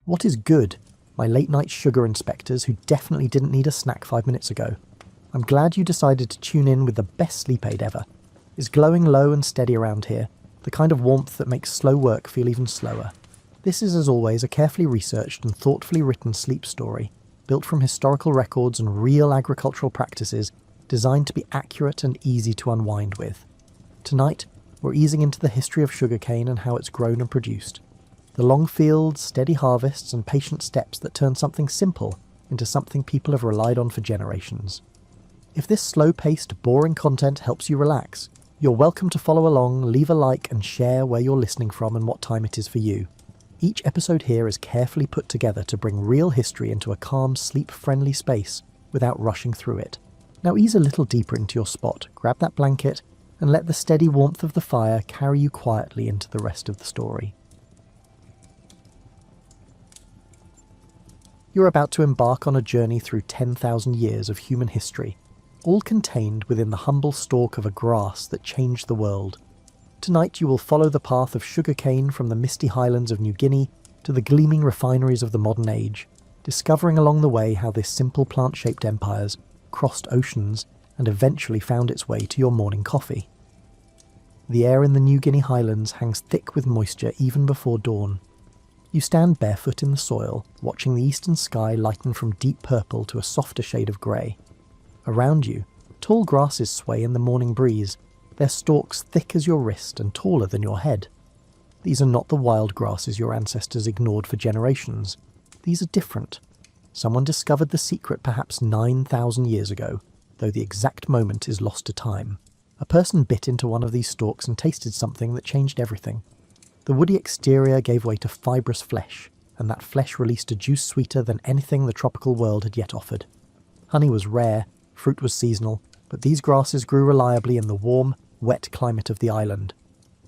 What is good? My late-night sugar inspectors who definitely didn't need a snack 5 minutes ago. I'm glad you decided to tune in with the best sleep aid ever. It's glowing low and steady around here, the kind of warmth that makes slow work feel even slower. This is, as always, a carefully researched and thoughtfully written sleep story, built from historical records and real agricultural practices, designed to be accurate and easy to unwind with. Tonight, we're easing into the history of sugarcane and how it's grown and produced. The long fields, steady harvests, and patient steps that turn something simple into something people have relied on for generations. If this slow-paced, boring content helps you relax, you're welcome to follow along, leave a like, and share where you're listening from and what time it is for you. Each episode here is carefully put together to bring real history into a calm, sleep-friendly space without rushing through it. Now ease a little deeper into your spot, grab that blanket, and let the steady warmth of the fire carry you quietly into the rest of the story. You're about to embark on a journey through 10,000 years of human history, all contained within the humble stalk of a grass that changed the world. Tonight you will follow the path of sugarcane from the misty highlands of New Guinea to the gleaming refineries of the modern age, discovering along the way how this simple plant-shaped empires crossed oceans and eventually found its way to your morning coffee. The air in the New Guinea highlands hangs thick with moisture even before dawn. You stand barefoot in the soil, watching the eastern sky lighten from deep purple to a softer shade of grey. Around you, tall grasses sway in the morning breeze, their stalks thick as your wrist and taller than your head. These are not the wild grasses your ancestors ignored for generations. These are different. Someone discovered the secret perhaps 9,000 years ago, though the exact moment is lost to time. A person bit into one of these stalks and tasted something that changed everything. The woody exterior gave way to fibrous flesh, and that flesh released a juice sweeter than anything the tropical world had yet offered. Honey was rare, fruit was seasonal, but these grasses grew reliably in the warm, wet climate of the island.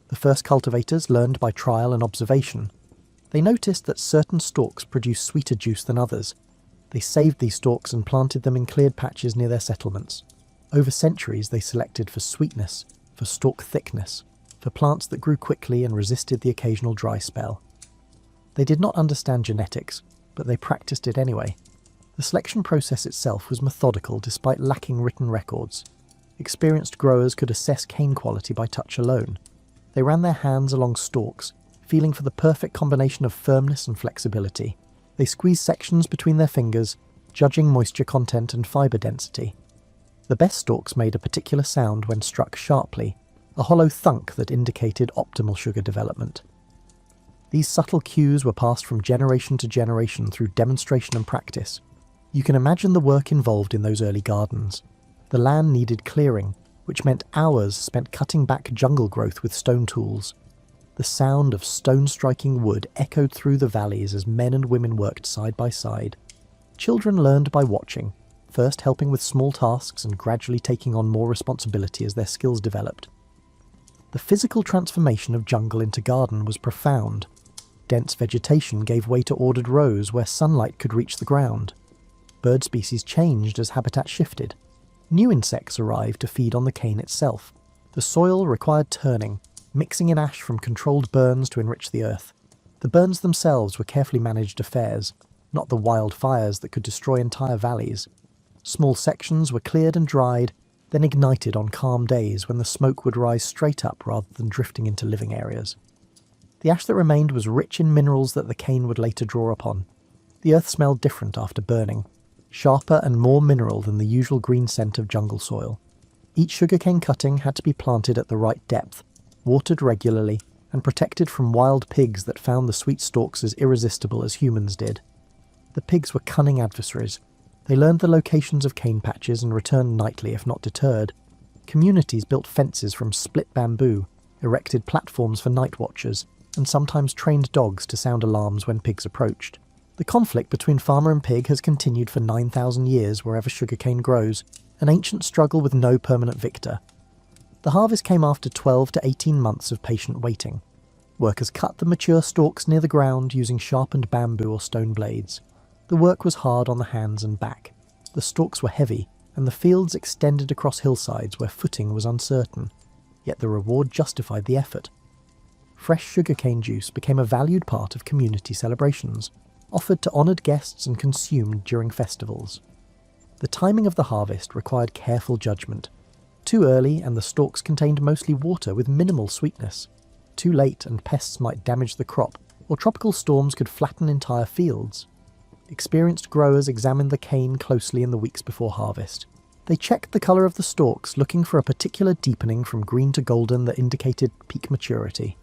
The first cultivators learned by trial and observation. They noticed that certain stalks produced sweeter juice than others. They saved these stalks and planted them in cleared patches near their settlements. Over centuries they selected for sweetness, for stalk thickness, for plants that grew quickly and resisted the occasional dry spell. They did not understand genetics, but they practiced it anyway. The selection process itself was methodical despite lacking written records. Experienced growers could assess cane quality by touch alone. They ran their hands along stalks, feeling for the perfect combination of firmness and flexibility. They squeezed sections between their fingers, judging moisture content and fibre density. The best stalks made a particular sound when struck sharply, a hollow thunk that indicated optimal sugar development. These subtle cues were passed from generation to generation through demonstration and practice. You can imagine the work involved in those early gardens. The land needed clearing, which meant hours spent cutting back jungle growth with stone tools. The sound of stone striking wood echoed through the valleys as men and women worked side by side. Children learned by watching, first helping with small tasks and gradually taking on more responsibility as their skills developed. The physical transformation of jungle into garden was profound. Dense vegetation gave way to ordered rows where sunlight could reach the ground. Bird species changed as habitat shifted. New insects arrived to feed on the cane itself. The soil required turning, mixing in ash from controlled burns to enrich the earth. The burns themselves were carefully managed affairs, not the wild fires that could destroy entire valleys. Small sections were cleared and dried, then ignited on calm days when the smoke would rise straight up rather than drifting into living areas. The ash that remained was rich in minerals that the cane would later draw upon. The earth smelled different after burning, sharper and more mineral than the usual green scent of jungle soil. Each sugarcane cutting had to be planted at the right depth, watered regularly, and protected from wild pigs that found the sweet stalks as irresistible as humans did. The pigs were cunning adversaries. They learned the locations of cane patches and returned nightly if not deterred. Communities built fences from split bamboo, erected platforms for night watchers, and sometimes trained dogs to sound alarms when pigs approached. The conflict between farmer and pig has continued for 9,000 years wherever sugarcane grows, an ancient struggle with no permanent victor. The harvest came after 12 to 18 months of patient waiting. Workers cut the mature stalks near the ground using sharpened bamboo or stone blades. The work was hard on the hands and back. The stalks were heavy, and the fields extended across hillsides where footing was uncertain. Yet the reward justified the effort. Fresh sugarcane juice became a valued part of community celebrations. offered to honoured guests and consumed during festivals. The timing of the harvest required careful judgment. Too early and the stalks contained mostly water with minimal sweetness. Too late and pests might damage the crop, or tropical storms could flatten entire fields. Experienced growers examined the cane closely in the weeks before harvest. They checked the colour of the stalks, looking for a particular deepening from green to golden that indicated peak maturity.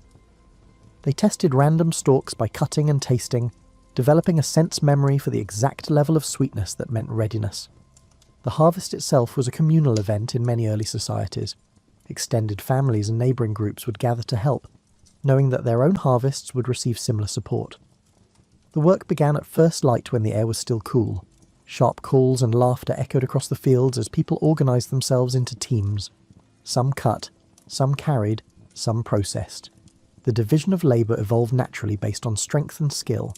They tested random stalks by cutting and tasting, developing a sense memory for the exact level of sweetness that meant readiness. The harvest itself was a communal event in many early societies. Extended families and neighbouring groups would gather to help, knowing that their own harvests would receive similar support. The work began at first light when the air was still cool. Sharp calls and laughter echoed across the fields as people organised themselves into teams. Some cut, some carried, some processed. The division of labour evolved naturally based on strength and skill.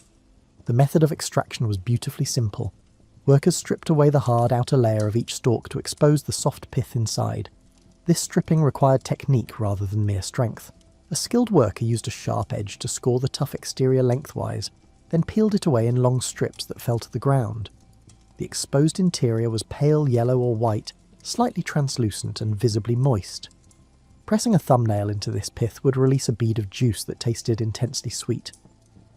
The method of extraction was beautifully simple. Workers stripped away the hard outer layer of each stalk to expose the soft pith inside. This stripping required technique rather than mere strength. A skilled worker used a sharp edge to score the tough exterior lengthwise, then peeled it away in long strips that fell to the ground. The exposed interior was pale yellow or white, slightly translucent and visibly moist. Pressing a thumbnail into this pith would release a bead of juice that tasted intensely sweet.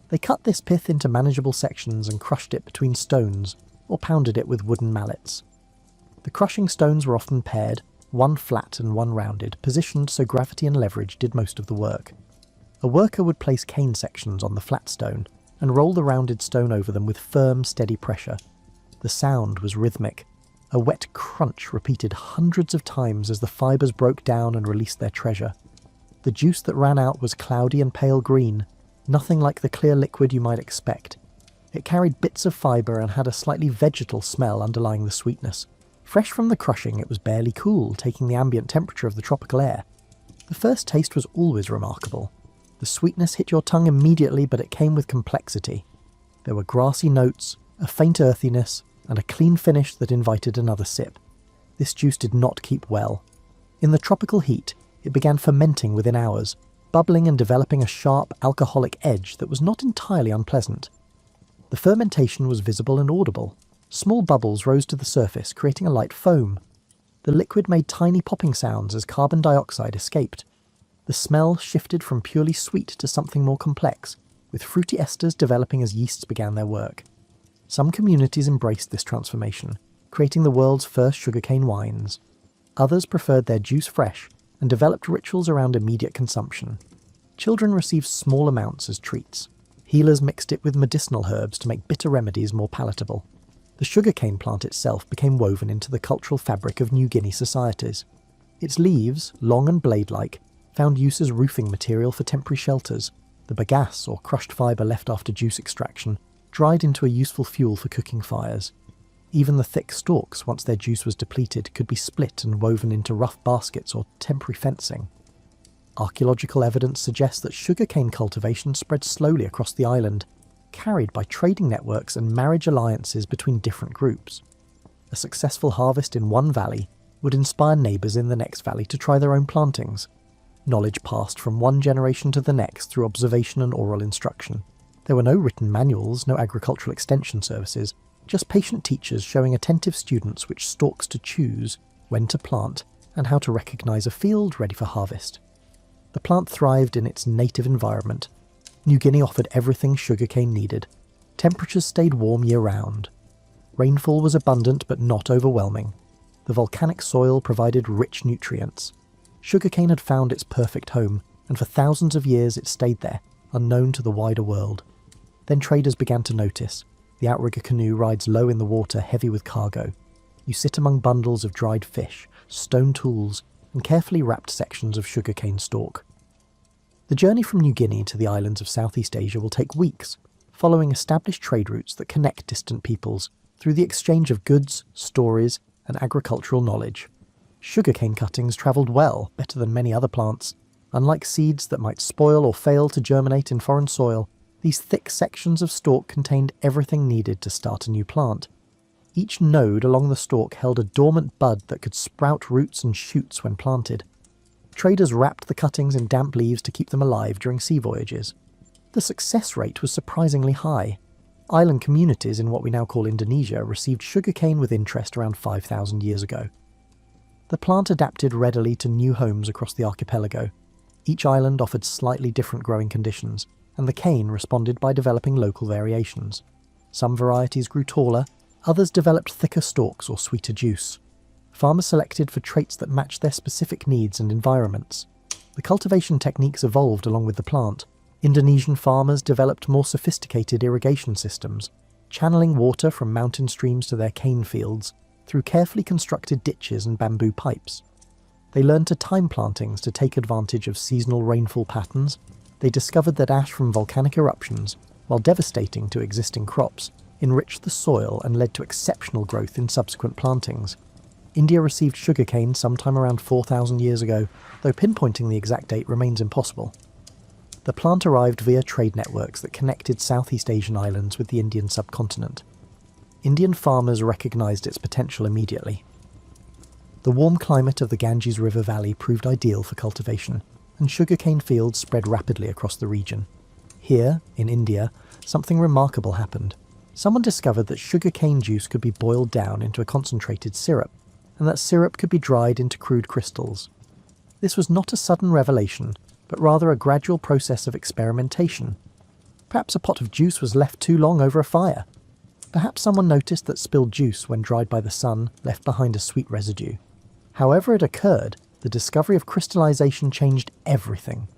They cut this pith into manageable sections and crushed it between stones, or pounded it with wooden mallets. The crushing stones were often paired, one flat and one rounded, positioned so gravity and leverage did most of the work. A worker would place cane sections on the flat stone and roll the rounded stone over them with firm, steady pressure. The sound was rhythmic. A wet crunch repeated hundreds of times as the fibres broke down and released their treasure. The juice that ran out was cloudy and pale green, nothing like the clear liquid you might expect. It carried bits of fibre and had a slightly vegetal smell underlying the sweetness. Fresh from the crushing, it was barely cool, taking the ambient temperature of the tropical air. The first taste was always remarkable. The sweetness hit your tongue immediately, but it came with complexity. There were grassy notes, a faint earthiness, and a clean finish that invited another sip. This juice did not keep well. In the tropical heat, it began fermenting within hours, bubbling and developing a sharp, alcoholic edge that was not entirely unpleasant. The fermentation was visible and audible. Small bubbles rose to the surface, creating a light foam. The liquid made tiny popping sounds as carbon dioxide escaped. The smell shifted from purely sweet to something more complex, with fruity esters developing as yeasts began their work. Some communities embraced this transformation, creating the world's first sugarcane wines. Others preferred their juice fresh and developed rituals around immediate consumption. Children received small amounts as treats. Healers mixed it with medicinal herbs to make bitter remedies more palatable. The sugarcane plant itself became woven into the cultural fabric of New Guinea societies. Its leaves, long and blade-like, found use as roofing material for temporary shelters. The bagasse, or crushed fibre left after juice extraction, dried into a useful fuel for cooking fires. Even the thick stalks, once their juice was depleted, could be split and woven into rough baskets or temporary fencing. Archaeological evidence suggests that sugarcane cultivation spread slowly across the island, carried by trading networks and marriage alliances between different groups. A successful harvest in one valley would inspire neighbours in the next valley to try their own plantings. Knowledge passed from one generation to the next through observation and oral instruction. There were no written manuals, no agricultural extension services, just patient teachers showing attentive students which stalks to choose, when to plant, and how to recognise a field ready for harvest. The plant thrived in its native environment. New Guinea offered everything sugarcane needed. Temperatures stayed warm year-round. Rainfall was abundant but not overwhelming. The volcanic soil provided rich nutrients. Sugarcane had found its perfect home, and for thousands of years it stayed there, unknown to the wider world. Then traders began to notice. The outrigger canoe rides low in the water, heavy with cargo. You sit among bundles of dried fish, stone tools, and carefully wrapped sections of sugarcane stalk. The journey from New Guinea to the islands of Southeast Asia will take weeks, following established trade routes that connect distant peoples through the exchange of goods, stories, and agricultural knowledge. Sugarcane cuttings travelled well, better than many other plants. Unlike seeds that might spoil or fail to germinate in foreign soil, these thick sections of stalk contained everything needed to start a new plant. Each node along the stalk held a dormant bud that could sprout roots and shoots when planted. Traders wrapped the cuttings in damp leaves to keep them alive during sea voyages. The success rate was surprisingly high. Island communities in what we now call Indonesia received sugarcane with interest around 5,000 years ago. The plant adapted readily to new homes across the archipelago. Each island offered slightly different growing conditions, and the cane responded by developing local variations. Some varieties grew taller, others developed thicker stalks or sweeter juice. Farmers selected for traits that matched their specific needs and environments. The cultivation techniques evolved along with the plant. Indonesian farmers developed more sophisticated irrigation systems, channeling water from mountain streams to their cane fields through carefully constructed ditches and bamboo pipes. They learned to time plantings to take advantage of seasonal rainfall patterns. They discovered that ash from volcanic eruptions, while devastating to existing crops, enriched the soil and led to exceptional growth in subsequent plantings. India received sugarcane sometime around 4,000 years ago, though pinpointing the exact date remains impossible. The plant arrived via trade networks that connected Southeast Asian islands with the Indian subcontinent. Indian farmers recognised its potential immediately. The warm climate of the Ganges River Valley proved ideal for cultivation, and sugarcane fields spread rapidly across the region. Here, in India, something remarkable happened. Someone discovered that sugarcane juice could be boiled down into a concentrated syrup, and that syrup could be dried into crude crystals. This was not a sudden revelation, but rather a gradual process of experimentation. Perhaps a pot of juice was left too long over a fire. Perhaps someone noticed that spilled juice, when dried by the sun, left behind a sweet residue. However it occurred, the discovery of crystallization changed everything.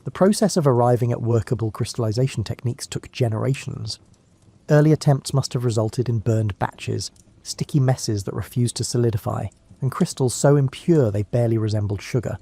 The process of arriving at workable crystallization techniques took generations. Early attempts must have resulted in burned batches, sticky messes that refused to solidify, and crystals so impure they barely resembled sugar.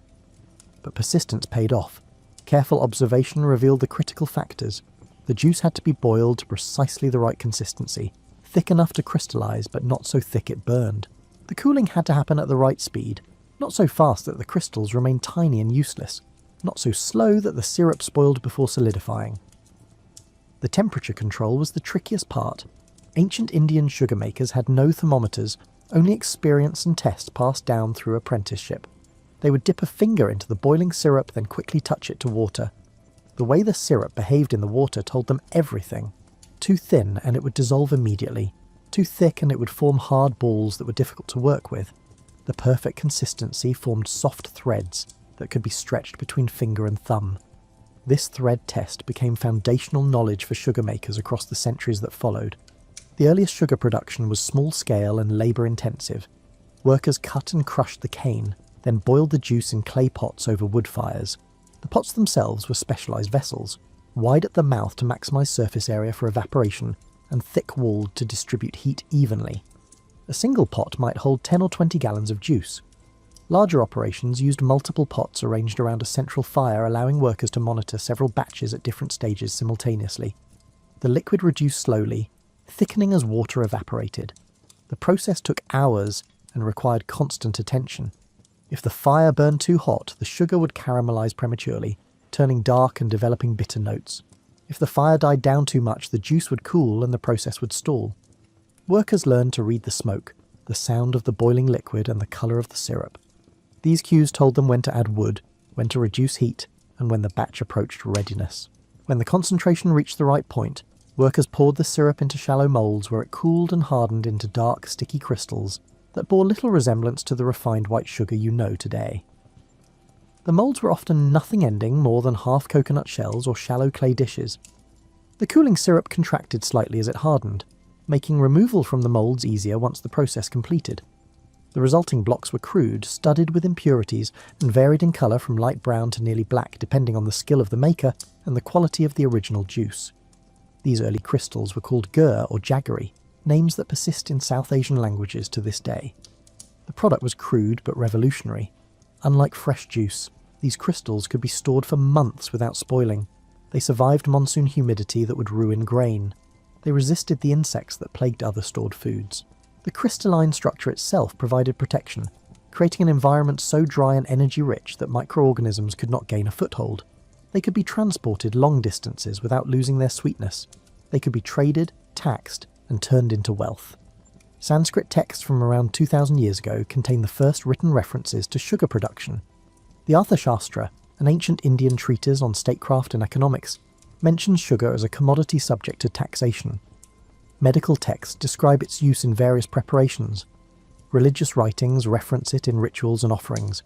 But persistence paid off. Careful observation revealed the critical factors. The juice had to be boiled to precisely the right consistency, thick enough to crystallize but not so thick it burned. The cooling had to happen at the right speed, not so fast that the crystals remained tiny and useless, not so slow that the syrup spoiled before solidifying. The temperature control was the trickiest part. Ancient Indian sugar makers had no thermometers, only experience and tests passed down through apprenticeship. They would dip a finger into the boiling syrup, then quickly touch it to water. The way the syrup behaved in the water told them everything. Too thin and it would dissolve immediately. Too thick and it would form hard balls that were difficult to work with. The perfect consistency formed soft threads that could be stretched between finger and thumb. This thread test became foundational knowledge for sugar makers across the centuries that followed. The earliest sugar production was small-scale and labour-intensive. Workers cut and crushed the cane, then boiled the juice in clay pots over wood fires. The pots themselves were specialised vessels, wide at the mouth to maximise surface area for evaporation, and thick-walled to distribute heat evenly. A single pot might hold 10 or 20 gallons of juice. Larger operations used multiple pots arranged around a central fire, allowing workers to monitor several batches at different stages simultaneously. The liquid reduced slowly, thickening as water evaporated. The process took hours and required constant attention. If the fire burned too hot, the sugar would caramelise prematurely, turning dark and developing bitter notes. If the fire died down too much, the juice would cool and the process would stall. Workers learned to read the smoke, the sound of the boiling liquid and the colour of the syrup. These cues told them when to add wood, when to reduce heat, and when the batch approached readiness. When the concentration reached the right point, workers poured the syrup into shallow moulds where it cooled and hardened into dark, sticky crystals that bore little resemblance to the refined white sugar you know today. The moulds were often nothing ending more than half coconut shells or shallow clay dishes. The cooling syrup contracted slightly as it hardened, making removal from the moulds easier once the process completed. The resulting blocks were crude, studded with impurities, and varied in colour from light brown to nearly black depending on the skill of the maker and the quality of the original juice. These early crystals were called gur or jaggery, names that persist in South Asian languages to this day. The product was crude but revolutionary. Unlike fresh juice, these crystals could be stored for months without spoiling. They survived monsoon humidity that would ruin grain. They resisted the insects that plagued other stored foods. The crystalline structure itself provided protection, creating an environment so dry and energy-rich that microorganisms could not gain a foothold. They could be transported long distances without losing their sweetness. They could be traded, taxed, and turned into wealth. Sanskrit texts from around 2,000 years ago contain the first written references to sugar production. The Arthashastra, an ancient Indian treatise on statecraft and economics, mentions sugar as a commodity subject to taxation. Medical texts describe its use in various preparations. Religious writings reference it in rituals and offerings.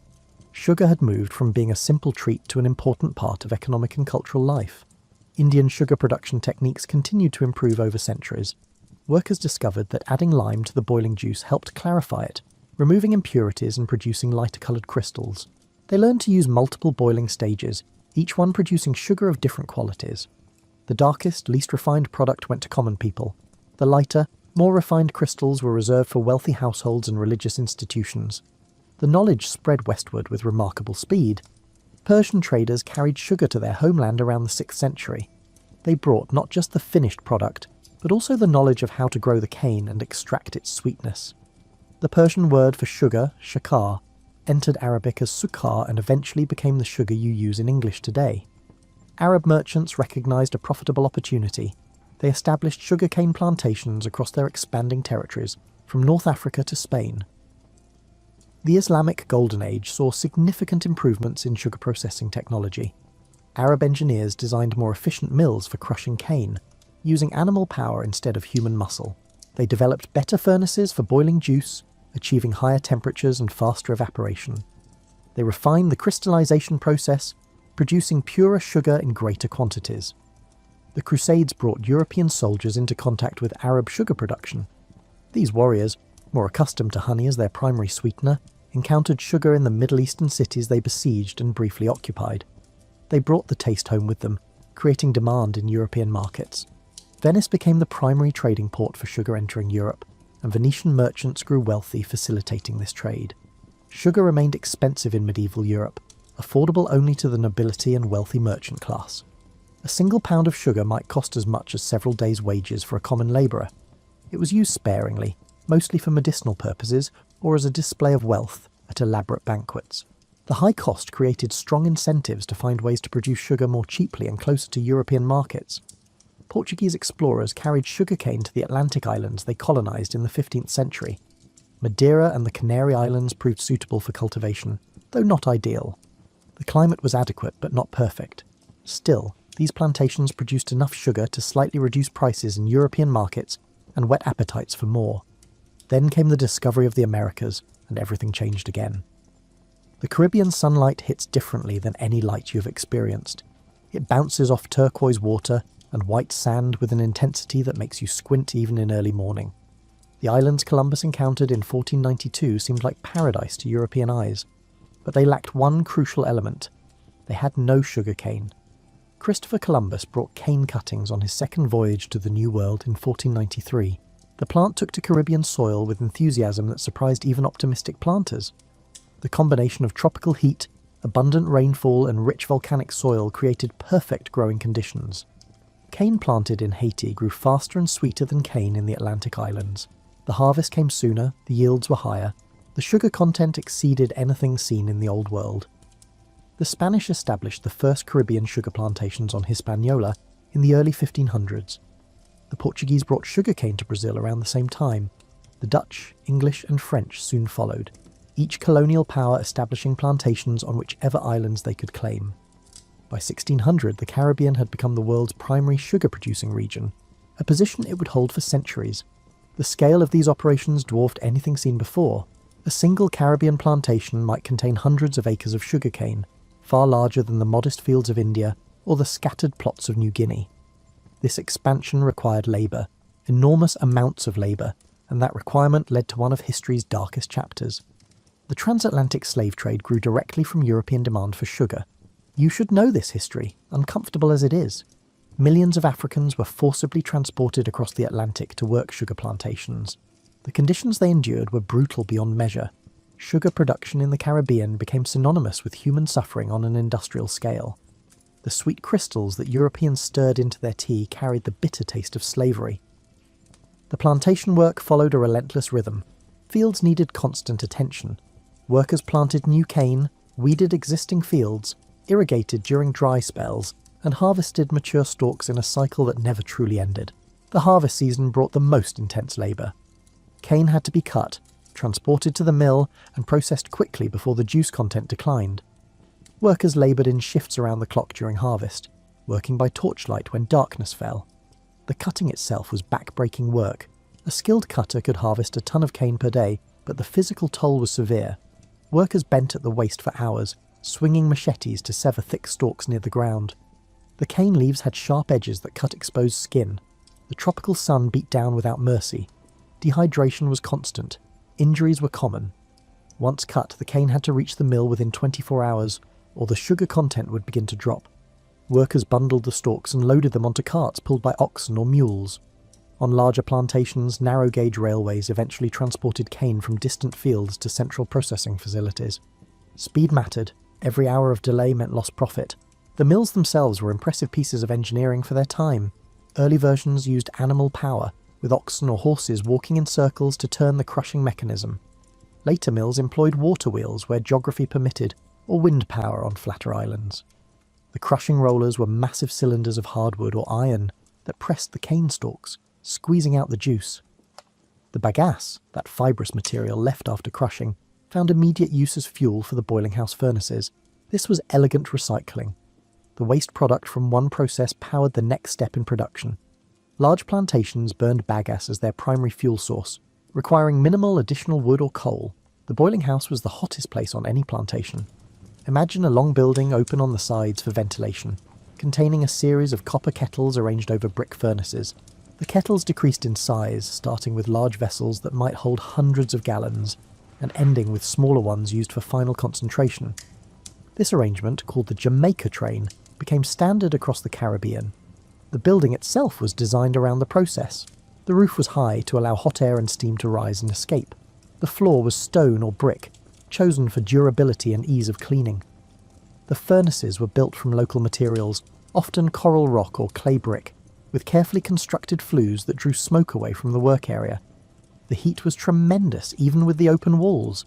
Sugar had moved from being a simple treat to an important part of economic and cultural life. Indian sugar production techniques continued to improve over centuries. Workers discovered that adding lime to the boiling juice helped clarify it, removing impurities and producing lighter-coloured crystals. They learned to use multiple boiling stages, each one producing sugar of different qualities. The darkest, least refined product went to common people. The lighter, more refined crystals were reserved for wealthy households and religious institutions. The knowledge spread westward with remarkable speed. Persian traders carried sugar to their homeland around the 6th century. They brought not just the finished product, but also the knowledge of how to grow the cane and extract its sweetness. The Persian word for sugar, shakar, entered Arabic as sukkar and eventually became the sugar you use in English today. Arab merchants recognized a profitable opportunity. They established sugarcane plantations across their expanding territories, from North Africa to Spain. The Islamic Golden Age saw significant improvements in sugar processing technology. Arab engineers designed more efficient mills for crushing cane, using animal power instead of human muscle. They developed better furnaces for boiling juice, achieving higher temperatures and faster evaporation. They refined the crystallization process, producing purer sugar in greater quantities. The Crusades brought European soldiers into contact with Arab sugar production. These warriors, more accustomed to honey as their primary sweetener, encountered sugar in the Middle Eastern cities they besieged and briefly occupied. They brought the taste home with them, creating demand in European markets. Venice became the primary trading port for sugar entering Europe, and Venetian merchants grew wealthy facilitating this trade. Sugar remained expensive in medieval Europe, affordable only to the nobility and wealthy merchant class. A single pound of sugar might cost as much as several days' wages for a common labourer. It was used sparingly, mostly for medicinal purposes or as a display of wealth at elaborate banquets. The high cost created strong incentives to find ways to produce sugar more cheaply and closer to European markets. Portuguese explorers carried sugarcane to the Atlantic islands they colonised in the 15th century. Madeira and the Canary Islands proved suitable for cultivation, though not ideal. The climate was adequate but not perfect. Still, these plantations produced enough sugar to slightly reduce prices in European markets and whet appetites for more. Then came the discovery of the Americas, and everything changed again. The Caribbean sunlight hits differently than any light you have experienced. It bounces off turquoise water and white sand with an intensity that makes you squint even in early morning. The islands Columbus encountered in 1492 seemed like paradise to European eyes, but they lacked one crucial element. They had no sugarcane. Christopher Columbus brought cane cuttings on his second voyage to the New World in 1493. The plant took to Caribbean soil with enthusiasm that surprised even optimistic planters. The combination of tropical heat, abundant rainfall, and rich volcanic soil created perfect growing conditions. Cane planted in Haiti grew faster and sweeter than cane in the Atlantic islands. The harvest came sooner, the yields were higher. The sugar content exceeded anything seen in the Old World. The Spanish established the first Caribbean sugar plantations on Hispaniola in the early 1500s. The Portuguese brought sugarcane to Brazil around the same time. The Dutch, English, and French soon followed, each colonial power establishing plantations on whichever islands they could claim. By 1600, the Caribbean had become the world's primary sugar-producing region, a position it would hold for centuries. The scale of these operations dwarfed anything seen before. A single Caribbean plantation might contain hundreds of acres of sugarcane, far larger than the modest fields of India or the scattered plots of New Guinea. This expansion required labour, enormous amounts of labour, and that requirement led to one of history's darkest chapters. The transatlantic slave trade grew directly from European demand for sugar. You should know this history, uncomfortable as it is. Millions of Africans were forcibly transported across the Atlantic to work sugar plantations. The conditions they endured were brutal beyond measure. Sugar production in the Caribbean became synonymous with human suffering on an industrial scale. The sweet crystals that Europeans stirred into their tea carried the bitter taste of slavery. The plantation work followed a relentless rhythm. Fields needed constant attention. Workers planted new cane, weeded existing fields, irrigated during dry spells, and harvested mature stalks in a cycle that never truly ended. The harvest season brought the most intense labour. Cane had to be cut, transported to the mill, and processed quickly before the juice content declined. Workers laboured in shifts around the clock during harvest. working by torchlight when darkness fell. The cutting itself was back-breaking work. A skilled cutter could harvest a ton of cane per day, but the physical toll was severe. Workers bent at the waist for hours, swinging machetes to sever thick stalks near the ground. The cane leaves had sharp edges that cut exposed skin. The tropical sun beat down without mercy. Dehydration was constant. Injuries were common. Once cut, the cane had to reach the mill within 24 hours, or the sugar content would begin to drop. Workers bundled the stalks and loaded them onto carts pulled by oxen or mules. On larger plantations, narrow-gauge railways eventually transported cane from distant fields to central processing facilities. Speed mattered. Every hour of delay meant lost profit. The mills themselves were impressive pieces of engineering for their time. Early versions used animal power, with oxen or horses walking in circles to turn the crushing mechanism. Later mills employed water wheels where geography permitted, or wind power on flatter islands. The crushing rollers were massive cylinders of hardwood or iron that pressed the cane stalks, squeezing out the juice. The bagasse, that fibrous material left after crushing, found immediate use as fuel for the boiling house furnaces. This was elegant recycling. The waste product from one process powered the next step in production. Large plantations burned bagasse as their primary fuel source, requiring minimal additional wood or coal. The boiling house was the hottest place on any plantation. Imagine a long building open on the sides for ventilation, containing a series of copper kettles arranged over brick furnaces. The kettles decreased in size, starting with large vessels that might hold hundreds of gallons, and ending with smaller ones used for final concentration. This arrangement, called the Jamaica train, became standard across the Caribbean. The building itself was designed around the process. The roof was high to allow hot air and steam to rise and escape. The floor was stone or brick, chosen for durability and ease of cleaning. The furnaces were built from local materials, often coral rock or clay brick, with carefully constructed flues that drew smoke away from the work area. The heat was tremendous, even with the open walls.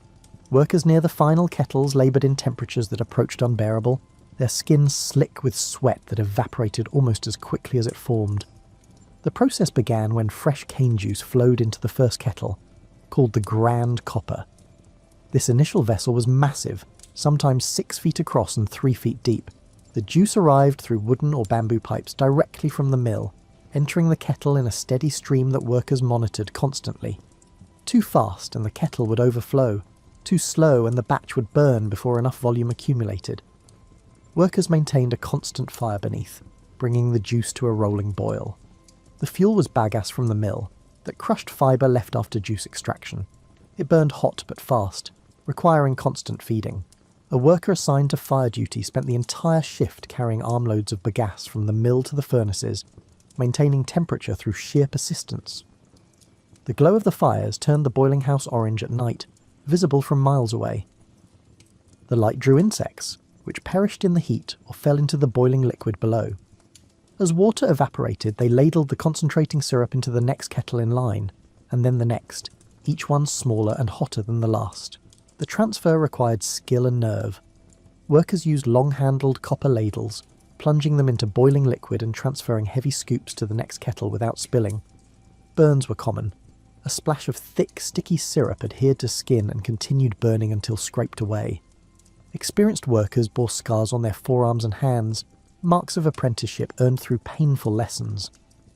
Workers near the final kettles laboured in temperatures that approached unbearable, their skin slick with sweat that evaporated almost as quickly as it formed. The process began when fresh cane juice flowed into the first kettle, called the Grand Copper. This initial vessel was massive, sometimes 6 feet across and 3 feet deep. The juice arrived through wooden or bamboo pipes directly from the mill, entering the kettle in a steady stream that workers monitored constantly. Too fast and the kettle would overflow, too slow and the batch would burn before enough volume accumulated. Workers maintained a constant fire beneath, bringing the juice to a rolling boil. The fuel was bagasse from the mill, that crushed fibre left after juice extraction. It burned hot but fast, requiring constant feeding. A worker assigned to fire duty spent the entire shift carrying armloads of bagasse from the mill to the furnaces, maintaining temperature through sheer persistence. The glow of the fires turned the boiling house orange at night, visible from miles away. The light drew insects, which perished in the heat or fell into the boiling liquid below. As water evaporated, they ladled the concentrating syrup into the next kettle in line, and then the next, each one smaller and hotter than the last. The transfer required skill and nerve. Workers used long-handled copper ladles, plunging them into boiling liquid and transferring heavy scoops to the next kettle without spilling. Burns were common. A splash of thick, sticky syrup adhered to skin and continued burning until scraped away. Experienced workers bore scars on their forearms and hands, marks of apprenticeship earned through painful lessons.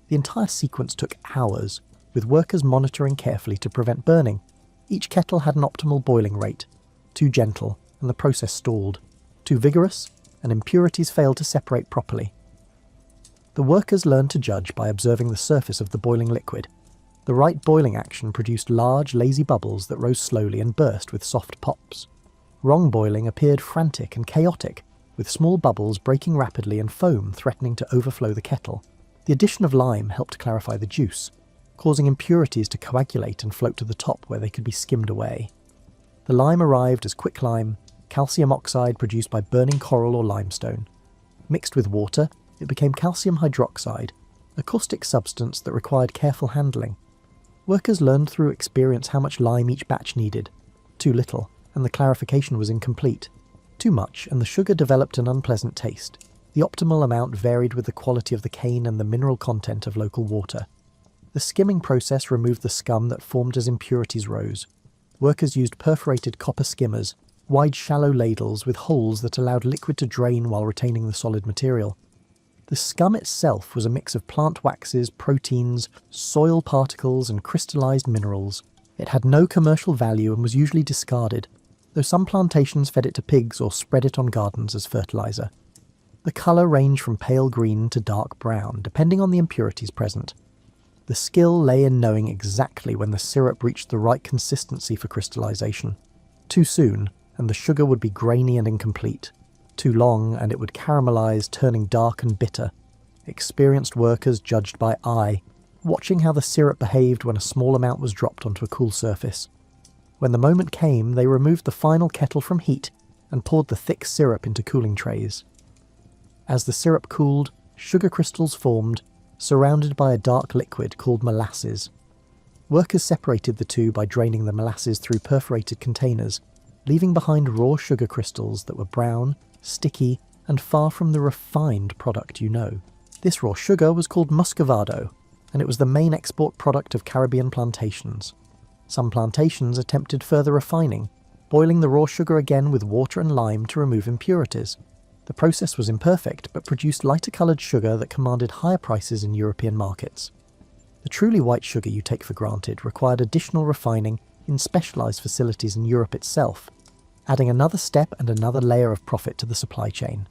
The entire sequence took hours, with workers monitoring carefully to prevent burning. Each kettle had an optimal boiling rate. Too gentle, and the process stalled. Too vigorous, and impurities failed to separate properly. The workers learned to judge by observing the surface of the boiling liquid. The right boiling action produced large, lazy bubbles that rose slowly and burst with soft pops. Wrong boiling appeared frantic and chaotic, with small bubbles breaking rapidly and foam threatening to overflow the kettle. The addition of lime helped clarify the juice, causing impurities to coagulate and float to the top where they could be skimmed away. The lime arrived as quicklime, calcium oxide produced by burning coral or limestone. Mixed with water, it became calcium hydroxide, a caustic substance that required careful handling. Workers learned through experience how much lime each batch needed. Too little, and the clarification was incomplete. Too much, and the sugar developed an unpleasant taste. The optimal amount varied with the quality of the cane and the mineral content of local water. The skimming process removed the scum that formed as impurities rose. Workers used perforated copper skimmers, wide shallow ladles with holes that allowed liquid to drain while retaining the solid material. The The scum itself was a mix of plant waxes, proteins, soil particles, and crystallized minerals. It had no commercial value and was usually discarded, though some plantations fed it to pigs or spread it on gardens as fertilizer. The colour ranged from pale green to dark brown, depending on the impurities present. The skill lay in knowing exactly when the syrup reached the right consistency for crystallization. Too soon, and the sugar would be grainy and incomplete. Too long, and it would caramelize, turning dark and bitter. Experienced workers judged by eye, watching how the syrup behaved when a small amount was dropped onto a cool surface. When the moment came, they removed the final kettle from heat and poured the thick syrup into cooling trays. As the syrup cooled, sugar crystals formed, surrounded by a dark liquid called molasses. Workers separated the two by draining the molasses through perforated containers, leaving behind raw sugar crystals that were brown, sticky, and far from the refined product you know. This raw sugar was called muscovado, and it was the main export product of Caribbean plantations. Some plantations attempted further refining, boiling the raw sugar again with water and lime to remove impurities. The process was imperfect, but produced lighter-coloured sugar that commanded higher prices in European markets. The truly white sugar you take for granted required additional refining in specialised facilities in Europe itself, adding another step and another layer of profit to the supply chain.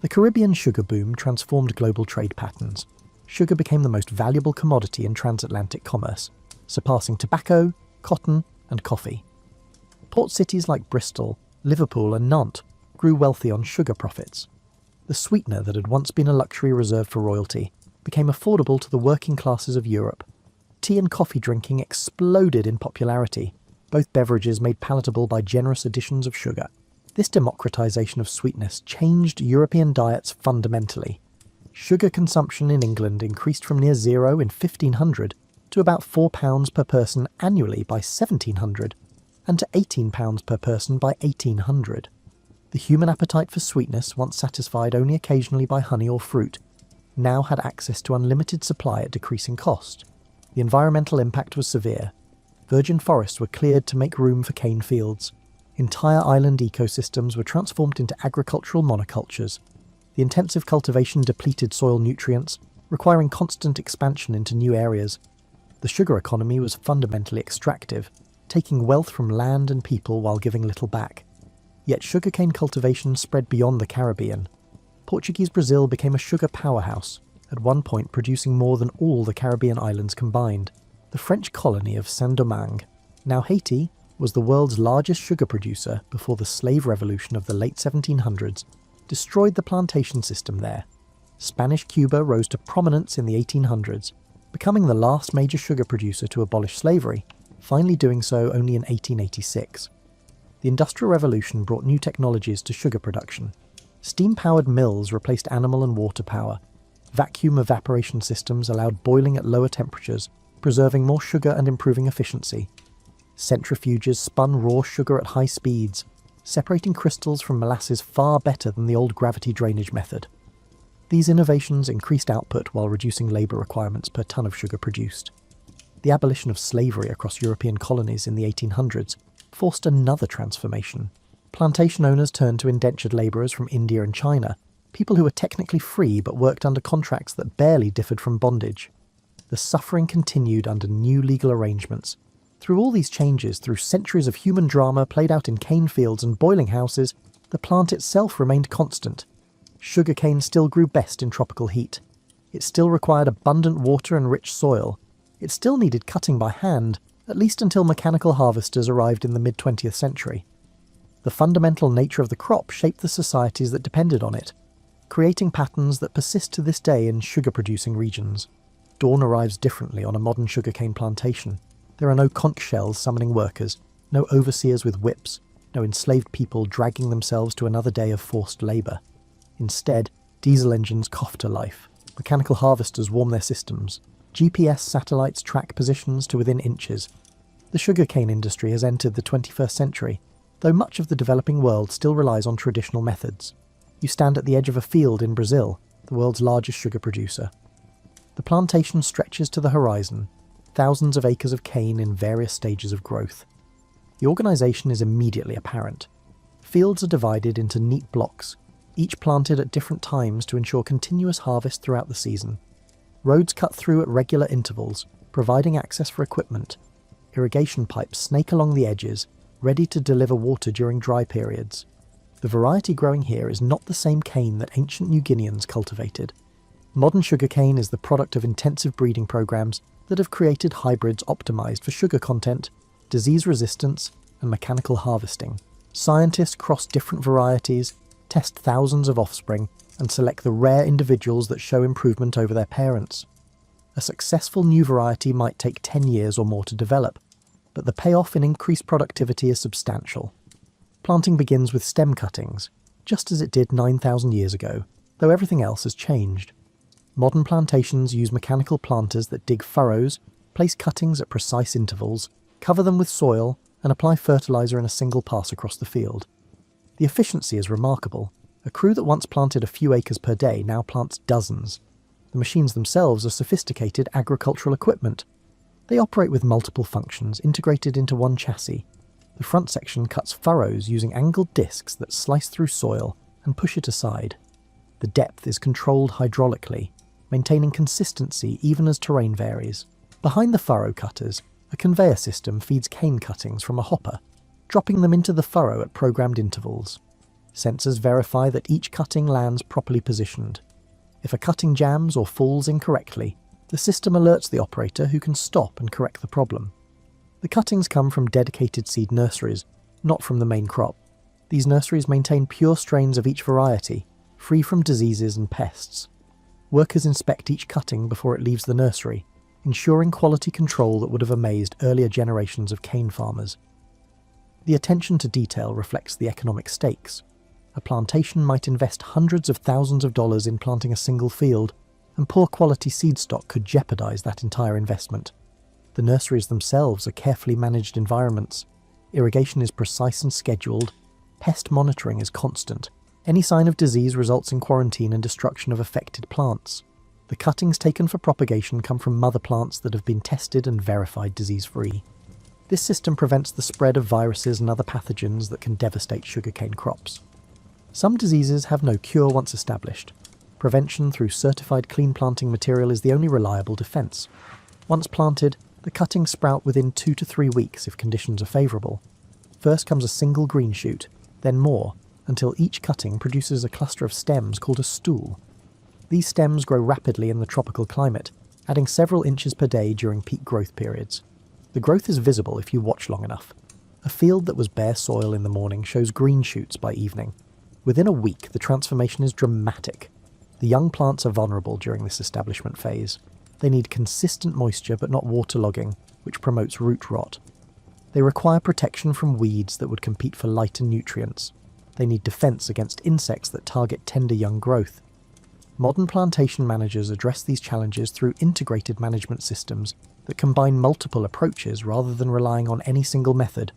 The Caribbean sugar boom transformed global trade patterns. Sugar became the most valuable commodity in transatlantic commerce, surpassing tobacco, cotton, and coffee. Port cities like Bristol, Liverpool, and Nantes grew wealthy on sugar profits. The sweetener that had once been a luxury reserved for royalty became affordable to the working classes of Europe. Tea and coffee drinking exploded in popularity, both beverages made palatable by generous additions of sugar. This democratization of sweetness changed European diets fundamentally. Sugar consumption in England increased from near zero in 1500 to about £4 per person annually by 1700, and to £18 per person by 1800. The human appetite for sweetness, once satisfied only occasionally by honey or fruit, now had access to unlimited supply at decreasing cost. The environmental impact was severe. Virgin forests were cleared to make room for cane fields. Entire island ecosystems were transformed into agricultural monocultures. The intensive cultivation depleted soil nutrients, requiring constant expansion into new areas. The sugar economy was fundamentally extractive, taking wealth from land and people while giving little back. Yet sugarcane cultivation spread beyond the Caribbean. Portuguese Brazil became a sugar powerhouse, at one point producing more than all the Caribbean islands combined. The French colony of Saint-Domingue, now Haiti, was the world's largest sugar producer before the slave revolution of the late 1700s destroyed the plantation system there. Spanish Cuba rose to prominence in the 1800s, becoming the last major sugar producer to abolish slavery, finally doing so only in 1886. The Industrial Revolution brought new technologies to sugar production. Steam-powered mills replaced animal and water power. Vacuum evaporation systems allowed boiling at lower temperatures, preserving more sugar and improving efficiency. Centrifuges spun raw sugar at high speeds, separating crystals from molasses far better than the old gravity drainage method. These innovations increased output while reducing labour requirements per tonne of sugar produced. The abolition of slavery across European colonies in the 1800s forced another transformation. Plantation owners turned to indentured labourers from India and China, people who were technically free but worked under contracts that barely differed from bondage. The suffering continued under new legal arrangements. Through all these changes, through centuries of human drama played out in cane fields and boiling houses, the plant itself remained constant. Sugarcane still grew best in tropical heat. It still required abundant water and rich soil. It still needed cutting by hand, at least until mechanical harvesters arrived in the mid-20th century. The fundamental nature of the crop shaped the societies that depended on it, creating patterns that persist to this day in sugar-producing regions. Dawn arrives differently on a modern sugarcane plantation. There are no conch shells summoning workers, no overseers with whips, no enslaved people dragging themselves to another day of forced labour. Instead, diesel engines cough to life. Mechanical harvesters warm their systems. GPS satellites track positions to within inches. The sugarcane industry has entered the 21st century, though much of the developing world still relies on traditional methods. You stand at the edge of a field in Brazil, the world's largest sugar producer. The plantation stretches to the horizon, thousands of acres of cane in various stages of growth. The organisation is immediately apparent. Fields are divided into neat blocks. each planted at different times to ensure continuous harvest throughout the season. Roads cut through at regular intervals, providing access for equipment. Irrigation pipes snake along the edges, ready to deliver water during dry periods. The variety growing here is not the same cane that ancient New Guineans cultivated. Modern sugarcane is the product of intensive breeding programs that have created hybrids optimized for sugar content, disease resistance, and mechanical harvesting. Scientists cross different varieties, test thousands of offspring, and select the rare individuals that show improvement over their parents. A successful new variety might take 10 years or more to develop, but the payoff in increased productivity is substantial. Planting begins with stem cuttings, just as it did 9,000 years ago, though everything else has changed. Modern plantations use mechanical planters that dig furrows, place cuttings at precise intervals, cover them with soil, and apply fertilizer in a single pass across the field. The efficiency is remarkable. A crew that once planted a few acres per day now plants dozens. The machines themselves are sophisticated agricultural equipment. They operate with multiple functions integrated into one chassis. The front section cuts furrows using angled discs that slice through soil and push it aside. The depth is controlled hydraulically, maintaining consistency even as terrain varies. Behind the furrow cutters, a conveyor system feeds cane cuttings from a hopper, dropping them into the furrow at programmed intervals. Sensors verify that each cutting lands properly positioned. If a cutting jams or falls incorrectly, the system alerts the operator who can stop and correct the problem. The cuttings come from dedicated seed nurseries, not from the main crop. These nurseries maintain pure strains of each variety, free from diseases and pests. Workers inspect each cutting before it leaves the nursery, ensuring quality control that would have amazed earlier generations of cane farmers. The attention to detail reflects the economic stakes. A plantation might invest hundreds of thousands of dollars in planting a single field, and poor quality seed stock could jeopardize that entire investment. The nurseries themselves are carefully managed environments. Irrigation is precise and scheduled. Pest monitoring is constant. Any sign of disease results in quarantine and destruction of affected plants. The cuttings taken for propagation come from mother plants that have been tested and verified disease-free. This system prevents the spread of viruses and other pathogens that can devastate sugarcane crops. Some diseases have no cure once established. Prevention through certified clean planting material is the only reliable defense. Once planted, the cuttings sprout within 2 to 3 weeks if conditions are favourable. First comes a single green shoot, then more, until each cutting produces a cluster of stems called a stool. These stems grow rapidly in the tropical climate, adding several inches per day during peak growth periods. The growth is visible if you watch long enough. A field that was bare soil in the morning shows green shoots by evening. Within a week, the transformation is dramatic. The young plants are vulnerable during this establishment phase. They need consistent moisture but not waterlogging, which promotes root rot. They require protection from weeds that would compete for light and nutrients. They need defense against insects that target tender young growth. Modern plantation managers address these challenges through integrated management systems that combine multiple approaches rather than relying on any single method.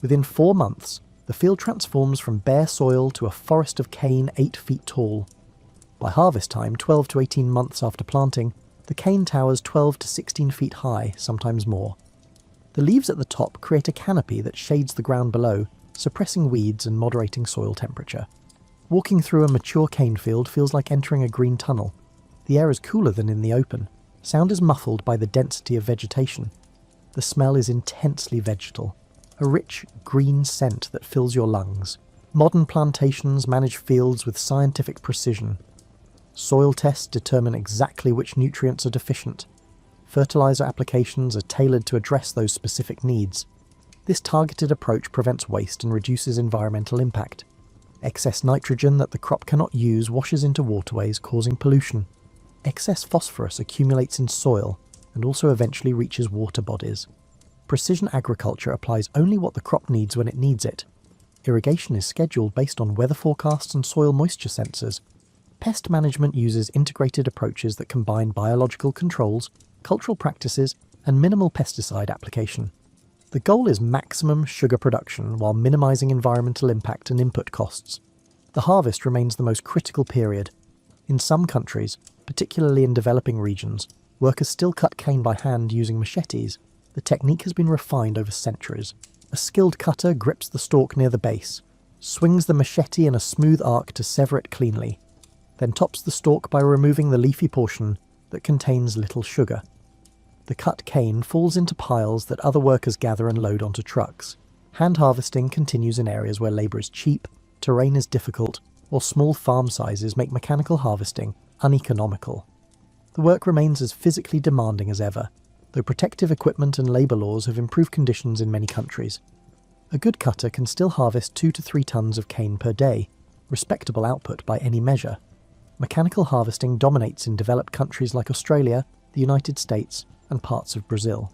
Within 4 months, the field transforms from bare soil to a forest of cane 8 feet tall. By harvest time, 12 to 18 months after planting, the cane towers 12 to 16 feet high, sometimes more. The leaves at the top create a canopy that shades the ground below, suppressing weeds and moderating soil temperature. Walking through a mature cane field feels like entering a green tunnel. The air is cooler than in the open. Sound is muffled by the density of vegetation. The smell is intensely vegetal, a rich, green scent that fills your lungs. Modern plantations manage fields with scientific precision. Soil tests determine exactly which nutrients are deficient. Fertilizer applications are tailored to address those specific needs. This targeted approach prevents waste and reduces environmental impact. Excess nitrogen that the crop cannot use washes into waterways, causing pollution. Excess phosphorus accumulates in soil and also eventually reaches water bodies. Precision agriculture applies only what the crop needs when it needs it. Irrigation is scheduled based on weather forecasts and soil moisture sensors. Pest management uses integrated approaches that combine biological controls, cultural practices, and minimal pesticide application. The goal is maximum sugar production while minimizing environmental impact and input costs. The harvest remains the most critical period. In some countries, particularly in developing regions, workers still cut cane by hand using machetes. The technique has been refined over centuries. A skilled cutter grips the stalk near the base. swings the machete in a smooth arc to sever it cleanly, then tops the stalk by removing the leafy portion that contains little sugar. The cut cane falls into piles that other workers gather and load onto trucks. Hand harvesting continues in areas where labour is cheap, terrain is difficult, or small farm sizes make mechanical harvesting uneconomical. The work remains as physically demanding as ever, though protective equipment and labour laws have improved conditions in many countries. A good cutter can still harvest 2 to 3 tons of cane per day, respectable output by any measure. Mechanical harvesting dominates in developed countries like Australia, the United States, and parts of Brazil.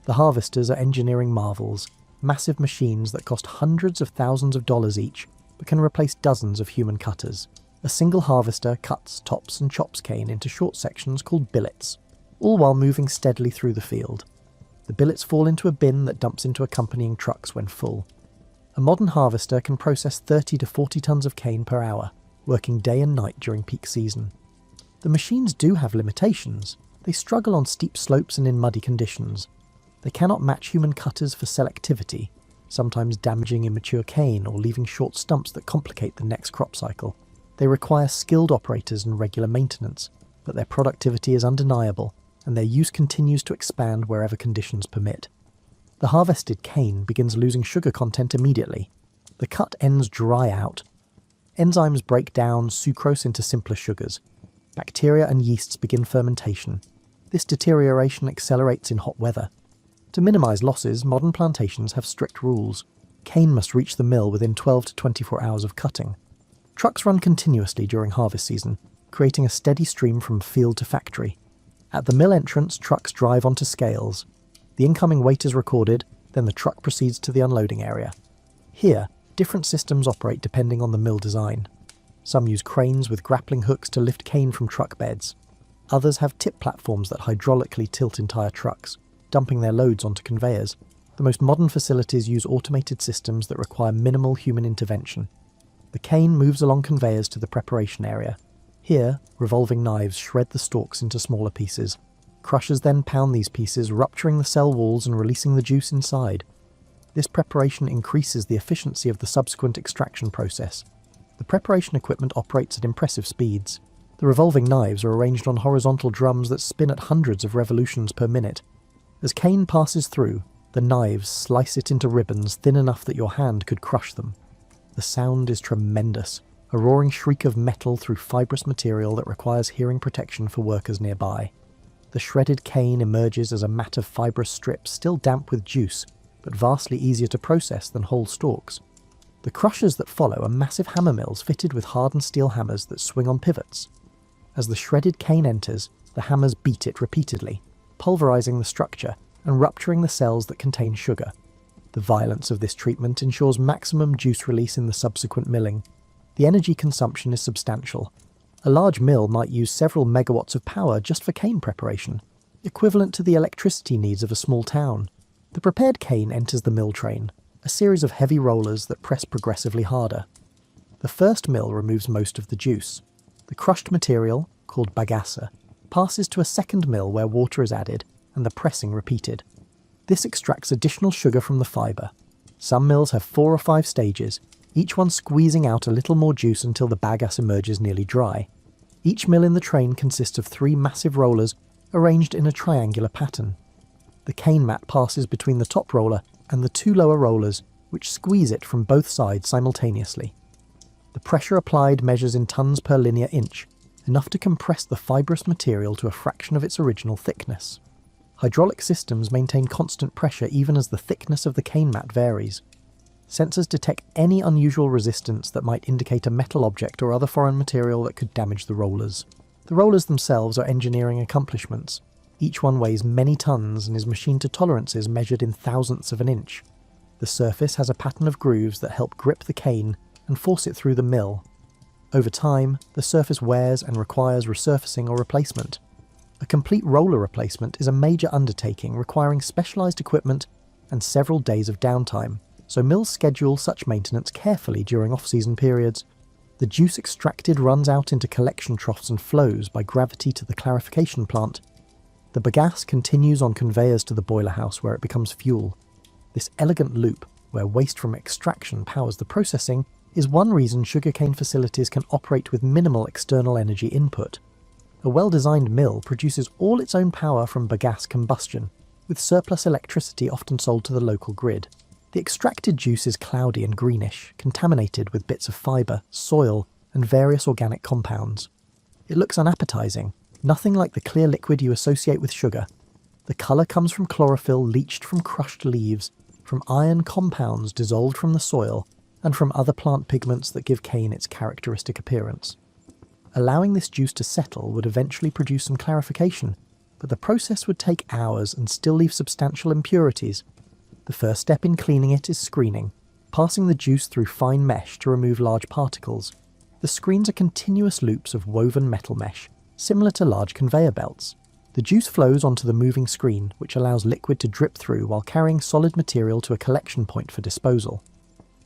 The harvesters are engineering marvels, massive machines that cost hundreds of thousands of dollars each, but can replace dozens of human cutters. A single harvester cuts, tops and chops cane into short sections called billets, all while moving steadily through the field. The billets fall into a bin that dumps into accompanying trucks when full. A modern harvester can process 30 to 40 tons of cane per hour, working day and night during peak season. The machines do have limitations. They struggle on steep slopes and in muddy conditions. They cannot match human cutters for selectivity, sometimes damaging immature cane or leaving short stumps that complicate the next crop cycle. They require skilled operators and regular maintenance, but their productivity is undeniable, and their use continues to expand wherever conditions permit. The harvested cane begins losing sugar content immediately. The cut ends dry out. Enzymes break down sucrose into simpler sugars. Bacteria and yeasts begin fermentation. This deterioration accelerates in hot weather. To minimise losses, modern plantations have strict rules. Cane must reach the mill within 12 to 24 hours of cutting. Trucks run continuously during harvest season, creating a steady stream from field to factory. At the mill entrance, trucks drive onto scales. The incoming weight is recorded, then the truck proceeds to the unloading area. Here, different systems operate depending on the mill design. Some use cranes with grappling hooks to lift cane from truck beds. Others have tip platforms that hydraulically tilt entire trucks, dumping their loads onto conveyors. The most modern facilities use automated systems that require minimal human intervention. The cane moves along conveyors to the preparation area. Here, revolving knives shred the stalks into smaller pieces. Crushers then pound these pieces, rupturing the cell walls and releasing the juice inside. This preparation increases the efficiency of the subsequent extraction process. The preparation equipment operates at impressive speeds. The revolving knives are arranged on horizontal drums that spin at hundreds of revolutions per minute. As cane passes through, the knives slice it into ribbons thin enough that your hand could crush them. The sound is tremendous, a roaring shriek of metal through fibrous material that requires hearing protection for workers nearby. The shredded cane emerges as a mat of fibrous strips still damp with juice, but vastly easier to process than whole stalks. The crushers that follow are massive hammer mills fitted with hardened steel hammers that swing on pivots. As the shredded cane enters, the hammers beat it repeatedly, pulverizing the structure and rupturing the cells that contain sugar. The violence of this treatment ensures maximum juice release in the subsequent milling. The energy consumption is substantial. A large mill might use several megawatts of power just for cane preparation, equivalent to the electricity needs of a small town. The prepared cane enters the mill train, a series of heavy rollers that press progressively harder. The first mill removes most of the juice. The crushed material, called bagasse, passes to a second mill where water is added and the pressing repeated. This extracts additional sugar from the fibre. Some mills have 4 or 5 stages, each one squeezing out a little more juice until the bagasse emerges nearly dry. Each mill in the train consists of 3 massive rollers arranged in a triangular pattern. The cane mat passes between the top roller and the 2 lower rollers, which squeeze it from both sides simultaneously. The pressure applied measures in tons per linear inch, enough to compress the fibrous material to a fraction of its original thickness. Hydraulic systems maintain constant pressure even as the thickness of the cane mat varies. Sensors detect any unusual resistance that might indicate a metal object or other foreign material that could damage the rollers. The rollers themselves are engineering accomplishments. Each one weighs many tons and is machined to tolerances measured in thousandths of an inch. The surface has a pattern of grooves that help grip the cane and force it through the mill. Over time, the surface wears and requires resurfacing or replacement. A complete roller replacement is a major undertaking requiring specialised equipment and several days of downtime, so mills schedule such maintenance carefully during off-season periods. The juice extracted runs out into collection troughs and flows by gravity to the clarification plant. The bagasse continues on conveyors to the boiler house where it becomes fuel. This elegant loop, where waste from extraction powers the processing, is one reason sugarcane facilities can operate with minimal external energy input. A well-designed mill produces all its own power from bagasse combustion, with surplus electricity often sold to the local grid. The extracted juice is cloudy and greenish, contaminated with bits of fibre, soil, and various organic compounds. It looks unappetizing, nothing like the clear liquid you associate with sugar. The colour comes from chlorophyll leached from crushed leaves, from iron compounds dissolved from the soil, and from other plant pigments that give cane its characteristic appearance. Allowing this juice to settle would eventually produce some clarification, but the process would take hours and still leave substantial impurities. The first step in cleaning it is screening, passing the juice through fine mesh to remove large particles. The screens are continuous loops of woven metal mesh, similar to large conveyor belts. The juice flows onto the moving screen, which allows liquid to drip through while carrying solid material to a collection point for disposal.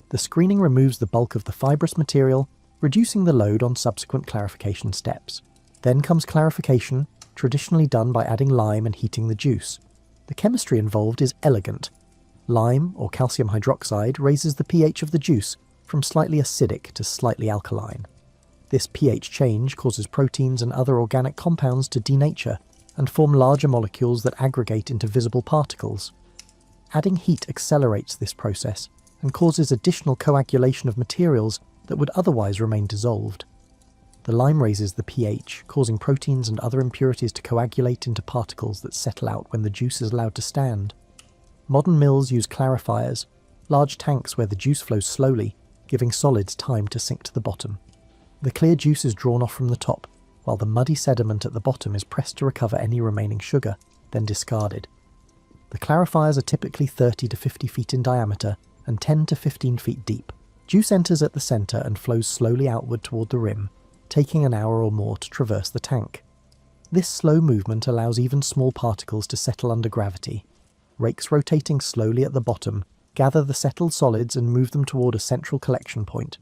The screening removes the bulk of the fibrous material, reducing the load on subsequent clarification steps. Then comes clarification, traditionally done by adding lime and heating the juice. The chemistry involved is elegant. Lime, or calcium hydroxide, raises the pH of the juice from slightly acidic to slightly alkaline. This pH change causes proteins and other organic compounds to denature and form larger molecules that aggregate into visible particles. Adding heat accelerates this process and causes additional coagulation of materials that would otherwise remain dissolved. The lime raises the pH, causing proteins and other impurities to coagulate into particles that settle out when the juice is allowed to stand. Modern mills use clarifiers, large tanks where the juice flows slowly, giving solids time to sink to the bottom. The clear juice is drawn off from the top, while the muddy sediment at the bottom is pressed to recover any remaining sugar, then discarded. The clarifiers are typically 30 to 50 feet in diameter and 10 to 15 feet deep. Juice enters at the centre and flows slowly outward toward the rim, taking an hour or more to traverse the tank. This slow movement allows even small particles to settle under gravity. Rakes rotating slowly at the bottom gather the settled solids and move them toward a central collection point.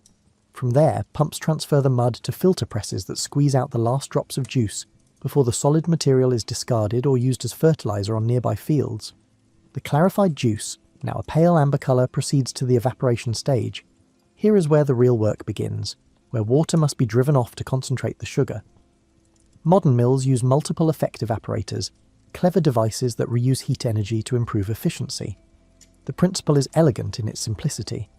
From there, pumps transfer the mud to filter presses that squeeze out the last drops of juice before the solid material is discarded or used as fertilizer on nearby fields. The clarified juice, now a pale amber colour, proceeds to the evaporation stage. Here is where the real work begins, where water must be driven off to concentrate the sugar. Modern mills use multiple effect evaporators, clever devices that reuse heat energy to improve efficiency. The principle is elegant in its simplicity.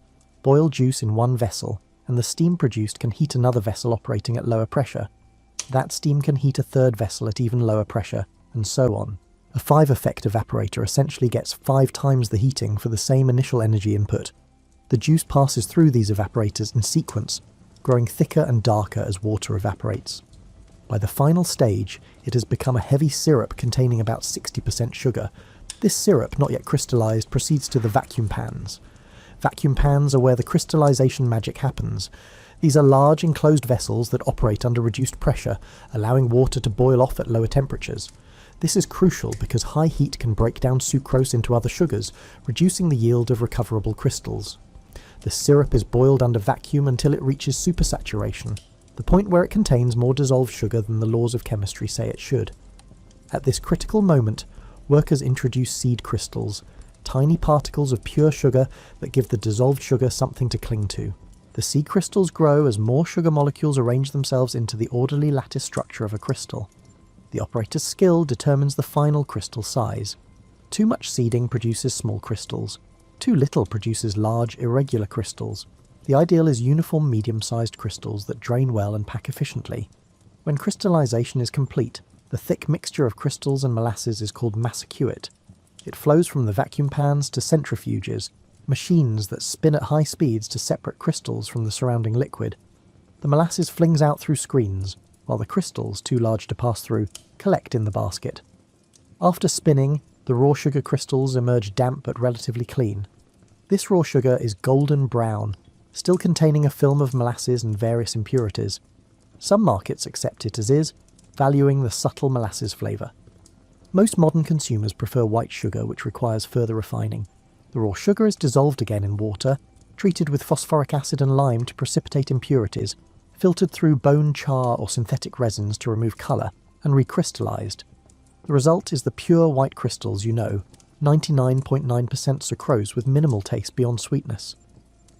Boil juice in one vessel, and the steam produced can heat another vessel operating at lower pressure. That steam can heat a third vessel at even lower pressure, and so on. A 5-effect evaporator essentially gets 5 times the heating for the same initial energy input. The juice passes through these evaporators in sequence, growing thicker and darker as water evaporates. By the final stage, it has become a heavy syrup containing about 60% sugar. This syrup, not yet crystallized, proceeds to the vacuum pans. Vacuum pans are where the crystallization magic happens. These are large enclosed vessels that operate under reduced pressure, allowing water to boil off at lower temperatures. This is crucial because high heat can break down sucrose into other sugars, reducing the yield of recoverable crystals. The syrup is boiled under vacuum until it reaches supersaturation, the point where it contains more dissolved sugar than the laws of chemistry say it should. At this critical moment, workers introduce seed crystals, tiny particles of pure sugar that give the dissolved sugar something to cling to. The seed crystals grow as more sugar molecules arrange themselves into the orderly lattice structure of a crystal. The operator's skill determines the final crystal size. Too much seeding produces small crystals. Too little produces large, irregular crystals. The ideal is uniform medium-sized crystals that drain well and pack efficiently. When crystallization is complete, the thick mixture of crystals and molasses is called massacute. It flows from the vacuum pans to centrifuges, machines that spin at high speeds to separate crystals from the surrounding liquid. The molasses flings out through screens, while the crystals, too large to pass through, collect in the basket. After spinning, the raw sugar crystals emerge damp but relatively clean. This raw sugar is golden brown, still containing a film of molasses and various impurities. Some markets accept it as is, valuing the subtle molasses flavour. Most modern consumers prefer white sugar, which requires further refining. The raw sugar is dissolved again in water, treated with phosphoric acid and lime to precipitate impurities, filtered through bone char or synthetic resins to remove colour, and recrystallized. The result is the pure white crystals you know, 99.9% sucrose with minimal taste beyond sweetness.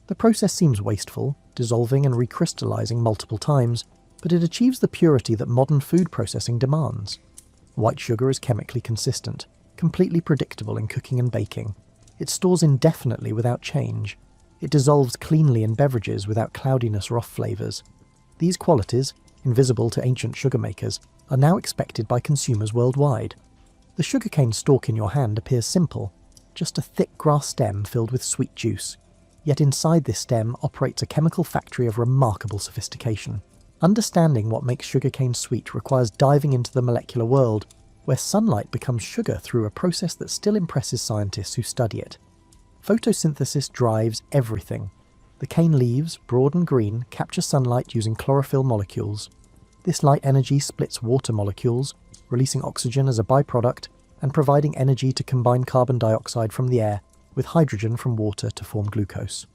The process seems wasteful, dissolving and recrystallizing multiple times, but it achieves the purity that modern food processing demands. White sugar is chemically consistent, completely predictable in cooking and baking. It stores indefinitely without change. It dissolves cleanly in beverages without cloudiness or off flavours. These qualities, invisible to ancient sugar makers, are now expected by consumers worldwide. The sugarcane stalk in your hand appears simple, just a thick grass stem filled with sweet juice. Yet inside this stem operates a chemical factory of remarkable sophistication. Understanding what makes sugarcane sweet requires diving into the molecular world, where sunlight becomes sugar through a process that still impresses scientists who study it. Photosynthesis drives everything. The cane leaves, broad and green, capture sunlight using chlorophyll molecules. This light energy splits water molecules, releasing oxygen as a byproduct and providing energy to combine carbon dioxide from the air with hydrogen from water to form glucose.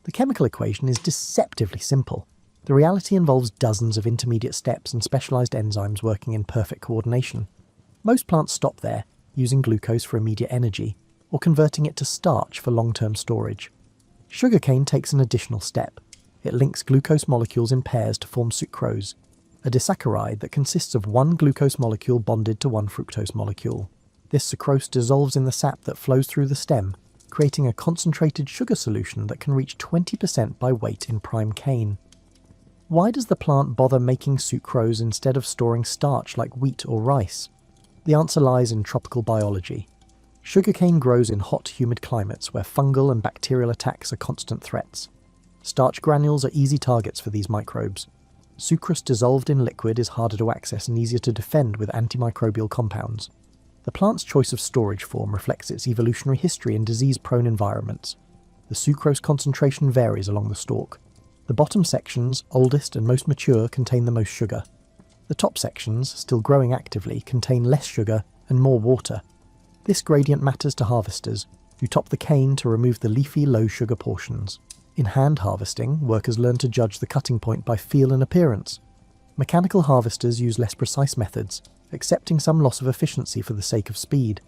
The chemical equation is deceptively simple. The reality involves dozens of intermediate steps and specialized enzymes working in perfect coordination. Most plants stop there, using glucose for immediate energy, or converting it to starch for long-term storage. Sugarcane takes an additional step. It links glucose molecules in pairs to form sucrose, a disaccharide that consists of one glucose molecule bonded to one fructose molecule. This sucrose dissolves in the sap that flows through the stem, creating a concentrated sugar solution that can reach 20% by weight in prime cane. Why does the plant bother making sucrose instead of storing starch like wheat or rice? The answer lies in tropical biology. Sugarcane grows in hot, humid climates where fungal and bacterial attacks are constant threats. Starch granules are easy targets for these microbes. Sucrose dissolved in liquid is harder to access and easier to defend with antimicrobial compounds. The plant's choice of storage form reflects its evolutionary history in disease-prone environments. The sucrose concentration varies along the stalk. The bottom sections, oldest and most mature, contain the most sugar. The top sections, still growing actively, contain less sugar and more water. This gradient matters to harvesters, who top the cane to remove the leafy, low-sugar portions. In hand harvesting, workers learn to judge the cutting point by feel and appearance. Mechanical harvesters use less precise methods, accepting some loss of efficiency for the sake of speed.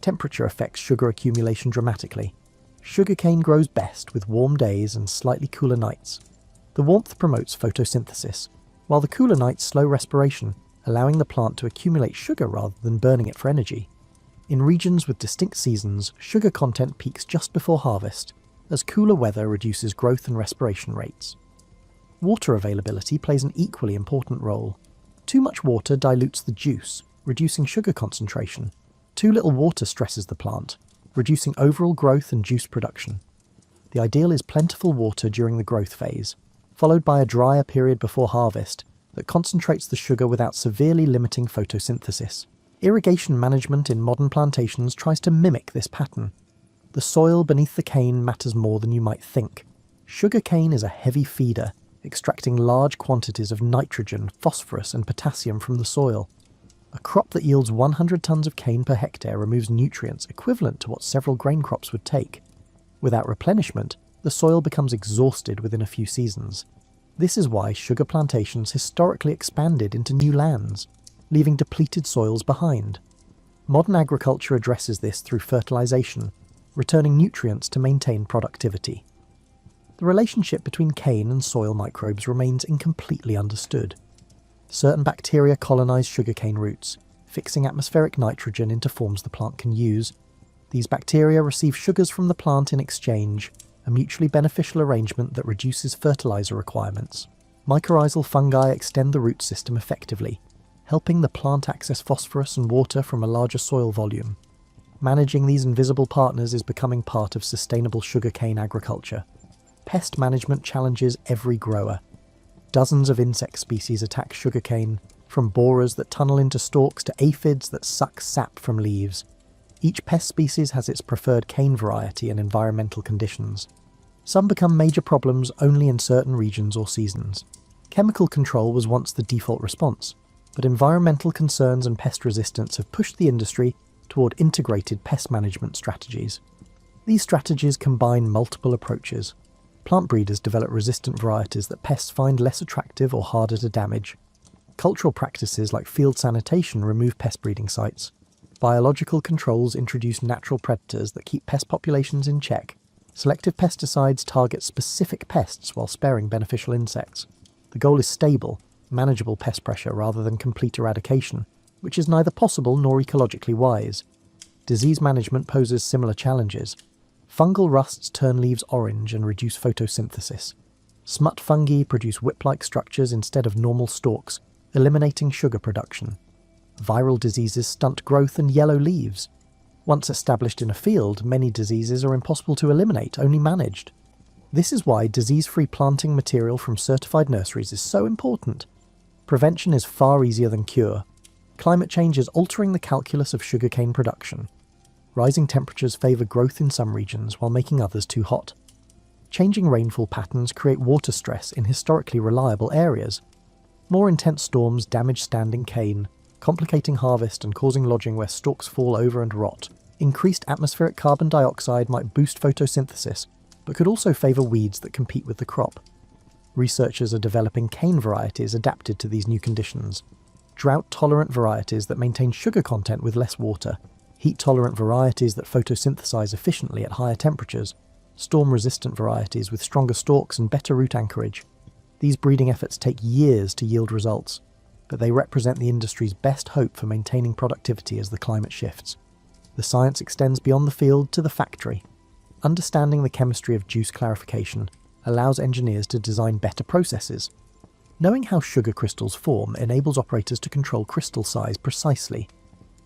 Temperature affects sugar accumulation dramatically. Sugarcane grows best with warm days and slightly cooler nights. The warmth promotes photosynthesis, while the cooler nights slow respiration, allowing the plant to accumulate sugar rather than burning it for energy. In regions with distinct seasons, sugar content peaks just before harvest, as cooler weather reduces growth and respiration rates. Water availability plays an equally important role. Too much water dilutes the juice, reducing sugar concentration. Too little water stresses the plant, reducing overall growth and juice production. The ideal is plentiful water during the growth phase, followed by a drier period before harvest that concentrates the sugar without severely limiting photosynthesis. Irrigation management in modern plantations tries to mimic this pattern. The soil beneath the cane matters more than you might think. Sugarcane is a heavy feeder, extracting large quantities of nitrogen, phosphorus and potassium from the soil. A crop that yields 100 tons of cane per hectare removes nutrients equivalent to what several grain crops would take. Without replenishment, the soil becomes exhausted within a few seasons. This is why sugar plantations historically expanded into new lands, leaving depleted soils behind. Modern agriculture addresses this through fertilization, returning nutrients to maintain productivity. The relationship between cane and soil microbes remains incompletely understood. Certain bacteria colonize sugarcane roots, fixing atmospheric nitrogen into forms the plant can use. These bacteria receive sugars from the plant in exchange, a mutually beneficial arrangement that reduces fertilizer requirements. Mycorrhizal fungi extend the root system effectively, helping the plant access phosphorus and water from a larger soil volume. Managing these invisible partners is becoming part of sustainable sugarcane agriculture. Pest management challenges every grower. Dozens of insect species attack sugarcane, from borers that tunnel into stalks to aphids that suck sap from leaves. Each pest species has its preferred cane variety and environmental conditions. Some become major problems only in certain regions or seasons. Chemical control was once the default response, but environmental concerns and pest resistance have pushed the industry toward integrated pest management strategies. These strategies combine multiple approaches. Plant breeders develop resistant varieties that pests find less attractive or harder to damage. Cultural practices like field sanitation remove pest breeding sites. Biological controls introduce natural predators that keep pest populations in check, Selective pesticides target specific pests while sparing beneficial insects. The goal is stable, manageable pest pressure rather than complete eradication, which is neither possible nor ecologically wise. Disease management poses similar challenges. Fungal rusts turn leaves orange and reduce photosynthesis. Smut fungi produce whip-like structures instead of normal stalks, eliminating sugar production. Viral diseases stunt growth and yellow leaves. Once established in a field, many diseases are impossible to eliminate, only managed. This is why disease-free planting material from certified nurseries is so important. Prevention is far easier than cure. Climate change is altering the calculus of sugarcane production. Rising temperatures favour growth in some regions while making others too hot. Changing rainfall patterns create water stress in historically reliable areas. More intense storms damage standing cane, complicating harvest and causing lodging where stalks fall over and rot. Increased atmospheric carbon dioxide might boost photosynthesis, but could also favour weeds that compete with the crop. Researchers are developing cane varieties adapted to these new conditions. Drought-tolerant varieties that maintain sugar content with less water, heat-tolerant varieties that photosynthesize efficiently at higher temperatures, storm-resistant varieties with stronger stalks and better root anchorage. These breeding efforts take years to yield results, but they represent the industry's best hope for maintaining productivity as the climate shifts. The science extends beyond the field to the factory. Understanding the chemistry of juice clarification allows engineers to design better processes. Knowing how sugar crystals form enables operators to control crystal size precisely.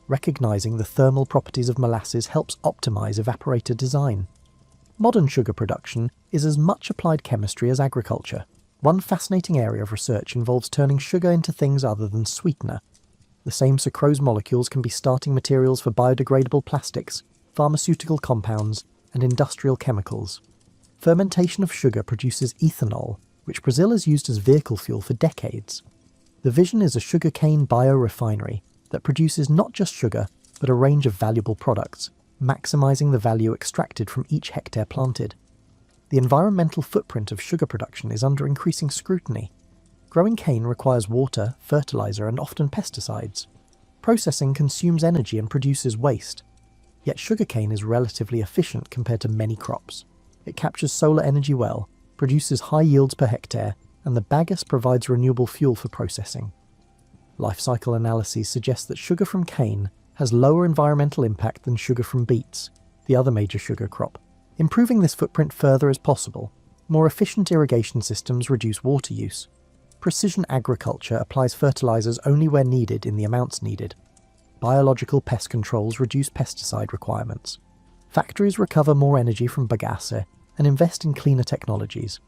Recognizing the thermal properties of molasses helps optimize evaporator design. Modern sugar production is as much applied chemistry as agriculture. One fascinating area of research involves turning sugar into things other than sweetener. The same sucrose molecules can be starting materials for biodegradable plastics, pharmaceutical compounds, and industrial chemicals. Fermentation of sugar produces ethanol, which Brazil has used as vehicle fuel for decades. The vision is a sugarcane biorefinery that produces not just sugar, but a range of valuable products, maximizing the value extracted from each hectare planted. The environmental footprint of sugar production is under increasing scrutiny. Growing cane requires water, fertilizer, and often pesticides. Processing consumes energy and produces waste. Yet sugarcane is relatively efficient compared to many crops. It captures solar energy well, produces high yields per hectare, and the bagasse provides renewable fuel for processing. Life cycle analyses suggest that sugar from cane has lower environmental impact than sugar from beets, the other major sugar crop. Improving this footprint further is possible. More efficient irrigation systems reduce water use. Precision agriculture applies fertilizers only where needed in the amounts needed. Biological pest controls reduce pesticide requirements. Factories recover more energy from bagasse and invest in cleaner technologies.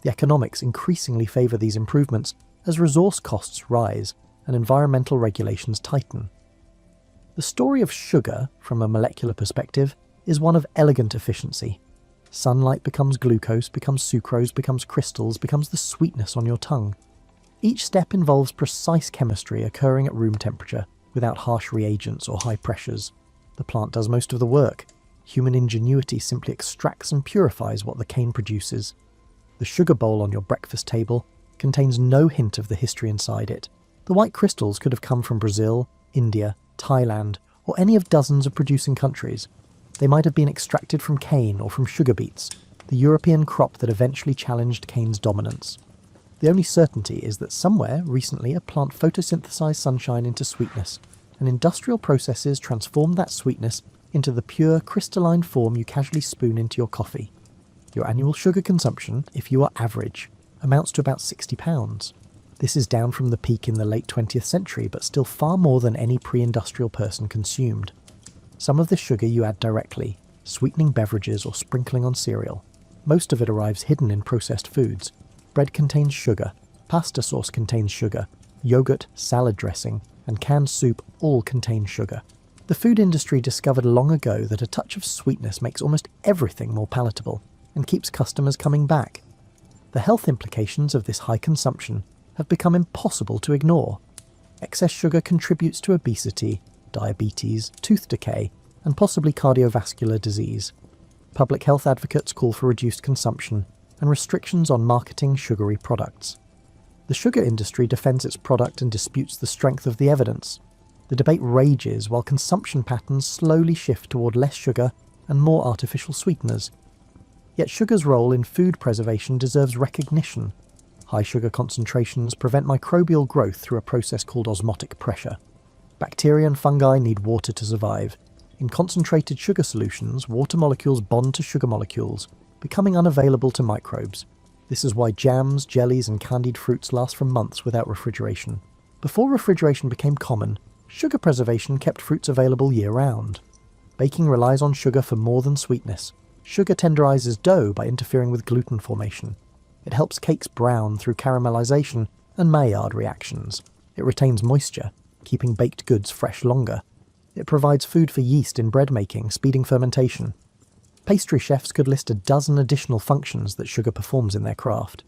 The economics increasingly favour these improvements as resource costs rise and environmental regulations tighten. The story of sugar, from a molecular perspective, is one of elegant efficiency. Sunlight becomes glucose, becomes sucrose, becomes crystals, becomes the sweetness on your tongue. Each step involves precise chemistry occurring at room temperature, without harsh reagents or high pressures. The plant does most of the work. Human ingenuity simply extracts and purifies what the cane produces. The sugar bowl on your breakfast table contains no hint of the history inside it. The white crystals could have come from Brazil, India, Thailand, or any of dozens of producing countries. They might have been extracted from cane or from sugar beets, the European crop that eventually challenged cane's dominance. The only certainty is that somewhere, recently, a plant photosynthesized sunshine into sweetness, and industrial processes transformed that sweetness into the pure, crystalline form you casually spoon into your coffee. Your annual sugar consumption, if you are average, amounts to about 60 pounds. This is down from the peak in the late 20th century, but still far more than any pre-industrial person consumed. Some of this sugar you add directly, sweetening beverages or sprinkling on cereal. Most of it arrives hidden in processed foods. Bread contains sugar, pasta sauce contains sugar, yogurt, salad dressing, and canned soup all contain sugar. The food industry discovered long ago that a touch of sweetness makes almost everything more palatable and keeps customers coming back. The health implications of this high consumption have become impossible to ignore. Excess sugar contributes to obesity, diabetes, tooth decay, and possibly cardiovascular disease. Public health advocates call for reduced consumption and restrictions on marketing sugary products. The sugar industry defends its product and disputes the strength of the evidence. The debate rages while consumption patterns slowly shift toward less sugar and more artificial sweeteners. Yet sugar's role in food preservation deserves recognition. High sugar concentrations prevent microbial growth through a process called osmotic pressure. Bacteria and fungi need water to survive. In concentrated sugar solutions, water molecules bond to sugar molecules, becoming unavailable to microbes. This is why jams, jellies, and candied fruits last for months without refrigeration. Before refrigeration became common, sugar preservation kept fruits available year-round. Baking relies on sugar for more than sweetness. Sugar tenderizes dough by interfering with gluten formation. It helps cakes brown through caramelization and Maillard reactions. It retains moisture, keeping baked goods fresh longer. It provides food for yeast in bread making, speeding fermentation. Pastry chefs could list a dozen additional functions that sugar performs in their craft.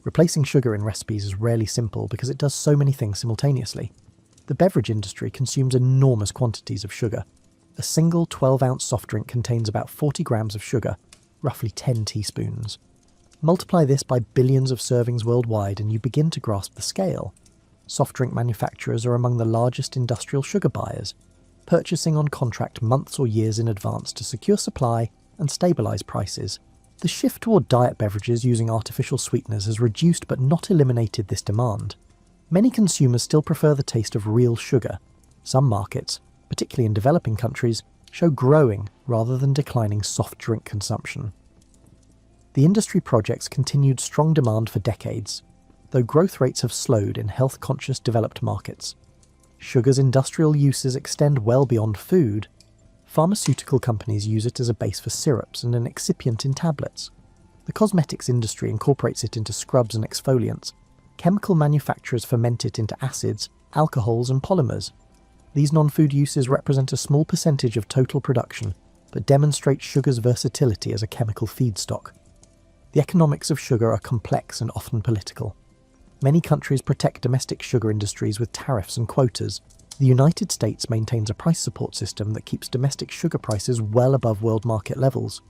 Replacing sugar in recipes is rarely simple because it does so many things simultaneously. The beverage industry consumes enormous quantities of sugar. A single 12-ounce soft drink contains about 40 grams of sugar, roughly 10 teaspoons. Multiply this by billions of servings worldwide and you begin to grasp the scale. Soft drink manufacturers are among the largest industrial sugar buyers, purchasing on contract months or years in advance to secure supply and stabilise prices. The shift toward diet beverages using artificial sweeteners has reduced but not eliminated this demand. Many consumers still prefer the taste of real sugar. Some markets, particularly in developing countries, show growing rather than declining soft drink consumption. The industry projects continued strong demand for decades, though growth rates have slowed in health-conscious developed markets. Sugar's industrial uses extend well beyond food. Pharmaceutical companies use it as a base for syrups and an excipient in tablets. The cosmetics industry incorporates it into scrubs and exfoliants. Chemical manufacturers ferment it into acids, alcohols, and polymers. These non-food uses represent a small percentage of total production, but demonstrate sugar's versatility as a chemical feedstock. The economics of sugar are complex and often political. Many countries protect domestic sugar industries with tariffs and quotas. The United States maintains a price support system that keeps domestic sugar prices well above world market levels.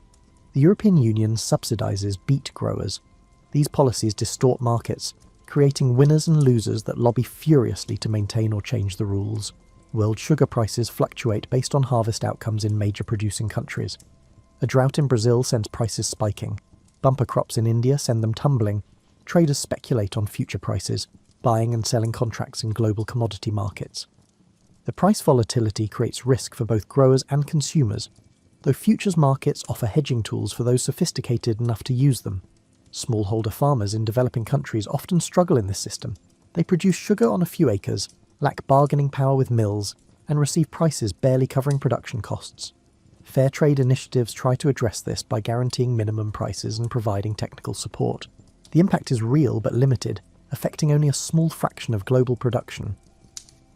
The European Union subsidizes beet growers. These policies distort markets, creating winners and losers that lobby furiously to maintain or change the rules. World sugar prices fluctuate based on harvest outcomes in major producing countries. A drought in Brazil sends prices spiking. Bumper crops in India send them tumbling. Traders speculate on future prices, buying and selling contracts in global commodity markets. The price volatility creates risk for both growers and consumers, though futures markets offer hedging tools for those sophisticated enough to use them. Smallholder farmers in developing countries often struggle in this system. They produce sugar on a few acres, lack bargaining power with mills, and receive prices barely covering production costs. Fair trade initiatives try to address this by guaranteeing minimum prices and providing technical support. The impact is real but limited, affecting only a small fraction of global production.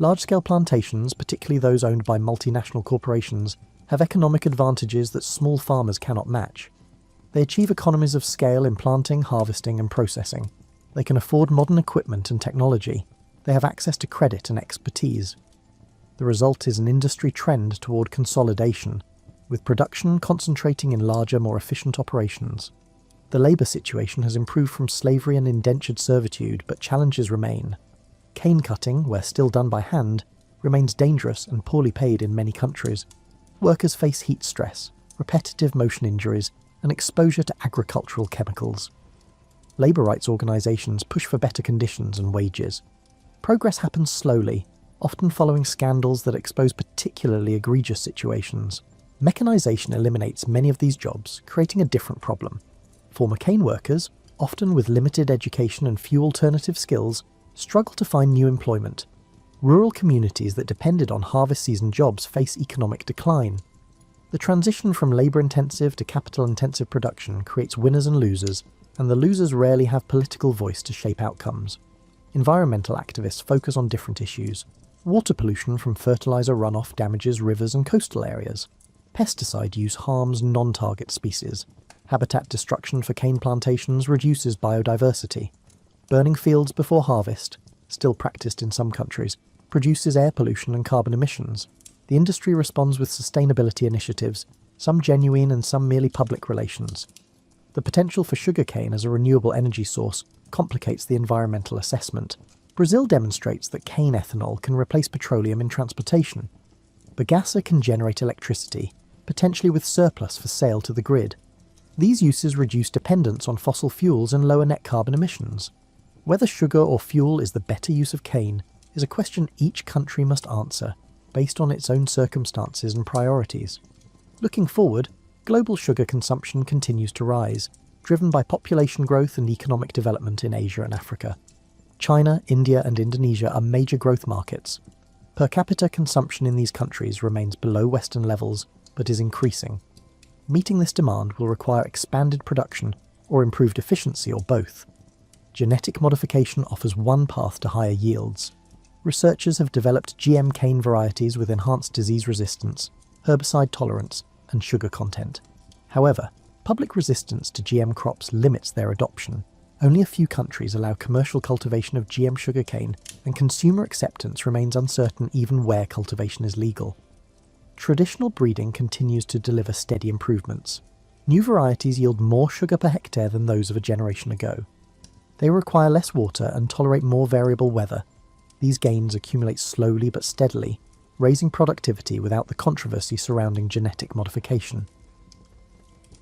Large-scale plantations, particularly those owned by multinational corporations, have economic advantages that small farmers cannot match. They achieve economies of scale in planting, harvesting, and processing. They can afford modern equipment and technology. They have access to credit and expertise. The result is an industry trend toward consolidation, with production concentrating in larger, more efficient operations. The labour situation has improved from slavery and indentured servitude, but challenges remain. Cane cutting, where still done by hand, remains dangerous and poorly paid in many countries. Workers face heat stress, repetitive motion injuries, and exposure to agricultural chemicals. Labour rights organisations push for better conditions and wages. Progress happens slowly, often following scandals that expose particularly egregious situations. Mechanisation eliminates many of these jobs, creating a different problem. Former cane workers, often with limited education and few alternative skills, struggle to find new employment. Rural communities that depended on harvest season jobs face economic decline. The transition from labour-intensive to capital-intensive production creates winners and losers, and the losers rarely have political voice to shape outcomes. Environmental activists focus on different issues. Water pollution from fertiliser runoff damages rivers and coastal areas. Pesticide use harms non-target species. Habitat destruction for cane plantations reduces biodiversity. Burning fields before harvest, still practiced in some countries, produces air pollution and carbon emissions. The industry responds with sustainability initiatives, some genuine and some merely public relations. The potential for sugarcane as a renewable energy source complicates the environmental assessment. Brazil demonstrates that cane ethanol can replace petroleum in transportation. Bagasse can generate electricity, potentially with surplus for sale to the grid. These uses reduce dependence on fossil fuels and lower net carbon emissions. Whether sugar or fuel is the better use of cane is a question each country must answer, based on its own circumstances and priorities. Looking forward, global sugar consumption continues to rise, driven by population growth and economic development in Asia and Africa. China, India and Indonesia are major growth markets. Per capita consumption in these countries remains below Western levels, but is increasing. Meeting this demand will require expanded production or improved efficiency or both. Genetic modification offers one path to higher yields. Researchers have developed GM cane varieties with enhanced disease resistance, herbicide tolerance, and sugar content. However, public resistance to GM crops limits their adoption. Only a few countries allow commercial cultivation of GM sugarcane, and consumer acceptance remains uncertain even where cultivation is legal. Traditional breeding continues to deliver steady improvements. New varieties yield more sugar per hectare than those of a generation ago. They require less water and tolerate more variable weather. These gains accumulate slowly but steadily, raising productivity without the controversy surrounding genetic modification.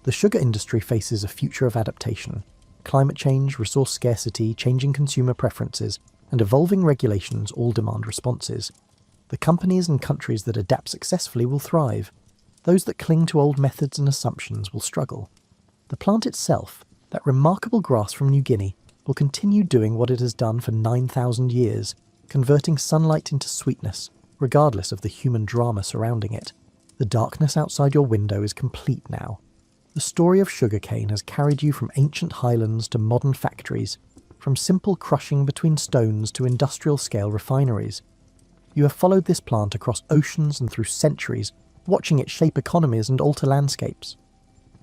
The sugar industry faces a future of adaptation. Climate change, resource scarcity, changing consumer preferences, and evolving regulations all demand responses. The companies and countries that adapt successfully will thrive. Those that cling to old methods and assumptions will struggle. The plant itself, that remarkable grass from New Guinea, will continue doing what it has done for 9,000 years, converting sunlight into sweetness, regardless of the human drama surrounding it. The darkness outside your window is complete now. The story of sugarcane has carried you from ancient highlands to modern factories, from simple crushing between stones to industrial-scale refineries. You have followed this plant across oceans and through centuries, watching it shape economies and alter landscapes.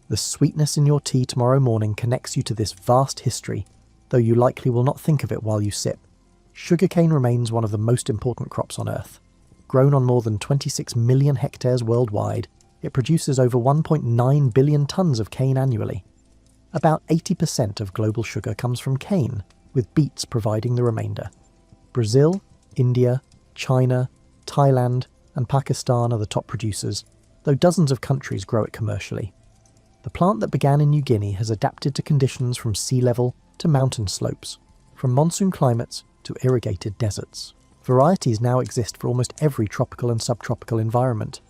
The sweetness in your tea tomorrow morning connects you to this vast history, though you likely will not think of it while you sip. Sugarcane remains one of the most important crops on Earth. Grown on more than 26 million hectares worldwide, it produces over 1.9 billion tons of cane annually. About 80% of global sugar comes from cane, with beets providing the remainder. Brazil, India, China, Thailand, and Pakistan are the top producers, though dozens of countries grow it commercially. The plant that began in New Guinea has adapted to conditions from sea level to mountain slopes, from monsoon climates to irrigated deserts. Varieties now exist for almost every tropical and subtropical environment.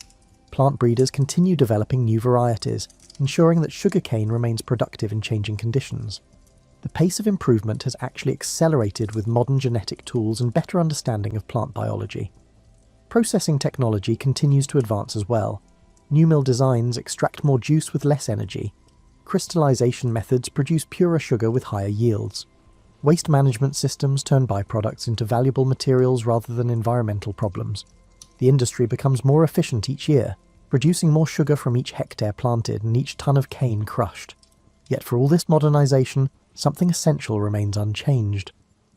Plant breeders continue developing new varieties, ensuring that sugarcane remains productive in changing conditions. The pace of improvement has actually accelerated with modern genetic tools and better understanding of plant biology. Processing technology continues to advance as well. New mill designs extract more juice with less energy. Crystallization methods produce purer sugar with higher yields. Waste management systems turn byproducts into valuable materials rather than environmental problems. The industry becomes more efficient each year, producing more sugar from each hectare planted and each ton of cane crushed. Yet for all this modernization, something essential remains unchanged.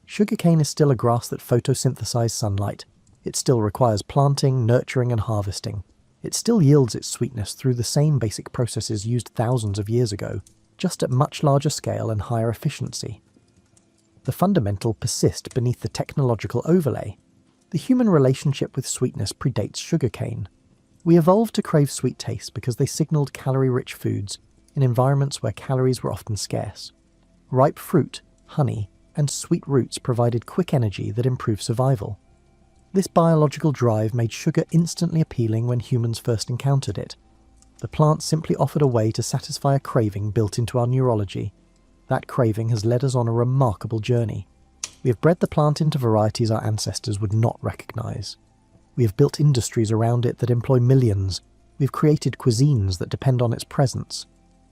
Sugarcane is still a grass that photosynthesizes sunlight. It still requires planting, nurturing, and harvesting. It still yields its sweetness through the same basic processes used thousands of years ago, just at much larger scale and higher efficiency. The fundamental persist beneath the technological overlay. The human relationship with sweetness predates sugarcane. We evolved to crave sweet tastes because they signaled calorie-rich foods in environments where calories were often scarce. Ripe fruit, honey, and sweet roots provided quick energy that improved survival. This biological drive made sugar instantly appealing when humans first encountered it. The plant simply offered a way to satisfy a craving built into our neurology. That craving has led us on a remarkable journey. We have bred the plant into varieties our ancestors would not recognize. We have built industries around it that employ millions. We have created cuisines that depend on its presence.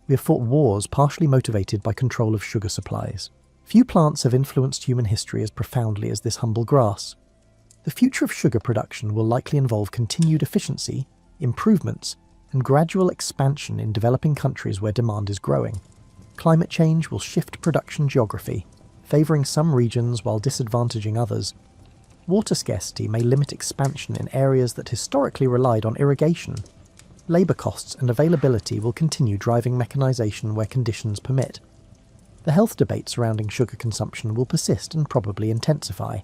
We have fought wars partially motivated by control of sugar supplies. Few plants have influenced human history as profoundly as this humble grass. The future of sugar production will likely involve continued efficiency, improvements, and gradual expansion in developing countries where demand is growing. Climate change will shift production geography, favouring some regions while disadvantaging others. Water scarcity may limit expansion in areas that historically relied on irrigation. Labour costs and availability will continue driving mechanisation where conditions permit. The health debate surrounding sugar consumption will persist and probably intensify.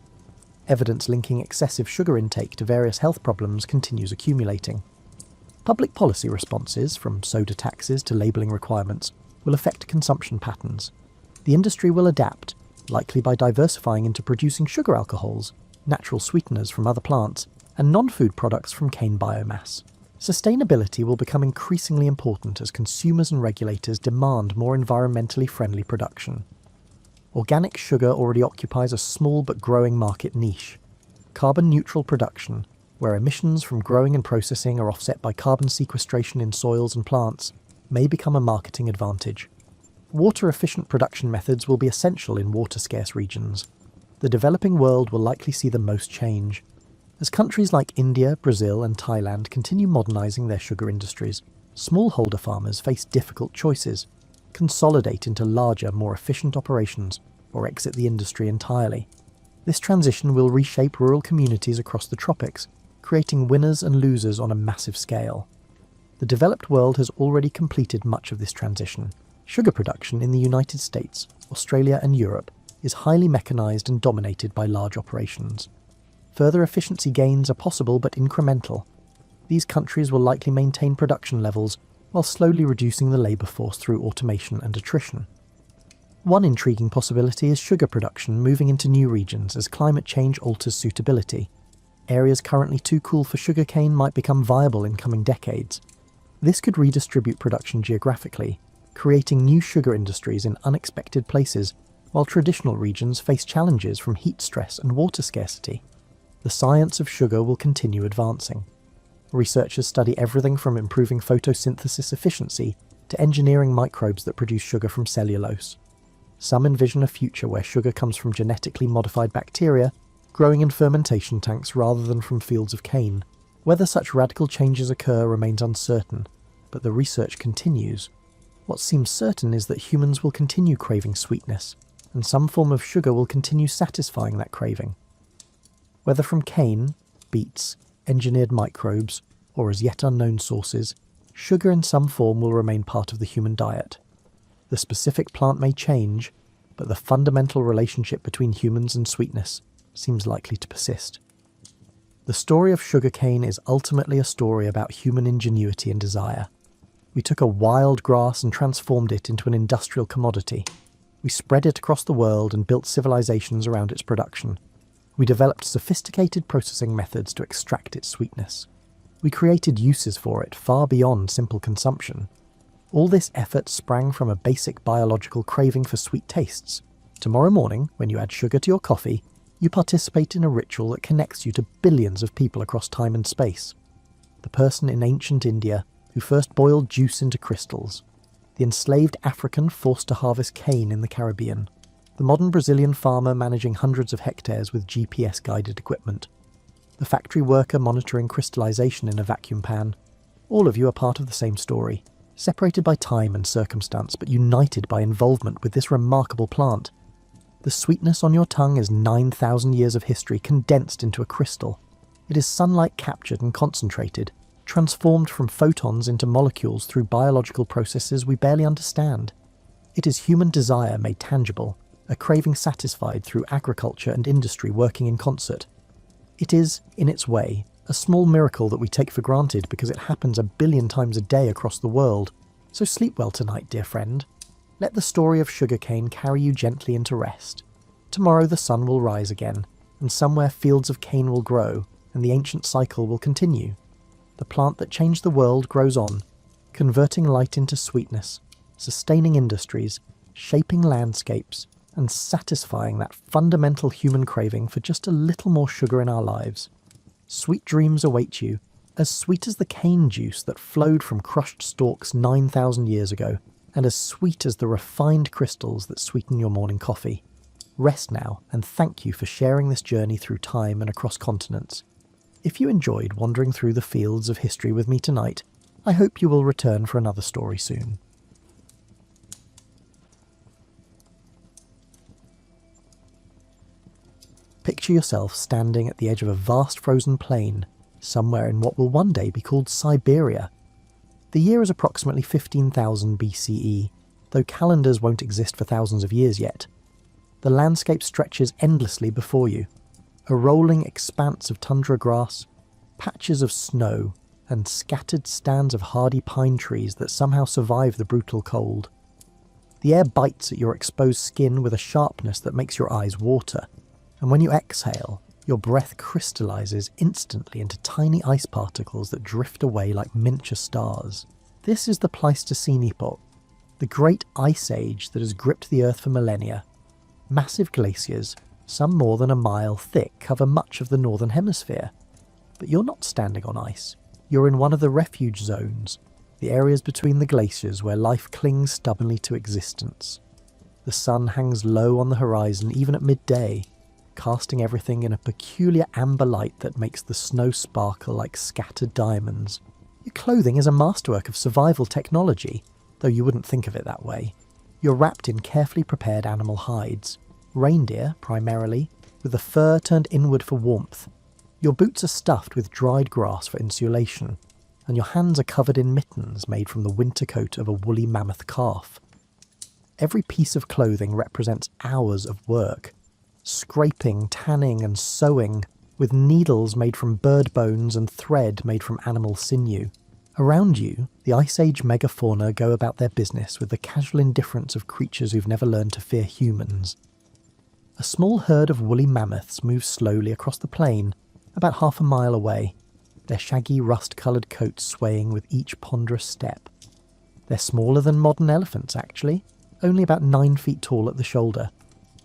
Evidence linking excessive sugar intake to various health problems continues accumulating. Public policy responses, from soda taxes to labelling requirements, will affect consumption patterns. The industry will adapt, likely by diversifying into producing sugar alcohols, natural sweeteners from other plants, and non-food products from cane biomass. Sustainability will become increasingly important as consumers and regulators demand more environmentally friendly production. Organic sugar already occupies a small but growing market niche. Carbon-neutral production, where emissions from growing and processing are offset by carbon sequestration in soils and plants, may become a marketing advantage. Water-efficient production methods will be essential in water-scarce regions. The developing world will likely see the most change. As countries like India, Brazil and Thailand continue modernising their sugar industries, smallholder farmers face difficult choices: consolidate into larger, more efficient operations, or exit the industry entirely. This transition will reshape rural communities across the tropics, creating winners and losers on a massive scale. The developed world has already completed much of this transition. Sugar production in the United States, Australia and Europe is highly mechanised and dominated by large operations. Further efficiency gains are possible but incremental. These countries will likely maintain production levels while slowly reducing the labour force through automation and attrition. One intriguing possibility is sugar production moving into new regions as climate change alters suitability. Areas currently too cool for sugarcane might become viable in coming decades. This could redistribute production geographically, creating new sugar industries in unexpected places, while traditional regions face challenges from heat stress and water scarcity. The science of sugar will continue advancing. Researchers study everything from improving photosynthesis efficiency to engineering microbes that produce sugar from cellulose. Some envision a future where sugar comes from genetically modified bacteria, growing in fermentation tanks rather than from fields of cane. Whether such radical changes occur remains uncertain, but the research continues. What seems certain is that humans will continue craving sweetness, and some form of sugar will continue satisfying that craving. Whether from cane, beets, engineered microbes, or as yet unknown sources, sugar in some form will remain part of the human diet. The specific plant may change, but the fundamental relationship between humans and sweetness seems likely to persist. The story of sugarcane is ultimately a story about human ingenuity and desire. We took a wild grass and transformed it into an industrial commodity. We spread it across the world and built civilizations around its production. We developed sophisticated processing methods to extract its sweetness. We created uses for it far beyond simple consumption. All this effort sprang from a basic biological craving for sweet tastes. Tomorrow morning, when you add sugar to your coffee, you participate in a ritual that connects you to billions of people across time and space. The person in ancient India who first boiled juice into crystals, the enslaved African forced to harvest cane in the Caribbean, the modern Brazilian farmer managing hundreds of hectares with GPS-guided equipment, the factory worker monitoring crystallization in a vacuum pan. All of you are part of the same story, separated by time and circumstance, but united by involvement with this remarkable plant. The sweetness on your tongue is 9,000 years of history condensed into a crystal. It is sunlight captured and concentrated, transformed from photons into molecules through biological processes we barely understand. It is human desire made tangible, a craving satisfied through agriculture and industry working in concert. It is, in its way, a small miracle that we take for granted because it happens 1 billion times a day across the world. So sleep well tonight, dear friend. Let the story of sugarcane carry you gently into rest. Tomorrow the sun will rise again, and somewhere fields of cane will grow, and the ancient cycle will continue. The plant that changed the world grows on, converting light into sweetness, sustaining industries, shaping landscapes, and satisfying that fundamental human craving for just a little more sugar in our lives. Sweet dreams await you, as sweet as the cane juice that flowed from crushed stalks 9,000 years ago, and as sweet as the refined crystals that sweeten your morning coffee. Rest now, and thank you for sharing this journey through time and across continents. If you enjoyed wandering through the fields of history with me tonight, I hope you will return for another story soon. Picture yourself standing at the edge of a vast frozen plain, somewhere in what will one day be called Siberia. The year is approximately 15,000 BCE, though calendars won't exist for thousands of years yet. The landscape stretches endlessly before you, a rolling expanse of tundra grass, patches of snow, and scattered stands of hardy pine trees that somehow survive the brutal cold. The air bites at your exposed skin with a sharpness that makes your eyes water, and when you exhale, your breath crystallizes instantly into tiny ice particles that drift away like miniature stars. This is the Pleistocene epoch, the great ice age that has gripped the Earth for millennia. Massive glaciers, some more than a mile thick, cover much of the northern hemisphere. But you're not standing on ice. You're in one of the refuge zones, the areas between the glaciers where life clings stubbornly to existence. The sun hangs low on the horizon even at midday, casting everything in a peculiar amber light that makes the snow sparkle like scattered diamonds. Your clothing is a masterwork of survival technology, though you wouldn't think of it that way. You're wrapped in carefully prepared animal hides, reindeer primarily, with the fur turned inward for warmth. Your boots are stuffed with dried grass for insulation, and your hands are covered in mittens made from the winter coat of a woolly mammoth calf. Every piece of clothing represents hours of work, scraping, tanning and sewing, with needles made from bird bones and thread made from animal sinew. Around you, the Ice Age megafauna go about their business with the casual indifference of creatures who've never learned to fear humans. A small herd of woolly mammoths moves slowly across the plain, about half a mile away, their shaggy rust-coloured coats swaying with each ponderous step. They're smaller than modern elephants, actually, only about 9 feet tall at the shoulder,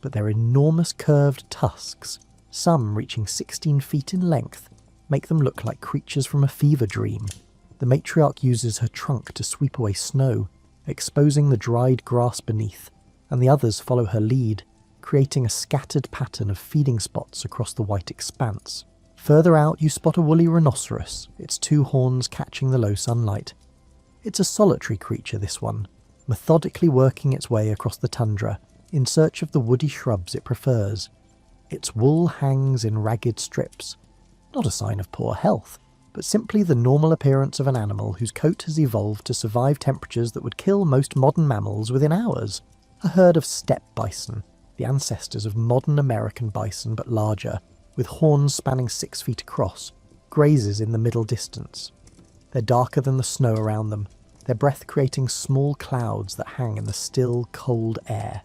but their enormous curved tusks, some reaching 16 feet in length, make them look like creatures from a fever dream. The matriarch uses her trunk to sweep away snow, exposing the dried grass beneath, and the others follow her lead, creating a scattered pattern of feeding spots across the white expanse. Further out you spot a woolly rhinoceros, its 2 horns catching the low sunlight. It's a solitary creature, this one, methodically working its way across the tundra, in search of the woody shrubs it prefers. Its wool hangs in ragged strips, not a sign of poor health, but simply the normal appearance of an animal whose coat has evolved to survive temperatures that would kill most modern mammals within hours. A herd of steppe bison, the ancestors of modern American bison but larger, with horns spanning 6 feet across, grazes in the middle distance. They're darker than the snow around them, their breath creating small clouds that hang in the still, cold air.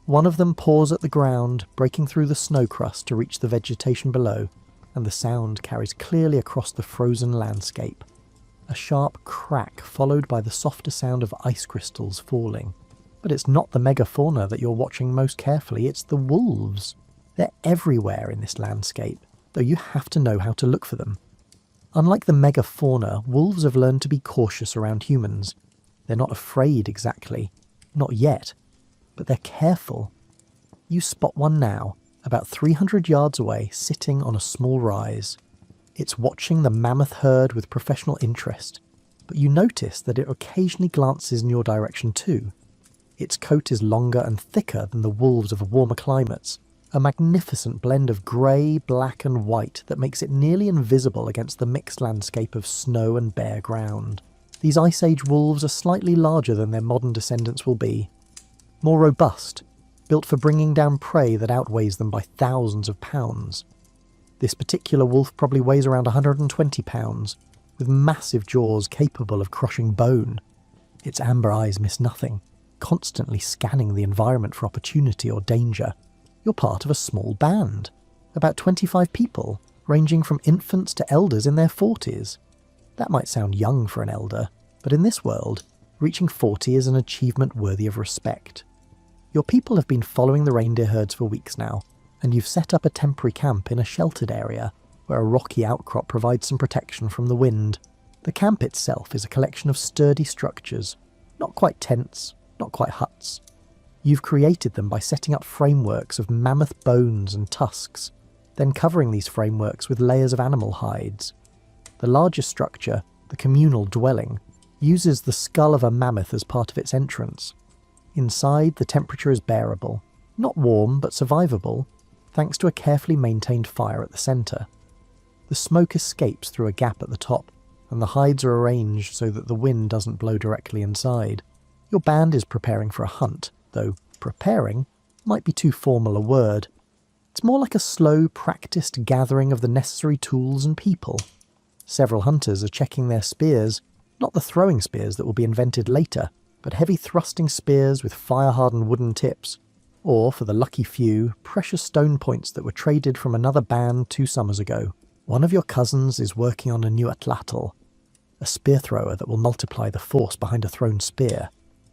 One of them paws at the ground, breaking through the snow crust to reach the vegetation below, and the sound carries clearly across the frozen landscape. A sharp crack followed by the softer sound of ice crystals falling. But it's not the megafauna that you're watching most carefully, it's the wolves. They're everywhere in this landscape, though you have to know how to look for them. Unlike the megafauna, wolves have learned to be cautious around humans. They're not afraid exactly, not yet, but they're careful. You spot one now, about 300 yards away, sitting on a small rise. It's watching the mammoth herd with professional interest, but you notice that it occasionally glances in your direction too. Its coat is longer and thicker than the wolves of warmer climates, a magnificent blend of grey, black and white that makes it nearly invisible against the mixed landscape of snow and bare ground. These Ice Age wolves are slightly larger than their modern descendants will be, more robust, built for bringing down prey that outweighs them by thousands of pounds. This particular wolf probably weighs around 120 pounds, with massive jaws capable of crushing bone. Its amber eyes miss nothing, constantly scanning the environment for opportunity or danger. You're part of a small band, about 25 people, ranging from infants to elders in their 40s. That might sound young for an elder, but in this world, reaching 40 is an achievement worthy of respect. Your people have been following the reindeer herds for weeks now, and you've set up a temporary camp in a sheltered area where a rocky outcrop provides some protection from the wind. The camp itself is a collection of sturdy structures, not quite tents, not quite huts. You've created them by setting up frameworks of mammoth bones and tusks, then covering these frameworks with layers of animal hides. The larger structure, the communal dwelling, uses the skull of a mammoth as part of its entrance. Inside, the temperature is bearable, not warm but survivable, thanks to a carefully maintained fire at the centre. The smoke escapes through a gap at the top, and the hides are arranged so that the wind doesn't blow directly inside. Your band is preparing for a hunt, though preparing might be too formal a word. It's more like a slow, practiced gathering of the necessary tools and people. Several hunters are checking their spears, not the throwing spears that will be invented later, but heavy thrusting spears with fire-hardened wooden tips, or, for the lucky few, precious stone points that were traded from another band 2 summers ago. One of your cousins is working on a new atlatl, a spear thrower that will multiply the force behind a thrown spear.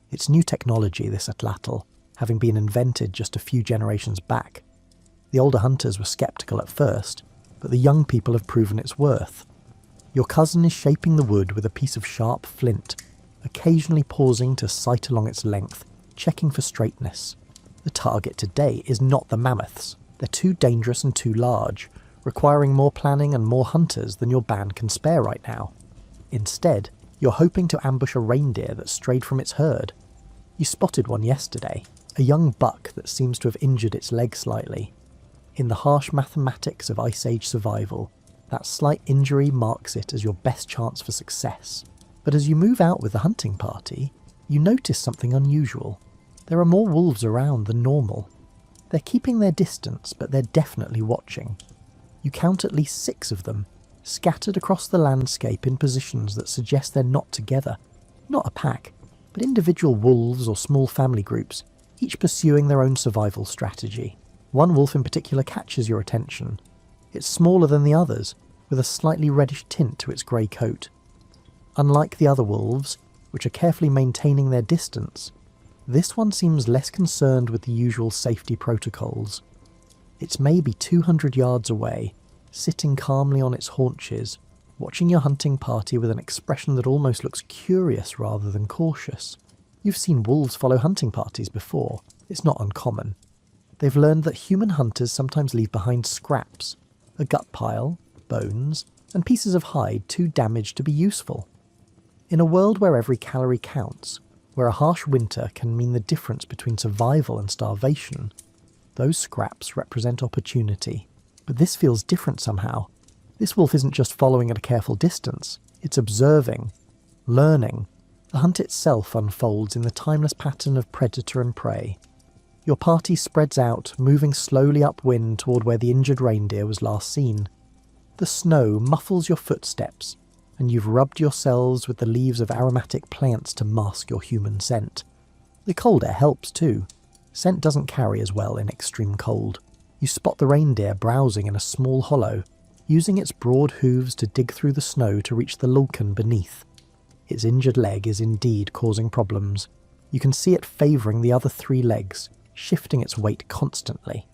It's new technology, this atlatl, having been invented just a few generations back. The older hunters were sceptical at first, but the young people have proven its worth. Your cousin is shaping the wood with a piece of sharp flint, occasionally pausing to sight along its length, checking for straightness. The target today is not the mammoths. They're too dangerous and too large, requiring more planning and more hunters than your band can spare right now. Instead, you're hoping to ambush a reindeer that strayed from its herd. You spotted one yesterday, a young buck that seems to have injured its leg slightly. In the harsh mathematics of Ice Age survival, that slight injury marks it as your best chance for success. But as you move out with the hunting party, you notice something unusual. There are more wolves around than normal. They're keeping their distance, but they're definitely watching. You count at least 6 of them, scattered across the landscape in positions that suggest they're not together. Not a pack, but individual wolves or small family groups, each pursuing their own survival strategy. One wolf in particular catches your attention. It's smaller than the others, with a slightly reddish tint to its grey coat. Unlike the other wolves, which are carefully maintaining their distance, this one seems less concerned with the usual safety protocols. It's maybe 200 yards away, sitting calmly on its haunches, watching your hunting party with an expression that almost looks curious rather than cautious. You've seen wolves follow hunting parties before. It's not uncommon. They've learned that human hunters sometimes leave behind scraps, a gut pile, bones, and pieces of hide too damaged to be useful. In a world where every calorie counts, where a harsh winter can mean the difference between survival and starvation, those scraps represent opportunity. But this feels different somehow. This wolf isn't just following at a careful distance, it's observing, learning. The hunt itself unfolds in the timeless pattern of predator and prey. Your party spreads out, moving slowly upwind toward where the injured reindeer was last seen. The snow muffles your footsteps, and you've rubbed yourselves with the leaves of aromatic plants to mask your human scent. The cold air helps too. Scent doesn't carry as well in extreme cold. You spot the reindeer browsing in a small hollow, using its broad hooves to dig through the snow to reach the lulken beneath. Its injured leg is indeed causing problems. You can see it favouring the other 3 legs, shifting its weight constantly.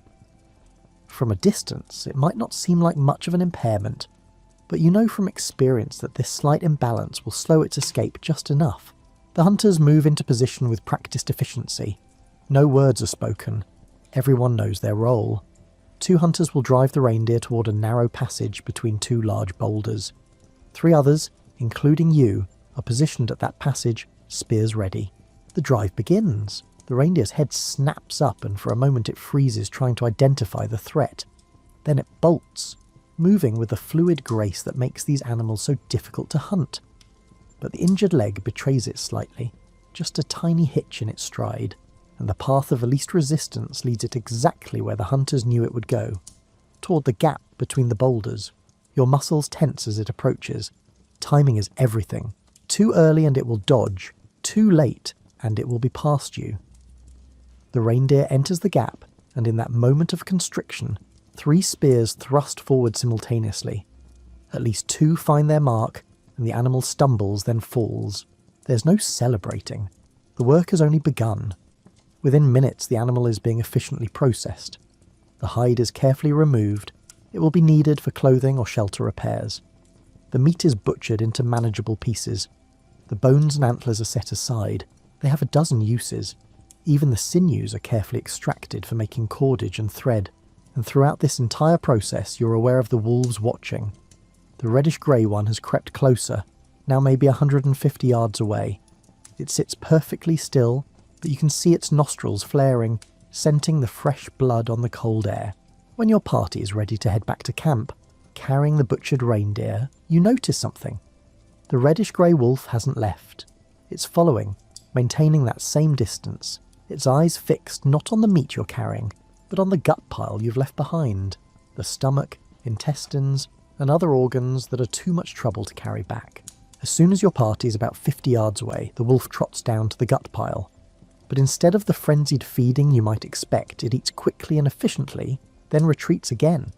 From a distance, it might not seem like much of an impairment, but you know from experience that this slight imbalance will slow its escape just enough. The hunters move into position with practiced efficiency. No words are spoken. Everyone knows their role. 2 hunters will drive the reindeer toward a narrow passage between 2 large boulders. 3 others, including you, are positioned at that passage, spears ready. The drive begins. The reindeer's head snaps up and for a moment it freezes, trying to identify the threat. Then it bolts, moving with the fluid grace that makes these animals so difficult to hunt. But the injured leg betrays it slightly, just a tiny hitch in its stride, and the path of least resistance leads it exactly where the hunters knew it would go, toward the gap between the boulders. Your muscles tense as it approaches. Timing is everything. Too early and it will dodge, too late and it will be past you. The reindeer enters the gap, and in that moment of constriction, 3 spears thrust forward simultaneously. At least 2 find their mark, and the animal stumbles, then falls. There's no celebrating. The work has only begun. Within minutes, the animal is being efficiently processed. The hide is carefully removed. It will be needed for clothing or shelter repairs. The meat is butchered into manageable pieces. The bones and antlers are set aside. They have a dozen uses. Even the sinews are carefully extracted for making cordage and thread. And throughout this entire process, you're aware of the wolves watching. The reddish-grey one has crept closer, now maybe 150 yards away. It sits perfectly still, but you can see its nostrils flaring, scenting the fresh blood on the cold air. When your party is ready to head back to camp, carrying the butchered reindeer, you notice something. The reddish-grey wolf hasn't left. It's following, maintaining that same distance, its eyes fixed not on the meat you're carrying, but on the gut pile you've left behind, the stomach, intestines, and other organs that are too much trouble to carry back. As soon as your party is about 50 yards away, the wolf trots down to the gut pile. But instead of the frenzied feeding you might expect, it eats quickly and efficiently, then retreats again.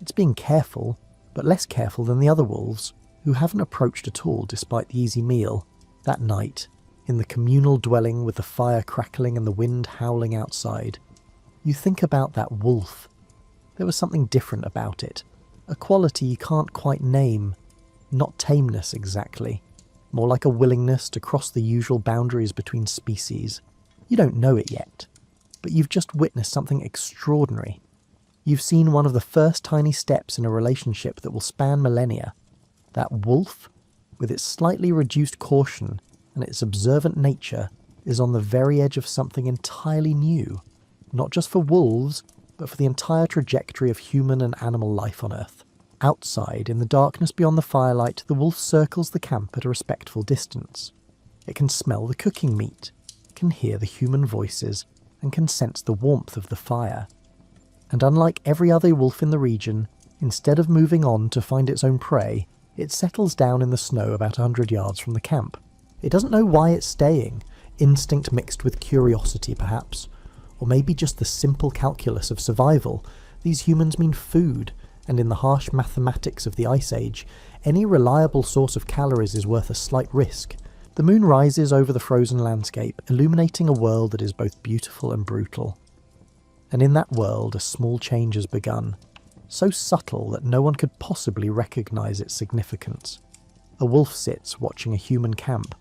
It's being careful, but less careful than the other wolves, who haven't approached at all despite the easy meal. That night, in the communal dwelling with the fire crackling and the wind howling outside, you think about that wolf. There was something different about it, a quality you can't quite name, not tameness exactly, more like a willingness to cross the usual boundaries between species. You don't know it yet, but you've just witnessed something extraordinary. You've seen one of the first tiny steps in a relationship that will span millennia. That wolf, with its slightly reduced caution and its observant nature, is on the very edge of something entirely new, not just for wolves, but for the entire trajectory of human and animal life on Earth. Outside, in the darkness beyond the firelight, the wolf circles the camp at a respectful distance. It can smell the cooking meat, can hear the human voices, and can sense the warmth of the fire. And unlike every other wolf in the region, instead of moving on to find its own prey, it settles down in the snow about 100 yards from the camp. It doesn't know why it's staying, instinct mixed with curiosity perhaps, or maybe just the simple calculus of survival. These humans mean food, and in the harsh mathematics of the Ice Age, any reliable source of calories is worth a slight risk. The moon rises over the frozen landscape, illuminating a world that is both beautiful and brutal. And in that world a small change has begun, so subtle that no one could possibly recognise its significance. A wolf sits watching a human camp,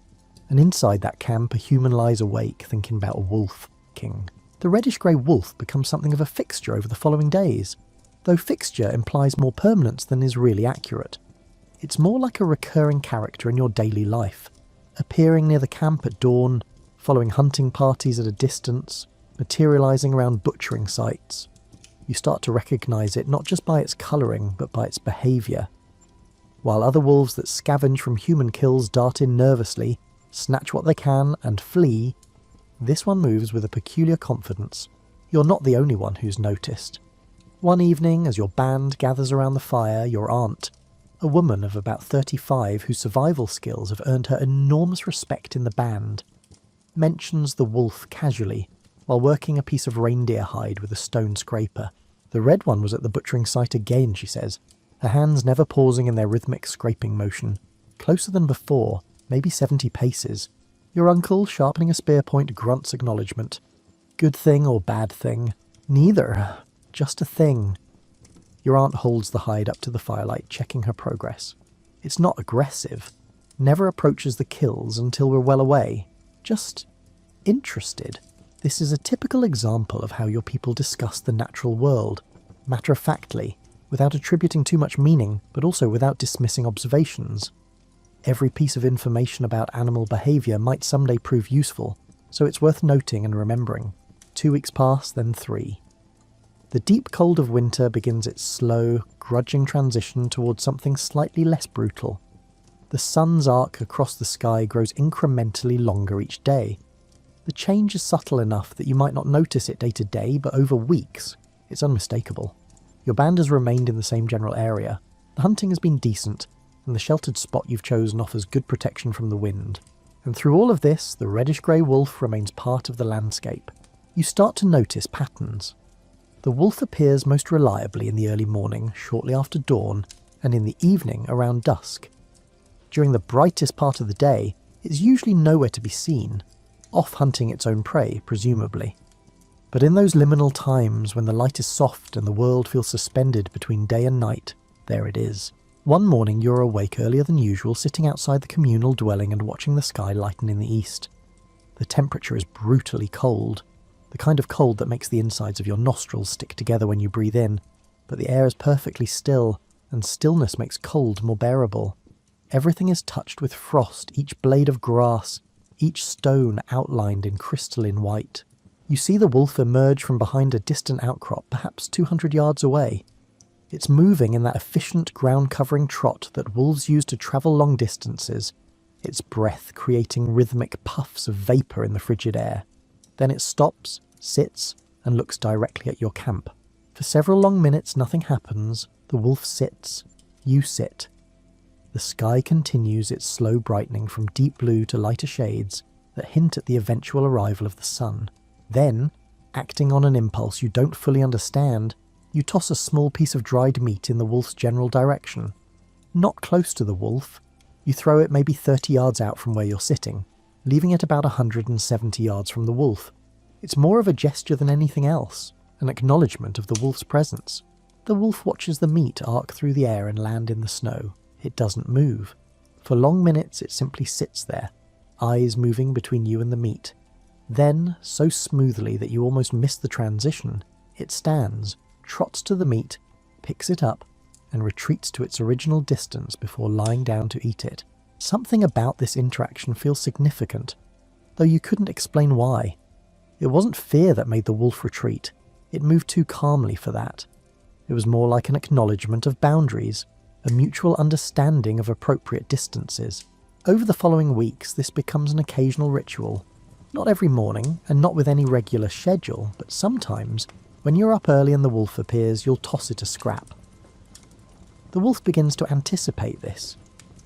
and inside that camp a human lies awake thinking about a wolf king. The reddish-grey wolf becomes something of a fixture over the following days, though fixture implies more permanence than is really accurate. It's more like a recurring character in your daily life, appearing near the camp at dawn, following hunting parties at a distance, materialising around butchering sites. You start to recognise it not just by its colouring, but by its behaviour. While other wolves that scavenge from human kills dart in nervously, snatch what they can, and flee, this one moves with a peculiar confidence. You're not the only one who's noticed. One evening, as your band gathers around the fire, your aunt, a woman of about 35 whose survival skills have earned her enormous respect in the band, mentions the wolf casually while working a piece of reindeer hide with a stone scraper. The red one was at the butchering site again, she says, her hands never pausing in their rhythmic scraping motion. Closer than before, maybe 70 paces. Your uncle, sharpening a spear point, grunts acknowledgement. Good thing or bad thing? Neither. Just a thing. Your aunt holds the hide up to the firelight, checking her progress. It's not aggressive. Never approaches the kills until we're well away. Just interested. This is a typical example of how your people discuss the natural world, matter-of-factly, without attributing too much meaning, but also without dismissing observations. Every piece of information about animal behaviour might someday prove useful, so it's worth noting and remembering. 2 weeks pass, then 3. The deep cold of winter begins its slow, grudging transition towards something slightly less brutal. The sun's arc across the sky grows incrementally longer each day. The change is subtle enough that you might not notice it day to day, but over weeks, it's unmistakable. Your band has remained in the same general area. The hunting has been decent, and the sheltered spot you've chosen offers good protection from the wind. And through all of this, the reddish-grey wolf remains part of the landscape. You start to notice patterns. The wolf appears most reliably in the early morning, shortly after dawn, and in the evening around dusk. During the brightest part of the day, it's usually nowhere to be seen, off hunting its own prey, presumably. But in those liminal times when the light is soft and the world feels suspended between day and night, there it is. One morning you're awake earlier than usual, sitting outside the communal dwelling and watching the sky lighten in the east. The temperature is brutally cold, the kind of cold that makes the insides of your nostrils stick together when you breathe in, but the air is perfectly still, and stillness makes cold more bearable. Everything is touched with frost, each blade of grass, each stone outlined in crystalline white. You see the wolf emerge from behind a distant outcrop, perhaps 200 yards away. It's moving in that efficient ground-covering trot that wolves use to travel long distances, its breath creating rhythmic puffs of vapour in the frigid air. Then it stops, sits, and looks directly at your camp. For several long minutes nothing happens. The wolf sits. You sit. The sky continues its slow brightening from deep blue to lighter shades that hint at the eventual arrival of the sun. Then, acting on an impulse you don't fully understand, you toss a small piece of dried meat in the wolf's general direction. Not close to the wolf, you throw it maybe 30 yards out from where you're sitting, leaving it about 170 yards from the wolf. It's more of a gesture than anything else, an acknowledgement of the wolf's presence. The wolf watches the meat arc through the air and land in the snow. It doesn't move. For long minutes it simply sits there, eyes moving between you and the meat. Then, so smoothly that you almost miss the transition, it stands, trots to the meat, picks it up, and retreats to its original distance before lying down to eat it. Something about this interaction feels significant, though you couldn't explain why. It wasn't fear that made the wolf retreat. It moved too calmly for that. It was more like an acknowledgement of boundaries, a mutual understanding of appropriate distances. Over the following weeks, this becomes an occasional ritual. Not every morning, and not with any regular schedule, but sometimes, when you're up early and the wolf appears, you'll toss it a scrap. The wolf begins to anticipate this.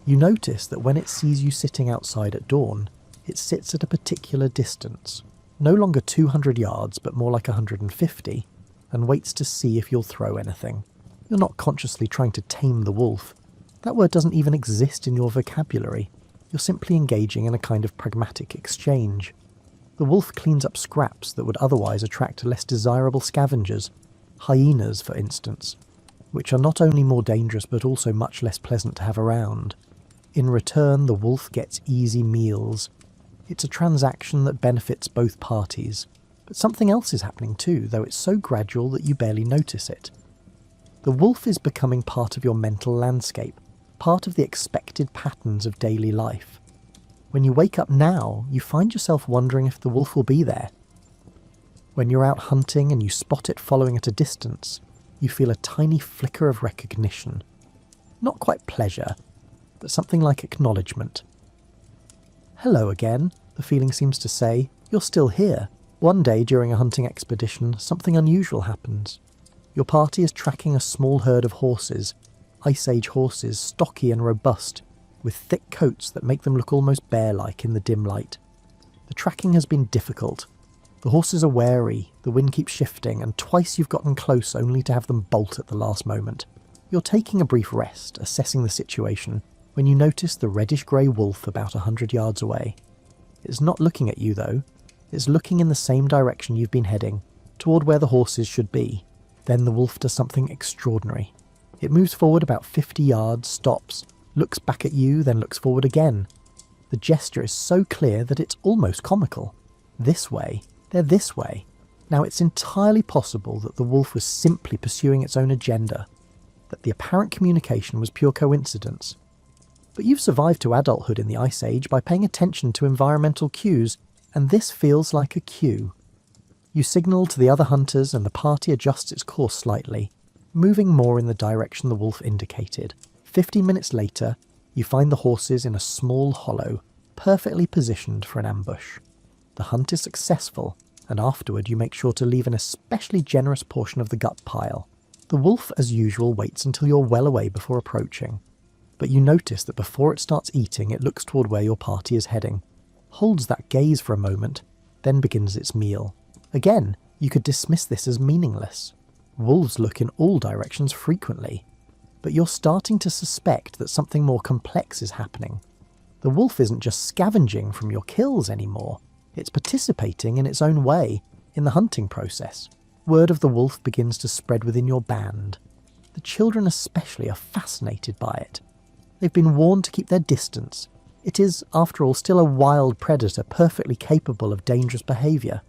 You notice that when it sees you sitting outside at dawn, it sits at a particular distance, no longer 200 yards, but more like 150, and waits to see if you'll throw anything. You're not consciously trying to tame the wolf. That word doesn't even exist in your vocabulary. You're simply engaging in a kind of pragmatic exchange. The wolf cleans up scraps that would otherwise attract less desirable scavengers, hyenas for instance, which are not only more dangerous but also much less pleasant to have around. In return, the wolf gets easy meals. It's a transaction that benefits both parties. But something else is happening too, though it's so gradual that you barely notice it. The wolf is becoming part of your mental landscape, part of the expected patterns of daily life. When you wake up now, you find yourself wondering if the wolf will be there. When you're out hunting and you spot it following at a distance, you feel a tiny flicker of recognition. Not quite pleasure, but something like acknowledgement. Hello again, the feeling seems to say. You're still here. One day during a hunting expedition, something unusual happens. Your party is tracking a small herd of horses, Ice Age horses, stocky and robust, with thick coats that make them look almost bear-like in the dim light. The tracking has been difficult. The horses are wary, the wind keeps shifting, and twice you've gotten close only to have them bolt at the last moment. You're taking a brief rest, assessing the situation, when you notice the reddish-grey wolf about 100 yards away. It's not looking at you though. It's looking in the same direction you've been heading, toward where the horses should be. Then the wolf does something extraordinary. It moves forward about 50 yards, stops, looks back at you, then looks forward again. The gesture is so clear that it's almost comical. This way, they're this way. Now it's entirely possible that the wolf was simply pursuing its own agenda, that the apparent communication was pure coincidence. But you've survived to adulthood in the Ice Age by paying attention to environmental cues, and this feels like a cue. You signal to the other hunters and the party adjusts its course slightly, moving more in the direction the wolf indicated. 15 minutes later, you find the horses in a small hollow, perfectly positioned for an ambush. The hunt is successful, and afterward you make sure to leave an especially generous portion of the gut pile. The wolf, as usual, waits until you're well away before approaching. But you notice that before it starts eating, it looks toward where your party is heading, holds that gaze for a moment, then begins its meal. Again, you could dismiss this as meaningless. Wolves look in all directions frequently, but you're starting to suspect that something more complex is happening. The wolf isn't just scavenging from your kills anymore, it's participating in its own way in the hunting process. Word of the wolf begins to spread within your band. The children especially are fascinated by it. They've been warned to keep their distance. It is, after all, still a wild predator perfectly capable of dangerous behaviour.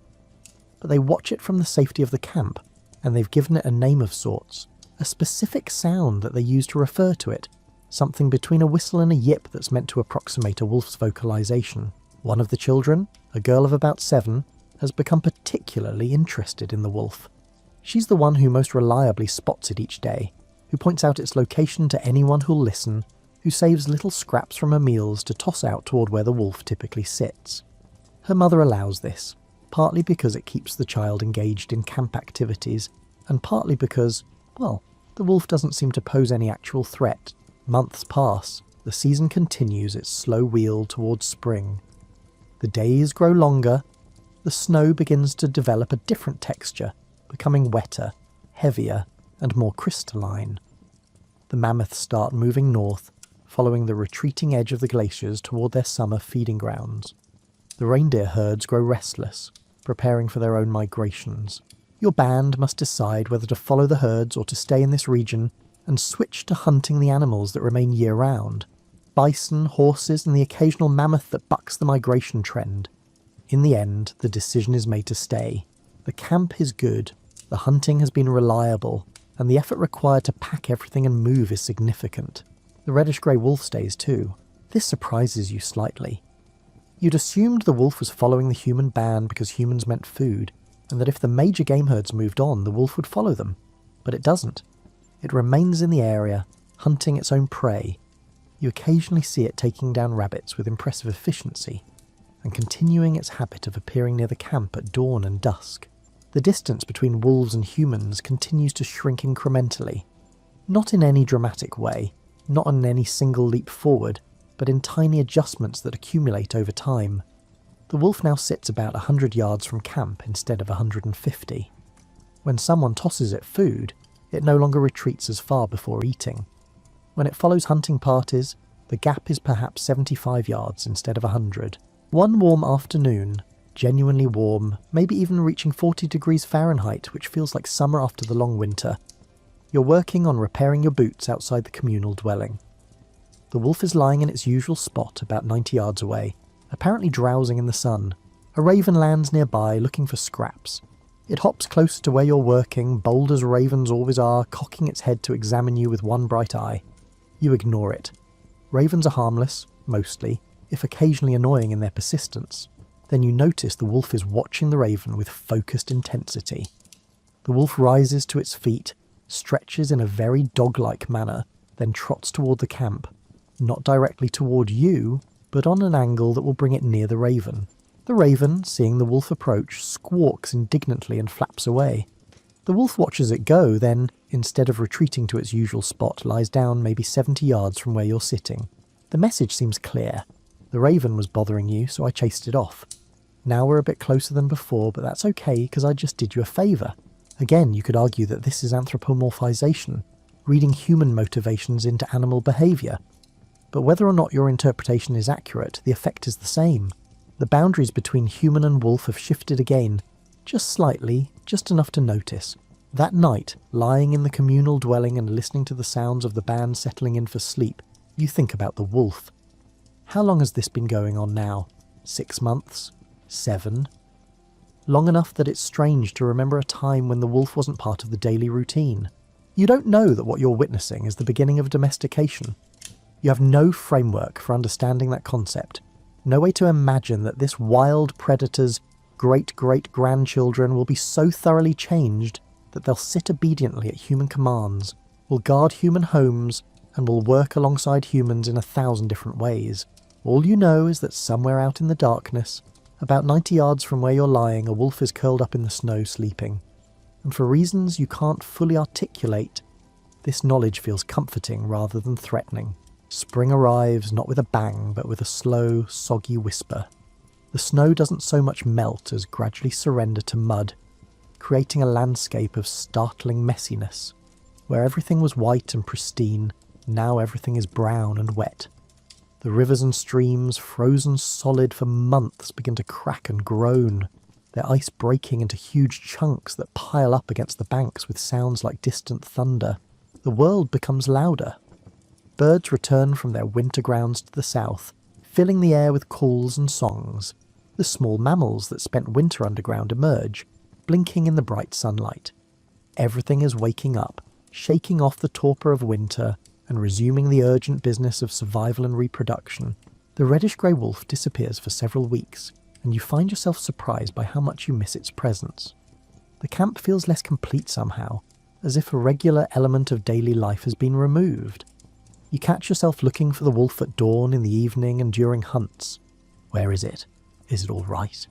But they watch it from the safety of the camp, and they've given it a name of sorts, a specific sound that they use to refer to it, something between a whistle and a yip that's meant to approximate a wolf's vocalisation. One of the children, a girl of about 7, has become particularly interested in the wolf. She's the one who most reliably spots it each day, who points out its location to anyone who'll listen, who saves little scraps from her meals to toss out toward where the wolf typically sits. Her mother allows this, partly because it keeps the child engaged in camp activities, and partly because, well, the wolf doesn't seem to pose any actual threat. Months pass, the season continues its slow wheel towards spring. The days grow longer, the snow begins to develop a different texture, becoming wetter, heavier, and more crystalline. The mammoths start moving north, following the retreating edge of the glaciers toward their summer feeding grounds. The reindeer herds grow restless, preparing for their own migrations. Your band must decide whether to follow the herds or to stay in this region and switch to hunting the animals that remain year-round. Bison, horses, and the occasional mammoth that bucks the migration trend. In the end, the decision is made to stay. The camp is good, the hunting has been reliable, and the effort required to pack everything and move is significant. The reddish-grey wolf stays too. This surprises you slightly. You'd assumed the wolf was following the human band because humans meant food, and that if the major game herds moved on, the wolf would follow them. But it doesn't. It remains in the area, hunting its own prey. You occasionally see it taking down rabbits with impressive efficiency, and continuing its habit of appearing near the camp at dawn and dusk. The distance between wolves and humans continues to shrink incrementally. Not in any dramatic way, not in any single leap forward, but in tiny adjustments that accumulate over time. The wolf now sits about 100 yards from camp instead of 150. When someone tosses it food, it no longer retreats as far before eating. When it follows hunting parties, the gap is perhaps 75 yards instead of 100. One warm afternoon, genuinely warm, maybe even reaching 40 degrees Fahrenheit, which feels like summer after the long winter, you're working on repairing your boots outside the communal dwelling. The wolf is lying in its usual spot about 90 yards away, apparently drowsing in the sun. A raven lands nearby, looking for scraps. It hops close to where you're working, bold as ravens always are, cocking its head to examine you with one bright eye. You ignore it. Ravens are harmless, mostly, if occasionally annoying in their persistence. Then you notice the wolf is watching the raven with focused intensity. The wolf rises to its feet, stretches in a very dog-like manner, then trots toward the camp. Not directly toward you, but on an angle that will bring it near the raven. The raven, seeing the wolf approach, squawks indignantly and flaps away. The wolf watches it go, then, instead of retreating to its usual spot, lies down maybe 70 yards from where you're sitting. The message seems clear. The raven was bothering you, so I chased it off. Now we're a bit closer than before, but that's okay, because I just did you a favour. Again, you could argue that this is anthropomorphization, reading human motivations into animal behaviour. But whether or not your interpretation is accurate, the effect is the same. The boundaries between human and wolf have shifted again, just slightly, just enough to notice. That night, lying in the communal dwelling and listening to the sounds of the band settling in for sleep, you think about the wolf. How long has this been going on now? 6 months? 7? Long enough that it's strange to remember a time when the wolf wasn't part of the daily routine. You don't know that what you're witnessing is the beginning of domestication. You have no framework for understanding that concept, no way to imagine that this wild predator's great-great-grandchildren will be so thoroughly changed that they'll sit obediently at human commands, will guard human homes, and will work alongside humans in 1,000 different ways. All you know is that somewhere out in the darkness, about 90 yards from where you're lying, a wolf is curled up in the snow sleeping. And for reasons you can't fully articulate, this knowledge feels comforting rather than threatening. Spring arrives not with a bang, but with a slow, soggy whisper. The snow doesn't so much melt as gradually surrender to mud, creating a landscape of startling messiness. Where everything was white and pristine, now everything is brown and wet. The rivers and streams, frozen solid for months, begin to crack and groan, their ice breaking into huge chunks that pile up against the banks with sounds like distant thunder. The world becomes louder. Birds return from their winter grounds to the south, filling the air with calls and songs. The small mammals that spent winter underground emerge, blinking in the bright sunlight. Everything is waking up, shaking off the torpor of winter and resuming the urgent business of survival and reproduction. The reddish-grey wolf disappears for several weeks, and you find yourself surprised by how much you miss its presence. The camp feels less complete somehow, as if a regular element of daily life has been removed. You catch yourself looking for the wolf at dawn, in the evening, and during hunts. Where is it? Is it all right?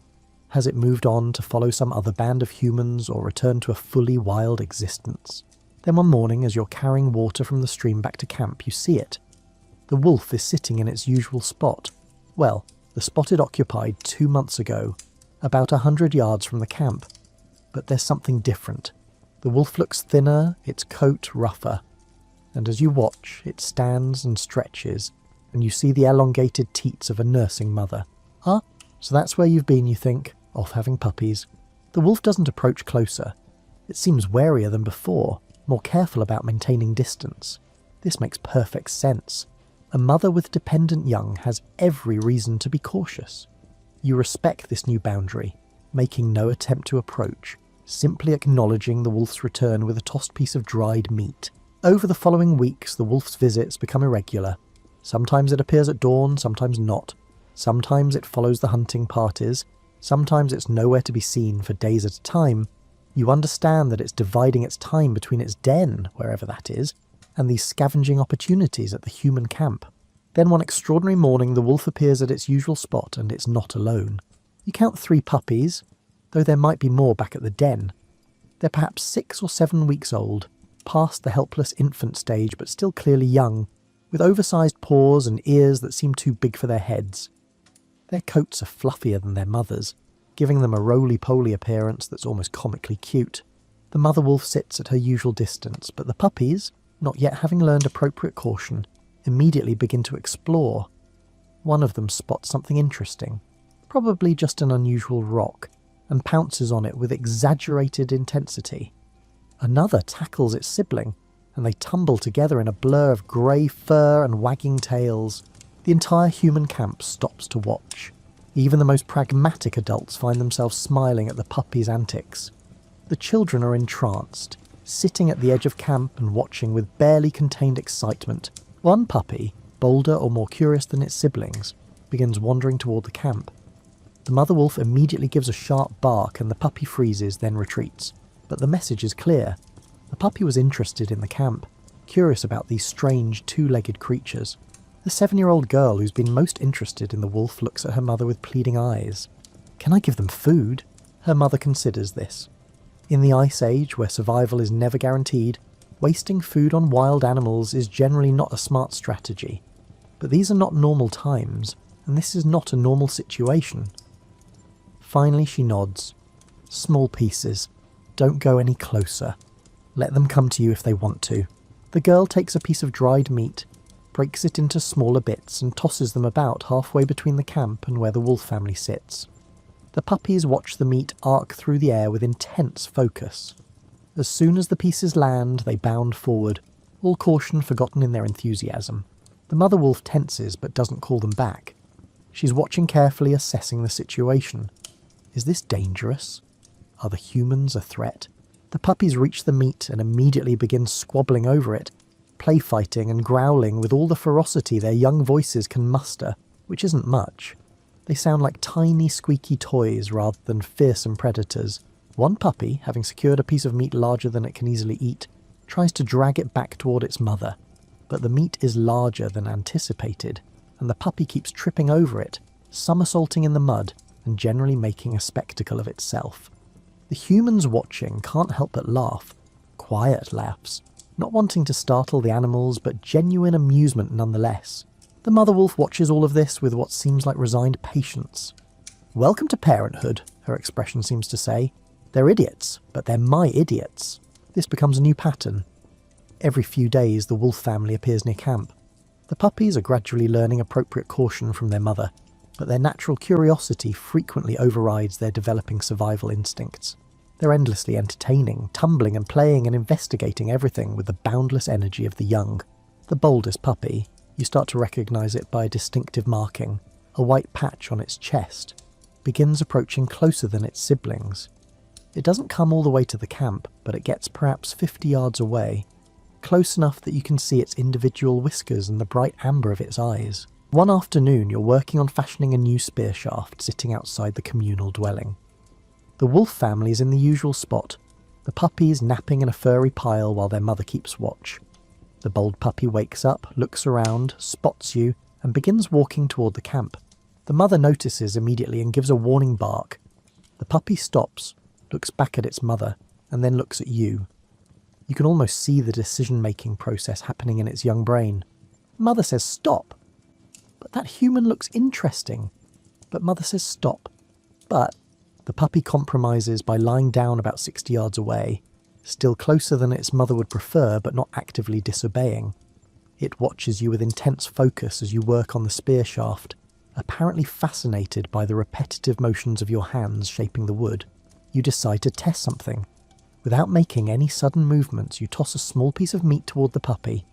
Has it moved on to follow some other band of humans or return to a fully wild existence? Then one morning, as you're carrying water from the stream back to camp, you see it. The wolf is sitting in its usual spot. Well, the spot it occupied 2 months ago, about 100 yards from the camp. But there's something different. The wolf looks thinner, its coat rougher. And as you watch, it stands and stretches, and you see the elongated teats of a nursing mother. Ah, so that's where you've been, you think, off having puppies. The wolf doesn't approach closer. It seems warier than before, more careful about maintaining distance. This makes perfect sense. A mother with dependent young has every reason to be cautious. You respect this new boundary, making no attempt to approach, simply acknowledging the wolf's return with a tossed piece of dried meat. Over the following weeks, the wolf's visits become irregular. Sometimes it appears at dawn, sometimes not. Sometimes it follows the hunting parties. Sometimes it's nowhere to be seen for days at a time. You understand that it's dividing its time between its den, wherever that is, and these scavenging opportunities at the human camp. Then one extraordinary morning the wolf appears at its usual spot and it's not alone. You count 3 puppies, though there might be more back at the den. They're perhaps 6 or 7 weeks old, past the helpless infant stage but still clearly young, with oversized paws and ears that seem too big for their heads. Their coats are fluffier than their mother's, giving them a roly-poly appearance that's almost comically cute. The mother wolf sits at her usual distance, but the puppies, not yet having learned appropriate caution, immediately begin to explore. One of them spots something interesting, probably just an unusual rock, and pounces on it with exaggerated intensity. Another tackles its sibling, and they tumble together in a blur of grey fur and wagging tails. The entire human camp stops to watch. Even the most pragmatic adults find themselves smiling at the puppies' antics. The children are entranced, sitting at the edge of camp and watching with barely contained excitement. One puppy, bolder or more curious than its siblings, begins wandering toward the camp. The mother wolf immediately gives a sharp bark and the puppy freezes, then retreats. But the message is clear. The puppy was interested in the camp, curious about these strange 2-legged creatures. The 7-year-old girl who's been most interested in the wolf looks at her mother with pleading eyes. Can I give them food? Her mother considers this. In the Ice Age, where survival is never guaranteed, wasting food on wild animals is generally not a smart strategy. But these are not normal times, and this is not a normal situation. Finally she nods. Small pieces. Don't go any closer. Let them come to you if they want to. The girl takes a piece of dried meat, breaks it into smaller bits and tosses them about halfway between the camp and where the wolf family sits. The puppies watch the meat arc through the air with intense focus. As soon as the pieces land, they bound forward, all caution forgotten in their enthusiasm. The mother wolf tenses but doesn't call them back. She's watching carefully, assessing the situation. Is this dangerous? Are the humans a threat? The puppies reach the meat and immediately begin squabbling over it, play fighting and growling with all the ferocity their young voices can muster, which isn't much. They sound like tiny squeaky toys rather than fearsome predators. One puppy, having secured a piece of meat larger than it can easily eat, tries to drag it back toward its mother, but the meat is larger than anticipated, and the puppy keeps tripping over it, somersaulting in the mud and generally making a spectacle of itself. The humans watching can't help but laugh, quiet laughs, not wanting to startle the animals but genuine amusement nonetheless. The mother wolf watches all of this with what seems like resigned patience. Welcome to parenthood, her expression seems to say. They're idiots, but they're my idiots. This becomes a new pattern. Every few days the wolf family appears near camp. The puppies are gradually learning appropriate caution from their mother, but their natural curiosity frequently overrides their developing survival instincts. They're endlessly entertaining, tumbling and playing and investigating everything with the boundless energy of the young. The boldest puppy, you start to recognise it by a distinctive marking, a white patch on its chest, begins approaching closer than its siblings. It doesn't come all the way to the camp, but it gets perhaps 50 yards away, close enough that you can see its individual whiskers and the bright amber of its eyes. One afternoon you're working on fashioning a new spear shaft sitting outside the communal dwelling. The wolf family is in the usual spot, the puppies napping in a furry pile while their mother keeps watch. The bold puppy wakes up, looks around, spots you, and begins walking toward the camp. The mother notices immediately and gives a warning bark. The puppy stops, looks back at its mother, and then looks at you. You can almost see the decision-making process happening in its young brain. Mother says stop. But that human looks interesting. But Mother says stop. But the puppy compromises by lying down about 60 yards away, still closer than its mother would prefer, but not actively disobeying. It watches you with intense focus as you work on the spear shaft, apparently fascinated by the repetitive motions of your hands shaping the wood. You decide to test something. Without making any sudden movements, you toss a small piece of meat toward the puppy,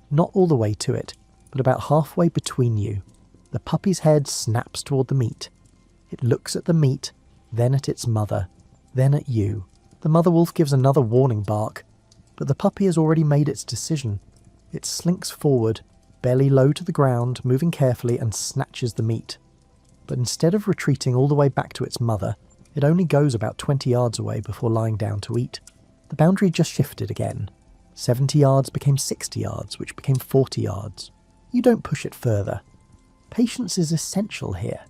not all the way to it, but about halfway between you. The puppy's head snaps toward the meat. It looks at the meat, then at its mother, then at you. The mother wolf gives another warning bark, but the puppy has already made its decision. It slinks forward, belly low to the ground, moving carefully, and snatches the meat. But instead of retreating all the way back to its mother, it only goes about 20 yards away before lying down to eat. The boundary just shifted again. 70 yards became 60 yards, which became 40 yards. You don't push it further. Patience is essential here.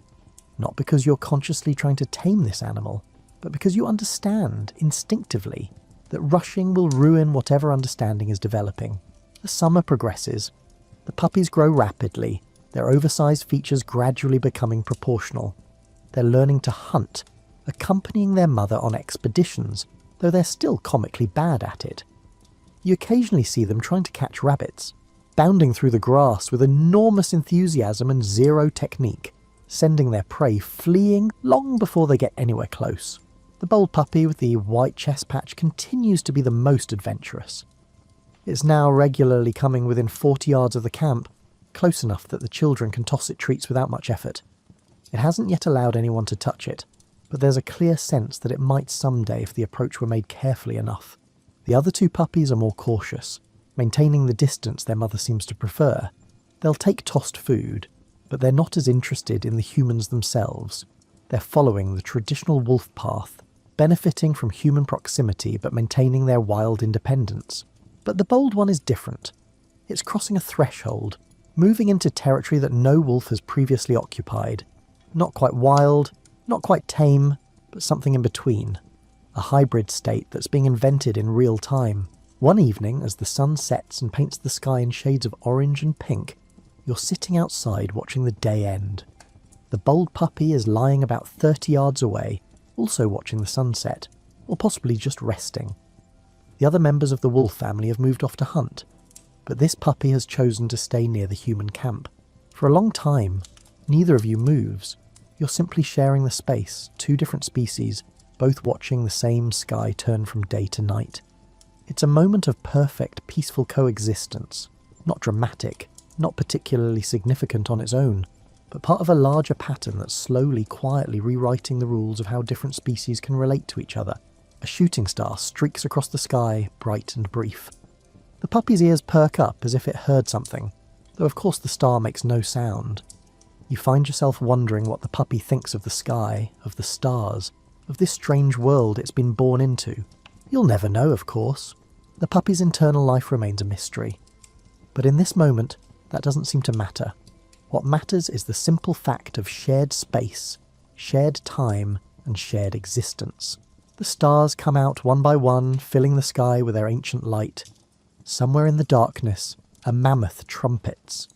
Not because you're consciously trying to tame this animal, but because you understand, instinctively, that rushing will ruin whatever understanding is developing. The summer progresses. The puppies grow rapidly, their oversized features gradually becoming proportional. They're learning to hunt, accompanying their mother on expeditions, though they're still comically bad at it. You occasionally see them trying to catch rabbits, bounding through the grass with enormous enthusiasm and zero technique, sending their prey fleeing long before they get anywhere close. The bold puppy with the white chest patch continues to be the most adventurous. It's now regularly coming within 40 yards of the camp, close enough that the children can toss it treats without much effort. It hasn't yet allowed anyone to touch it, but there's a clear sense that it might someday if the approach were made carefully enough. The other two puppies are more cautious, maintaining the distance their mother seems to prefer. They'll take tossed food, but they're not as interested in the humans themselves. They're following the traditional wolf path, benefiting from human proximity but maintaining their wild independence. But the bold one is different. It's crossing a threshold, moving into territory that no wolf has previously occupied. Not quite wild, not quite tame, but something in between. A hybrid state that's being invented in real time. One evening, as the sun sets and paints the sky in shades of orange and pink, you're sitting outside watching the day end. The bold puppy is lying about 30 yards away, also watching the sunset, or possibly just resting. The other members of the wolf family have moved off to hunt, but this puppy has chosen to stay near the human camp. For a long time, neither of you moves. You're simply sharing the space, two different species, both watching the same sky turn from day to night. It's a moment of perfect, peaceful coexistence, not dramatic, not particularly significant on its own, but part of a larger pattern that's slowly, quietly rewriting the rules of how different species can relate to each other. A shooting star streaks across the sky, bright and brief. The puppy's ears perk up as if it heard something, though of course the star makes no sound. You find yourself wondering what the puppy thinks of the sky, of the stars, of this strange world it's been born into. You'll never know, of course. The puppy's internal life remains a mystery. But in this moment, that doesn't seem to matter. What matters is the simple fact of shared space, shared time, and shared existence. The stars come out one by one, filling the sky with their ancient light. Somewhere in the darkness, a mammoth trumpets,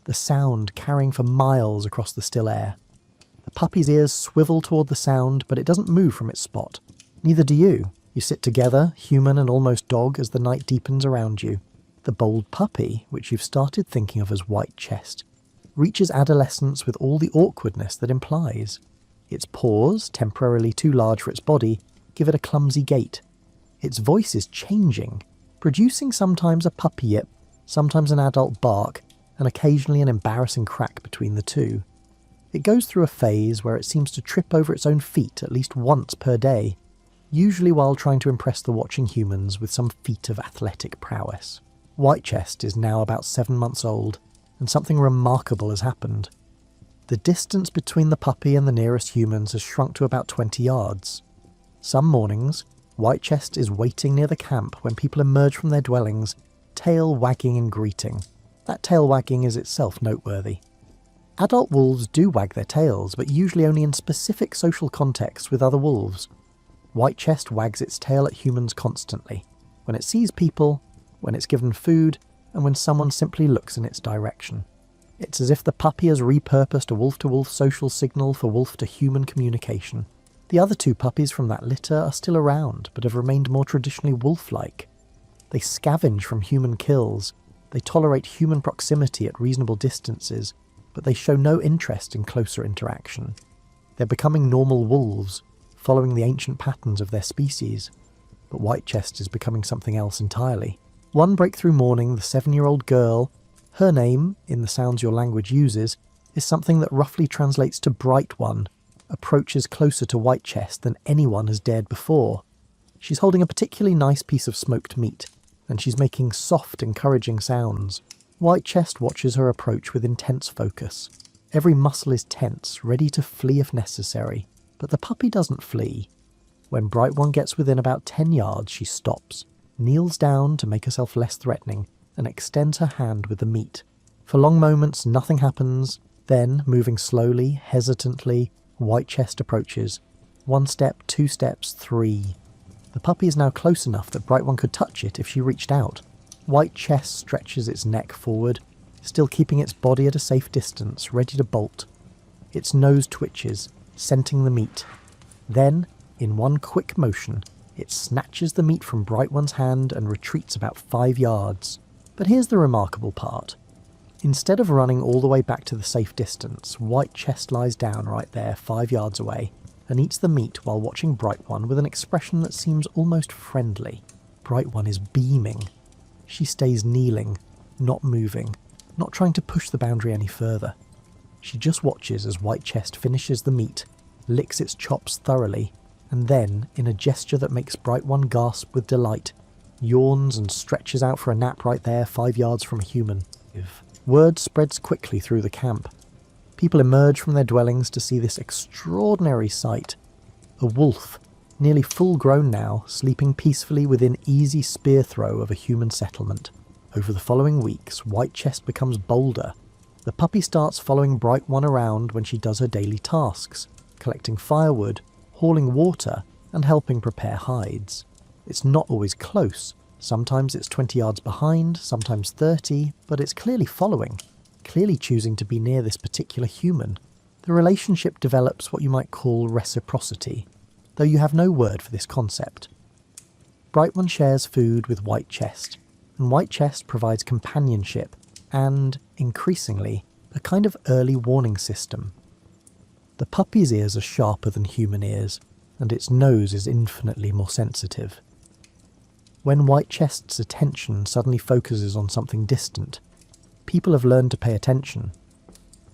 the sound carrying for miles across the still air. The puppy's ears swivel toward the sound, but it doesn't move from its spot. Neither do you. You sit together, human and almost dog, as the night deepens around you. The bold puppy, which you've started thinking of as white chest, reaches adolescence with all the awkwardness that implies. Its paws, temporarily too large for its body, give it a clumsy gait. Its voice is changing, producing sometimes a puppy yip, sometimes an adult bark, and occasionally an embarrassing crack between the two. It goes through a phase where it seems to trip over its own feet at least once per day, usually while trying to impress the watching humans with some feat of athletic prowess. Whitechest is now about 7 months old, and something remarkable has happened. The distance between the puppy and the nearest humans has shrunk to about 20 yards. Some mornings, Whitechest is waiting near the camp when people emerge from their dwellings, tail wagging in greeting. That tail wagging is itself noteworthy. Adult wolves do wag their tails, but usually only in specific social contexts with other wolves. Whitechest wags its tail at humans constantly, when it sees people, when it's given food, and when someone simply looks in its direction. It's as if the puppy has repurposed a wolf-to-wolf social signal for wolf-to-human communication. The other two puppies from that litter are still around, but have remained more traditionally wolf-like. They scavenge from human kills, they tolerate human proximity at reasonable distances, but they show no interest in closer interaction. They're becoming normal wolves, following the ancient patterns of their species. But Whitechest is becoming something else entirely. One breakthrough morning, the 7-year-old girl, her name, in the sounds your language uses, is something that roughly translates to Bright One, approaches closer to Whitechest than anyone has dared before. She's holding a particularly nice piece of smoked meat, and she's making soft, encouraging sounds. Whitechest watches her approach with intense focus. Every muscle is tense, ready to flee if necessary, but the puppy doesn't flee. When Bright One gets within about 10 yards, she stops, kneels down to make herself less threatening, and extends her hand with the meat. For long moments, nothing happens. Then, moving slowly, hesitantly, Whitechest approaches. 1 step, 2 steps, 3. The puppy is now close enough that Bright One could touch it if she reached out. Whitechest stretches its neck forward, still keeping its body at a safe distance, ready to bolt. Its nose twitches, scenting the meat. Then, in one quick motion, it snatches the meat from Bright One's hand and retreats about 5 yards. But here's the remarkable part. Instead of running all the way back to the safe distance, Whitechest lies down right there 5 yards away and eats the meat while watching Bright One with an expression that seems almost friendly. Bright One is beaming. She stays kneeling, not moving, not trying to push the boundary any further. She just watches as Whitechest finishes the meat, licks its chops thoroughly, and then, in a gesture that makes Bright One gasp with delight, yawns and stretches out for a nap right there 5 yards from a human. Word spreads quickly through the camp. People emerge from their dwellings to see this extraordinary sight. A wolf, nearly full grown now, sleeping peacefully within easy spear throw of a human settlement. Over the following weeks, Whitechest becomes bolder. The puppy starts following Bright One around when she does her daily tasks, collecting firewood, hauling water, and helping prepare hides. It's not always close. Sometimes it's 20 yards behind, sometimes 30, but it's clearly following, clearly choosing to be near this particular human. The relationship develops what you might call reciprocity, though you have no word for this concept. Bright One shares food with Whitechest, and Whitechest provides companionship and, increasingly, a kind of early warning system. The puppy's ears are sharper than human ears, and its nose is infinitely more sensitive. When Whitechest's attention suddenly focuses on something distant, people have learned to pay attention.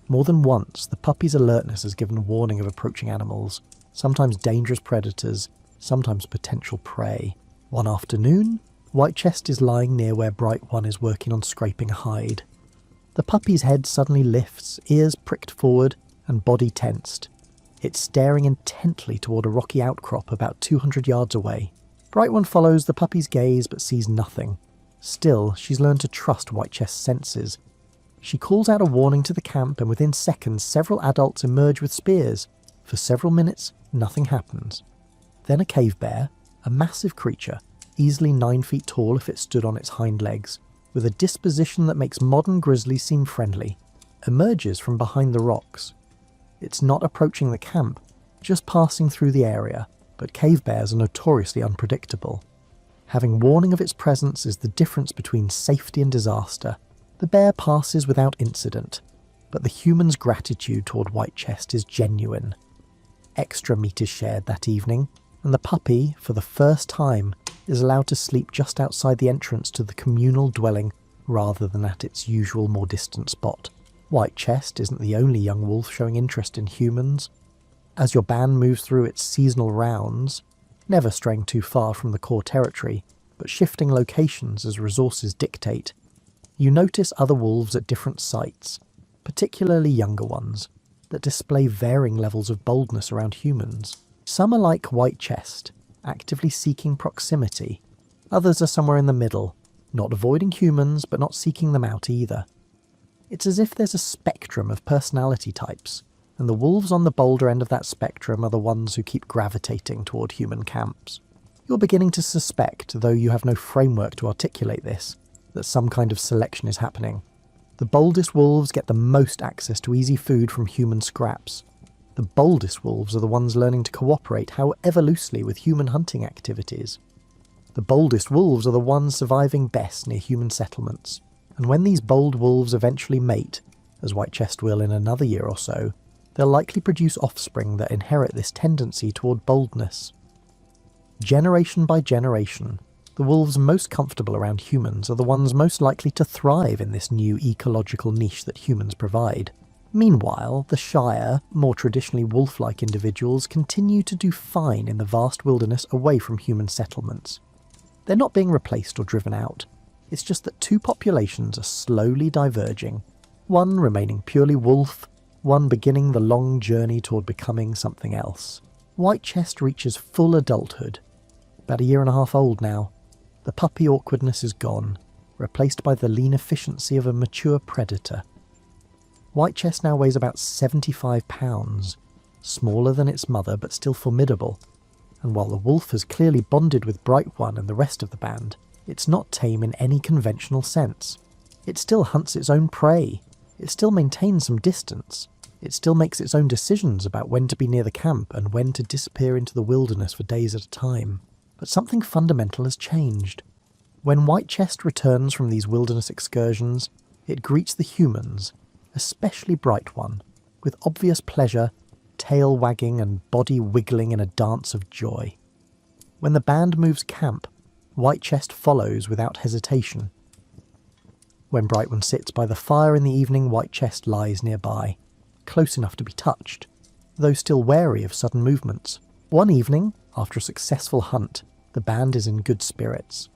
More than once, the puppy's alertness has given warning of approaching animals, sometimes dangerous predators, sometimes potential prey. One afternoon, Whitechest is lying near where Bright One is working on scraping a hide. The puppy's head suddenly lifts, ears pricked forward, and body tensed. It's staring intently toward a rocky outcrop about 200 yards away. Bright One follows the puppy's gaze but sees nothing. Still, she's learned to trust Whitechest's senses. She calls out a warning to the camp, and within seconds several adults emerge with spears. For several minutes, nothing happens. Then a cave bear, a massive creature, easily 9 feet tall if it stood on its hind legs, with a disposition that makes modern grizzlies seem friendly, emerges from behind the rocks. It's not approaching the camp, just passing through the area, but cave bears are notoriously unpredictable. Having warning of its presence is the difference between safety and disaster. The bear passes without incident, but the human's gratitude toward Whitechest is genuine. Extra meat is shared that evening, and the puppy, for the first time, is allowed to sleep just outside the entrance to the communal dwelling rather than at its usual more distant spot. Whitechest isn't the only young wolf showing interest in humans. As your band moves through its seasonal rounds, never straying too far from the core territory, but shifting locations as resources dictate, you notice other wolves at different sites, particularly younger ones, that display varying levels of boldness around humans. Some are like Whitechest, actively seeking proximity. Others are somewhere in the middle, not avoiding humans but not seeking them out either. It's as if there's a spectrum of personality types, and the wolves on the bolder end of that spectrum are the ones who keep gravitating toward human camps. You're beginning to suspect, though you have no framework to articulate this, that some kind of selection is happening. The boldest wolves get the most access to easy food from human scraps. The boldest wolves are the ones learning to cooperate, however loosely, with human hunting activities. The boldest wolves are the ones surviving best near human settlements. And when these bold wolves eventually mate, as whitechest will in another year or so, they'll likely produce offspring that inherit this tendency toward boldness. Generation by generation, the wolves most comfortable around humans are the ones most likely to thrive in this new ecological niche that humans provide. Meanwhile, the shyer, more traditionally wolf-like individuals continue to do fine in the vast wilderness away from human settlements. They're not being replaced or driven out. It's just that two populations are slowly diverging, one remaining purely wolf, one beginning the long journey toward becoming something else. Whitechest reaches full adulthood, about a year and a half old now. The puppy awkwardness is gone, replaced by the lean efficiency of a mature predator. Whitechest now weighs about 75 pounds, smaller than its mother but still formidable, and while the wolf has clearly bonded with Bright One and the rest of the band, it's not tame in any conventional sense. It still hunts its own prey, it still maintains some distance, it still makes its own decisions about when to be near the camp and when to disappear into the wilderness for days at a time. But something fundamental has changed. When Whitechest returns from these wilderness excursions, it greets the humans, especially Bright One, with obvious pleasure, tail wagging and body wiggling in a dance of joy. When the band moves camp, Whitechest follows without hesitation. When Bright One sits by the fire in the evening, Whitechest lies nearby, close enough to be touched, though still wary of sudden movements. One evening, after a successful hunt, the band is in good spirits.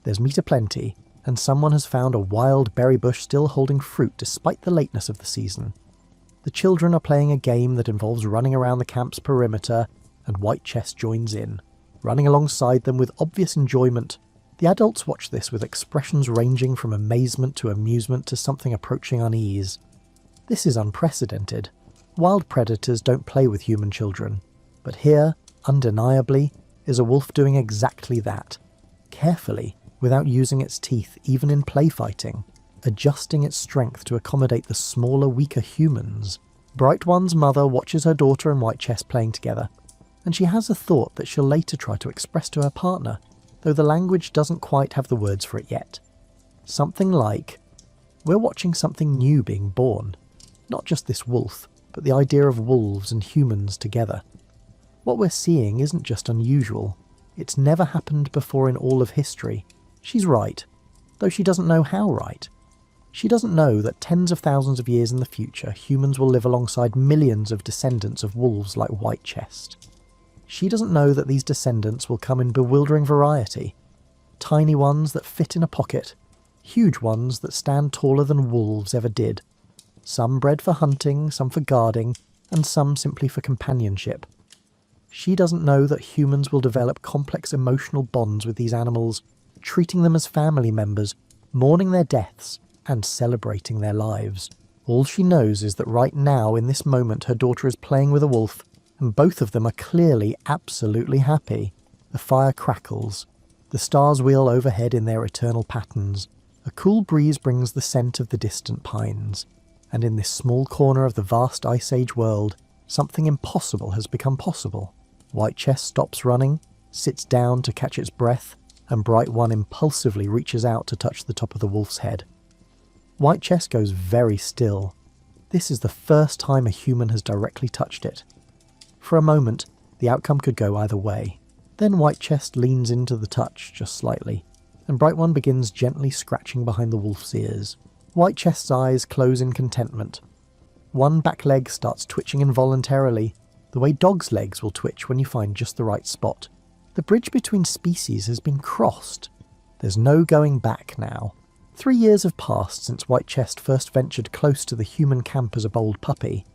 There's meat aplenty, and someone has found a wild berry bush still holding fruit despite the lateness of the season. The children are playing a game that involves running around the camp's perimeter, and Whitechest joins in, running alongside them with obvious enjoyment. The adults watch this with expressions ranging from amazement to amusement to something approaching unease. This is unprecedented. Wild predators don't play with human children, but here, undeniably, is a wolf doing exactly that, carefully, without using its teeth even in play fighting, adjusting its strength to accommodate the smaller, weaker humans. Bright One's mother watches her daughter and Whitechest playing together, and she has a thought that she'll later try to express to her partner, though the language doesn't quite have the words for it yet. Something like, "We're watching something new being born. Not just this wolf, but the idea of wolves and humans together. What we're seeing isn't just unusual, it's never happened before in all of history." She's right, though she doesn't know how right. She doesn't know that tens of thousands of years in the future, humans will live alongside millions of descendants of wolves like Whitechest. She doesn't know that these descendants will come in bewildering variety. Tiny ones that fit in a pocket, huge ones that stand taller than wolves ever did. Some bred for hunting, some for guarding, and some simply for companionship. She doesn't know that humans will develop complex emotional bonds with these animals, treating them as family members, mourning their deaths, and celebrating their lives. All she knows is that right now, in this moment, her daughter is playing with a wolf, and both of them are clearly absolutely happy. The fire crackles. The stars wheel overhead in their eternal patterns. A cool breeze brings the scent of the distant pines. And in this small corner of the vast Ice Age world, something impossible has become possible. Whitechest stops running, sits down to catch its breath, and Bright One impulsively reaches out to touch the top of the wolf's head. Whitechest goes very still. This is the first time a human has directly touched it. For a moment, the outcome could go either way. Then Whitechest leans into the touch just slightly, and Bright One begins gently scratching behind the wolf's ears. Whitechest's eyes close in contentment. One back leg starts twitching involuntarily, the way dogs' legs will twitch when you find just the right spot. The bridge between species has been crossed. There's no going back now. 3 years have passed since Whitechest first ventured close to the human camp as a bold puppy.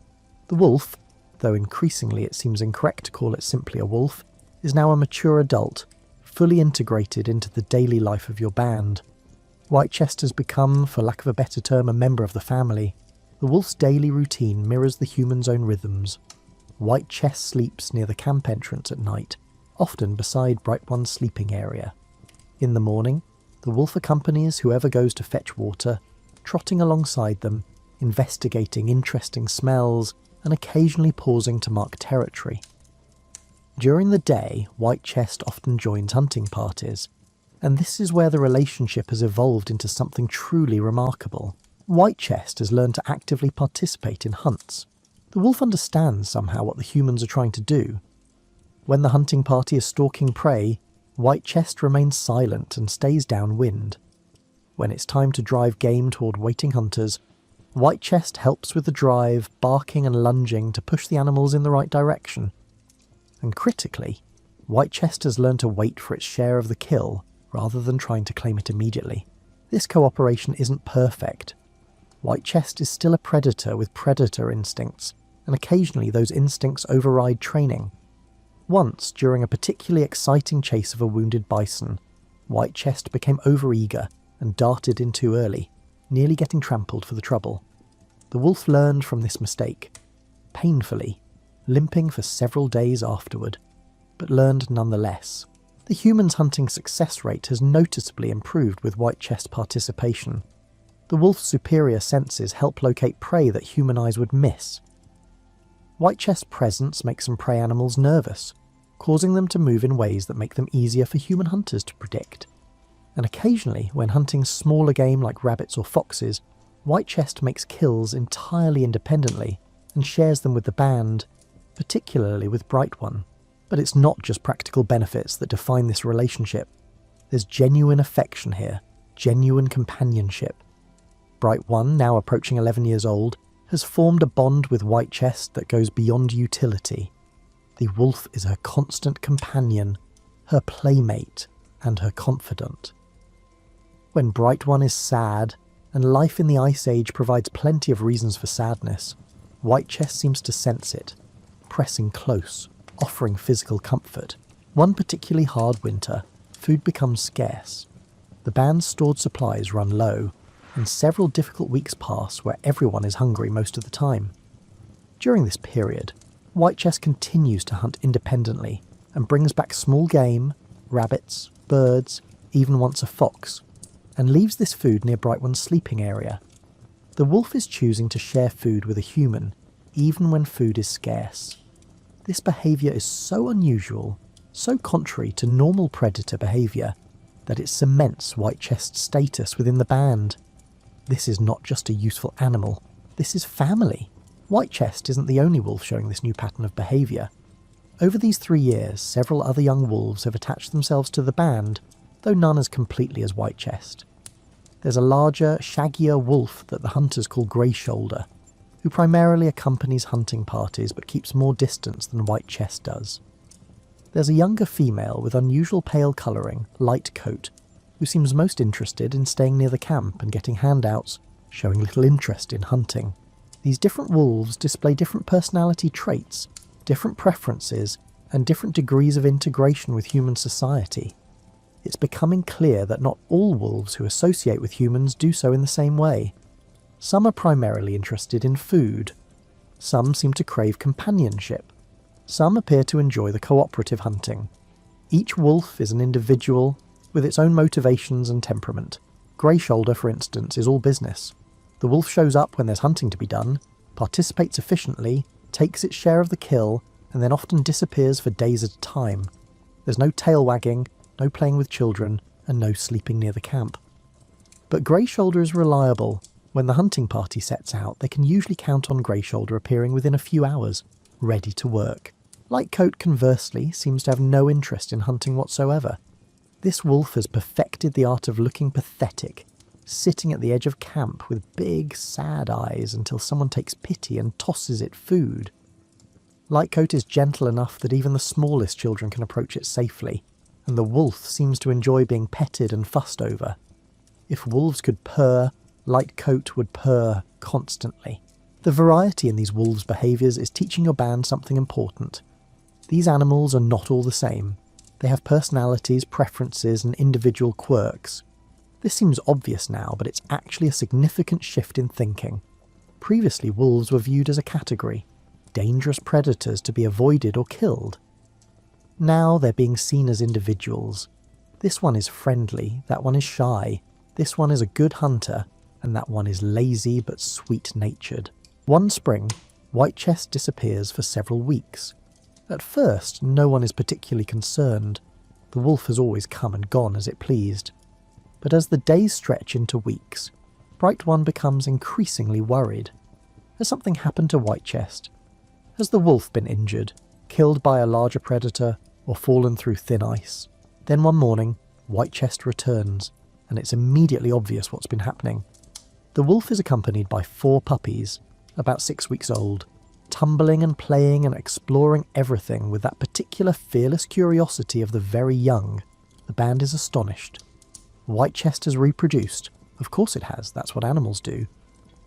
The wolf, though increasingly it seems incorrect to call it simply a wolf, is now a mature adult, fully integrated into the daily life of your band. Whitechest has become, for lack of a better term, a member of the family. The wolf's daily routine mirrors the human's own rhythms. Whitechest sleeps near the camp entrance at night, often beside Bright One's sleeping area. In the morning, The wolf accompanies whoever goes to fetch water, trotting alongside them, investigating interesting smells, and occasionally pausing to mark territory. During the day, Whitechest often joins hunting parties, and this is where the relationship has evolved into something truly remarkable. Whitechest has learned to actively participate in hunts. The wolf understands somehow what the humans are trying to do. When the hunting party is stalking prey, Whitechest remains silent and stays downwind. When it's time to drive game toward waiting hunters, Whitechest helps with the drive, barking and lunging to push the animals in the right direction. And critically, Whitechest has learned to wait for its share of the kill rather than trying to claim it immediately. This cooperation isn't perfect. Whitechest is still a predator with predator instincts, and occasionally those instincts override training. Once, during a particularly exciting chase of a wounded bison, Whitechest became overeager and darted in too early, nearly getting trampled for the trouble. The wolf learned from this mistake, painfully, limping for several days afterward, but learned nonetheless. The human's hunting success rate has noticeably improved with Whitechest participation. The wolf's superior senses help locate prey that human eyes would miss. Whitechest's presence makes some prey animals nervous, causing them to move in ways that make them easier for human hunters to predict. And occasionally, when hunting smaller game like rabbits or foxes, Whitechest makes kills entirely independently and shares them with the band, particularly with Bright One. But it's not just practical benefits that define this relationship. There's genuine affection here, genuine companionship. Bright One, now approaching 11 years old, has formed a bond with Whitechest that goes beyond utility. The wolf is her constant companion, her playmate, and her confidant. When Bright One is sad, and life in the Ice Age provides plenty of reasons for sadness, Whitechest seems to sense it, pressing close, offering physical comfort. One particularly hard winter, food becomes scarce. The band's stored supplies run low, and several difficult weeks pass where everyone is hungry most of the time. During this period, Whitechest continues to hunt independently and brings back small game, rabbits, birds, even once a fox, and leaves this food near Bright One's sleeping area. The wolf is choosing to share food with a human, even when food is scarce. This behaviour is so unusual, so contrary to normal predator behaviour, that it cements Whitechest's status within the band. This is not just a useful animal, this is family. Whitechest isn't the only wolf showing this new pattern of behaviour. Over these 3 years, several other young wolves have attached themselves to the band, though none as completely as Whitechest. There's a larger, shaggier wolf that the hunters call Grey Shoulder, who primarily accompanies hunting parties but keeps more distance than Whitechest does. There's a younger female with unusual pale colouring, light coat, who seems most interested in staying near the camp and getting handouts, showing little interest in hunting. These different wolves display different personality traits, different preferences, and different degrees of integration with human society. It's becoming clear that not all wolves who associate with humans do so in the same way. Some are primarily interested in food. Some seem to crave companionship. Some appear to enjoy the cooperative hunting. Each wolf is an individual with its own motivations and temperament. Grey Shoulder, for instance, is all business. The wolf shows up when there's hunting to be done, participates efficiently, takes its share of the kill, and then often disappears for days at a time. There's no tail wagging, no playing with children, and no sleeping near the camp. But Grey Shoulder is reliable. When the hunting party sets out, they can usually count on Grey Shoulder appearing within a few hours, ready to work. Lightcoat, conversely, seems to have no interest in hunting whatsoever. This wolf has perfected the art of looking pathetic, sitting at the edge of camp with big, sad eyes until someone takes pity and tosses it food. Lightcoat is gentle enough that even the smallest children can approach it safely, and the wolf seems to enjoy being petted and fussed over. If wolves could purr, Lightcoat would purr constantly. The variety in these wolves' behaviours is teaching your band something important. These animals are not all the same. They have personalities, preferences, and individual quirks. This seems obvious now, but it's actually a significant shift in thinking. Previously, wolves were viewed as a category, dangerous predators to be avoided or killed. Now they're being seen as individuals, This one is friendly, that one is shy, this one is a good hunter, and that one is lazy but sweet-natured. One spring, Whitechest disappears for several weeks. At first, no one is particularly concerned. The wolf has always come and gone as it pleased. But as the days stretch into weeks, Bright One becomes increasingly worried. Has something happened to Whitechest? Has the wolf been injured, killed by a larger predator, or fallen through thin ice? Then one morning, Whitechest returns, and it's immediately obvious what's been happening. The wolf is accompanied by 4 puppies, about 6 weeks old, tumbling and playing and exploring everything with that particular fearless curiosity of the very young. The band is astonished. Whitechest has reproduced. Of course it has, that's what animals do,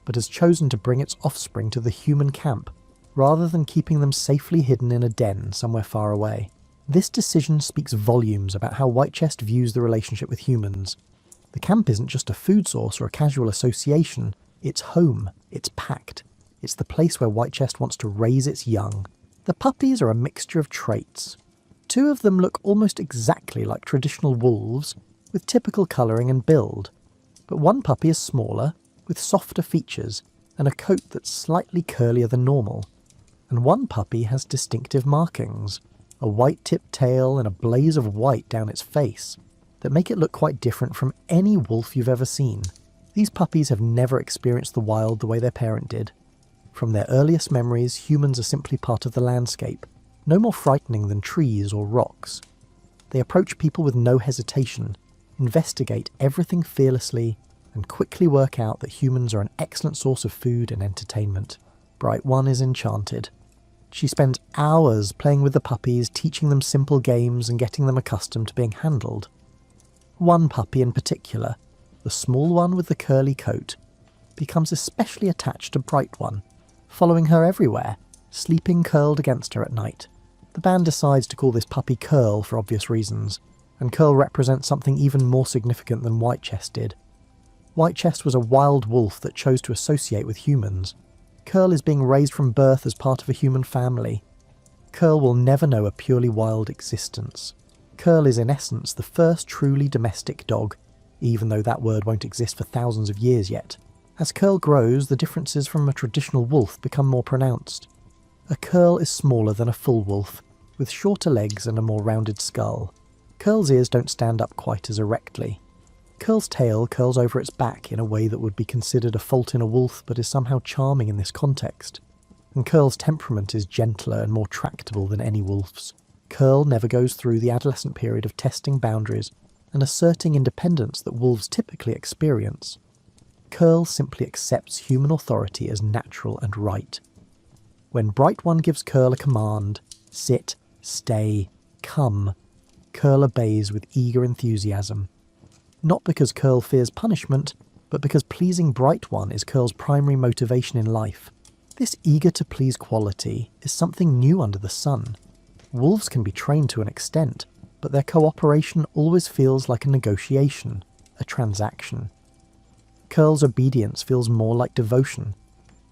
but has chosen to bring its offspring to the human camp, rather than keeping them safely hidden in a den somewhere far away. This decision speaks volumes about how Whitechest views the relationship with humans. The camp isn't just a food source or a casual association, it's home, it's packed. It's the place where Whitechest wants to raise its young. The puppies are a mixture of traits. 2 of them look almost exactly like traditional wolves, with typical colouring and build. But one puppy is smaller, with softer features, and a coat that's slightly curlier than normal. And one puppy has distinctive markings, a white-tipped tail and a blaze of white down its face, that make it look quite different from any wolf you've ever seen. These puppies have never experienced the wild the way their parent did. From their earliest memories, humans are simply part of the landscape, no more frightening than trees or rocks. They approach people with no hesitation, investigate everything fearlessly, and quickly work out that humans are an excellent source of food and entertainment. Bright One is enchanted. She spends hours playing with the puppies, teaching them simple games and getting them accustomed to being handled. One puppy in particular, the small one with the curly coat, becomes especially attached to Bright One, following her everywhere, sleeping curled against her at night. The band decides to call this puppy Curl for obvious reasons, and Curl represents something even more significant than Whitechest did. Whitechest was a wild wolf that chose to associate with humans. Curl is being raised from birth as part of a human family. Curl will never know a purely wild existence. Curl is in essence the first truly domestic dog, even though that word won't exist for thousands of years yet. As Curl grows, the differences from a traditional wolf become more pronounced. A Curl is smaller than a full wolf, with shorter legs and a more rounded skull. Curl's ears don't stand up quite as erectly. Curl's tail curls over its back in a way that would be considered a fault in a wolf but is somehow charming in this context. And Curl's temperament is gentler and more tractable than any wolf's. Curl never goes through the adolescent period of testing boundaries and asserting independence that wolves typically experience. Curl simply accepts human authority as natural and right. When Bright One gives Curl a command, sit, stay, come, Curl obeys with eager enthusiasm. Not because Curl fears punishment, but because pleasing Bright One is Curl's primary motivation in life. This eager-to-please quality is something new under the sun. Wolves can be trained to an extent, but their cooperation always feels like a negotiation, a transaction. Curl's obedience feels more like devotion.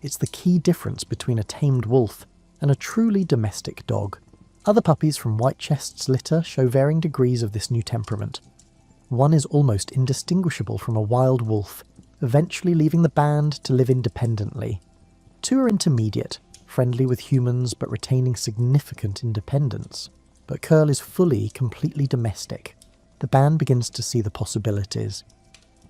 It's the key difference between a tamed wolf and a truly domestic dog. Other puppies from Whitechest's litter show varying degrees of this new temperament. One is almost indistinguishable from a wild wolf, eventually leaving the band to live independently. 2 are intermediate, friendly with humans but retaining significant independence. But Curl is fully, completely domestic. The band begins to see the possibilities.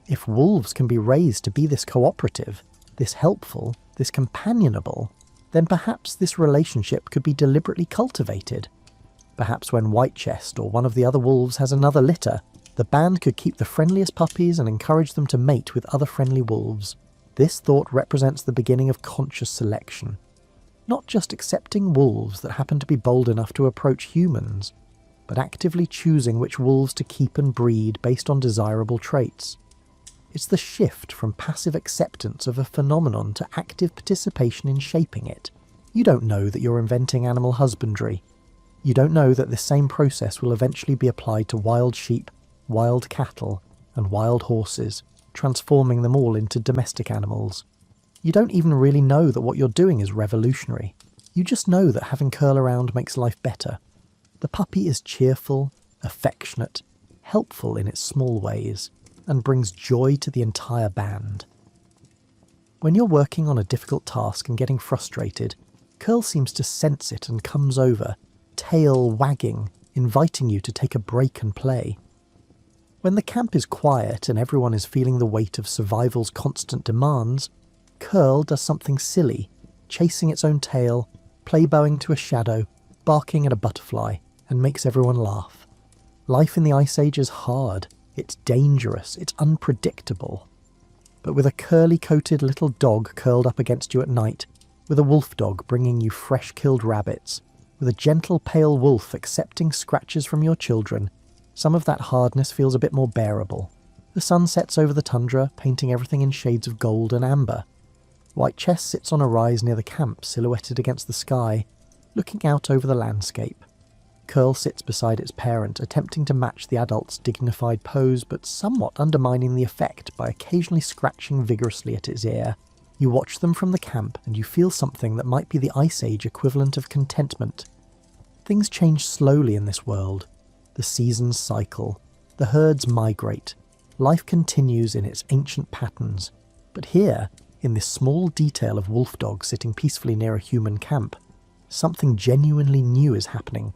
If wolves can be raised to be this cooperative, this helpful, this companionable, then perhaps this relationship could be deliberately cultivated. Perhaps when Whitechest or one of the other wolves has another litter, the band could keep the friendliest puppies and encourage them to mate with other friendly wolves. This thought represents the beginning of conscious selection. Not just accepting wolves that happen to be bold enough to approach humans, but actively choosing which wolves to keep and breed based on desirable traits. It's the shift from passive acceptance of a phenomenon to active participation in shaping it. You don't know that you're inventing animal husbandry. You don't know that this same process will eventually be applied to wild sheep, wild cattle, and wild horses, transforming them all into domestic animals. You don't even really know that what you're doing is revolutionary. You just know that having Curl around makes life better. The puppy is cheerful, affectionate, helpful in its small ways, and brings joy to the entire band. When you're working on a difficult task and getting frustrated, Curl seems to sense it and comes over, tail wagging, inviting you to take a break and play. When the camp is quiet and everyone is feeling the weight of survival's constant demands, Curl does something silly, chasing its own tail, play-bowing to a shadow, barking at a butterfly, and makes everyone laugh. Life in the Ice Age is hard, it's dangerous, it's unpredictable. But with a curly-coated little dog curled up against you at night, with a wolf dog bringing you fresh-killed rabbits, with a gentle pale wolf accepting scratches from your children, some of that hardness feels a bit more bearable. The sun sets over the tundra, painting everything in shades of gold and amber. Whitechest sits on a rise near the camp, silhouetted against the sky, looking out over the landscape. Curl sits beside its parent, attempting to match the adult's dignified pose, but somewhat undermining the effect by occasionally scratching vigorously at its ear. You watch them from the camp, and you feel something that might be the Ice Age equivalent of contentment. Things change slowly in this world. The seasons cycle. The herds migrate. Life continues in its ancient patterns. But here, in this small detail of wolf dogs sitting peacefully near a human camp, something genuinely new is happening.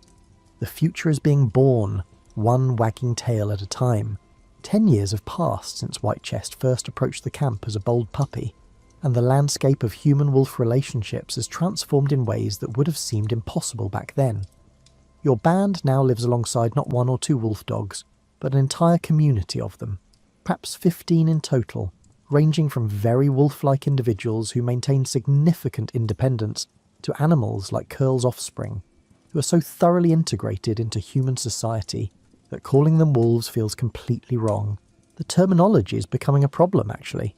The future is being born, one wagging tail at a time. 10 years have passed since Whitechest first approached the camp as a bold puppy, and the landscape of human-wolf relationships has transformed in ways that would have seemed impossible back then. Your band now lives alongside not 1 or 2 wolf dogs, but an entire community of them, perhaps 15 in total, ranging from very wolf-like individuals who maintain significant independence to animals like Curl's offspring, who are so thoroughly integrated into human society that calling them wolves feels completely wrong. The terminology is becoming a problem, actually.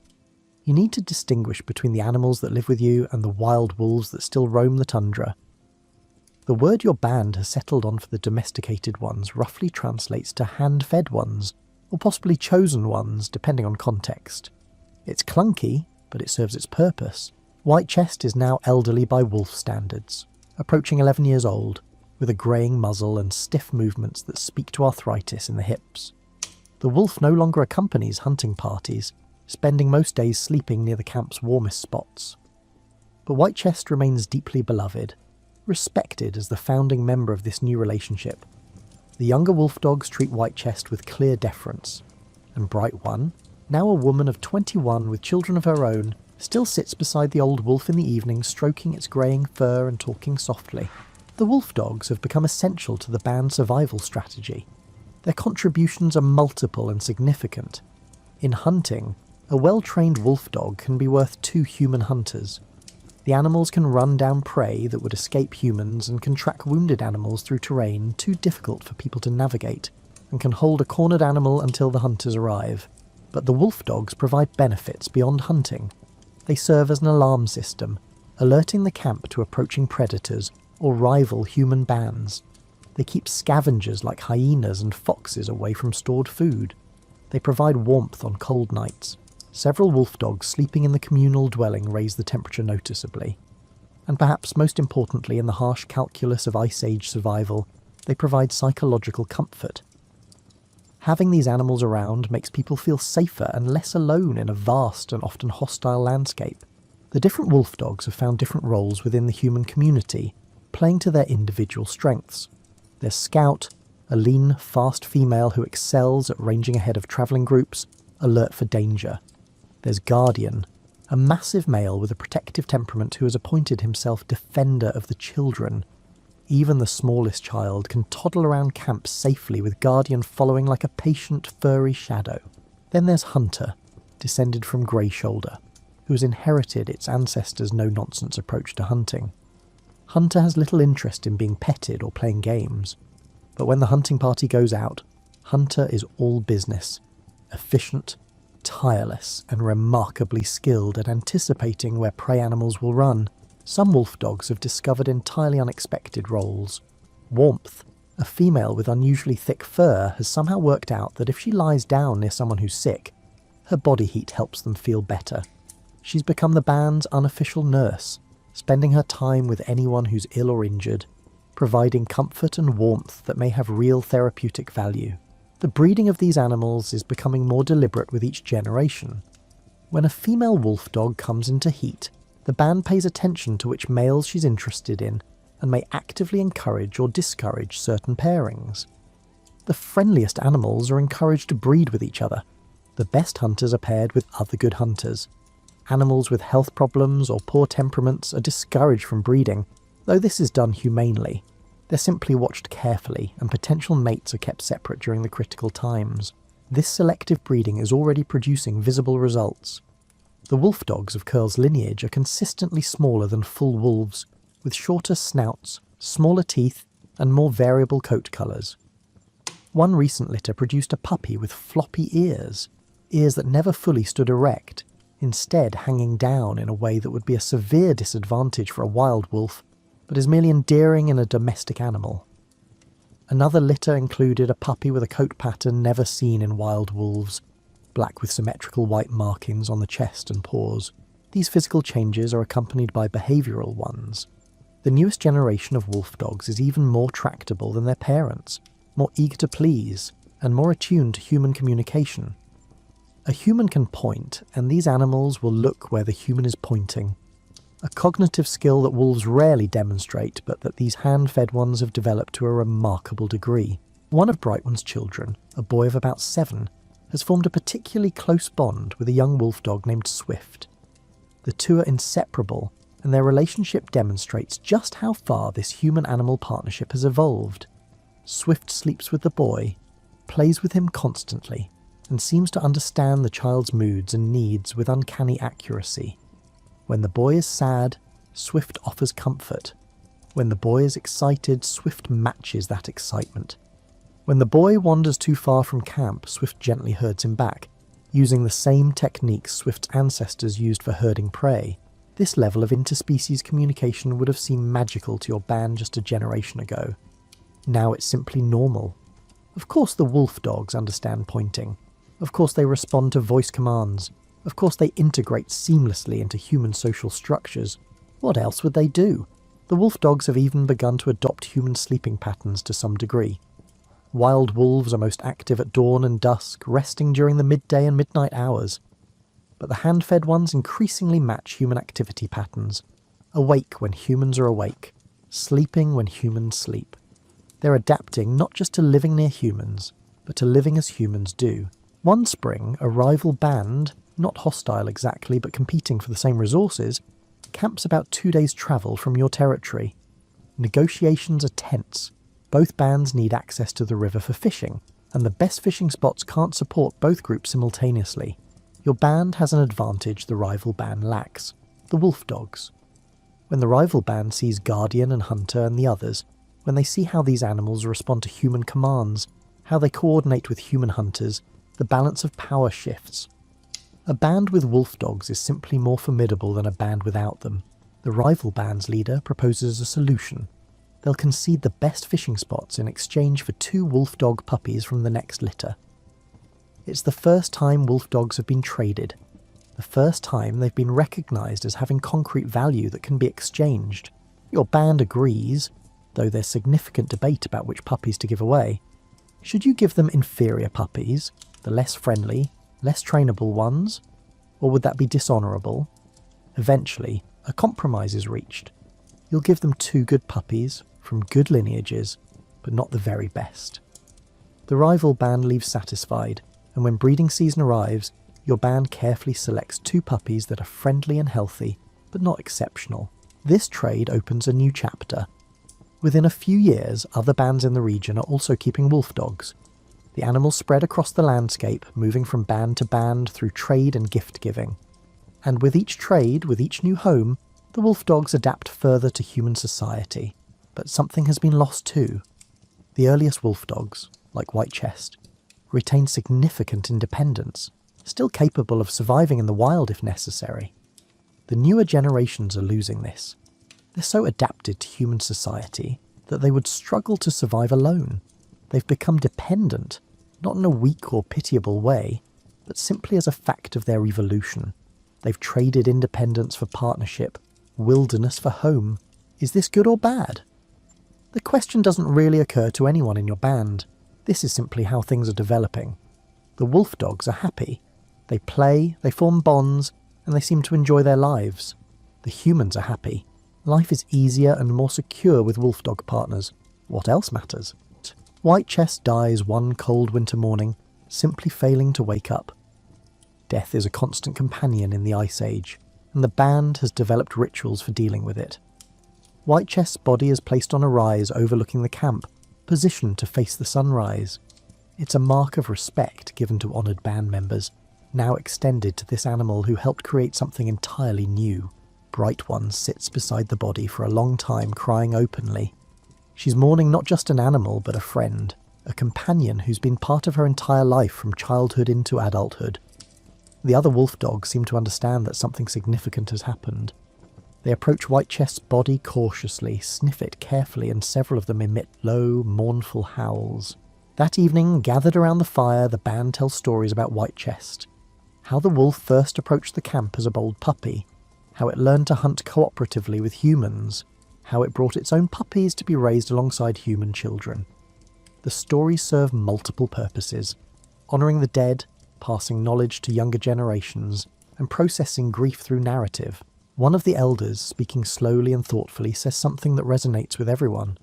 You need to distinguish between the animals that live with you and the wild wolves that still roam the tundra. The word your band has settled on for the domesticated ones roughly translates to hand-fed ones, or possibly chosen ones, depending on context. It's clunky, but it serves its purpose. Whitechest is now elderly by wolf standards, approaching 11 years old, with a greying muzzle and stiff movements that speak to arthritis in the hips. The wolf no longer accompanies hunting parties, spending most days sleeping near the camp's warmest spots. But Whitechest remains deeply beloved, respected as the founding member of this new relationship. The younger wolf dogs treat Whitechest with clear deference, and Bright One, now a woman of 21 with children of her own, still sits beside the old wolf in the evening, stroking its greying fur and talking softly. The wolf dogs have become essential to the band's survival strategy. Their contributions are multiple and significant. In hunting, a well-trained wolf dog can be worth 2 human hunters. The animals can run down prey that would escape humans and can track wounded animals through terrain too difficult for people to navigate, and can hold a cornered animal until the hunters arrive. But the wolf dogs provide benefits beyond hunting. They serve as an alarm system, alerting the camp to approaching predators or rival human bands. They keep scavengers like hyenas and foxes away from stored food. They provide warmth on cold nights. Several wolf dogs sleeping in the communal dwelling raise the temperature noticeably. And perhaps most importantly in the harsh calculus of Ice Age survival, they provide psychological comfort. Having these animals around makes people feel safer and less alone in a vast and often hostile landscape. The different wolf dogs have found different roles within the human community, playing to their individual strengths. There's Scout, a lean, fast female who excels at ranging ahead of travelling groups, alert for danger. There's Guardian, a massive male with a protective temperament who has appointed himself defender of the children. Even the smallest child can toddle around camp safely with Guardian following like a patient, furry shadow. Then there's Hunter, descended from Grey Shoulder, who has inherited its ancestors' no-nonsense approach to hunting. Hunter has little interest in being petted or playing games, but when the hunting party goes out, Hunter is all business, efficient, tireless, and remarkably skilled at anticipating where prey animals will run. Some wolf dogs have discovered entirely unexpected roles. Warmth, a female with unusually thick fur, has somehow worked out that if she lies down near someone who's sick, her body heat helps them feel better. She's become the band's unofficial nurse, spending her time with anyone who's ill or injured, providing comfort and warmth that may have real therapeutic value. The breeding of these animals is becoming more deliberate with each generation. When a female wolf dog comes into heat, the band pays attention to which males she's interested in and may actively encourage or discourage certain pairings. The friendliest animals are encouraged to breed with each other. The best hunters are paired with other good hunters. Animals with health problems or poor temperaments are discouraged from breeding, though this is done humanely. They're simply watched carefully, and potential mates are kept separate during the critical times. This selective breeding is already producing visible results. The wolf dogs of Curl's lineage are consistently smaller than full wolves, with shorter snouts, smaller teeth, and more variable coat colours. One recent litter produced a puppy with floppy ears that never fully stood erect, instead hanging down in a way that would be a severe disadvantage for a wild wolf, but is merely endearing in a domestic animal. Another litter included a puppy with a coat pattern never seen in wild wolves, black with symmetrical white markings on the chest and paws. These physical changes are accompanied by behavioural ones. The newest generation of wolf dogs is even more tractable than their parents, more eager to please, and more attuned to human communication. A human can point, and these animals will look where the human is pointing. A cognitive skill that wolves rarely demonstrate, but that these hand-fed ones have developed to a remarkable degree. One of Brightwan's children, a boy of about 7, has formed a particularly close bond with a young wolf dog named Swift. The two are inseparable, and their relationship demonstrates just how far this human-animal partnership has evolved. Swift sleeps with the boy, plays with him constantly, and seems to understand the child's moods and needs with uncanny accuracy. When the boy is sad, Swift offers comfort. When the boy is excited, Swift matches that excitement. When the boy wanders too far from camp, Swift gently herds him back, using the same techniques Swift's ancestors used for herding prey. This level of interspecies communication would have seemed magical to your band just a generation ago. Now it's simply normal. Of course the wolf dogs understand pointing. Of course they respond to voice commands. Of course they integrate seamlessly into human social structures. What else would they do? The wolf dogs have even begun to adopt human sleeping patterns to some degree. Wild wolves are most active at dawn and dusk, resting during the midday and midnight hours. But the hand-fed ones increasingly match human activity patterns. Awake when humans are awake. Sleeping when humans sleep. They're adapting not just to living near humans, but to living as humans do. One spring, a rival band, not hostile exactly, but competing for the same resources, camps about 2 days' travel from your territory. Negotiations are tense. Both bands need access to the river for fishing, and the best fishing spots can't support both groups simultaneously. Your band has an advantage the rival band lacks: the wolf dogs. When the rival band sees Guardian and Hunter and the others, when they see how these animals respond to human commands, how they coordinate with human hunters, the balance of power shifts. A band with wolf dogs is simply more formidable than a band without them. The rival band's leader proposes a solution. They'll concede the best fishing spots in exchange for 2 wolf dog puppies from the next litter. It's the first time wolf dogs have been traded. The first time they've been recognised as having concrete value that can be exchanged. Your band agrees, though there's significant debate about which puppies to give away. Should you give them inferior puppies, the less friendly, less trainable ones? Or would that be dishonourable? Eventually, a compromise is reached. You'll give them 2 good puppies, from good lineages, but not the very best. The rival band leaves satisfied, and when breeding season arrives, your band carefully selects 2 puppies that are friendly and healthy, but not exceptional. This trade opens a new chapter. Within a few years, other bands in the region are also keeping wolf dogs. The animals spread across the landscape, moving from band to band through trade and gift-giving. And with each trade, with each new home, the wolf dogs adapt further to human society. But something has been lost too. The earliest wolf dogs, like Whitechest, retain significant independence, still capable of surviving in the wild if necessary. The newer generations are losing this. They're so adapted to human society that they would struggle to survive alone. They've become dependent, not in a weak or pitiable way, but simply as a fact of their evolution. They've traded independence for partnership, wilderness for home. Is this good or bad? The question doesn't really occur to anyone in your band. This is simply how things are developing. The wolf dogs are happy. They play, they form bonds, and they seem to enjoy their lives. The humans are happy. Life is easier and more secure with wolf dog partners. What else matters? Whitechest dies one cold winter morning, simply failing to wake up. Death is a constant companion in the Ice Age, and the band has developed rituals for dealing with it. Whitechest's body is placed on a rise overlooking the camp, positioned to face the sunrise. It's a mark of respect given to honoured band members, now extended to this animal who helped create something entirely new. Bright One sits beside the body for a long time, crying openly. She's mourning not just an animal, but a friend, a companion who's been part of her entire life from childhood into adulthood. The other wolf dogs seem to understand that something significant has happened. They approach Whitechest's body cautiously, sniff it carefully, and several of them emit low, mournful howls. That evening, gathered around the fire, the band tells stories about Whitechest. How the wolf first approached the camp as a bold puppy, how it learned to hunt cooperatively with humans, how it brought its own puppies to be raised alongside human children. The stories serve multiple purposes: honouring the dead, passing knowledge to younger generations, and processing grief through narrative. One of the elders, speaking slowly and thoughtfully, says something that resonates with everyone.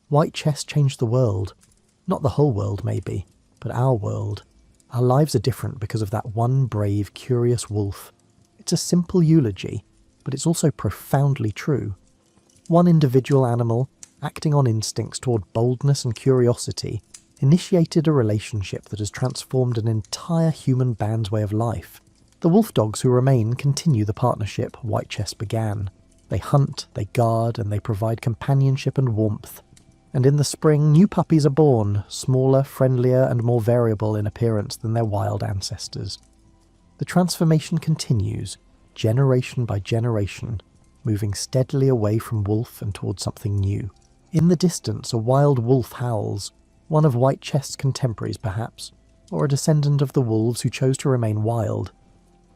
Whitechest changed the world. Not the whole world, maybe, but our world. Our lives are different because of that one brave, curious wolf. It's a simple eulogy, but it's also profoundly true. One individual animal, acting on instincts toward boldness and curiosity, initiated a relationship that has transformed an entire human band's way of life. The wolf dogs who remain continue the partnership Whitechest began. They hunt, they guard, and they provide companionship and warmth. And in the spring, new puppies are born, smaller, friendlier, and more variable in appearance than their wild ancestors. The transformation continues, generation by generation, moving steadily away from wolf and towards something new. In the distance, a wild wolf howls, one of Whitechest's contemporaries perhaps, or a descendant of the wolves who chose to remain wild.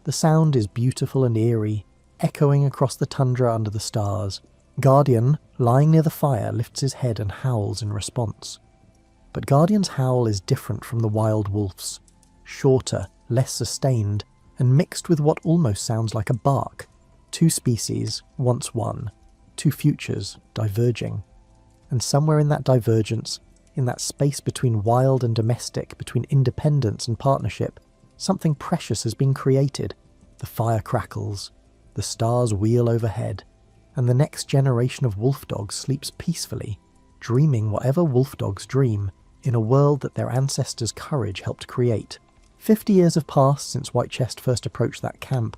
The sound is beautiful and eerie, echoing across the tundra under the stars. Guardian, lying near the fire, lifts his head and howls in response. But Guardian's howl is different from the wild wolf's, shorter, less sustained, and mixed with what almost sounds like a bark. Two species, once one, two futures, diverging. And somewhere in that divergence, in that space between wild and domestic, between independence and partnership, something precious has been created. The fire crackles, the stars wheel overhead, and the next generation of wolf dogs sleeps peacefully, dreaming whatever wolf dogs dream, in a world that their ancestors' courage helped create. 50 years have passed since Whitechest first approached that camp.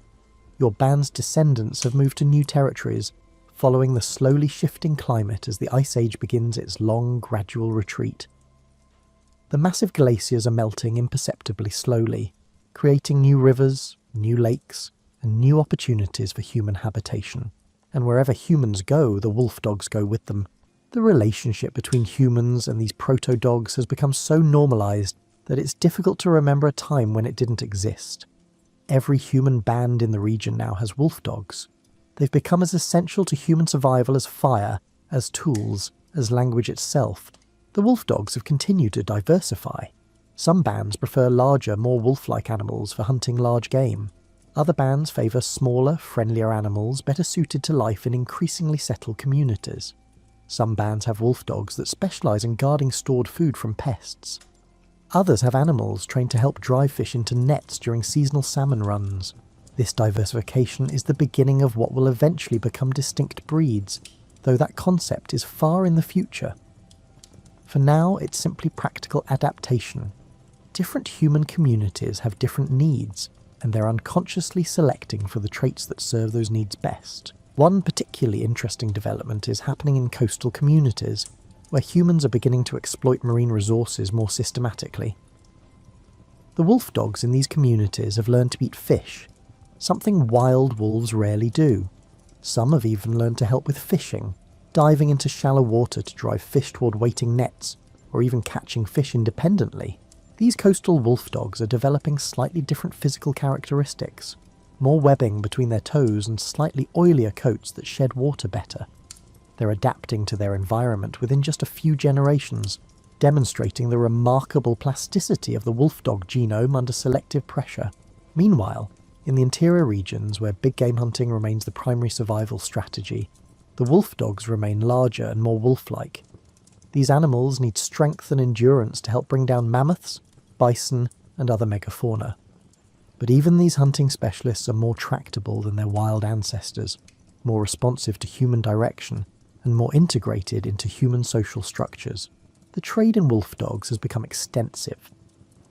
Your band's descendants have moved to new territories, following the slowly shifting climate as the Ice Age begins its long, gradual retreat. The massive glaciers are melting imperceptibly slowly, creating new rivers, new lakes, and new opportunities for human habitation. And wherever humans go, the wolf dogs go with them. The relationship between humans and these proto-dogs has become so normalised that it's difficult to remember a time when it didn't exist. Every human band in the region now has wolf dogs. They've become as essential to human survival as fire, as tools, as language itself. The wolf dogs have continued to diversify. Some bands prefer larger, more wolf-like animals for hunting large game. Other bands favour smaller, friendlier animals better suited to life in increasingly settled communities. Some bands have wolf dogs that specialise in guarding stored food from pests. Others have animals trained to help drive fish into nets during seasonal salmon runs. This diversification is the beginning of what will eventually become distinct breeds, though that concept is far in the future. For now, it's simply practical adaptation. Different human communities have different needs, and they're unconsciously selecting for the traits that serve those needs best. One particularly interesting development is happening in coastal communities, where humans are beginning to exploit marine resources more systematically. The wolf dogs in these communities have learned to eat fish, something wild wolves rarely do. Some have even learned to help with fishing, diving into shallow water to drive fish toward waiting nets, or even catching fish independently. These coastal wolf dogs are developing slightly different physical characteristics, more webbing between their toes and slightly oilier coats that shed water better. They're adapting to their environment within just a few generations, demonstrating the remarkable plasticity of the wolf-dog genome under selective pressure. Meanwhile, in the interior regions where big game hunting remains the primary survival strategy, the wolf dogs remain larger and more wolf-like. These animals need strength and endurance to help bring down mammoths, bison, and other megafauna. But even these hunting specialists are more tractable than their wild ancestors, more responsive to human direction, and more integrated into human social structures. The trade in wolf dogs has become extensive.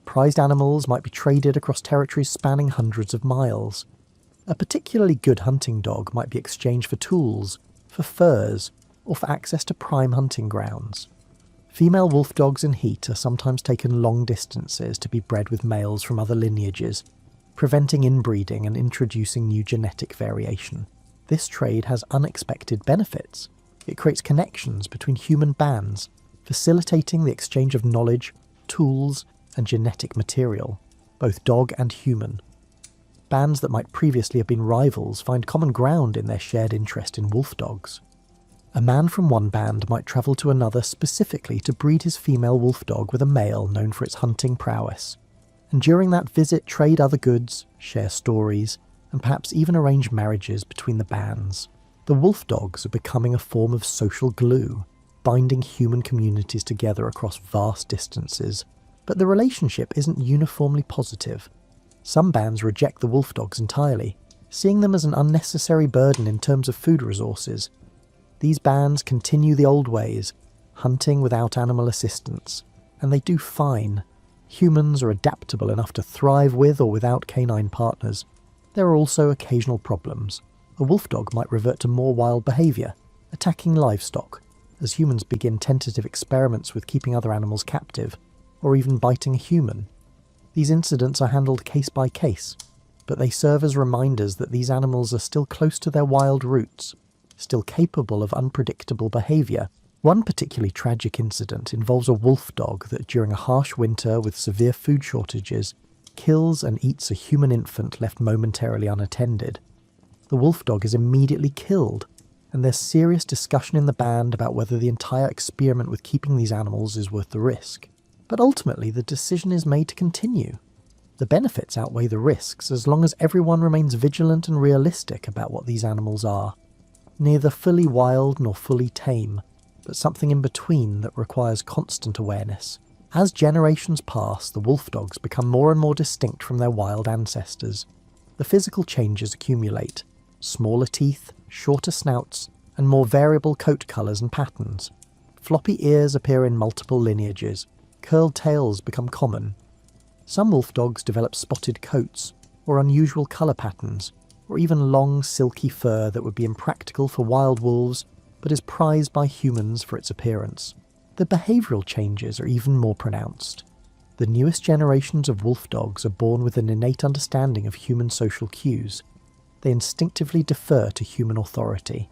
Prized animals might be traded across territories spanning hundreds of miles. A particularly good hunting dog might be exchanged for tools, for furs, or for access to prime hunting grounds. Female wolf dogs in heat are sometimes taken long distances to be bred with males from other lineages, preventing inbreeding and introducing new genetic variation. This trade has unexpected benefits. It creates connections between human bands, facilitating the exchange of knowledge, tools, and genetic material, both dog and human. Bands that might previously have been rivals find common ground in their shared interest in wolf dogs. A man from one band might travel to another specifically to breed his female wolf dog with a male known for its hunting prowess, and during that visit trade other goods, share stories, and perhaps even arrange marriages between the bands. The wolf dogs are becoming a form of social glue, binding human communities together across vast distances. But the relationship isn't uniformly positive. Some bands reject the wolf dogs entirely, seeing them as an unnecessary burden in terms of food resources. These bands continue the old ways, hunting without animal assistance, and they do fine. Humans are adaptable enough to thrive with or without canine partners. There are also occasional problems. A wolf dog might revert to more wild behaviour, attacking livestock, as humans begin tentative experiments with keeping other animals captive, or even biting a human. These incidents are handled case by case, but they serve as reminders that these animals are still close to their wild roots, still capable of unpredictable behaviour. One particularly tragic incident involves a wolf dog that during a harsh winter with severe food shortages kills and eats a human infant left momentarily unattended. The wolf dog is immediately killed, and there's serious discussion in the band about whether the entire experiment with keeping these animals is worth the risk. But ultimately the decision is made to continue. The benefits outweigh the risks as long as everyone remains vigilant and realistic about what these animals are. Neither fully wild nor fully tame, but something in between that requires constant awareness. As generations pass, the wolf dogs become more and more distinct from their wild ancestors. The physical changes accumulate: smaller teeth, shorter snouts, and more variable coat colours and patterns. Floppy ears appear in multiple lineages. Curled tails become common. Some wolf dogs develop spotted coats, or unusual colour patterns, or even long, silky fur that would be impractical for wild wolves, but is prized by humans for its appearance. The behavioural changes are even more pronounced. The newest generations of wolf dogs are born with an innate understanding of human social cues. They instinctively defer to human authority.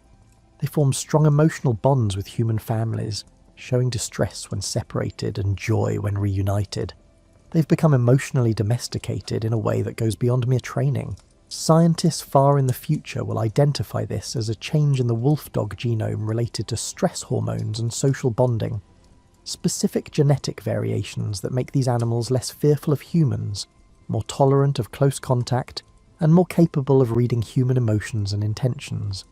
They form strong emotional bonds with human families, showing distress when separated and joy when reunited. They've become emotionally domesticated in a way that goes beyond mere training. Scientists far in the future will identify this as a change in the wolf dog genome related to stress hormones and social bonding. Specific genetic variations that make these animals less fearful of humans, more tolerant of close contact, and more capable of reading human emotions and intentions.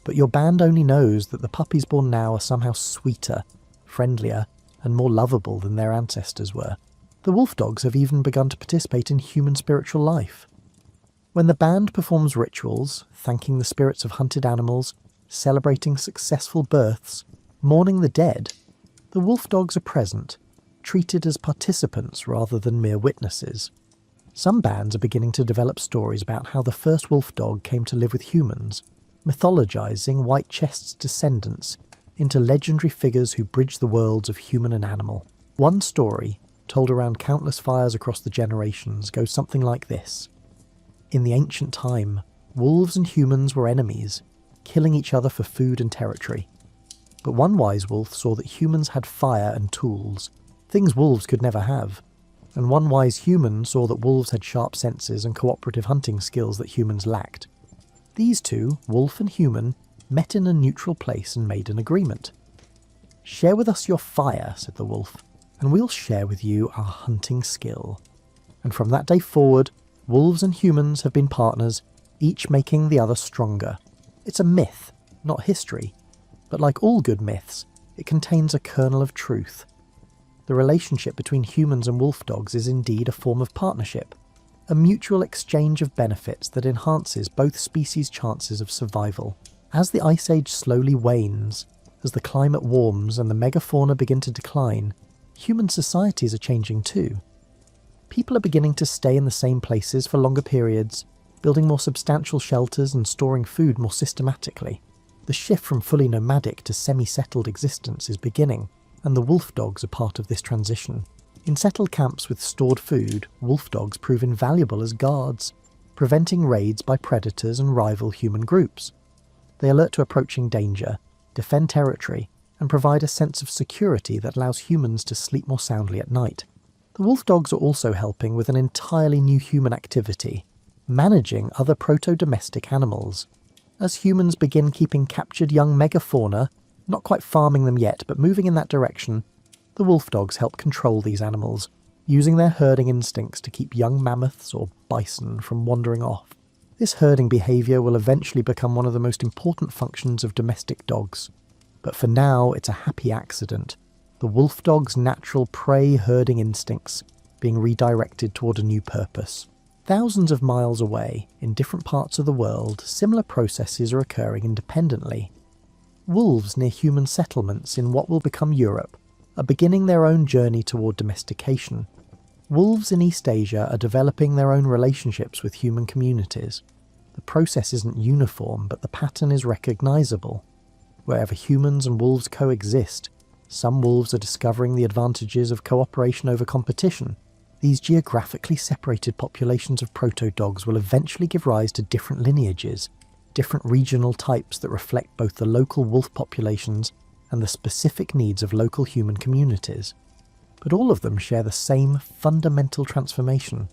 But your band only knows that the puppies born now are somehow sweeter, friendlier, and more lovable than their ancestors were. The wolf dogs have even begun to participate in human spiritual life. When the band performs rituals, thanking the spirits of hunted animals, celebrating successful births, mourning the dead, the wolf dogs are present, treated as participants rather than mere witnesses. Some bands are beginning to develop stories about how the first wolf dog came to live with humans, mythologizing Whitechest's descendants into legendary figures who bridge the worlds of human and animal. One story, told around countless fires across the generations, goes something like this. In the ancient time, wolves and humans were enemies, killing each other for food and territory. But one wise wolf saw that humans had fire and tools, things wolves could never have, and one wise human saw that wolves had sharp senses and cooperative hunting skills that humans lacked. These two, wolf and human, met in a neutral place and made an agreement. "Share with us your fire," said the wolf, and we'll share with you our hunting skill. And from that day forward, wolves and humans have been partners, each making the other stronger. It's a myth, not history, but like all good myths, it contains a kernel of truth. The relationship between humans and wolf dogs is indeed a form of partnership, a mutual exchange of benefits that enhances both species' chances of survival. As the Ice Age slowly wanes, as the climate warms and the megafauna begin to decline, human societies are changing too. People are beginning to stay in the same places for longer periods, building more substantial shelters and storing food more systematically. The shift from fully nomadic to semi-settled existence is beginning, and the wolf dogs are part of this transition. In settled camps with stored food, wolf dogs prove invaluable as guards, preventing raids by predators and rival human groups. They alert to approaching danger, defend territory, and provide a sense of security that allows humans to sleep more soundly at night. The wolf dogs are also helping with an entirely new human activity, managing other proto-domestic animals. As humans begin keeping captured young megafauna, not quite farming them yet, but moving in that direction, the wolf dogs help control these animals, using their herding instincts to keep young mammoths or bison from wandering off. This herding behaviour will eventually become one of the most important functions of domestic dogs. But for now, it's a happy accident. The wolf dog's natural prey herding instincts being redirected toward a new purpose. Thousands of miles away, in different parts of the world, similar processes are occurring independently. Wolves near human settlements in what will become Europe are beginning their own journey toward domestication. Wolves in East Asia are developing their own relationships with human communities. The process isn't uniform, but the pattern is recognisable. Wherever humans and wolves coexist, some wolves are discovering the advantages of cooperation over competition. These geographically separated populations of proto-dogs will eventually give rise to different lineages, different regional types that reflect both the local wolf populations and the specific needs of local human communities. But all of them share the same fundamental transformation,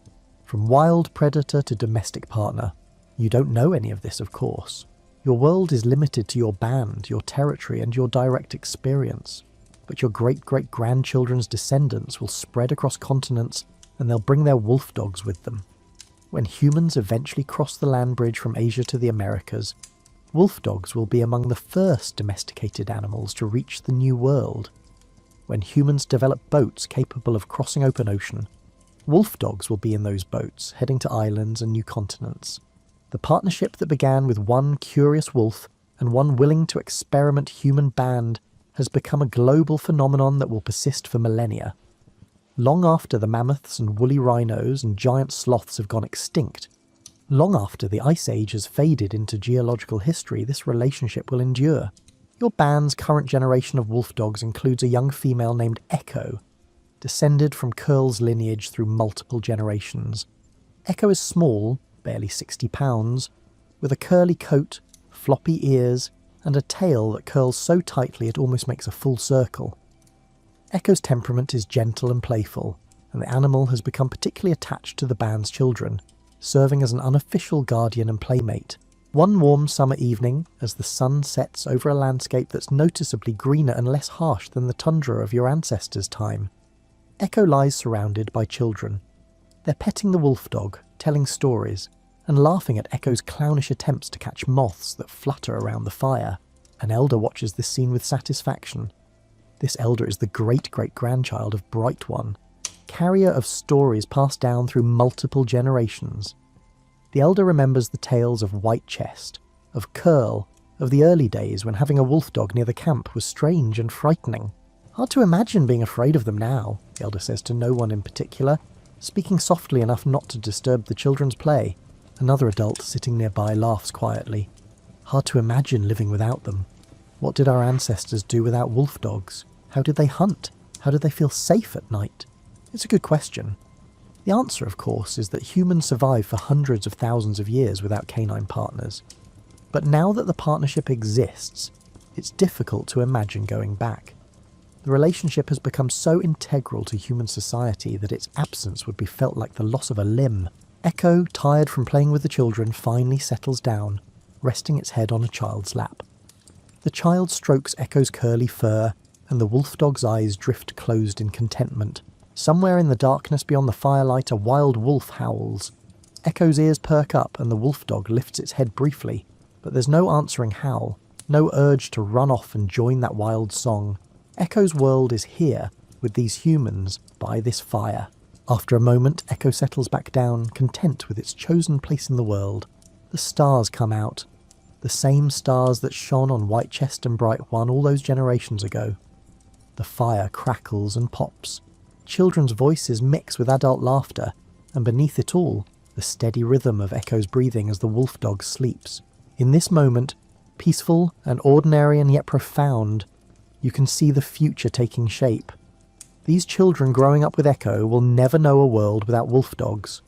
from wild predator to domestic partner. You don't know any of this, of course. Your world is limited to your band, your territory, and your direct experience. But your great-great-grandchildren's descendants will spread across continents, and they'll bring their wolf dogs with them. When humans eventually cross the land bridge from Asia to the Americas, wolf dogs will be among the first domesticated animals to reach the New World. When humans develop boats capable of crossing open ocean, wolf dogs will be in those boats, heading to islands and new continents. The partnership that began with one curious wolf and one willing to experiment human band has become a global phenomenon that will persist for millennia. Long after the mammoths and woolly rhinos and giant sloths have gone extinct, long after the Ice Age has faded into geological history, this relationship will endure. Your band's current generation of wolf dogs includes a young female named Echo, descended from Curl's lineage through multiple generations. Echo is small, barely 60 pounds, with a curly coat, floppy ears, and a tail that curls so tightly it almost makes a full circle. Echo's temperament is gentle and playful, and the animal has become particularly attached to the band's children, serving as an unofficial guardian and playmate. One warm summer evening, as the sun sets over a landscape that's noticeably greener and less harsh than the tundra of your ancestors' time, Echo lies surrounded by children. They're petting the wolf dog, telling stories, and laughing at Echo's clownish attempts to catch moths that flutter around the fire. An elder watches this scene with satisfaction. This elder is the great-great-grandchild of Bright One, carrier of stories passed down through multiple generations. The elder remembers the tales of White Chest, of Curl, of the early days when having a wolf dog near the camp was strange and frightening. Hard to imagine being afraid of them now, the elder says to no one in particular, speaking softly enough not to disturb the children's play. Another adult sitting nearby laughs quietly. Hard to imagine living without them. What did our ancestors do without wolf dogs? How did they hunt? How did they feel safe at night? It's a good question. The answer, of course, is that humans survived for hundreds of thousands of years without canine partners. But now that the partnership exists, it's difficult to imagine going back. The relationship has become so integral to human society that its absence would be felt like the loss of a limb. Echo, tired from playing with the children, finally settles down, resting its head on a child's lap. The child strokes Echo's curly fur and the wolf dog's eyes drift closed in contentment. Somewhere in the darkness beyond the firelight a wild wolf howls. Echo's ears perk up and the wolf dog lifts its head briefly, but there's no answering howl, no urge to run off and join that wild song. Echo's world is here, with these humans, by this fire. After a moment, Echo settles back down, content with its chosen place in the world. The stars come out. The same stars that shone on Whitechest and Bright One all those generations ago. The fire crackles and pops. Children's voices mix with adult laughter, and beneath it all, the steady rhythm of Echo's breathing as the wolf dog sleeps. In this moment, peaceful and ordinary and yet profound, you can see the future taking shape. These children growing up with Echo will never know a world without wolf dogs.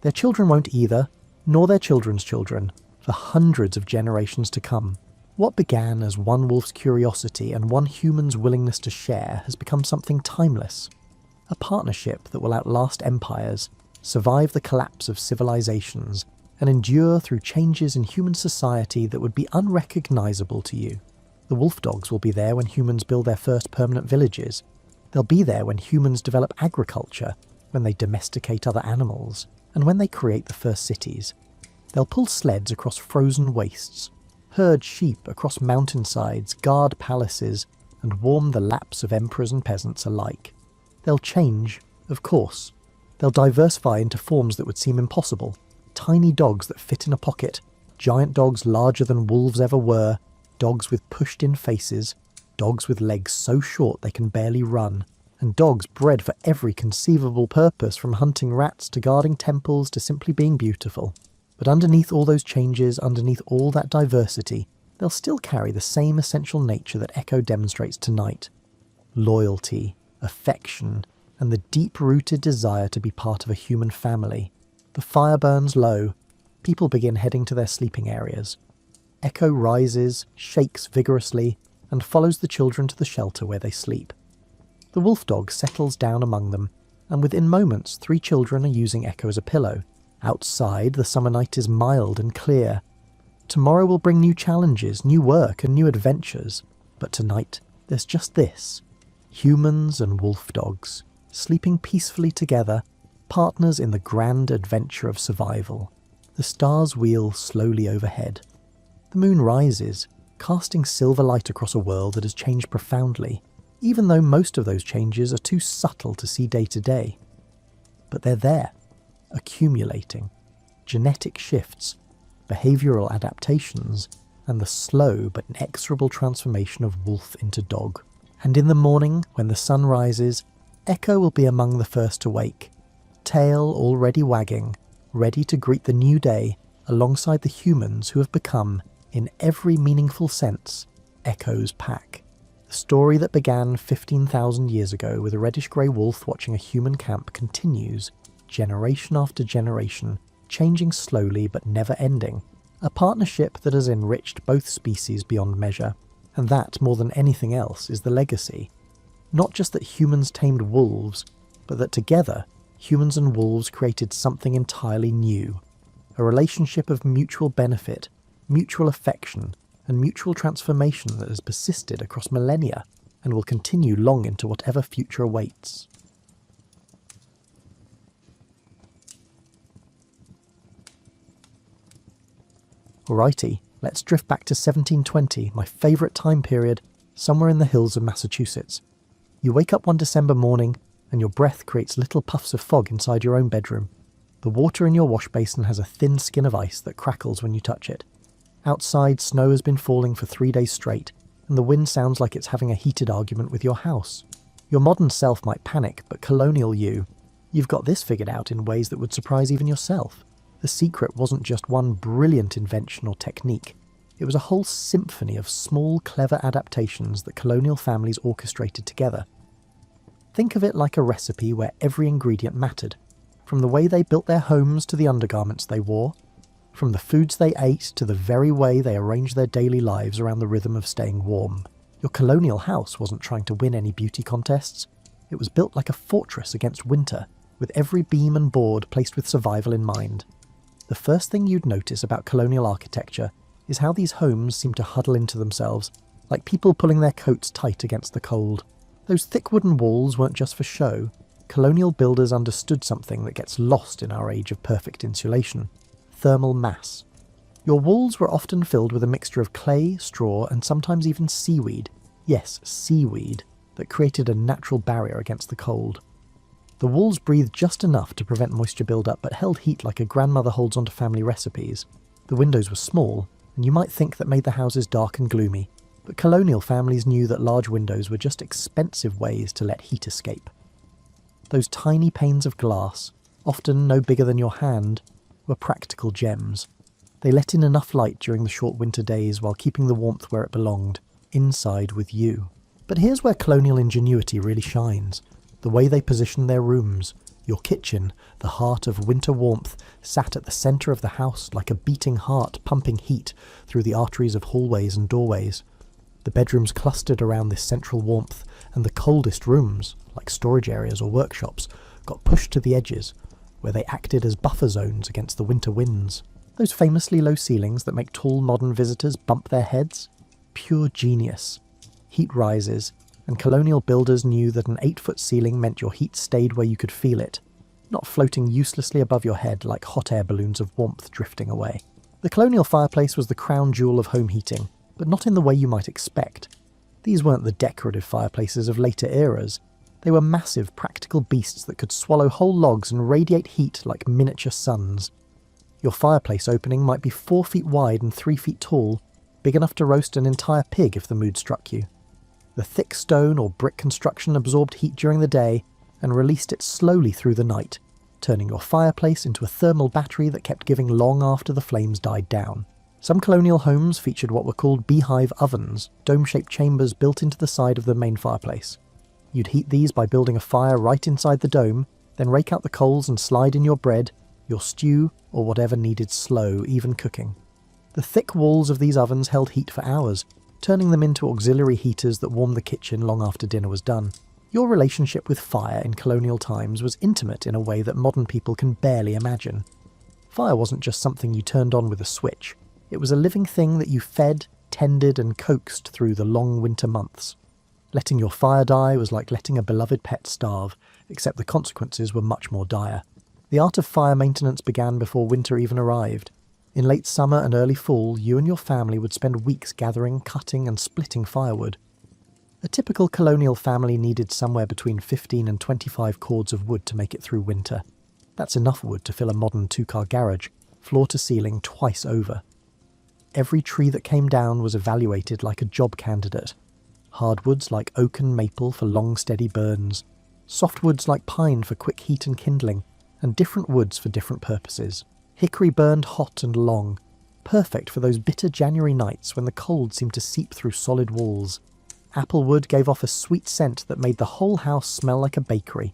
Their children won't either, nor their children's children, for hundreds of generations to come. What began as one wolf's curiosity and one human's willingness to share has become something timeless. A partnership that will outlast empires, survive the collapse of civilizations, and endure through changes in human society that would be unrecognizable to you. The wolf dogs will be there when humans build their first permanent villages. They'll be there when humans develop agriculture, when they domesticate other animals, and when they create the first cities. They'll pull sleds across frozen wastes, herd sheep across mountainsides, guard palaces, and warm the laps of emperors and peasants alike. They'll change, of course. They'll diversify into forms that would seem impossible. Tiny dogs that fit in a pocket, giant dogs larger than wolves ever were, dogs with pushed-in faces, dogs with legs so short they can barely run, and dogs bred for every conceivable purpose, from hunting rats to guarding temples to simply being beautiful. But underneath all those changes, underneath all that diversity, they'll still carry the same essential nature that Echo demonstrates tonight. Loyalty, affection, and the deep-rooted desire to be part of a human family. The fire burns low. People begin heading to their sleeping areas. Echo rises, shakes vigorously, and follows the children to the shelter where they sleep. The wolf dog settles down among them, and within moments 3 children are using Echo as a pillow. Outside, the summer night is mild and clear. Tomorrow will bring new challenges, new work, and new adventures. But tonight, there's just this. Humans and wolf dogs, sleeping peacefully together, partners in the grand adventure of survival. The stars wheel slowly overhead. The moon rises, casting silver light across a world that has changed profoundly, even though most of those changes are too subtle to see day to day. But they're there, accumulating. Genetic shifts, behavioural adaptations, and the slow but inexorable transformation of wolf into dog. And in the morning, when the sun rises, Echo will be among the first to wake, tail already wagging, ready to greet the new day alongside the humans who have become, in every meaningful sense, Echo's pack. The story that began 15,000 years ago with a reddish-grey wolf watching a human camp continues, generation after generation, changing slowly but never ending. A partnership that has enriched both species beyond measure. And that, more than anything else, is the legacy. Not just that humans tamed wolves, but that together, humans and wolves created something entirely new. A relationship of mutual benefit, mutual affection, and mutual transformation that has persisted across millennia and will continue long into whatever future awaits. Alrighty, let's drift back to 1720, my favourite time period, somewhere in the hills of Massachusetts. You wake up one December morning, and your breath creates little puffs of fog inside your own bedroom. The water in your wash basin has a thin skin of ice that crackles when you touch it. Outside, snow has been falling for 3 days straight, and the wind sounds like it's having a heated argument with your house. Your modern self might panic, but colonial you've got this figured out in ways that would surprise even yourself. The secret wasn't just one brilliant invention or technique. It was a whole symphony of small, clever adaptations that colonial families orchestrated together. Think of it like a recipe where every ingredient mattered, from the way they built their homes to the undergarments they wore, from the foods they ate to the very way they arranged their daily lives around the rhythm of staying warm. Your colonial house wasn't trying to win any beauty contests. It was built like a fortress against winter, with every beam and board placed with survival in mind. The first thing you'd notice about colonial architecture is how these homes seem to huddle into themselves, like people pulling their coats tight against the cold. Those thick wooden walls weren't just for show. Colonial builders understood something that gets lost in our age of perfect insulation: thermal mass. Your walls were often filled with a mixture of clay, straw, and sometimes even seaweed. Yes, seaweed, that created a natural barrier against the cold. The walls breathed just enough to prevent moisture build-up, but held heat like a grandmother holds onto family recipes. The windows were small, and you might think that made the houses dark and gloomy, but colonial families knew that large windows were just expensive ways to let heat escape. Those tiny panes of glass, often no bigger than your hand, were practical gems. They let in enough light during the short winter days while keeping the warmth where it belonged, inside with you. But here's where colonial ingenuity really shines. The way they positioned their rooms. Your kitchen, the heart of winter warmth, sat at the centre of the house like a beating heart pumping heat through the arteries of hallways and doorways. The bedrooms clustered around this central warmth, and the coldest rooms, like storage areas or workshops, got pushed to the edges, where they acted as buffer zones against the winter winds. Those famously low ceilings that make tall modern visitors bump their heads? Pure genius. Heat rises, and colonial builders knew that an 8-foot ceiling meant your heat stayed where you could feel it, not floating uselessly above your head like hot air balloons of warmth drifting away. The colonial fireplace was the crown jewel of home heating, but not in the way you might expect. These weren't the decorative fireplaces of later eras. They were massive, practical beasts that could swallow whole logs and radiate heat like miniature suns. Your fireplace opening might be 4 feet wide and 3 feet tall, big enough to roast an entire pig if the mood struck you. The thick stone or brick construction absorbed heat during the day and released it slowly through the night, turning your fireplace into a thermal battery that kept giving long after the flames died down. Some colonial homes featured what were called beehive ovens, dome-shaped chambers built into the side of the main fireplace. You'd heat these by building a fire right inside the dome, then rake out the coals and slide in your bread, your stew, or whatever needed slow, even cooking. The thick walls of these ovens held heat for hours, turning them into auxiliary heaters that warmed the kitchen long after dinner was done. Your relationship with fire in colonial times was intimate in a way that modern people can barely imagine. Fire wasn't just something you turned on with a switch. It was a living thing that you fed, tended, and coaxed through the long winter months. Letting your fire die was like letting a beloved pet starve, except the consequences were much more dire. The art of fire maintenance began before winter even arrived. In late summer and early fall, you and your family would spend weeks gathering, cutting, and splitting firewood. A typical colonial family needed somewhere between 15 and 25 cords of wood to make it through winter. That's enough wood to fill a modern 2-car garage, floor to ceiling, twice over. Every tree that came down was evaluated like a job candidate. Hardwoods like oak and maple for long, steady burns, softwoods like pine for quick heat and kindling, and different woods for different purposes. Hickory burned hot and long, perfect for those bitter January nights when the cold seemed to seep through solid walls. Applewood gave off a sweet scent that made the whole house smell like a bakery.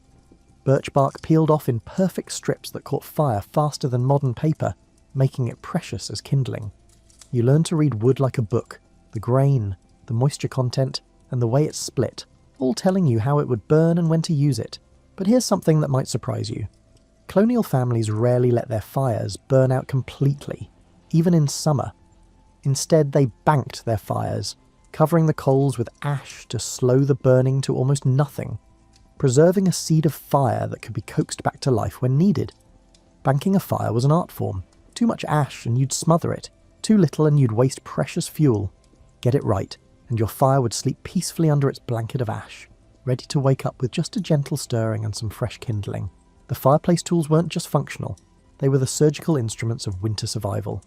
Birch bark peeled off in perfect strips that caught fire faster than modern paper, making it precious as kindling. You learned to read wood like a book, the grain, the moisture content, and the way it split, all telling you how it would burn and when to use it. But here's something that might surprise you. Colonial families rarely let their fires burn out completely, even in summer. Instead, they banked their fires, covering the coals with ash to slow the burning to almost nothing, preserving a seed of fire that could be coaxed back to life when needed. Banking a fire was an art form. Too much ash and you'd smother it. Too little and you'd waste precious fuel. Get it right, and your fire would sleep peacefully under its blanket of ash, ready to wake up with just a gentle stirring and some fresh kindling. The fireplace tools weren't just functional, they were the surgical instruments of winter survival.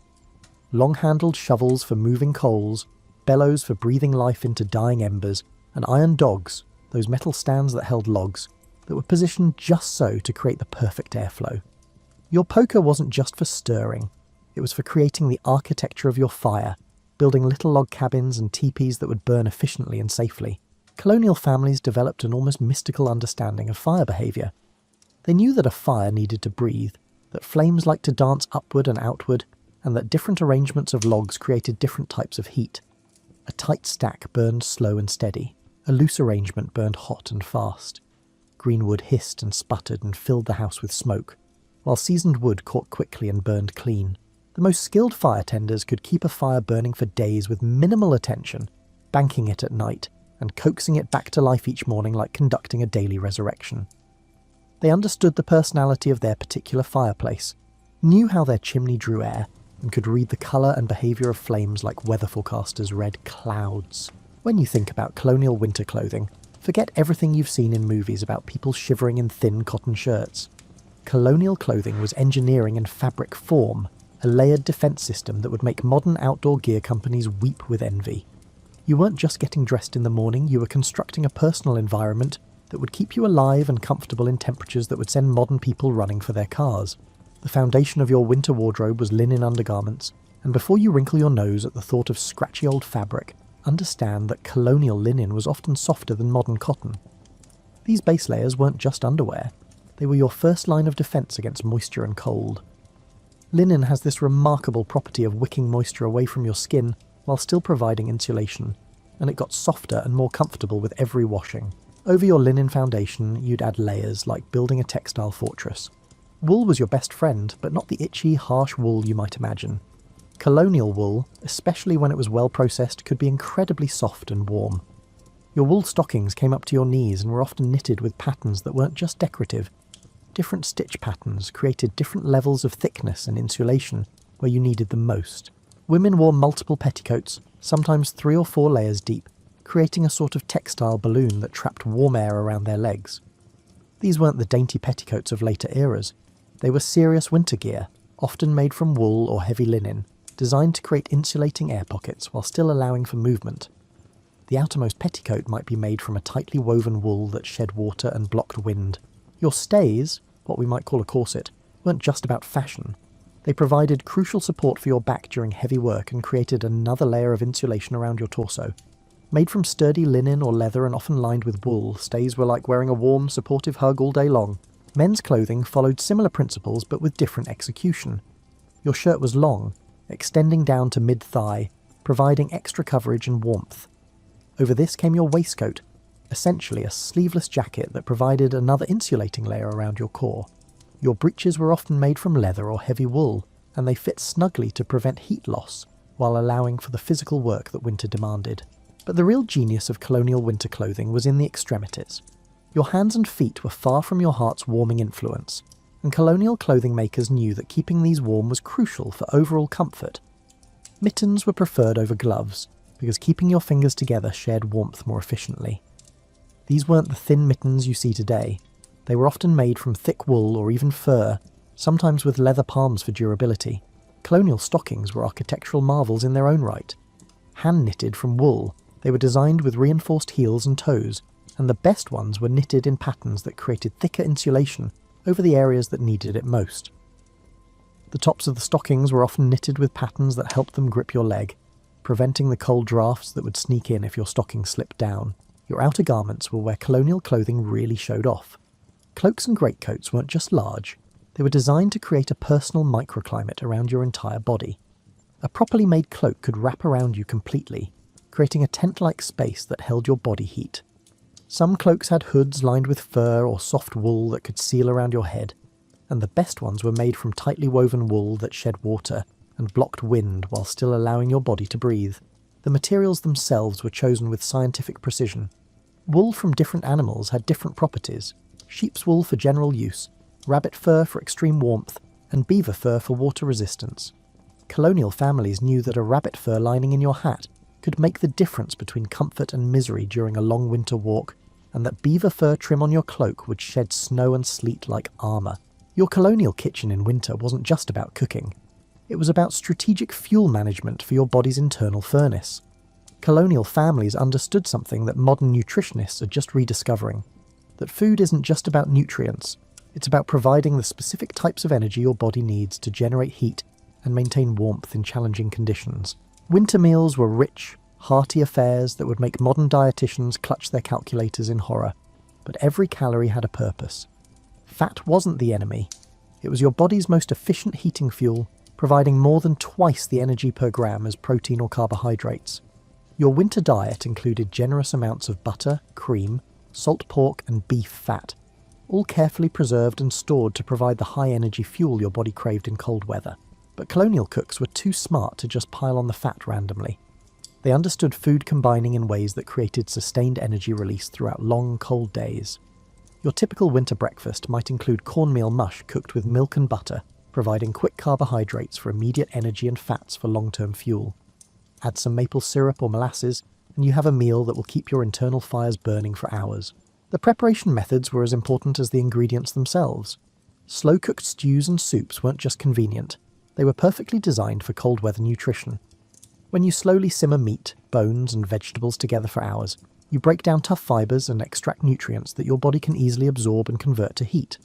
Long-handled shovels for moving coals, bellows for breathing life into dying embers, and iron dogs, those metal stands that held logs, that were positioned just so to create the perfect airflow. Your poker wasn't just for stirring, it was for creating the architecture of your fire, building little log cabins and teepees that would burn efficiently and safely. Colonial families developed an almost mystical understanding of fire behaviour. They knew that a fire needed to breathe, that flames liked to dance upward and outward, and that different arrangements of logs created different types of heat. A tight stack burned slow and steady. A loose arrangement burned hot and fast. Green wood hissed and sputtered and filled the house with smoke, while seasoned wood caught quickly and burned clean. The most skilled fire tenders could keep a fire burning for days with minimal attention, banking it at night, and coaxing it back to life each morning like conducting a daily resurrection. They understood the personality of their particular fireplace, knew how their chimney drew air, and could read the colour and behaviour of flames like weather forecasters read clouds. When you think about colonial winter clothing, forget everything you've seen in movies about people shivering in thin cotton shirts. Colonial clothing was engineering in fabric form, a layered defence system that would make modern outdoor gear companies weep with envy. You weren't just getting dressed in the morning, you were constructing a personal environment that would keep you alive and comfortable in temperatures that would send modern people running for their cars. The foundation of your winter wardrobe was linen undergarments, and before you wrinkle your nose at the thought of scratchy old fabric, understand that colonial linen was often softer than modern cotton. These base layers weren't just underwear, they were your first line of defence against moisture and cold. Linen has this remarkable property of wicking moisture away from your skin while still providing insulation, and it got softer and more comfortable with every washing. Over your linen foundation, you'd add layers like building a textile fortress. Wool was your best friend, but not the itchy, harsh wool you might imagine. Colonial wool, especially when it was well processed, could be incredibly soft and warm. Your wool stockings came up to your knees and were often knitted with patterns that weren't just decorative. Different stitch patterns created different levels of thickness and insulation where you needed them most. Women wore multiple petticoats, sometimes 3 or 4 layers deep, creating a sort of textile balloon that trapped warm air around their legs. These weren't the dainty petticoats of later eras. They were serious winter gear, often made from wool or heavy linen, designed to create insulating air pockets while still allowing for movement. The outermost petticoat might be made from a tightly woven wool that shed water and blocked wind. Your stays, what we might call a corset, weren't just about fashion. They provided crucial support for your back during heavy work and created another layer of insulation around your torso. Made from sturdy linen or leather and often lined with wool, stays were like wearing a warm, supportive hug all day long. Men's clothing followed similar principles but with different execution. Your shirt was long, extending down to mid-thigh, providing extra coverage and warmth. Over this came your waistcoat, essentially a sleeveless jacket that provided another insulating layer around your core. Your breeches were often made from leather or heavy wool, and they fit snugly to prevent heat loss, while allowing for the physical work that winter demanded. But the real genius of colonial winter clothing was in the extremities. Your hands and feet were far from your heart's warming influence, and colonial clothing makers knew that keeping these warm was crucial for overall comfort. Mittens were preferred over gloves, because keeping your fingers together shared warmth more efficiently. These weren't the thin mittens you see today. They were often made from thick wool or even fur, sometimes with leather palms for durability. Colonial stockings were architectural marvels in their own right. Hand-knitted from wool, they were designed with reinforced heels and toes, and the best ones were knitted in patterns that created thicker insulation over the areas that needed it most. The tops of the stockings were often knitted with patterns that helped them grip your leg, preventing the cold drafts that would sneak in if your stocking slipped down. Your outer garments were where colonial clothing really showed off. Cloaks and greatcoats weren't just large, they were designed to create a personal microclimate around your entire body. A properly made cloak could wrap around you completely, creating a tent-like space that held your body heat. Some cloaks had hoods lined with fur or soft wool that could seal around your head, and the best ones were made from tightly woven wool that shed water and blocked wind while still allowing your body to breathe. The materials themselves were chosen with scientific precision. Wool from different animals had different properties: sheep's wool for general use, rabbit fur for extreme warmth, and beaver fur for water resistance. Colonial families knew that a rabbit fur lining in your hat could make the difference between comfort and misery during a long winter walk, and that beaver fur trim on your cloak would shed snow and sleet like armour. Your colonial kitchen in winter wasn't just about cooking. It was about strategic fuel management for your body's internal furnace. Colonial families understood something that modern nutritionists are just rediscovering: that food isn't just about nutrients, it's about providing the specific types of energy your body needs to generate heat and maintain warmth in challenging conditions. Winter meals were rich, hearty affairs that would make modern dietitians clutch their calculators in horror, but every calorie had a purpose. Fat wasn't the enemy. It was your body's most efficient heating fuel, providing more than twice the energy per gram as protein or carbohydrates. Your winter diet included generous amounts of butter, cream, salt pork and beef fat, all carefully preserved and stored to provide the high-energy fuel your body craved in cold weather. But colonial cooks were too smart to just pile on the fat randomly. They understood food combining in ways that created sustained energy release throughout long, cold days. Your typical winter breakfast might include cornmeal mush cooked with milk and butter, providing quick carbohydrates for immediate energy and fats for long-term fuel. Add some maple syrup or molasses, and you have a meal that will keep your internal fires burning for hours. The preparation methods were as important as the ingredients themselves. Slow-cooked stews and soups weren't just convenient, they were perfectly designed for cold weather nutrition. When you slowly simmer meat, bones, and vegetables together for hours, you break down tough fibers and extract nutrients that your body can easily absorb and convert to heat.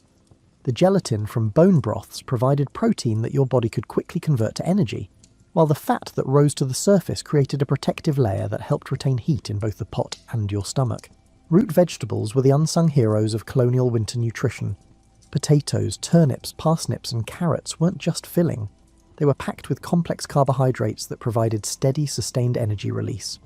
The gelatin from bone broths provided protein that your body could quickly convert to energy, while the fat that rose to the surface created a protective layer that helped retain heat in both the pot and your stomach. Root vegetables were the unsung heroes of colonial winter nutrition. Potatoes, turnips, parsnips, and carrots weren't just filling. They were packed with complex carbohydrates that provided steady, sustained energy release.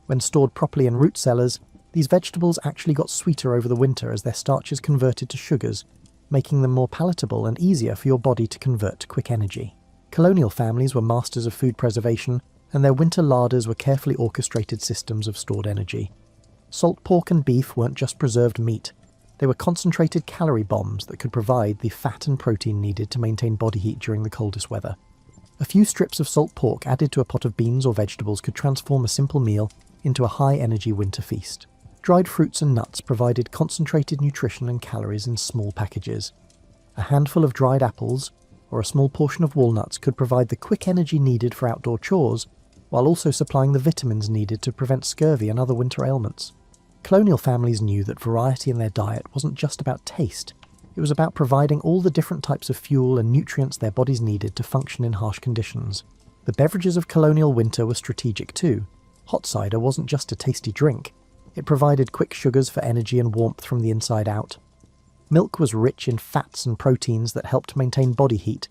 When stored properly in root cellars, these vegetables actually got sweeter over the winter as their starches converted to sugars, making them more palatable and easier for your body to convert to quick energy. Colonial families were masters of food preservation, and their winter larders were carefully orchestrated systems of stored energy. Salt pork and beef weren't just preserved meat. They were concentrated calorie bombs that could provide the fat and protein needed to maintain body heat during the coldest weather. A few strips of salt pork added to a pot of beans or vegetables could transform a simple meal into a high-energy winter feast. Dried fruits and nuts provided concentrated nutrition and calories in small packages. A handful of dried apples or a small portion of walnuts could provide the quick energy needed for outdoor chores, while also supplying the vitamins needed to prevent scurvy and other winter ailments. Colonial families knew that variety in their diet wasn't just about taste. It was about providing all the different types of fuel and nutrients their bodies needed to function in harsh conditions. The beverages of colonial winter were strategic too. Hot cider wasn't just a tasty drink. It provided quick sugars for energy and warmth from the inside out. Milk was rich in fats and proteins that helped maintain body heat,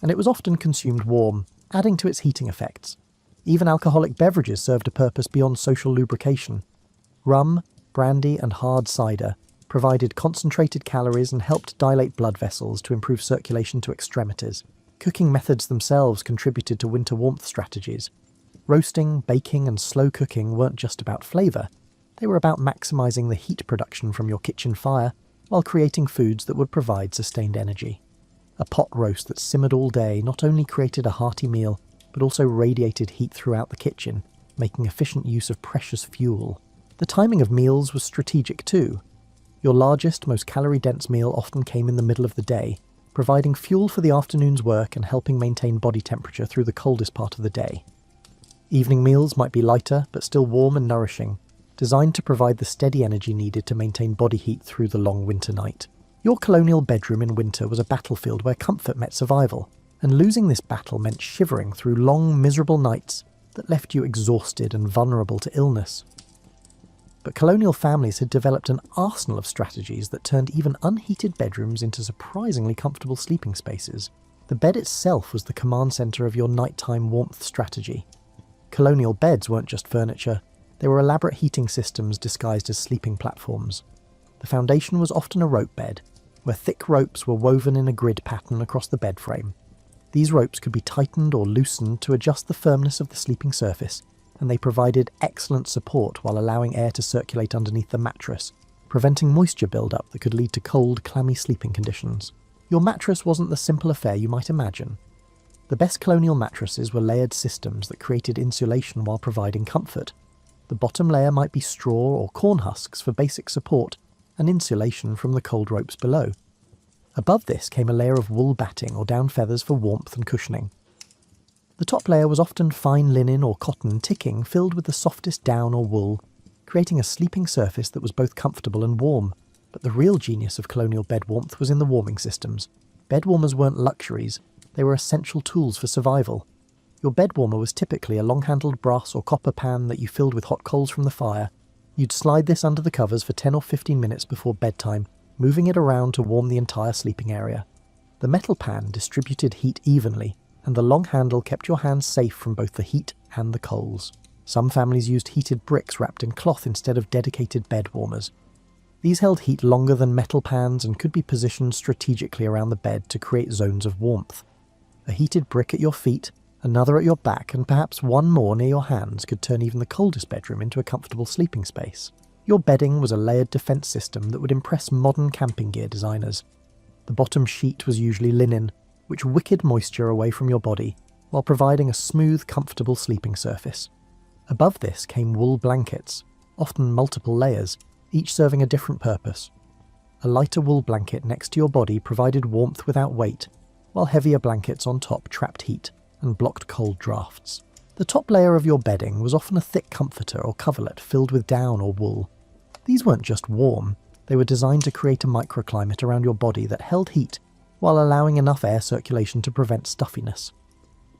and it was often consumed warm, adding to its heating effects. Even alcoholic beverages served a purpose beyond social lubrication. Rum, brandy, and hard cider provided concentrated calories and helped dilate blood vessels to improve circulation to extremities. Cooking methods themselves contributed to winter warmth strategies. Roasting, baking, and slow cooking weren't just about flavour. They were about maximising the heat production from your kitchen fire while creating foods that would provide sustained energy. A pot roast that simmered all day not only created a hearty meal, but also radiated heat throughout the kitchen, making efficient use of precious fuel. The timing of meals was strategic too. Your largest, most calorie-dense meal often came in the middle of the day, providing fuel for the afternoon's work and helping maintain body temperature through the coldest part of the day. Evening meals might be lighter, but still warm and nourishing, designed to provide the steady energy needed to maintain body heat through the long winter night. Your colonial bedroom in winter was a battlefield where comfort met survival, and losing this battle meant shivering through long, miserable nights that left you exhausted and vulnerable to illness. But colonial families had developed an arsenal of strategies that turned even unheated bedrooms into surprisingly comfortable sleeping spaces. The bed itself was the command centre of your nighttime warmth strategy. Colonial beds weren't just furniture, they were elaborate heating systems disguised as sleeping platforms. The foundation was often a rope bed, where thick ropes were woven in a grid pattern across the bed frame. These ropes could be tightened or loosened to adjust the firmness of the sleeping surface, and they provided excellent support while allowing air to circulate underneath the mattress, preventing moisture buildup that could lead to cold, clammy sleeping conditions. Your mattress wasn't the simple affair you might imagine. The best colonial mattresses were layered systems that created insulation while providing comfort. The bottom layer might be straw or corn husks for basic support and insulation from the cold ropes below. Above this came a layer of wool batting or down feathers for warmth and cushioning. The top layer was often fine linen or cotton ticking filled with the softest down or wool, creating a sleeping surface that was both comfortable and warm. But the real genius of colonial bed warmth was in the warming systems. Bed warmers weren't luxuries, they were essential tools for survival. Your bed warmer was typically a long-handled brass or copper pan that you filled with hot coals from the fire. You'd slide this under the covers for 10 or 15 minutes before bedtime, moving it around to warm the entire sleeping area. The metal pan distributed heat evenly, and the long handle kept your hands safe from both the heat and the coals. Some families used heated bricks wrapped in cloth instead of dedicated bed warmers. These held heat longer than metal pans and could be positioned strategically around the bed to create zones of warmth. A heated brick at your feet, Another at your back, and perhaps one more near your hands could turn even the coldest bedroom into a comfortable sleeping space. Your bedding was a layered defence system that would impress modern camping gear designers. The bottom sheet was usually linen, which wickered moisture away from your body, while providing a smooth, comfortable sleeping surface. Above this came wool blankets, often multiple layers, each serving a different purpose. A lighter wool blanket next to your body provided warmth without weight, while heavier blankets on top trapped heat and blocked cold drafts. The top layer of your bedding was often a thick comforter or coverlet filled with down or wool. These weren't just warm, they were designed to create a microclimate around your body that held heat while allowing enough air circulation to prevent stuffiness.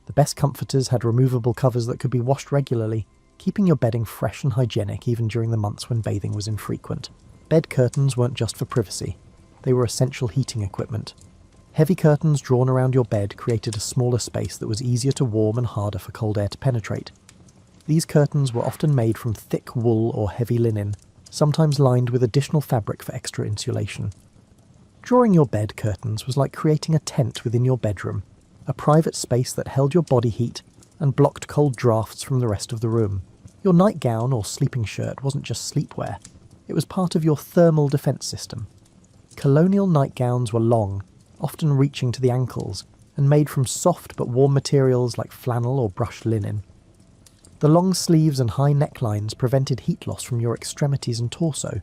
The best comforters had removable covers that could be washed regularly, keeping your bedding fresh and hygienic even during the months when bathing was infrequent. Bed curtains weren't just for privacy, they were essential heating equipment. Heavy curtains drawn around your bed created a smaller space that was easier to warm and harder for cold air to penetrate. These curtains were often made from thick wool or heavy linen, sometimes lined with additional fabric for extra insulation. Drawing your bed curtains was like creating a tent within your bedroom, a private space that held your body heat and blocked cold drafts from the rest of the room. Your nightgown or sleeping shirt wasn't just sleepwear, it was part of your thermal defence system. Colonial nightgowns were long, often reaching to the ankles, and made from soft but warm materials like flannel or brushed linen. The long sleeves and high necklines prevented heat loss from your extremities and torso,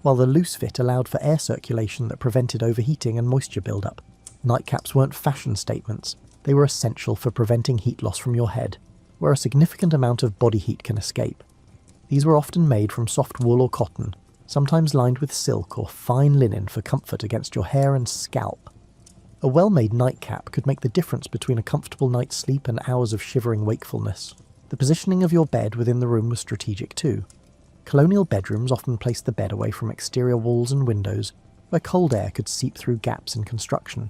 while the loose fit allowed for air circulation that prevented overheating and moisture buildup. Nightcaps weren't fashion statements, they were essential for preventing heat loss from your head, where a significant amount of body heat can escape. These were often made from soft wool or cotton, sometimes lined with silk or fine linen for comfort against your hair and scalp. A well-made nightcap could make the difference between a comfortable night's sleep and hours of shivering wakefulness. The positioning of your bed within the room was strategic too. Colonial bedrooms often placed the bed away from exterior walls and windows, where cold air could seep through gaps in construction.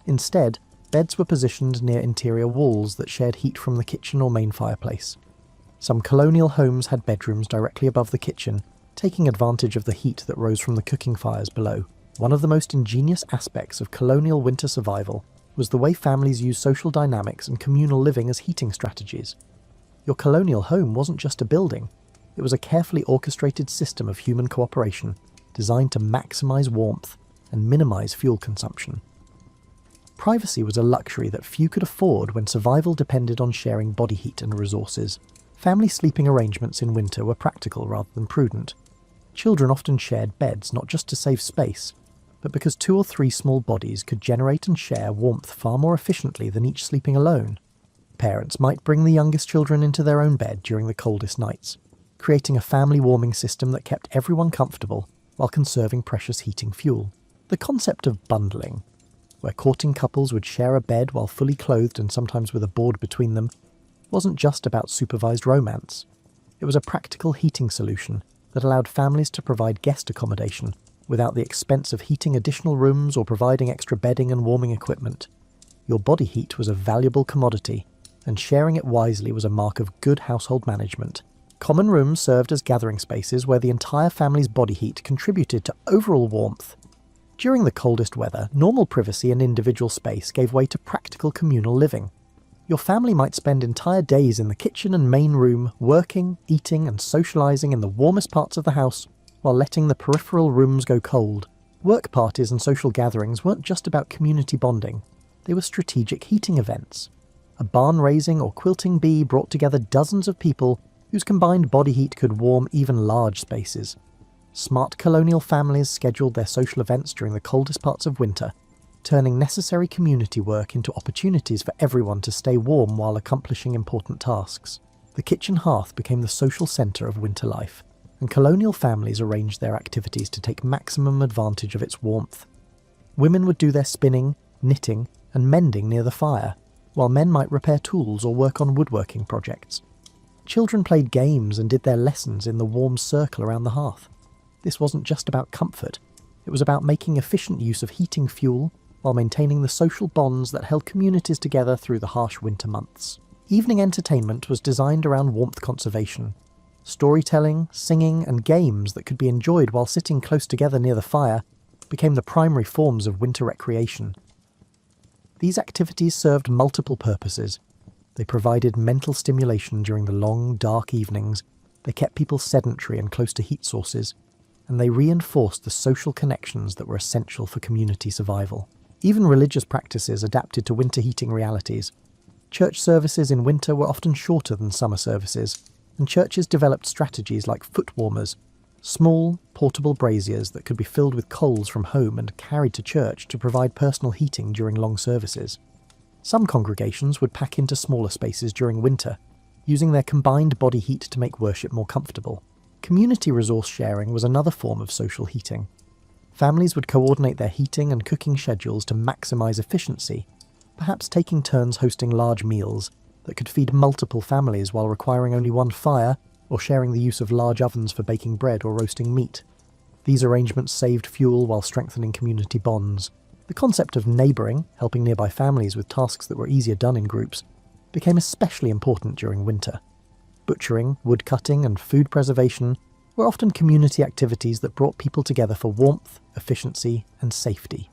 Instead, beds were positioned near interior walls that shared heat from the kitchen or main fireplace. Some colonial homes had bedrooms directly above the kitchen, taking advantage of the heat that rose from the cooking fires below. One of the most ingenious aspects of colonial winter survival was the way families used social dynamics and communal living as heating strategies. Your colonial home wasn't just a building, it was a carefully orchestrated system of human cooperation designed to maximize warmth and minimize fuel consumption. Privacy was a luxury that few could afford when survival depended on sharing body heat and resources. Family sleeping arrangements in winter were practical rather than prudent. Children often shared beds not just to save space, but because 2 or 3 small bodies could generate and share warmth far more efficiently than each sleeping alone. Parents might bring the youngest children into their own bed during the coldest nights, creating a family warming system that kept everyone comfortable while conserving precious heating fuel. The concept of bundling, where courting couples would share a bed while fully clothed and sometimes with a board between them, wasn't just about supervised romance. It was a practical heating solution that allowed families to provide guest accommodation without the expense of heating additional rooms or providing extra bedding and warming equipment. Your body heat was a valuable commodity, and sharing it wisely was a mark of good household management. Common rooms served as gathering spaces where the entire family's body heat contributed to overall warmth. During the coldest weather, normal privacy and individual space gave way to practical communal living. Your family might spend entire days in the kitchen and main room, working, eating, and socialising in the warmest parts of the house, while letting the peripheral rooms go cold. Work parties and social gatherings weren't just about community bonding, they were strategic heating events. A barn raising or quilting bee brought together dozens of people whose combined body heat could warm even large spaces. Smart colonial families scheduled their social events during the coldest parts of winter, turning necessary community work into opportunities for everyone to stay warm while accomplishing important tasks. The kitchen hearth became the social centre of winter life, and colonial families arranged their activities to take maximum advantage of its warmth. Women would do their spinning, knitting, and mending near the fire, while men might repair tools or work on woodworking projects. Children played games and did their lessons in the warm circle around the hearth. This wasn't just about comfort, it was about making efficient use of heating fuel while maintaining the social bonds that held communities together through the harsh winter months. Evening entertainment was designed around warmth conservation. Storytelling, singing, and games that could be enjoyed while sitting close together near the fire became the primary forms of winter recreation. These activities served multiple purposes. They provided mental stimulation during the long, dark evenings, they kept people sedentary and close to heat sources, and they reinforced the social connections that were essential for community survival. Even religious practices adapted to winter heating realities. Church services in winter were often shorter than summer services, and churches developed strategies like foot warmers, small, portable braziers that could be filled with coals from home and carried to church to provide personal heating during long services. Some congregations would pack into smaller spaces during winter, using their combined body heat to make worship more comfortable. Community resource sharing was another form of social heating. Families would coordinate their heating and cooking schedules to maximise efficiency, perhaps taking turns hosting large meals that could feed multiple families while requiring only one fire, or sharing the use of large ovens for baking bread or roasting meat. These arrangements saved fuel while strengthening community bonds. The concept of neighbouring, helping nearby families with tasks that were easier done in groups, became especially important during winter. Butchering, woodcutting, and food preservation were often community activities that brought people together for warmth, efficiency, and safety.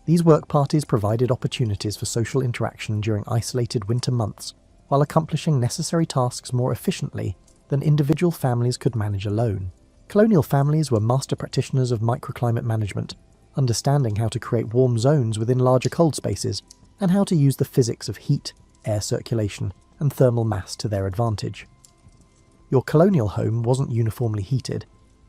These work parties provided opportunities for social interaction during isolated winter months, while accomplishing necessary tasks more efficiently than individual families could manage alone. Colonial families were master practitioners of microclimate management, understanding how to create warm zones within larger cold spaces, and how to use the physics of heat, air circulation, and thermal mass to their advantage. Your colonial home wasn't uniformly heated.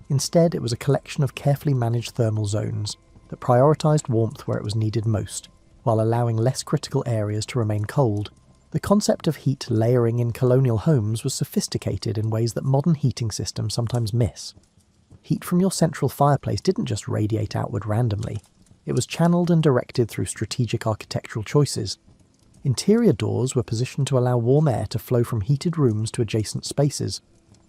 Instead, it was a collection of carefully managed thermal zones that prioritised warmth where it was needed most, while allowing less critical areas to remain cold. The concept of heat layering in colonial homes was sophisticated in ways that modern heating systems sometimes miss. Heat from your central fireplace didn't just radiate outward randomly. It was channeled and directed through strategic architectural choices. Interior doors were positioned to allow warm air to flow from heated rooms to adjacent spaces,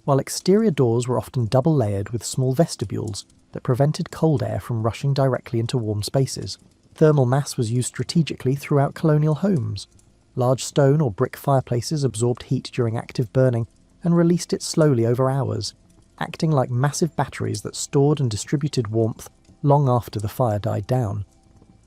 while exterior doors were often double-layered with small vestibules that prevented cold air from rushing directly into warm spaces. Thermal mass was used strategically throughout colonial homes. Large stone or brick fireplaces absorbed heat during active burning and released it slowly over hours, acting like massive batteries that stored and distributed warmth long after the fire died down.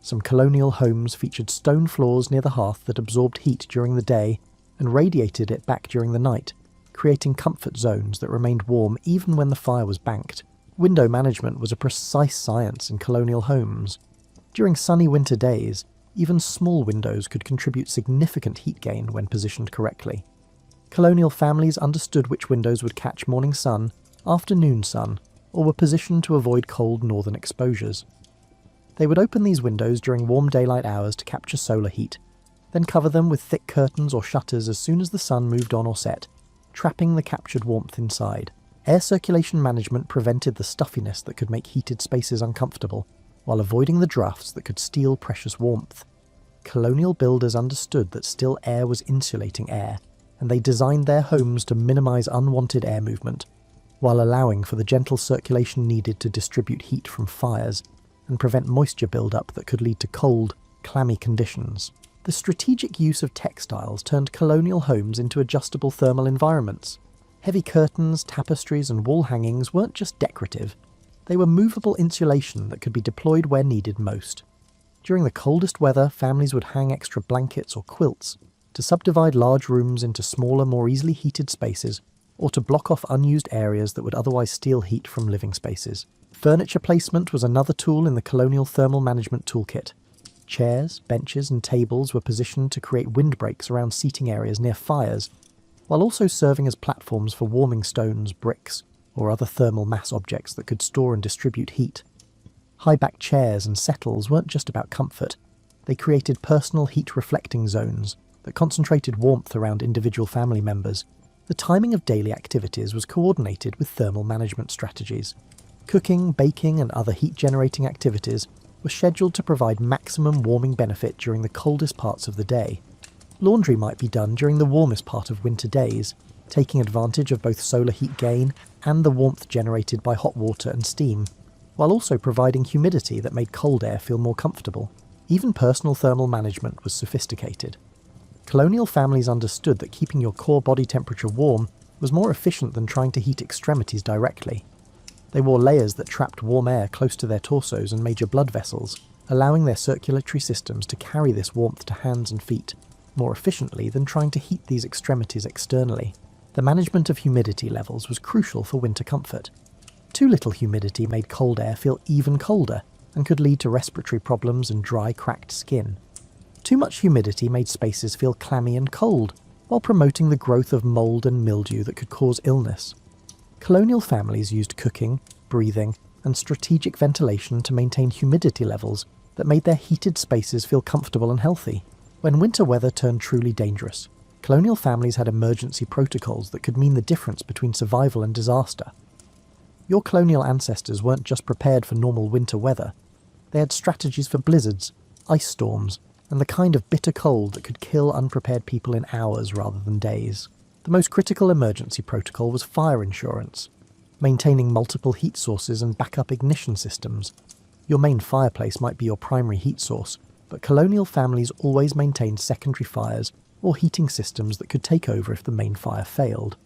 Some colonial homes featured stone floors near the hearth that absorbed heat during the day and radiated it back during the night, creating comfort zones that remained warm even when the fire was banked. Window management was a precise science in colonial homes. During sunny winter days, even small windows could contribute significant heat gain when positioned correctly. Colonial families understood which windows would catch morning sun, afternoon sun, or were positioned to avoid cold northern exposures. They would open these windows during warm daylight hours to capture solar heat, then cover them with thick curtains or shutters as soon as the sun moved on or set, trapping the captured warmth inside. Air circulation management prevented the stuffiness that could make heated spaces uncomfortable, while avoiding the drafts that could steal precious warmth. Colonial builders understood that still air was insulating air, and they designed their homes to minimize unwanted air movement, while allowing for the gentle circulation needed to distribute heat from fires and prevent moisture buildup that could lead to cold, clammy conditions. The strategic use of textiles turned colonial homes into adjustable thermal environments. Heavy curtains, tapestries, and wall hangings weren't just decorative. They were movable insulation that could be deployed where needed most. During the coldest weather, families would hang extra blankets or quilts to subdivide large rooms into smaller, more easily heated spaces, or to block off unused areas that would otherwise steal heat from living spaces. Furniture placement was another tool in the colonial thermal management toolkit. Chairs, benches, and tables were positioned to create windbreaks around seating areas near fires, while also serving as platforms for warming stones, bricks, or other thermal mass objects that could store and distribute heat. High-backed chairs and settles weren't just about comfort. They created personal heat-reflecting zones that concentrated warmth around individual family members. The timing of daily activities was coordinated with thermal management strategies. Cooking, baking, and other heat-generating activities were scheduled to provide maximum warming benefit during the coldest parts of the day. Laundry might be done during the warmest part of winter days, taking advantage of both solar heat gain and the warmth generated by hot water and steam, while also providing humidity that made cold air feel more comfortable. Even personal thermal management was sophisticated. Colonial families understood that keeping your core body temperature warm was more efficient than trying to heat extremities directly. They wore layers that trapped warm air close to their torsos and major blood vessels, allowing their circulatory systems to carry this warmth to hands and feet. more efficiently than trying to heat these extremities externally. The management of humidity levels was crucial for winter comfort. Too little humidity made cold air feel even colder and could lead to respiratory problems and dry, cracked skin. Too much humidity made spaces feel clammy and cold, while promoting the growth of mould and mildew that could cause illness. Colonial families used cooking, breathing, and strategic ventilation to maintain humidity levels that made their heated spaces feel comfortable and healthy. When winter weather turned truly dangerous, colonial families had emergency protocols that could mean the difference between survival and disaster. Your colonial ancestors weren't just prepared for normal winter weather. They had strategies for blizzards, ice storms, and the kind of bitter cold that could kill unprepared people in hours rather than days. The most critical emergency protocol was fire insurance, maintaining multiple heat sources and backup ignition systems. Your main fireplace might be your primary heat source, but colonial families always maintained secondary fires or heating systems that could take over if the main fire failed.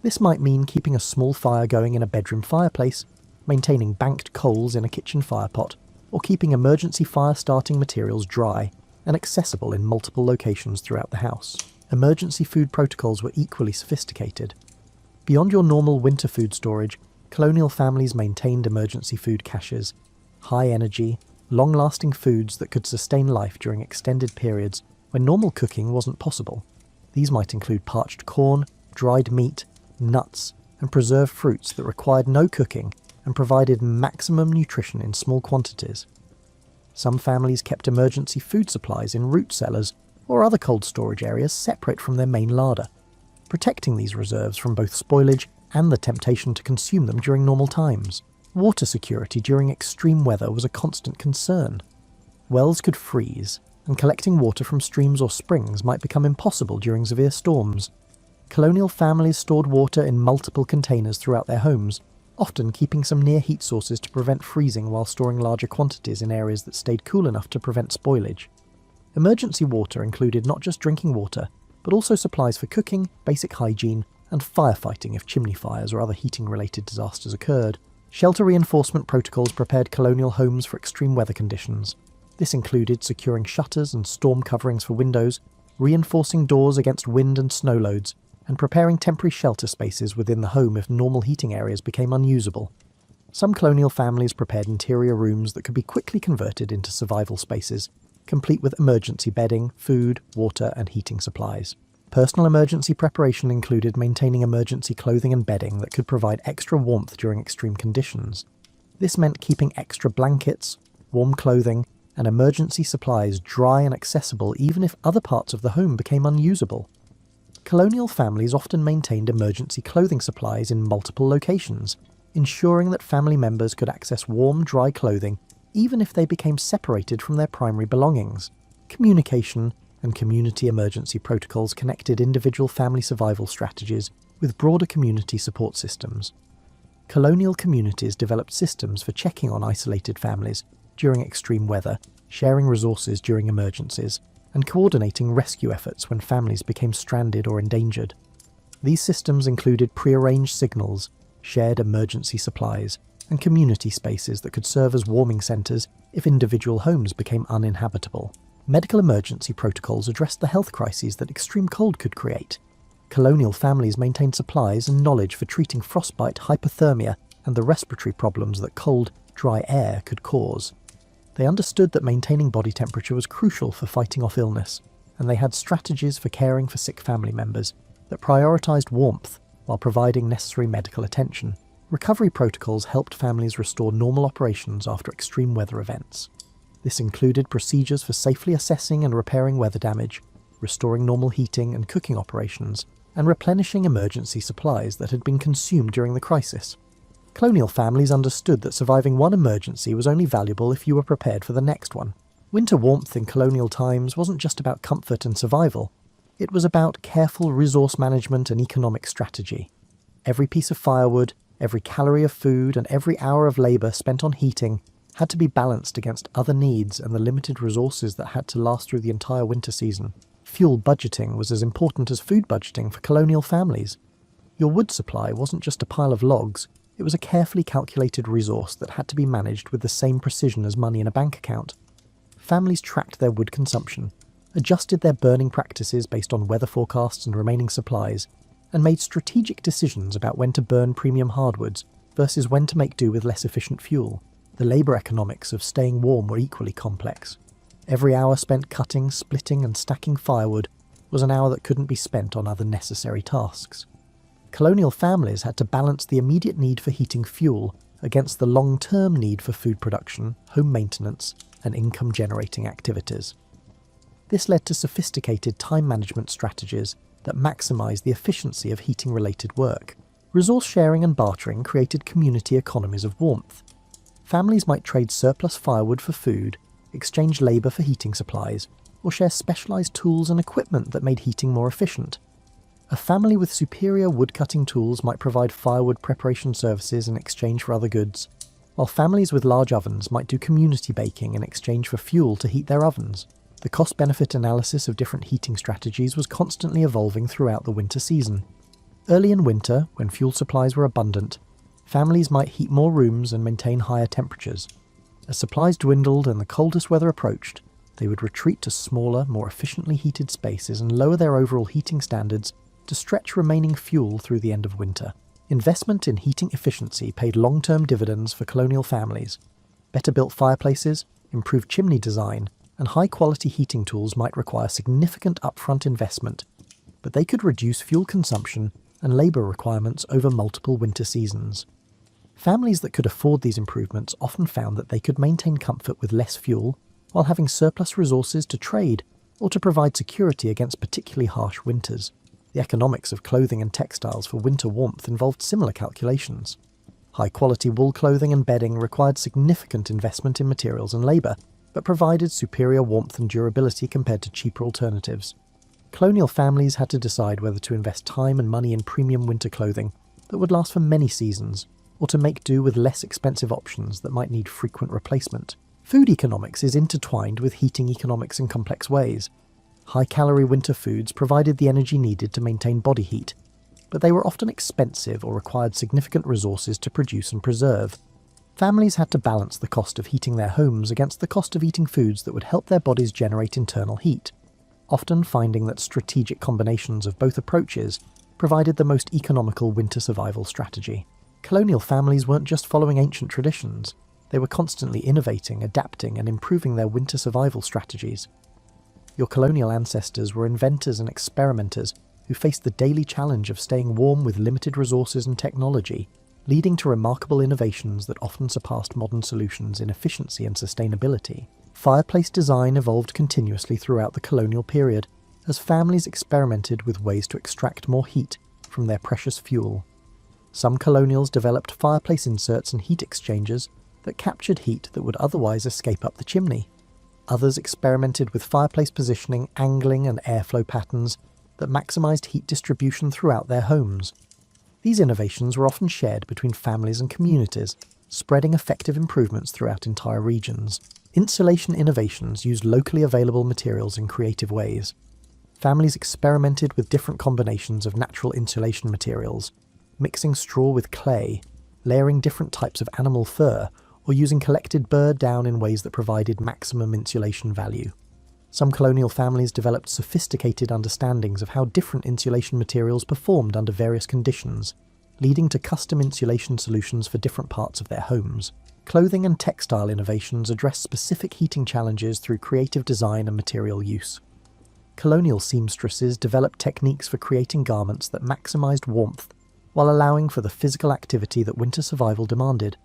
This might mean keeping a small fire going in a bedroom fireplace, maintaining banked coals in a kitchen firepot, or keeping emergency fire-starting materials dry and accessible in multiple locations throughout the house. Emergency food protocols were equally sophisticated. Beyond your normal winter food storage, colonial families maintained emergency food caches, high-energy, long-lasting foods that could sustain life during extended periods when normal cooking wasn't possible. These might include parched corn, dried meat, nuts, and preserved fruits that required no cooking and provided maximum nutrition in small quantities. Some families kept emergency food supplies in root cellars or other cold storage areas separate from their main larder, protecting these reserves from both spoilage and the temptation to consume them during normal times. Water security during extreme weather was a constant concern. Wells could freeze, and collecting water from streams or springs might become impossible during severe storms. Colonial families stored water in multiple containers throughout their homes, often keeping some near heat sources to prevent freezing while storing larger quantities in areas that stayed cool enough to prevent spoilage. Emergency water included not just drinking water, but also supplies for cooking, basic hygiene, and firefighting if chimney fires or other heating-related disasters occurred. Shelter reinforcement protocols prepared colonial homes for extreme weather conditions. This included securing shutters and storm coverings for windows, reinforcing doors against wind and snow loads, and preparing temporary shelter spaces within the home if normal heating areas became unusable. Some colonial families prepared interior rooms that could be quickly converted into survival spaces, complete with emergency bedding, food, water, and heating supplies. Personal emergency preparation included maintaining emergency clothing and bedding that could provide extra warmth during extreme conditions. This meant keeping extra blankets, warm clothing, and emergency supplies dry and accessible even if other parts of the home became unusable. Colonial families often maintained emergency clothing supplies in multiple locations, ensuring that family members could access warm, dry clothing even if they became separated from their primary belongings. Communication and community emergency protocols connected individual family survival strategies with broader community support systems. Colonial communities developed systems for checking on isolated families during extreme weather, sharing resources during emergencies, and coordinating rescue efforts when families became stranded or endangered. These systems included prearranged signals, shared emergency supplies, and community spaces that could serve as warming centres if individual homes became uninhabitable. Medical emergency protocols addressed the health crises that extreme cold could create. Colonial families maintained supplies and knowledge for treating frostbite, hypothermia, and the respiratory problems that cold, dry air could cause. They understood that maintaining body temperature was crucial for fighting off illness, and they had strategies for caring for sick family members that prioritised warmth while providing necessary medical attention. Recovery protocols helped families restore normal operations after extreme weather events. This included procedures for safely assessing and repairing weather damage, restoring normal heating and cooking operations, and replenishing emergency supplies that had been consumed during the crisis. Colonial families understood that surviving one emergency was only valuable if you were prepared for the next one. Winter warmth in colonial times wasn't just about comfort and survival. It was about careful resource management and economic strategy. Every piece of firewood, every calorie of food, and every hour of labour spent on heating had to be balanced against other needs and the limited resources that had to last through the entire winter season. Fuel budgeting was as important as food budgeting for colonial families. Your wood supply wasn't just a pile of logs, it was a carefully calculated resource that had to be managed with the same precision as money in a bank account. Families tracked their wood consumption, adjusted their burning practices based on weather forecasts and remaining supplies, and made strategic decisions about when to burn premium hardwoods versus when to make do with less efficient fuel. The labour economics of staying warm were equally complex. Every hour spent cutting, splitting and stacking firewood was an hour that couldn't be spent on other necessary tasks. Colonial families had to balance the immediate need for heating fuel against the long-term need for food production, home maintenance and income-generating activities. This led to sophisticated time management strategies that maximised the efficiency of heating-related work. Resource sharing and bartering created community economies of warmth. Families might trade surplus firewood for food, exchange labour for heating supplies, or share specialised tools and equipment that made heating more efficient. A family with superior wood-cutting tools might provide firewood preparation services in exchange for other goods, while families with large ovens might do community baking in exchange for fuel to heat their ovens. The cost-benefit analysis of different heating strategies was constantly evolving throughout the winter season. Early in winter, when fuel supplies were abundant, families might heat more rooms and maintain higher temperatures. As supplies dwindled and the coldest weather approached, they would retreat to smaller, more efficiently heated spaces and lower their overall heating standards to stretch remaining fuel through the end of winter. Investment in heating efficiency paid long-term dividends for colonial families. Better-built fireplaces, improved chimney design, and high-quality heating tools might require significant upfront investment, but they could reduce fuel consumption and labour requirements over multiple winter seasons. Families that could afford these improvements often found that they could maintain comfort with less fuel while having surplus resources to trade or to provide security against particularly harsh winters. The economics of clothing and textiles for winter warmth involved similar calculations. High-quality wool clothing and bedding required significant investment in materials and labour, but provided superior warmth and durability compared to cheaper alternatives. Colonial families had to decide whether to invest time and money in premium winter clothing that would last for many seasons, or to make do with less expensive options that might need frequent replacement. Food economics is intertwined with heating economics in complex ways. High-calorie winter foods provided the energy needed to maintain body heat, but they were often expensive or required significant resources to produce and preserve. Families had to balance the cost of heating their homes against the cost of eating foods that would help their bodies generate internal heat, often finding that strategic combinations of both approaches provided the most economical winter survival strategy. Colonial families weren't just following ancient traditions, they were constantly innovating, adapting, and improving their winter survival strategies. Your colonial ancestors were inventors and experimenters who faced the daily challenge of staying warm with limited resources and technology, leading to remarkable innovations that often surpassed modern solutions in efficiency and sustainability. Fireplace design evolved continuously throughout the colonial period as families experimented with ways to extract more heat from their precious fuel. Some colonials developed fireplace inserts and heat exchangers that captured heat that would otherwise escape up the chimney. Others experimented with fireplace positioning, angling, and airflow patterns that maximised heat distribution throughout their homes. These innovations were often shared between families and communities, spreading effective improvements throughout entire regions. Insulation innovations used locally available materials in creative ways. Families experimented with different combinations of natural insulation materials, mixing straw with clay, layering different types of animal fur, or using collected bird down in ways that provided maximum insulation value. Some colonial families developed sophisticated understandings of how different insulation materials performed under various conditions, leading to custom insulation solutions for different parts of their homes. Clothing and textile innovations addressed specific heating challenges through creative design and material use. Colonial seamstresses developed techniques for creating garments that maximised warmth while allowing for the physical activity that winter survival demanded.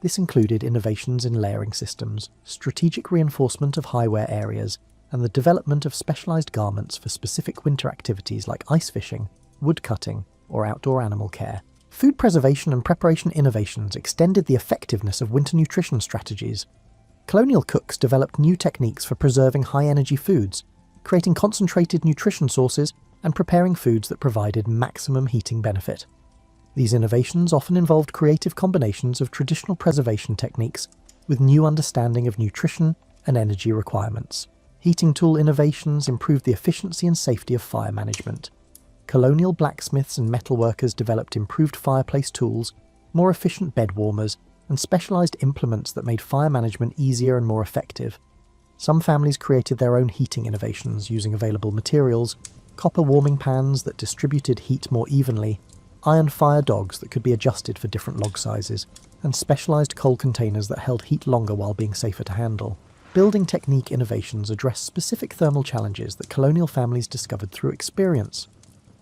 This included innovations in layering systems, strategic reinforcement of high-wear areas, and the development of specialised garments for specific winter activities like ice fishing, wood cutting, or outdoor animal care. Food preservation and preparation innovations extended the effectiveness of winter nutrition strategies. Colonial cooks developed new techniques for preserving high-energy foods, creating concentrated nutrition sources, and preparing foods that provided maximum heating benefit. These innovations often involved creative combinations of traditional preservation techniques with new understanding of nutrition and energy requirements. Heating tool innovations improved the efficiency and safety of fire management. Colonial blacksmiths and metalworkers developed improved fireplace tools, more efficient bed warmers, and specialised implements that made fire management easier and more effective. Some families created their own heating innovations using available materials, copper warming pans that distributed heat more evenly, iron fire dogs that could be adjusted for different log sizes, and specialised coal containers that held heat longer while being safer to handle. Building technique innovations address specific thermal challenges that colonial families discovered through experience.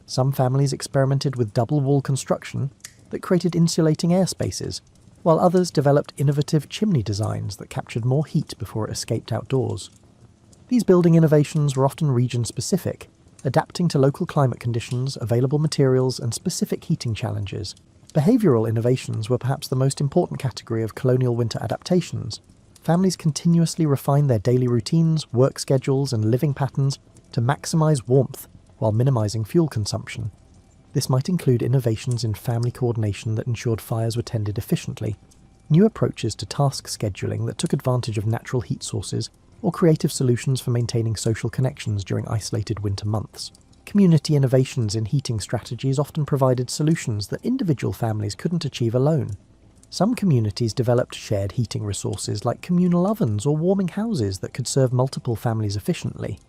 Some families experimented with double wall construction that created insulating air spaces, while others developed innovative chimney designs that captured more heat before it escaped outdoors. These building innovations were often region-specific, adapting to local climate conditions, available materials, and specific heating challenges. Behavioural innovations were perhaps the most important category of colonial winter adaptations. Families continuously refined their daily routines, work schedules, and living patterns to maximise warmth while minimising fuel consumption. This might include innovations in family coordination that ensured fires were tended efficiently, new approaches to task scheduling that took advantage of natural heat sources, or creative solutions for maintaining social connections during isolated winter months. Community innovations in heating strategies often provided solutions that individual families couldn't achieve alone. Some communities developed shared heating resources like communal ovens or warming houses that could serve multiple families efficiently.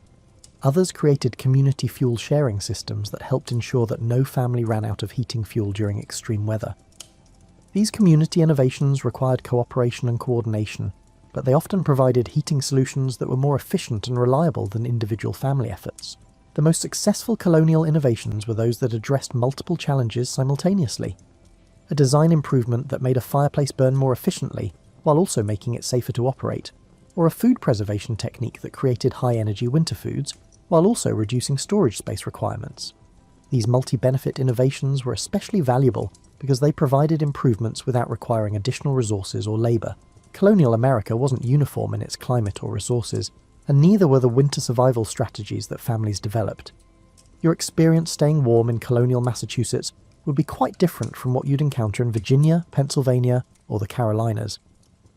Others created community fuel sharing systems that helped ensure that no family ran out of heating fuel during extreme weather. These community innovations required cooperation and coordination, but they often provided heating solutions that were more efficient and reliable than individual family efforts. The most successful colonial innovations were those that addressed multiple challenges simultaneously. A design improvement that made a fireplace burn more efficiently, while also making it safer to operate, or a food preservation technique that created high-energy winter foods, while also reducing storage space requirements. These multi-benefit innovations were especially valuable because they provided improvements without requiring additional resources or labour. Colonial America wasn't uniform in its climate or resources, and neither were the winter survival strategies that families developed. Your experience staying warm in colonial Massachusetts would be quite different from what you'd encounter in Virginia, Pennsylvania, or the Carolinas.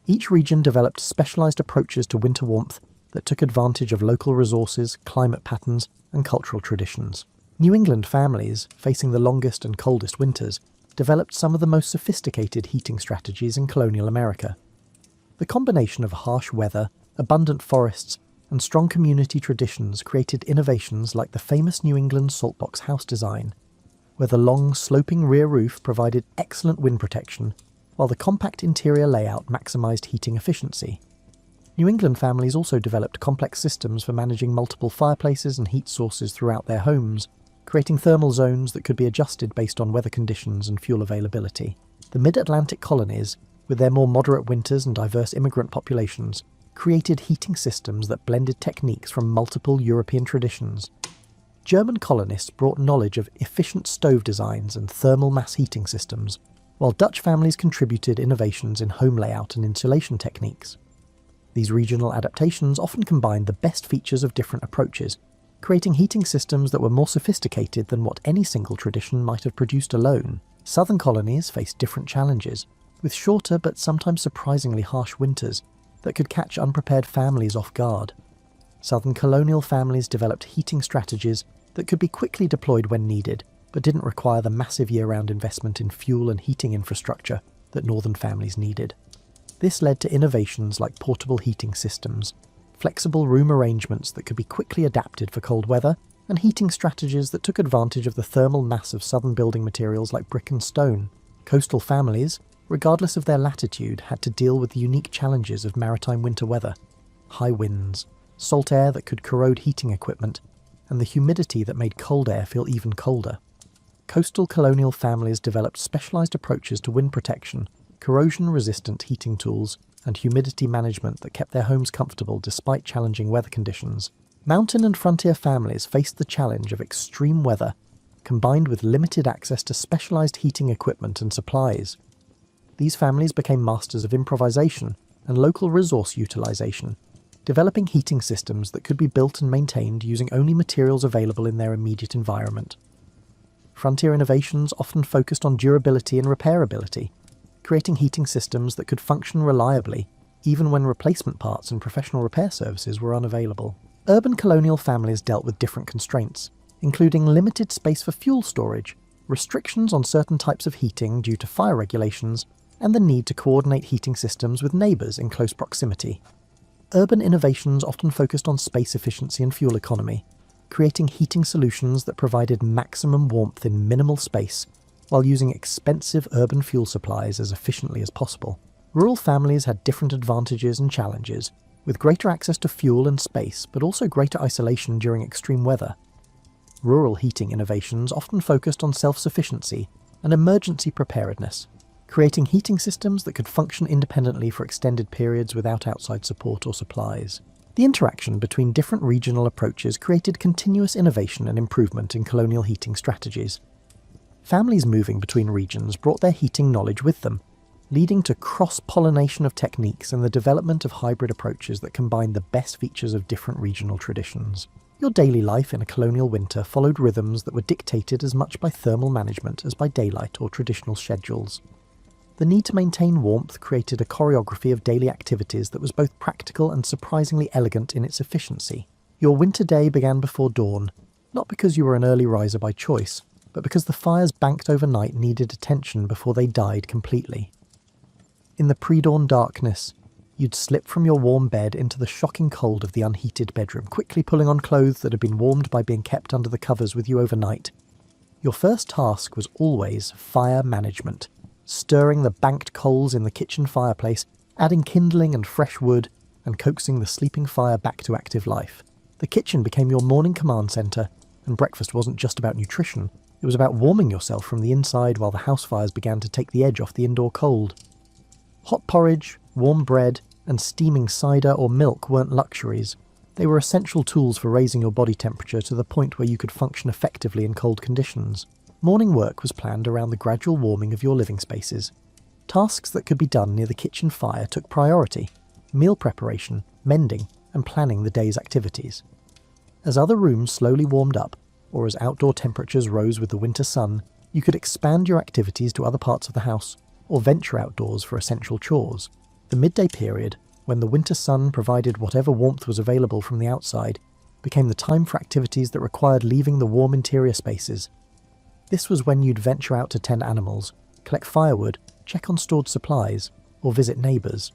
Each region developed specialised approaches to winter warmth that took advantage of local resources, climate patterns, and cultural traditions. New England families, facing the longest and coldest winters, developed some of the most sophisticated heating strategies in colonial America. The combination of harsh weather, abundant forests, and strong community traditions created innovations like the famous New England saltbox house design, where the long, sloping rear roof provided excellent wind protection, while the compact interior layout maximised heating efficiency. New England families also developed complex systems for managing multiple fireplaces and heat sources throughout their homes, creating thermal zones that could be adjusted based on weather conditions and fuel availability. The mid-Atlantic colonies, with their more moderate winters and diverse immigrant populations, created heating systems that blended techniques from multiple European traditions. German colonists brought knowledge of efficient stove designs and thermal mass heating systems, while Dutch families contributed innovations in home layout and insulation techniques. These regional adaptations often combined the best features of different approaches, creating heating systems that were more sophisticated than what any single tradition might have produced alone. Southern colonies faced different challenges, with shorter but sometimes surprisingly harsh winters that could catch unprepared families off guard. Southern colonial families developed heating strategies that could be quickly deployed when needed, but didn't require the massive year-round investment in fuel and heating infrastructure that northern families needed. This led to innovations like portable heating systems, flexible room arrangements that could be quickly adapted for cold weather, and heating strategies that took advantage of the thermal mass of southern building materials like brick and stone. Coastal families, regardless of their latitude, had to deal with the unique challenges of maritime winter weather: high winds, salt air that could corrode heating equipment, and the humidity that made cold air feel even colder. Coastal colonial families developed specialised approaches to wind protection, corrosion-resistant heating tools, and humidity management that kept their homes comfortable despite challenging weather conditions. Mountain and frontier families faced the challenge of extreme weather, combined with limited access to specialised heating equipment and supplies. These families became masters of improvisation and local resource utilisation, developing heating systems that could be built and maintained using only materials available in their immediate environment. Frontier innovations often focused on durability and repairability, creating heating systems that could function reliably, even when replacement parts and professional repair services were unavailable. Urban colonial families dealt with different constraints, including limited space for fuel storage, restrictions on certain types of heating due to fire regulations, and the need to coordinate heating systems with neighbours in close proximity. Urban innovations often focused on space efficiency and fuel economy, creating heating solutions that provided maximum warmth in minimal space while using expensive urban fuel supplies as efficiently as possible. Rural families had different advantages and challenges, with greater access to fuel and space, but also greater isolation during extreme weather. Rural heating innovations often focused on self-sufficiency and emergency preparedness, creating heating systems that could function independently for extended periods without outside support or supplies. The interaction between different regional approaches created continuous innovation and improvement in colonial heating strategies. Families moving between regions brought their heating knowledge with them, leading to cross-pollination of techniques and the development of hybrid approaches that combine the best features of different regional traditions. Your daily life in a colonial winter followed rhythms that were dictated as much by thermal management as by daylight or traditional schedules. The need to maintain warmth created a choreography of daily activities that was both practical and surprisingly elegant in its efficiency. Your winter day began before dawn, not because you were an early riser by choice, but because the fires banked overnight needed attention before they died completely. In the pre-dawn darkness, you'd slip from your warm bed into the shocking cold of the unheated bedroom, quickly pulling on clothes that had been warmed by being kept under the covers with you overnight. Your first task was always fire management, stirring the banked coals in the kitchen fireplace, adding kindling and fresh wood, and coaxing the sleeping fire back to active life. The kitchen became your morning command centre, and breakfast wasn't just about nutrition, it was about warming yourself from the inside while the house fires began to take the edge off the indoor cold. Hot porridge, warm bread, and steaming cider or milk weren't luxuries. They were essential tools for raising your body temperature to the point where you could function effectively in cold conditions. Morning work was planned around the gradual warming of your living spaces. Tasks that could be done near the kitchen fire took priority: meal preparation, mending, and planning the day's activities. As other rooms slowly warmed up, or as outdoor temperatures rose with the winter sun, you could expand your activities to other parts of the house, or venture outdoors for essential chores. The midday period, when the winter sun provided whatever warmth was available from the outside, became the time for activities that required leaving the warm interior spaces. This was when you'd venture out to tend animals, collect firewood, check on stored supplies, or visit neighbours.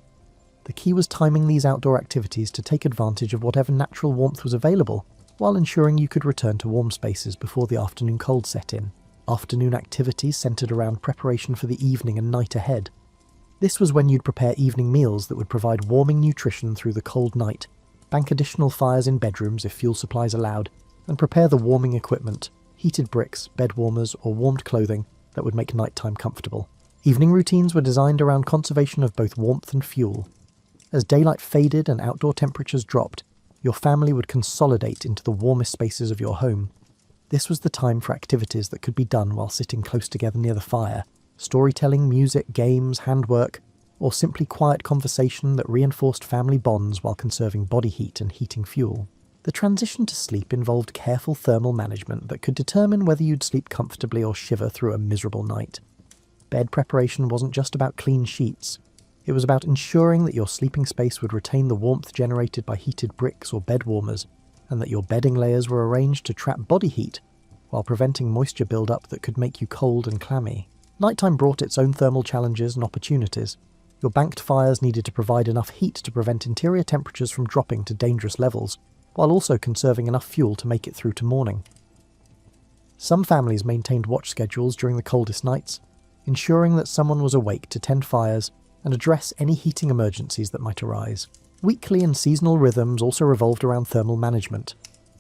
The key was timing these outdoor activities to take advantage of whatever natural warmth was available, while ensuring you could return to warm spaces before the afternoon cold set in. Afternoon activities centred around preparation for the evening and night ahead. This was when you'd prepare evening meals that would provide warming nutrition through the cold night, bank additional fires in bedrooms if fuel supplies allowed, and prepare the warming equipment, heated bricks, bed warmers, or warmed clothing that would make nighttime comfortable. Evening routines were designed around conservation of both warmth and fuel. As daylight faded and outdoor temperatures dropped, your family would consolidate into the warmest spaces of your home. This was the time for activities that could be done while sitting close together near the fire: storytelling, music, games, handwork, or simply quiet conversation that reinforced family bonds while conserving body heat and heating fuel. The transition to sleep involved careful thermal management that could determine whether you'd sleep comfortably or shiver through a miserable night. Bed preparation wasn't just about clean sheets. It was about ensuring that your sleeping space would retain the warmth generated by heated bricks or bed warmers, and that your bedding layers were arranged to trap body heat while preventing moisture buildup that could make you cold and clammy. Nighttime brought its own thermal challenges and opportunities. Your banked fires needed to provide enough heat to prevent interior temperatures from dropping to dangerous levels, while also conserving enough fuel to make it through to morning. Some families maintained watch schedules during the coldest nights, ensuring that someone was awake to tend fires and address any heating emergencies that might arise. Weekly and seasonal rhythms also revolved around thermal management.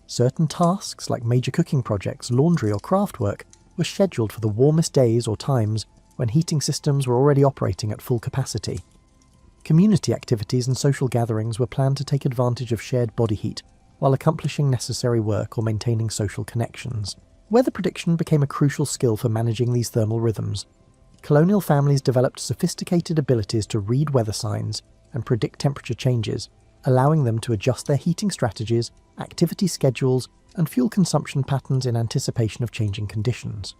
Certain tasks, like major cooking projects, laundry, or craft work, were scheduled for the warmest days or times when heating systems were already operating at full capacity. Community activities and social gatherings were planned to take advantage of shared body heat while accomplishing necessary work or maintaining social connections. Weather prediction became a crucial skill for managing these thermal rhythms. Colonial families developed sophisticated abilities to read weather signs and predict temperature changes, allowing them to adjust their heating strategies, activity schedules, and fuel consumption patterns in anticipation of changing conditions.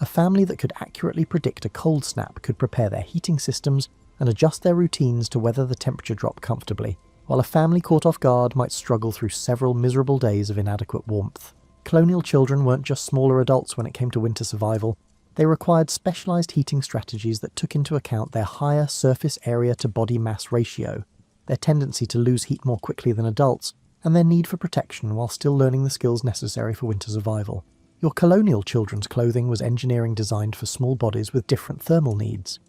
A family that could accurately predict a cold snap could prepare their heating systems and adjust their routines to weather the temperature drop comfortably, while a family caught off guard might struggle through several miserable days of inadequate warmth. Colonial children weren't just smaller adults when it came to winter survival. They required specialised heating strategies that took into account their higher surface area to body mass ratio. their tendency to lose heat more quickly than adults, and their need for protection while still learning the skills necessary for winter survival. Your colonial children's clothing was engineering designed for small bodies with different thermal needs.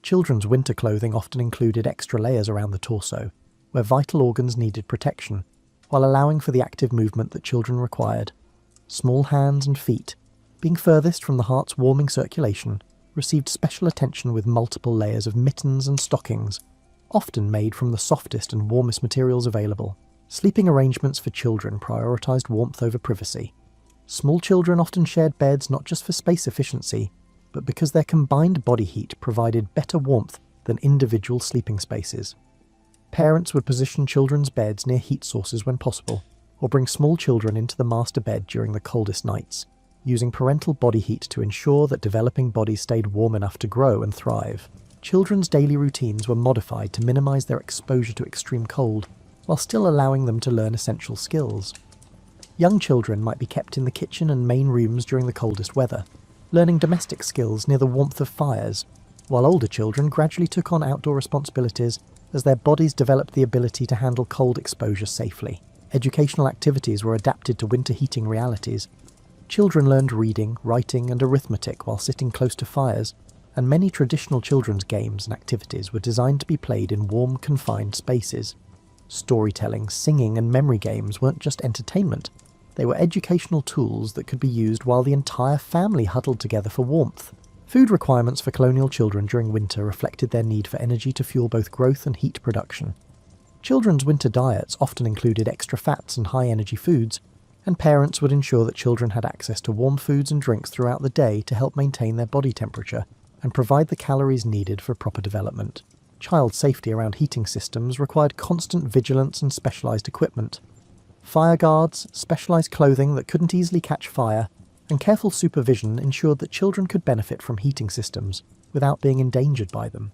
Children's winter clothing often included extra layers around the torso, where vital organs needed protection, while allowing for the active movement that children required. Small hands and feet, being furthest from the heart's warming circulation, received special attention with multiple layers of mittens and stockings, often made from the softest and warmest materials available. Sleeping arrangements for children prioritised warmth over privacy. Small children often shared beds not just for space efficiency, but because their combined body heat provided better warmth than individual sleeping spaces. Parents would position children's beds near heat sources when possible, or bring small children into the master bed during the coldest nights, using parental body heat to ensure that developing bodies stayed warm enough to grow and thrive. Children's daily routines were modified to minimise their exposure to extreme cold, while still allowing them to learn essential skills. Young children might be kept in the kitchen and main rooms during the coldest weather, learning domestic skills near the warmth of fires, while older children gradually took on outdoor responsibilities as their bodies developed the ability to handle cold exposure safely. Educational activities were adapted to winter heating realities. Children learned reading, writing, and arithmetic while sitting close to fires, and many traditional children's games and activities were designed to be played in warm, confined spaces. Storytelling, singing, and memory games weren't just entertainment. They were educational tools that could be used while the entire family huddled together for warmth. Food requirements for colonial children during winter reflected their need for energy to fuel both growth and heat production. Children's winter diets often included extra fats and high-energy foods, and parents would ensure that children had access to warm foods and drinks throughout the day to help maintain their body temperature and provide the calories needed for proper development. Child safety around heating systems required constant vigilance and specialised equipment. Fire guards, specialised clothing that couldn't easily catch fire, and careful supervision ensured that children could benefit from heating systems without being endangered by them.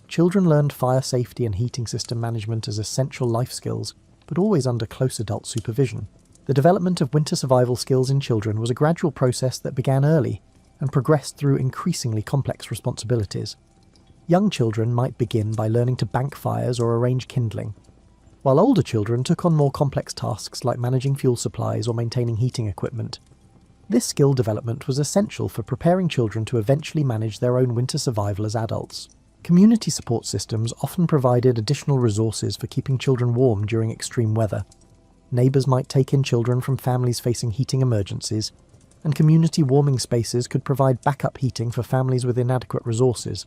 Children learned fire safety and heating system management as essential life skills, but always under close adult supervision. The development of winter survival skills in children was a gradual process that began early and progressed through increasingly complex responsibilities. Young children might begin by learning to bank fires or arrange kindling, while older children took on more complex tasks like managing fuel supplies or maintaining heating equipment. This skill development was essential for preparing children to eventually manage their own winter survival as adults. Community support systems often provided additional resources for keeping children warm during extreme weather. Neighbours might take in children from families facing heating emergencies, and community warming spaces could provide backup heating for families with inadequate resources.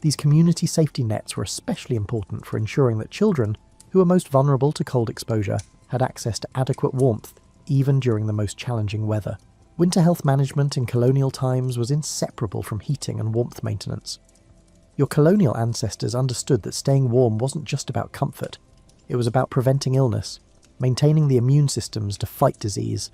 These community safety nets were especially important for ensuring that children, who were most vulnerable to cold exposure, had access to adequate warmth, even during the most challenging weather. Winter health management in colonial times was inseparable from heating and warmth maintenance. Your colonial ancestors understood that staying warm wasn't just about comfort, it was about preventing illness, maintaining the immune systems to fight disease,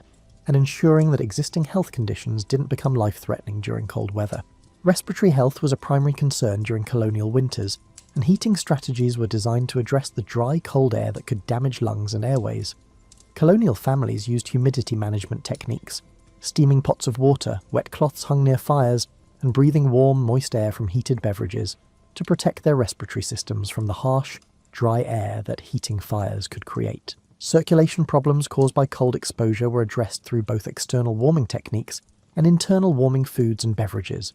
and ensuring that existing health conditions didn't become life-threatening during cold weather. Respiratory health was a primary concern during colonial winters, and heating strategies were designed to address the dry, cold air that could damage lungs and airways. Colonial families used humidity management techniques, steaming pots of water, wet cloths hung near fires, and breathing warm, moist air from heated beverages to protect their respiratory systems from the harsh, dry air that heating fires could create. Circulation problems caused by cold exposure were addressed through both external warming techniques and internal warming foods and beverages.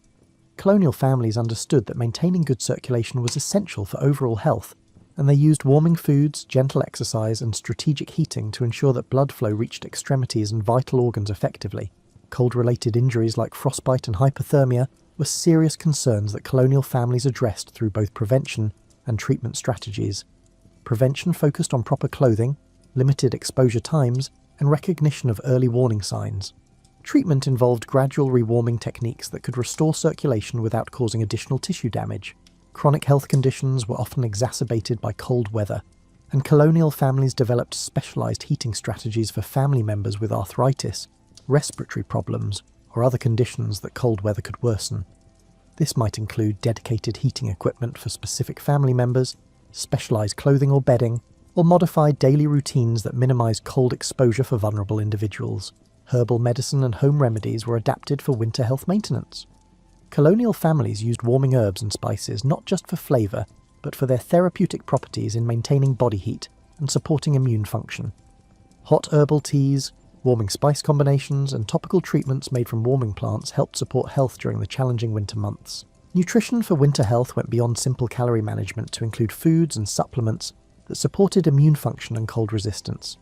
Colonial families understood that maintaining good circulation was essential for overall health, and they used warming foods, gentle exercise, and strategic heating to ensure that blood flow reached extremities and vital organs effectively. Cold-related injuries like frostbite and hypothermia were serious concerns that colonial families addressed through both prevention and treatment strategies. Prevention focused on proper clothing, limited exposure times, and recognition of early warning signs. Treatment involved gradual rewarming techniques that could restore circulation without causing additional tissue damage. Chronic health conditions were often exacerbated by cold weather, and colonial families developed specialised heating strategies for family members with arthritis, respiratory problems, or other conditions that cold weather could worsen. This might include dedicated heating equipment for specific family members, specialised clothing or bedding, or modified daily routines that minimise cold exposure for vulnerable individuals. Herbal medicine and home remedies were adapted for winter health maintenance. Colonial families used warming herbs and spices not just for flavour, but for their therapeutic properties in maintaining body heat and supporting immune function. Hot herbal teas, warming spice combinations, and topical treatments made from warming plants helped support health during the challenging winter months. Nutrition for winter health went beyond simple calorie management to include foods and supplements that supported immune function and cold resistance.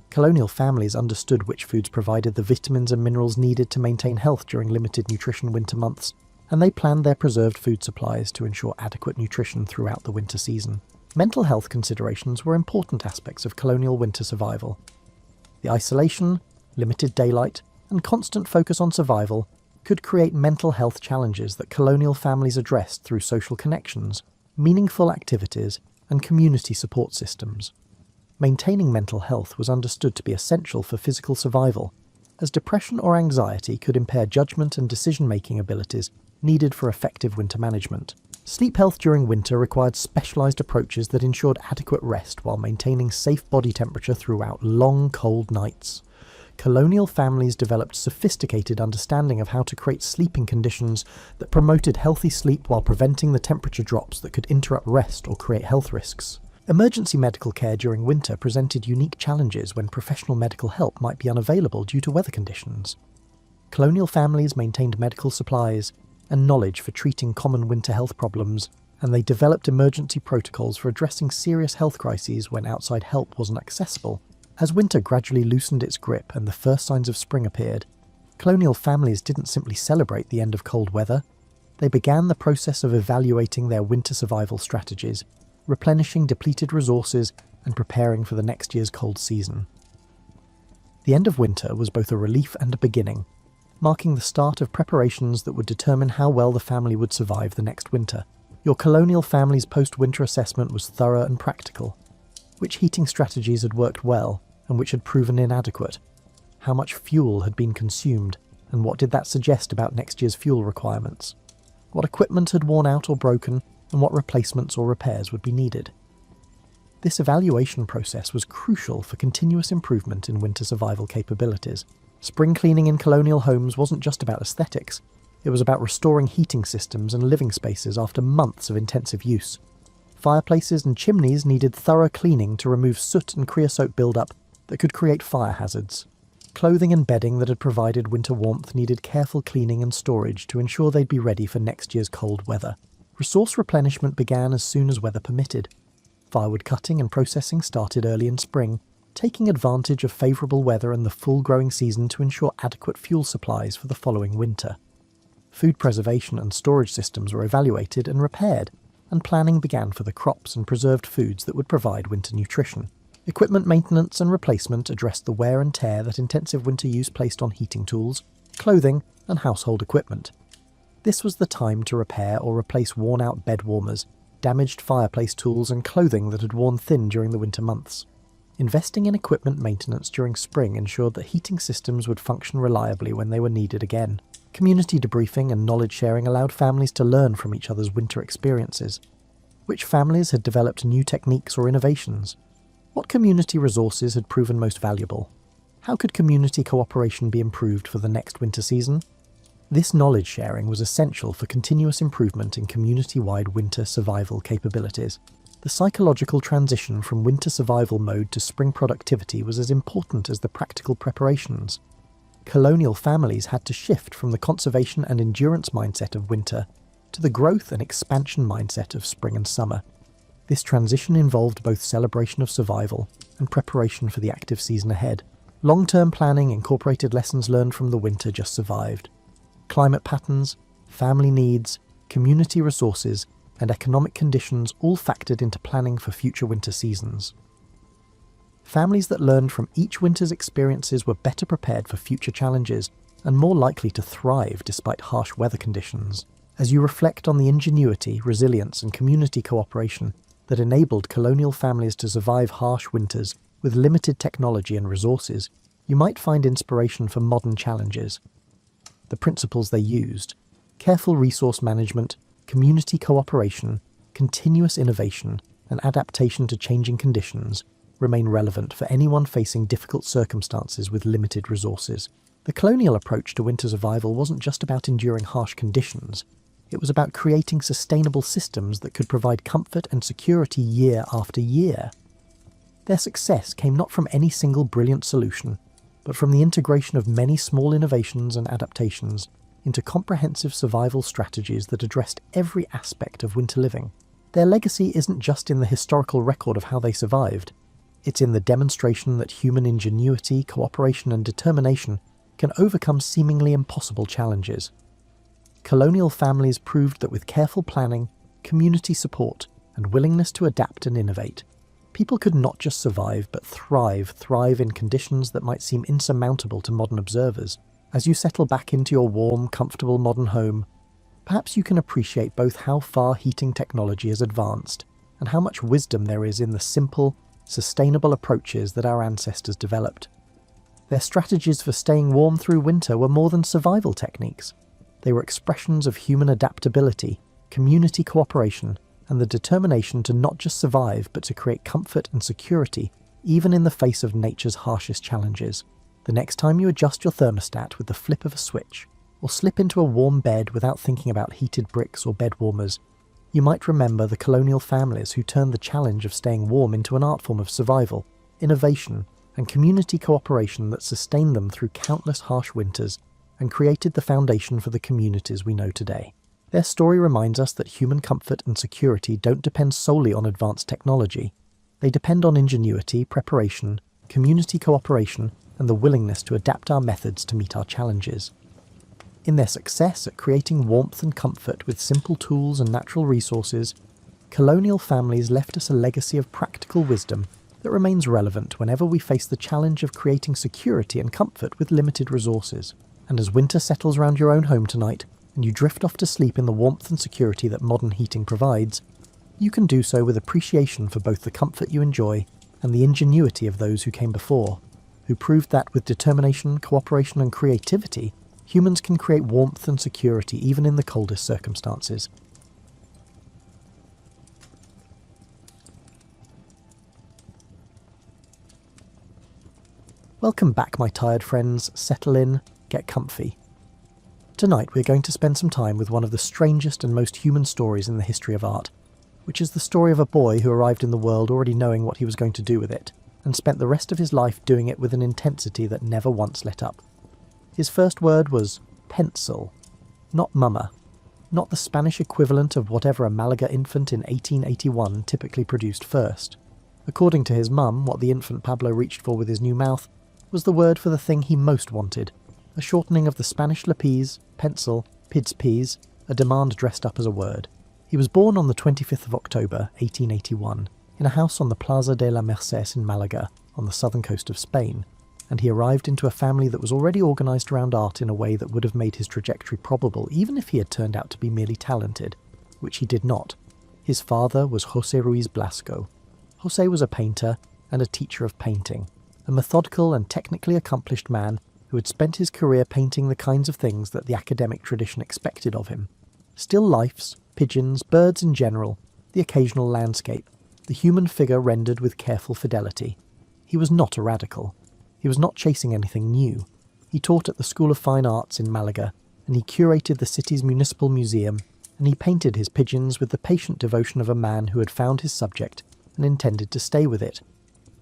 Colonial families understood which foods provided the vitamins and minerals needed to maintain health during limited nutrition winter months, and they planned their preserved food supplies to ensure adequate nutrition throughout the winter season. Mental health considerations were important aspects of colonial winter survival. The isolation, limited daylight, and constant focus on survival could create mental health challenges that colonial families addressed through social connections, meaningful activities, and community support systems. Maintaining mental health was understood to be essential for physical survival, as depression or anxiety could impair judgment and decision-making abilities needed for effective winter management. Sleep health during winter required specialised approaches that ensured adequate rest while maintaining safe body temperature throughout long, cold nights. Colonial families developed sophisticated understanding of how to create sleeping conditions that promoted healthy sleep while preventing the temperature drops that could interrupt rest or create health risks. Emergency medical care during winter presented unique challenges when professional medical help might be unavailable due to weather conditions. Colonial families maintained medical supplies and knowledge for treating common winter health problems, and they developed emergency protocols for addressing serious health crises when outside help wasn't accessible. As winter gradually loosened its grip and the first signs of spring appeared, colonial families didn't simply celebrate the end of cold weather. They began the process of evaluating their winter survival strategies, replenishing depleted resources, and preparing for the next year's cold season. The end of winter was both a relief and a beginning, marking the start of preparations that would determine how well the family would survive the next winter. Your colonial family's post-winter assessment was thorough and practical. Which heating strategies had worked well, and which had proven inadequate? How much fuel had been consumed, and what did that suggest about next year's fuel requirements? What equipment had worn out or broken, and what replacements or repairs would be needed? This evaluation process was crucial for continuous improvement in winter survival capabilities. Spring cleaning in colonial homes wasn't just about aesthetics, it was about restoring heating systems and living spaces after months of intensive use. Fireplaces and chimneys needed thorough cleaning to remove soot and creosote buildup that could create fire hazards. Clothing and bedding that had provided winter warmth needed careful cleaning and storage to ensure they'd be ready for next year's cold weather. Resource replenishment began as soon as weather permitted. Firewood cutting and processing started early in spring, taking advantage of favourable weather and the full growing season to ensure adequate fuel supplies for the following winter. Food preservation and storage systems were evaluated and repaired, and planning began for the crops and preserved foods that would provide winter nutrition. Equipment maintenance and replacement addressed the wear and tear that intensive winter use placed on heating tools, clothing, and household equipment. This was the time to repair or replace worn-out bed warmers, damaged fireplace tools, and clothing that had worn thin during the winter months. Investing in equipment maintenance during spring ensured that heating systems would function reliably when they were needed again. Community debriefing and knowledge sharing allowed families to learn from each other's winter experiences. Which families had developed new techniques or innovations? What community resources had proven most valuable? How could community cooperation be improved for the next winter season? This knowledge sharing was essential for continuous improvement in community-wide winter survival capabilities. The psychological transition from winter survival mode to spring productivity was as important as the practical preparations. Colonial families had to shift from the conservation and endurance mindset of winter to the growth and expansion mindset of spring and summer. This transition involved both celebration of survival and preparation for the active season ahead. Long-term planning incorporated lessons learned from the winter just survived. Climate patterns, family needs, community resources, and economic conditions all factored into planning for future winter seasons. Families that learned from each winter's experiences were better prepared for future challenges and more likely to thrive despite harsh weather conditions. As you reflect on the ingenuity, resilience, and community cooperation that enabled colonial families to survive harsh winters with limited technology and resources, you might find inspiration for modern challenges. The principles they used: careful resource management, community cooperation, continuous innovation, and adaptation to changing conditions remain relevant for anyone facing difficult circumstances with limited resources. The colonial approach to winter survival wasn't just about enduring harsh conditions, It was about creating sustainable systems that could provide comfort and security year after year. Their success came not from any single brilliant solution, but from the integration of many small innovations and adaptations into comprehensive survival strategies that addressed every aspect of winter living. Their legacy isn't just in the historical record of how they survived, it's in the demonstration that human ingenuity, cooperation and determination can overcome seemingly impossible challenges. Colonial families proved that with careful planning, community support, and willingness to adapt and innovate, people could not just survive but thrive in conditions that might seem insurmountable to modern observers. As you settle back into your warm, comfortable modern home, perhaps you can appreciate both how far heating technology has advanced and how much wisdom there is in the simple, sustainable approaches that our ancestors developed. Their strategies for staying warm through winter were more than survival techniques. They were expressions of human adaptability, community cooperation, and the determination to not just survive but to create comfort and security, even in the face of nature's harshest challenges. The next time you adjust your thermostat with the flip of a switch, or slip into a warm bed without thinking about heated bricks or bed warmers, you might remember the colonial families who turned the challenge of staying warm into an art form of survival, innovation, and community cooperation that sustained them through countless harsh winters and created the foundation for the communities we know today. Their story reminds us that human comfort and security don't depend solely on advanced technology. They depend on ingenuity, preparation, community cooperation, and the willingness to adapt our methods to meet our challenges. In their success at creating warmth and comfort with simple tools and natural resources, colonial families left us a legacy of practical wisdom that remains relevant whenever we face the challenge of creating security and comfort with limited resources. And as winter settles around your own home tonight, and you drift off to sleep in the warmth and security that modern heating provides, you can do so with appreciation for both the comfort you enjoy and the ingenuity of those who came before, who proved that with determination, cooperation and creativity, humans can create warmth and security even in the coldest circumstances. Welcome back, my tired friends. Settle in, get comfy. Tonight we're going to spend some time with one of the strangest and most human stories in the history of art, which is the story of a boy who arrived in the world already knowing what he was going to do with it, and spent the rest of his life doing it with an intensity that never once let up. His first word was pencil, not mama, not the Spanish equivalent of whatever a Malaga infant in 1881 typically produced first. According to his mum, what the infant Pablo reached for with his new mouth was the word for the thing he most wanted, a shortening of the Spanish lapis, pencil, pids peas, a demand dressed up as a word. He was born on the 25th of October, 1881, in a house on the Plaza de la Merced in Malaga, on the southern coast of Spain, and he arrived into a family that was already organised around art in a way that would have made his trajectory probable even if he had turned out to be merely talented, which he did not. His father was José Ruiz Blasco. José was a painter and a teacher of painting, a methodical and technically accomplished man who had spent his career painting the kinds of things that the academic tradition expected of him. Still lifes, pigeons, birds in general, the occasional landscape, the human figure rendered with careful fidelity. He was not a radical. He was not chasing anything new. He taught at the School of Fine Arts in Malaga, and he curated the city's municipal museum, and he painted his pigeons with the patient devotion of a man who had found his subject and intended to stay with it.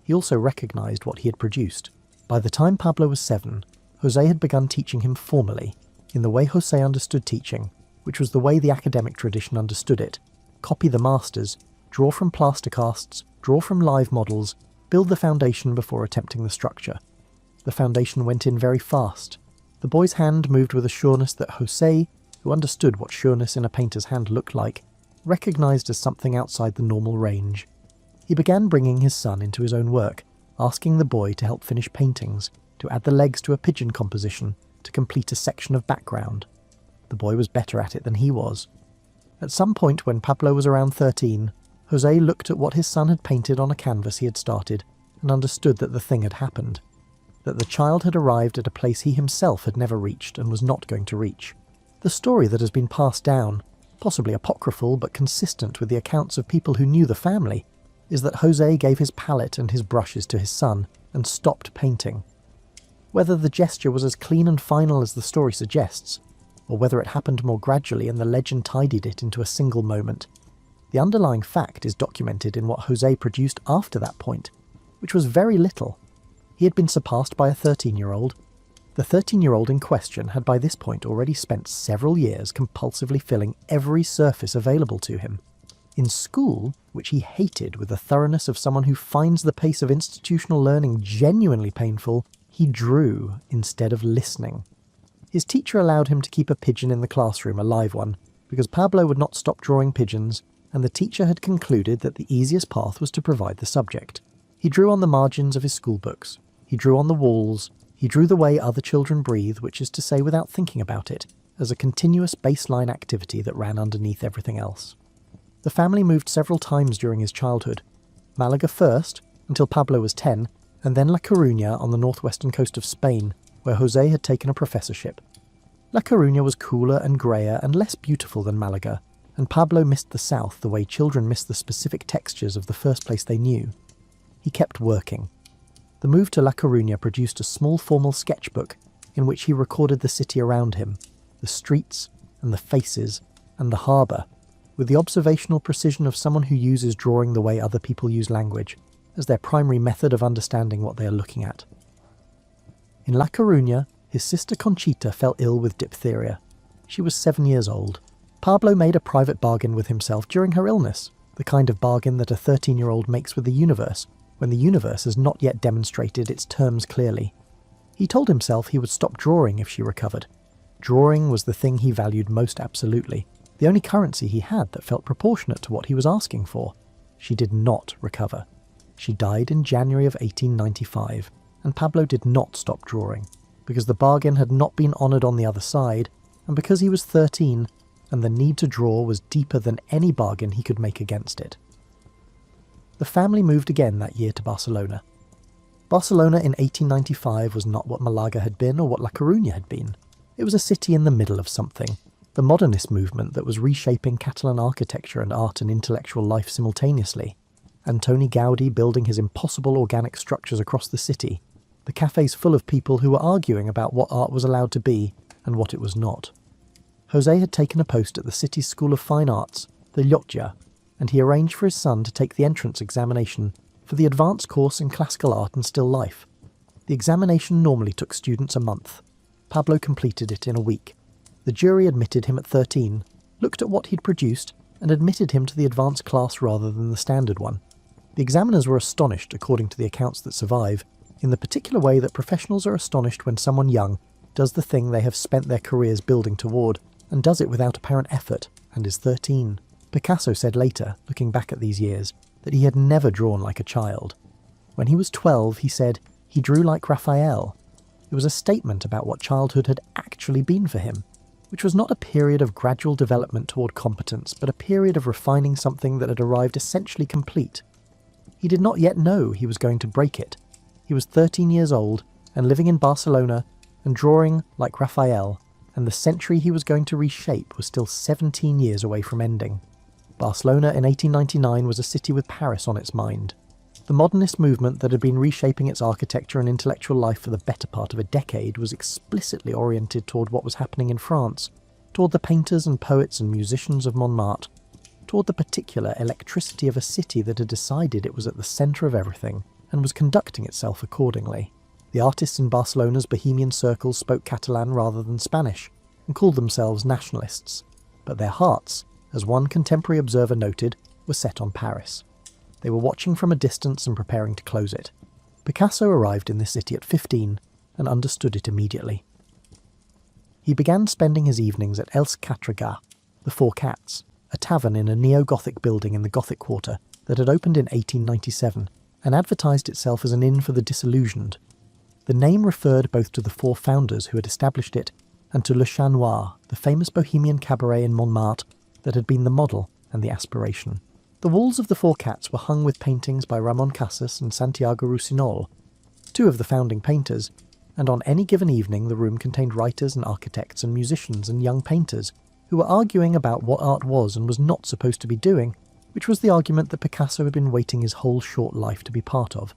He also recognised what he had produced. By the time Pablo was 7, José had begun teaching him formally, in the way José understood teaching, which was the way the academic tradition understood it: copy the masters, draw from plaster casts, draw from live models, build the foundation before attempting the structure. The foundation went in very fast. The boy's hand moved with a sureness that José, who understood what sureness in a painter's hand looked like, recognised as something outside the normal range. He began bringing his son into his own work, asking the boy to help finish paintings, to add the legs to a pigeon composition, to complete a section of background. The boy was better at it than he was. At some point when Pablo was around 13, José looked at what his son had painted on a canvas he had started and understood that the thing had happened, that the child had arrived at a place he himself had never reached and was not going to reach. The story that has been passed down, possibly apocryphal but consistent with the accounts of people who knew the family, is that José gave his palette and his brushes to his son and stopped painting. Whether the gesture was as clean and final as the story suggests, or whether it happened more gradually and the legend tidied it into a single moment. The underlying fact is documented in what José produced after that point, which was very little. He had been surpassed by a 13-year-old. The 13-year-old in question had by this point already spent several years compulsively filling every surface available to him. In school, which he hated with the thoroughness of someone who finds the pace of institutional learning genuinely painful, he drew instead of listening. His teacher allowed him to keep a pigeon in the classroom, a live one, because Pablo would not stop drawing pigeons, and the teacher had concluded that the easiest path was to provide the subject. He drew on the margins of his school books. He drew on the walls. He drew the way other children breathe, which is to say without thinking about it, as a continuous baseline activity that ran underneath everything else. The family moved several times during his childhood. Malaga first, until Pablo was 10, and then La Coruña on the northwestern coast of Spain, where José had taken a professorship. La Coruña was cooler and greyer and less beautiful than Malaga, and Pablo missed the south the way children miss the specific textures of the first place they knew. He kept working. The move to La Coruña produced a small formal sketchbook in which he recorded the city around him, the streets and the faces and the harbour, with the observational precision of someone who uses drawing the way other people use language, as their primary method of understanding what they are looking at. In La Coruña, his sister Conchita fell ill with diphtheria. She was 7 years old. Pablo made a private bargain with himself during her illness, the kind of bargain that a 13-year-old makes with the universe, when the universe has not yet demonstrated its terms clearly. He told himself he would stop drawing if she recovered. Drawing was the thing he valued most absolutely, the only currency he had that felt proportionate to what he was asking for. She did not recover. She died in January of 1895, and Pablo did not stop drawing, because the bargain had not been honoured on the other side, and because he was 13, and the need to draw was deeper than any bargain he could make against it. The family moved again that year to Barcelona. Barcelona in 1895 was not what Malaga had been or what La Coruña had been. It was a city in the middle of something, the modernist movement that was reshaping Catalan architecture and art and intellectual life simultaneously. Antoni Gaudí building his impossible organic structures across the city, the cafes full of people who were arguing about what art was allowed to be and what it was not. José had taken a post at the city's School of Fine Arts, the Llotja, and he arranged for his son to take the entrance examination for the advanced course in classical art and still life. The examination normally took students a month. Pablo completed it in a week. The jury admitted him at 13, looked at what he'd produced, and admitted him to the advanced class rather than the standard one. The examiners were astonished, according to the accounts that survive, in the particular way that professionals are astonished when someone young does the thing they have spent their careers building toward, and does it without apparent effort, and is 13. Picasso said later, looking back at these years, that he had never drawn like a child. When he was 12, he said he drew like Raphael. It was a statement about what childhood had actually been for him, which was not a period of gradual development toward competence, but a period of refining something that had arrived essentially complete. He did not yet know he was going to break it. He was 13 years old and living in Barcelona and drawing like Raphael, and the century he was going to reshape was still 17 years away from ending. Barcelona in 1899 was a city with Paris on its mind. The modernist movement that had been reshaping its architecture and intellectual life for the better part of a decade was explicitly oriented toward what was happening in France, toward the painters and poets and musicians of Montmartre, toward the particular electricity of a city that had decided it was at the centre of everything and was conducting itself accordingly. The artists in Barcelona's bohemian circles spoke Catalan rather than Spanish, and called themselves nationalists, but their hearts, as one contemporary observer noted, were set on Paris. They were watching from a distance and preparing to close it. Picasso arrived in this city at 15 and understood it immediately. He began spending his evenings at Els Quatre Gats, the Four Cats, a tavern in a neo-Gothic building in the Gothic Quarter that had opened in 1897 and advertised itself as an inn for the disillusioned. The name referred both to the four founders who had established it and to Le Chat Noir, the famous bohemian cabaret in Montmartre that had been the model and the aspiration. The walls of the Four Cats were hung with paintings by Ramon Casas and Santiago Rusinol, two of the founding painters, and on any given evening the room contained writers and architects and musicians and young painters who were arguing about what art was and was not supposed to be doing, which was the argument that Picasso had been waiting his whole short life to be part of.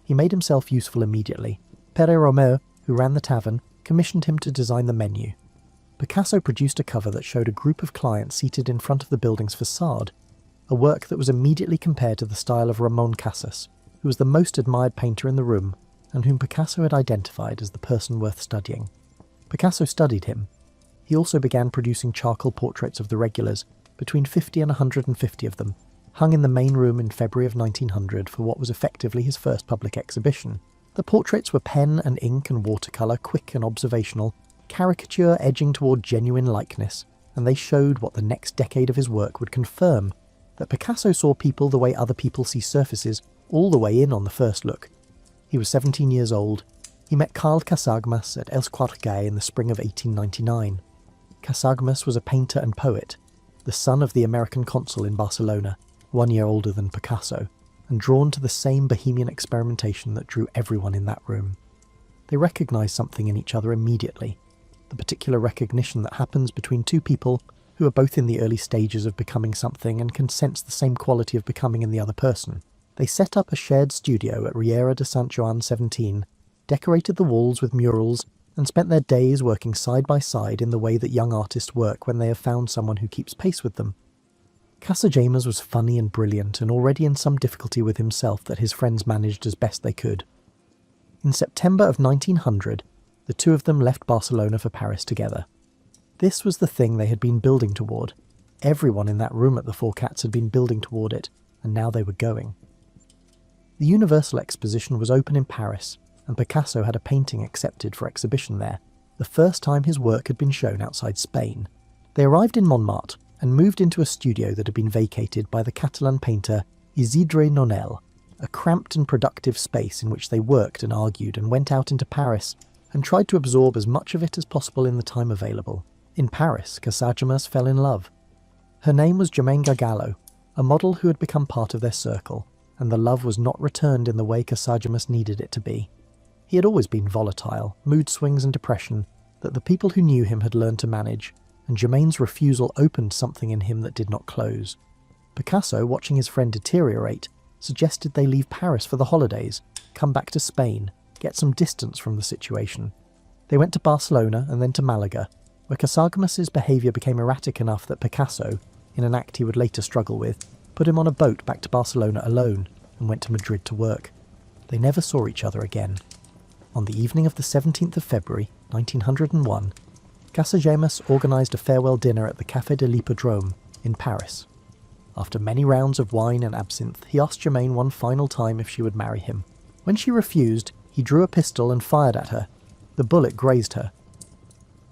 He made himself useful immediately. Pere Romeu, who ran the tavern, commissioned him to design the menu. Picasso produced a cover that showed a group of clients seated in front of the building's facade, a work that was immediately compared to the style of Ramon Casas, who was the most admired painter in the room and whom Picasso had identified as the person worth studying. Picasso studied him. He also began producing charcoal portraits of the regulars, between 50 and 150 of them, hung in the main room in February of 1900 for what was effectively his first public exhibition. The portraits were pen and ink and watercolour, quick and observational, caricature edging toward genuine likeness, and they showed what the next decade of his work would confirm, that Picasso saw people the way other people see surfaces, all the way in on the first look. He was 17 years old. He met Carl Casagmas at Els Quartgay in the spring of 1899. Casagmas was a painter and poet, the son of the American consul in Barcelona, 1 year older than Picasso, and drawn to the same bohemian experimentation that drew everyone in that room. They recognised something in each other immediately, the particular recognition that happens between two people who are both in the early stages of becoming something and can sense the same quality of becoming in the other person. They set up a shared studio at Riera de Sant Joan 17, decorated the walls with murals, and spent their days working side by side in the way that young artists work when they have found someone who keeps pace with them. Casagemas was funny and brilliant and already in some difficulty with himself that his friends managed as best they could. In September of 1900, the two of them left Barcelona for Paris together. This was the thing they had been building toward. Everyone in that room at the Four Cats had been building toward it, and now they were going. The Universal Exposition was open in Paris, and Picasso had a painting accepted for exhibition there, the first time his work had been shown outside Spain. They arrived in Montmartre and moved into a studio that had been vacated by the Catalan painter Isidre Nonel, a cramped and productive space in which they worked and argued and went out into Paris and tried to absorb as much of it as possible in the time available. In Paris, Casagemas fell in love. Her name was Germaine Gargallo, a model who had become part of their circle, and the love was not returned in the way Casagemas needed it to be. He had always been volatile, mood swings and depression that the people who knew him had learned to manage, and Germaine's refusal opened something in him that did not close. Picasso, watching his friend deteriorate, suggested they leave Paris for the holidays, come back to Spain, get some distance from the situation. They went to Barcelona and then to Malaga, where Casagemas's behaviour became erratic enough that Picasso, in an act he would later struggle with, put him on a boat back to Barcelona alone and went to Madrid to work. They never saw each other again. On the evening of the 17th of February, 1901, Casagemas organised a farewell dinner at the Café de l'Hippodrome in Paris. After many rounds of wine and absinthe, he asked Germaine one final time if she would marry him. When she refused, he drew a pistol and fired at her. The bullet grazed her.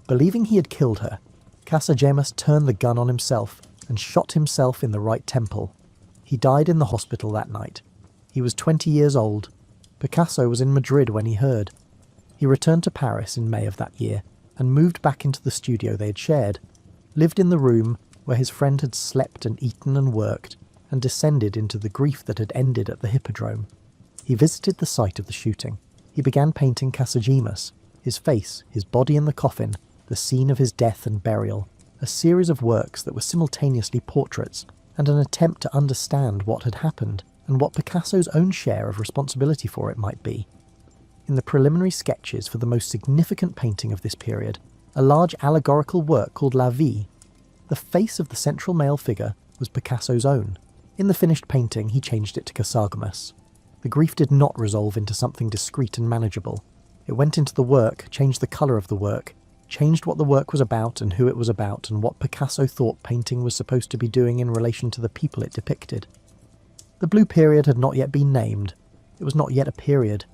Believing he had killed her, Casagemas turned the gun on himself and shot himself in the right temple. He died in the hospital that night. He was 20 years old. Picasso was in Madrid when he heard. He returned to Paris in May of that year and moved back into the studio they had shared, lived in the room where his friend had slept and eaten and worked, and descended into the grief that had ended at the Hippodrome. He visited the site of the shooting. He began painting Casagemas, his face, his body in the coffin, the scene of his death and burial, a series of works that were simultaneously portraits and an attempt to understand what had happened and what Picasso's own share of responsibility for it might be. In the preliminary sketches for the most significant painting of this period, a large allegorical work called La Vie, the face of the central male figure was Picasso's own. In the finished painting, he changed it to Casagemas. The grief did not resolve into something discreet and manageable. It went into the work, changed the colour of the work, changed what the work was about and who it was about and what Picasso thought painting was supposed to be doing in relation to the people it depicted. The Blue Period had not yet been named. It was not yet a period.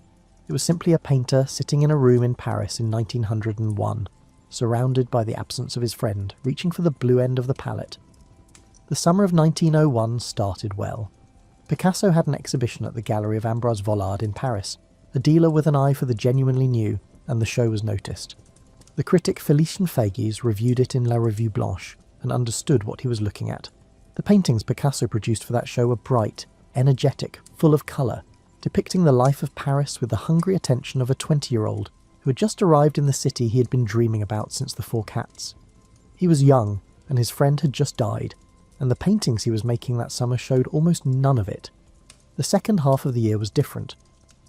It was simply a painter sitting in a room in Paris in 1901, surrounded by the absence of his friend, reaching for the blue end of the palette. The summer of 1901 started well. Picasso had an exhibition at the gallery of Ambroise Vollard in Paris, a dealer with an eye for the genuinely new, and the show was noticed. The critic Félicien Fagues reviewed it in La Revue Blanche and understood what he was looking at. The paintings Picasso produced for that show were bright, energetic, full of colour, depicting the life of Paris with the hungry attention of a 20-year-old who had just arrived in the city he had been dreaming about since the Four Cats. He was young, and his friend had just died, and the paintings he was making that summer showed almost none of it. The second half of the year was different.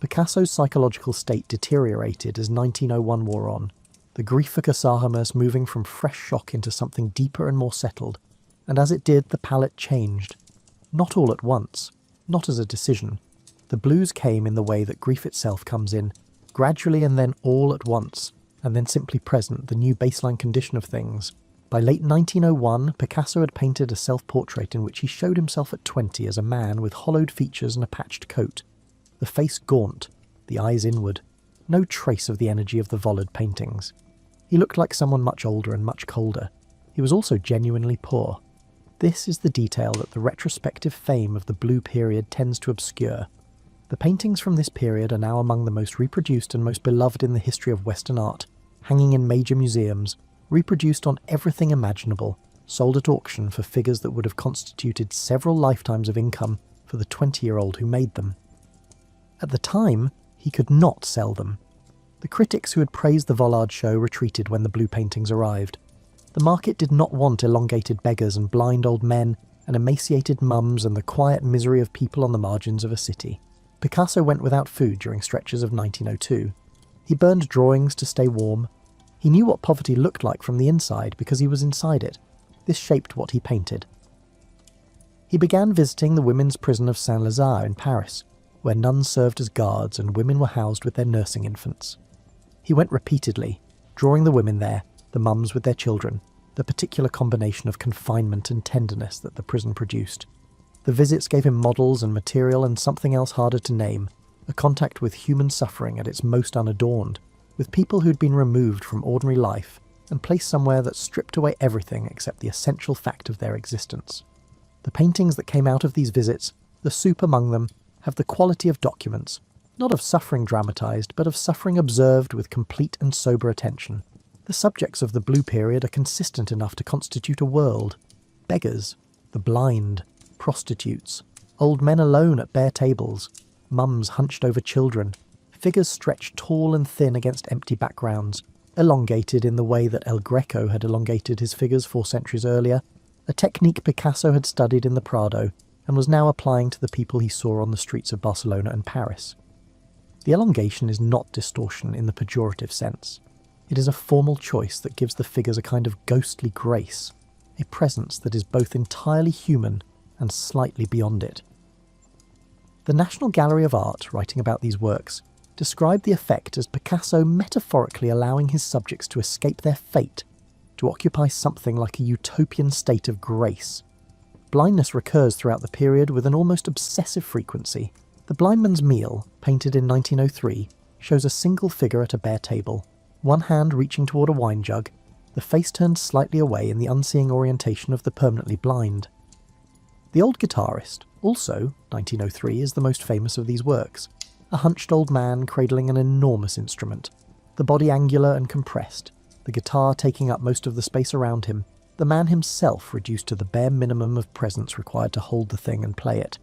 Picasso's psychological state deteriorated as 1901 wore on. the grief for Casahamas moving from fresh shock into something deeper and more settled, and as it did, the palette changed. Not all at once, not as a decision. The blues came in the way that grief itself comes in, gradually and then all at once, and then simply present, the new baseline condition of things. By late 1901, Picasso had painted a self-portrait in which he showed himself at 20 as a man with hollowed features and a patched coat. The face gaunt, the eyes inward. No trace of the energy of the Vollard paintings. He looked like someone much older and much colder. He was also genuinely poor. This is the detail that the retrospective fame of the blue period tends to obscure. The paintings from this period are now among the most reproduced and most beloved in the history of Western art, hanging in major museums, reproduced on everything imaginable, sold at auction for figures that would have constituted several lifetimes of income for the 20-year-old who made them. At the time, he could not sell them. The critics who had praised the Vollard show retreated when the blue paintings arrived. The market did not want elongated beggars and blind old men and emaciated mums and the quiet misery of people on the margins of a city. Picasso went without food during stretches of 1902. He burned drawings to stay warm. He knew what poverty looked like from the inside because he was inside it. This shaped what he painted. He began visiting the women's prison of Saint-Lazare in Paris, where nuns served as guards and women were housed with their nursing infants. He went repeatedly, drawing the women there, the mums with their children, the particular combination of confinement and tenderness that the prison produced. The visits gave him models and material and something else harder to name, a contact with human suffering at its most unadorned, with people who'd been removed from ordinary life and placed somewhere that stripped away everything except the essential fact of their existence. The paintings that came out of these visits, the soup among them, have the quality of documents, not of suffering dramatized, but of suffering observed with complete and sober attention. The subjects of the blue period are consistent enough to constitute a world. Beggars, the blind, prostitutes, old men alone at bare tables, mums hunched over children, figures stretched tall and thin against empty backgrounds, elongated in the way that El Greco had elongated his figures 4 centuries earlier, a technique Picasso had studied in the Prado and was now applying to the people he saw on the streets of Barcelona and Paris. The elongation is not distortion in the pejorative sense. It is a formal choice that gives the figures a kind of ghostly grace, a presence that is both entirely human and slightly beyond it. The National Gallery of Art, writing about these works, described the effect as Picasso metaphorically allowing his subjects to escape their fate, to occupy something like a utopian state of grace. Blindness recurs throughout the period with an almost obsessive frequency. The Blind Man's Meal, painted in 1903, shows a single figure at a bare table, one hand reaching toward a wine jug, the face turned slightly away in the unseeing orientation of the permanently blind. The Old Guitarist, also 1903, is the most famous of these works. A hunched old man cradling an enormous instrument, the body angular and compressed, the guitar taking up most of the space around him, the man himself reduced to the bare minimum of presence required to hold the thing and play it.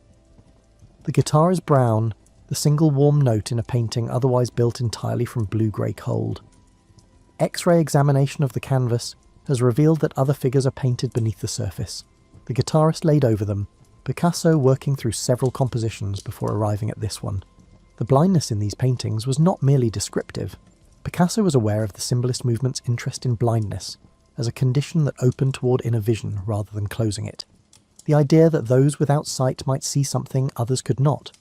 The guitar is brown, the single warm note in a painting otherwise built entirely from blue-grey cold. X-ray examination of the canvas has revealed that other figures are painted beneath the surface, the guitarist laid over them, Picasso working through several compositions before arriving at this one. The blindness in these paintings was not merely descriptive. Picasso was aware of the symbolist movement's interest in blindness as a condition that opened toward inner vision rather than closing it. The idea that those without sight might see something others could not.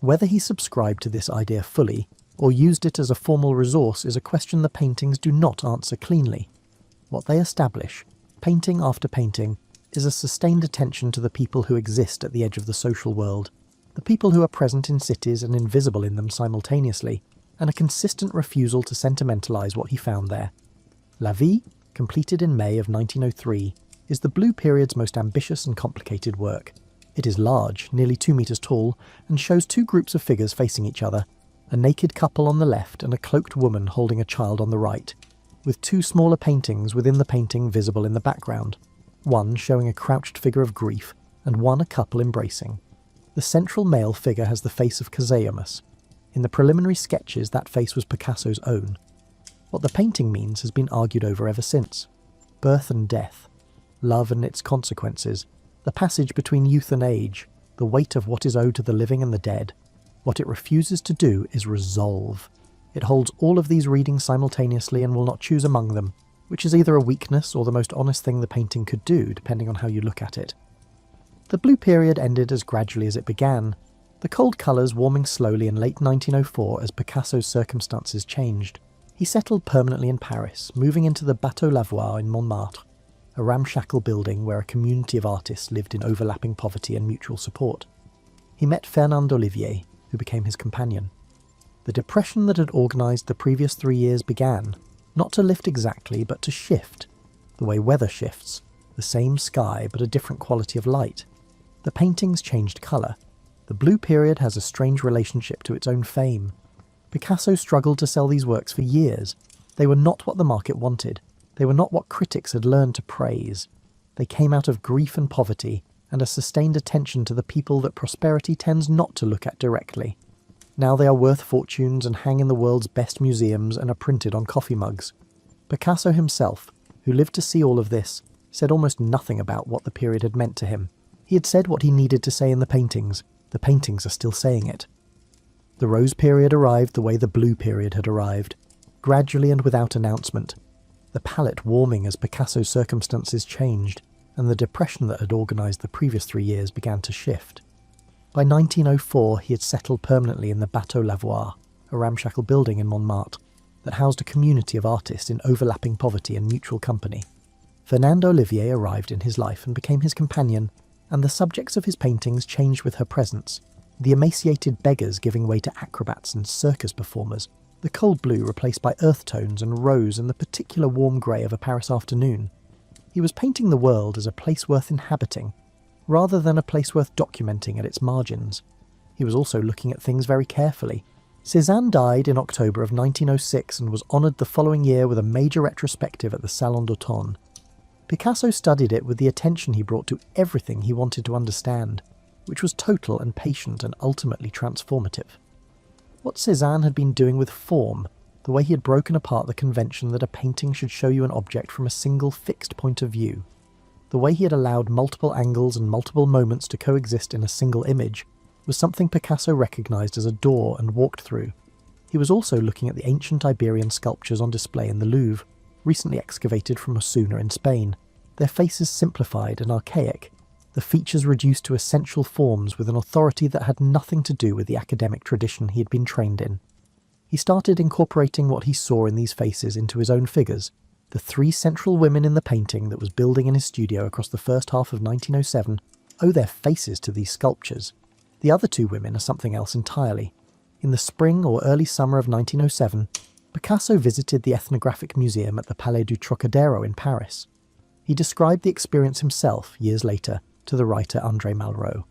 Whether he subscribed to this idea fully, or used it as a formal resource, is a question the paintings do not answer cleanly. What they establish, painting after painting, is a sustained attention to the people who exist at the edge of the social world, the people who are present in cities and invisible in them simultaneously, and a consistent refusal to sentimentalize what he found there. La Vie, completed in May of 1903, is the blue period's most ambitious and complicated work. It is large, nearly 2 meters tall, and shows 2 groups of figures facing each other, a naked couple on the left and a cloaked woman holding a child on the right, with 2 smaller paintings within the painting visible in the background, one showing a crouched figure of grief and one a couple embracing. The central male figure has the face of Casahamas. In the preliminary sketches, that face was Picasso's own. What the painting means has been argued over ever since. Birth and death, love and its consequences, the passage between youth and age, the weight of what is owed to the living and the dead. What it refuses to do is resolve. It holds all of these readings simultaneously and will not choose among them, which is either a weakness or the most honest thing the painting could do, depending on how you look at it. The blue period ended as gradually as it began, the cold colours warming slowly in late 1904 as Picasso's circumstances changed. He settled permanently in Paris, moving into the Bateau Lavoir in Montmartre, a ramshackle building where a community of artists lived in overlapping poverty and mutual support. He met Fernand Olivier, who became his companion. The depression that had organised the previous 3 years began, not to lift exactly, but to shift, the way weather shifts, the same sky but a different quality of light. The paintings changed colour. The blue period has a strange relationship to its own fame. Picasso struggled to sell these works for years. They were not what the market wanted. They were not what critics had learned to praise. They came out of grief and poverty, and a sustained attention to the people that prosperity tends not to look at directly. Now they are worth fortunes and hang in the world's best museums and are printed on coffee mugs. Picasso himself, who lived to see all of this, said almost nothing about what the period had meant to him. He had said what he needed to say in the paintings. The paintings are still saying it. The rose period arrived the way the blue period had arrived, gradually and without announcement, the palette warming as Picasso's circumstances changed, and the depression that had organised the previous 3 years began to shift. By 1904 he had settled permanently in the Bateau Lavoir, a ramshackle building in Montmartre that housed a community of artists in overlapping poverty and mutual company. Fernand Olivier arrived in his life and became his companion, and the subjects of his paintings changed with her presence, the emaciated beggars giving way to acrobats and circus performers, the cold blue replaced by earth tones and rose and the particular warm grey of a Paris afternoon. He was painting the world as a place worth inhabiting, rather than a place worth documenting at its margins. He was also looking at things very carefully. Cézanne died in October of 1906 and was honoured the following year with a major retrospective at the Salon d'Automne. Picasso studied it with the attention he brought to everything he wanted to understand, which was total and patient and ultimately transformative. What Cézanne had been doing with form, the way he had broken apart the convention that a painting should show you an object from a single fixed point of view, the way he had allowed multiple angles and multiple moments to coexist in a single image, was something Picasso recognised as a door and walked through. He was also looking at the ancient Iberian sculptures on display in the Louvre, recently excavated from Osuna in Spain, their faces simplified and archaic, the features reduced to essential forms with an authority that had nothing to do with the academic tradition he had been trained in. He started incorporating what he saw in these faces into his own figures. The 3 central women in the painting that was building in his studio across the first half of 1907 owe their faces to these sculptures. The other 2 women are something else entirely. In the spring or early summer of 1907, Picasso visited the Ethnographic Museum at the Palais du Trocadero in Paris. He described the experience himself, years later, to the writer André Malraux.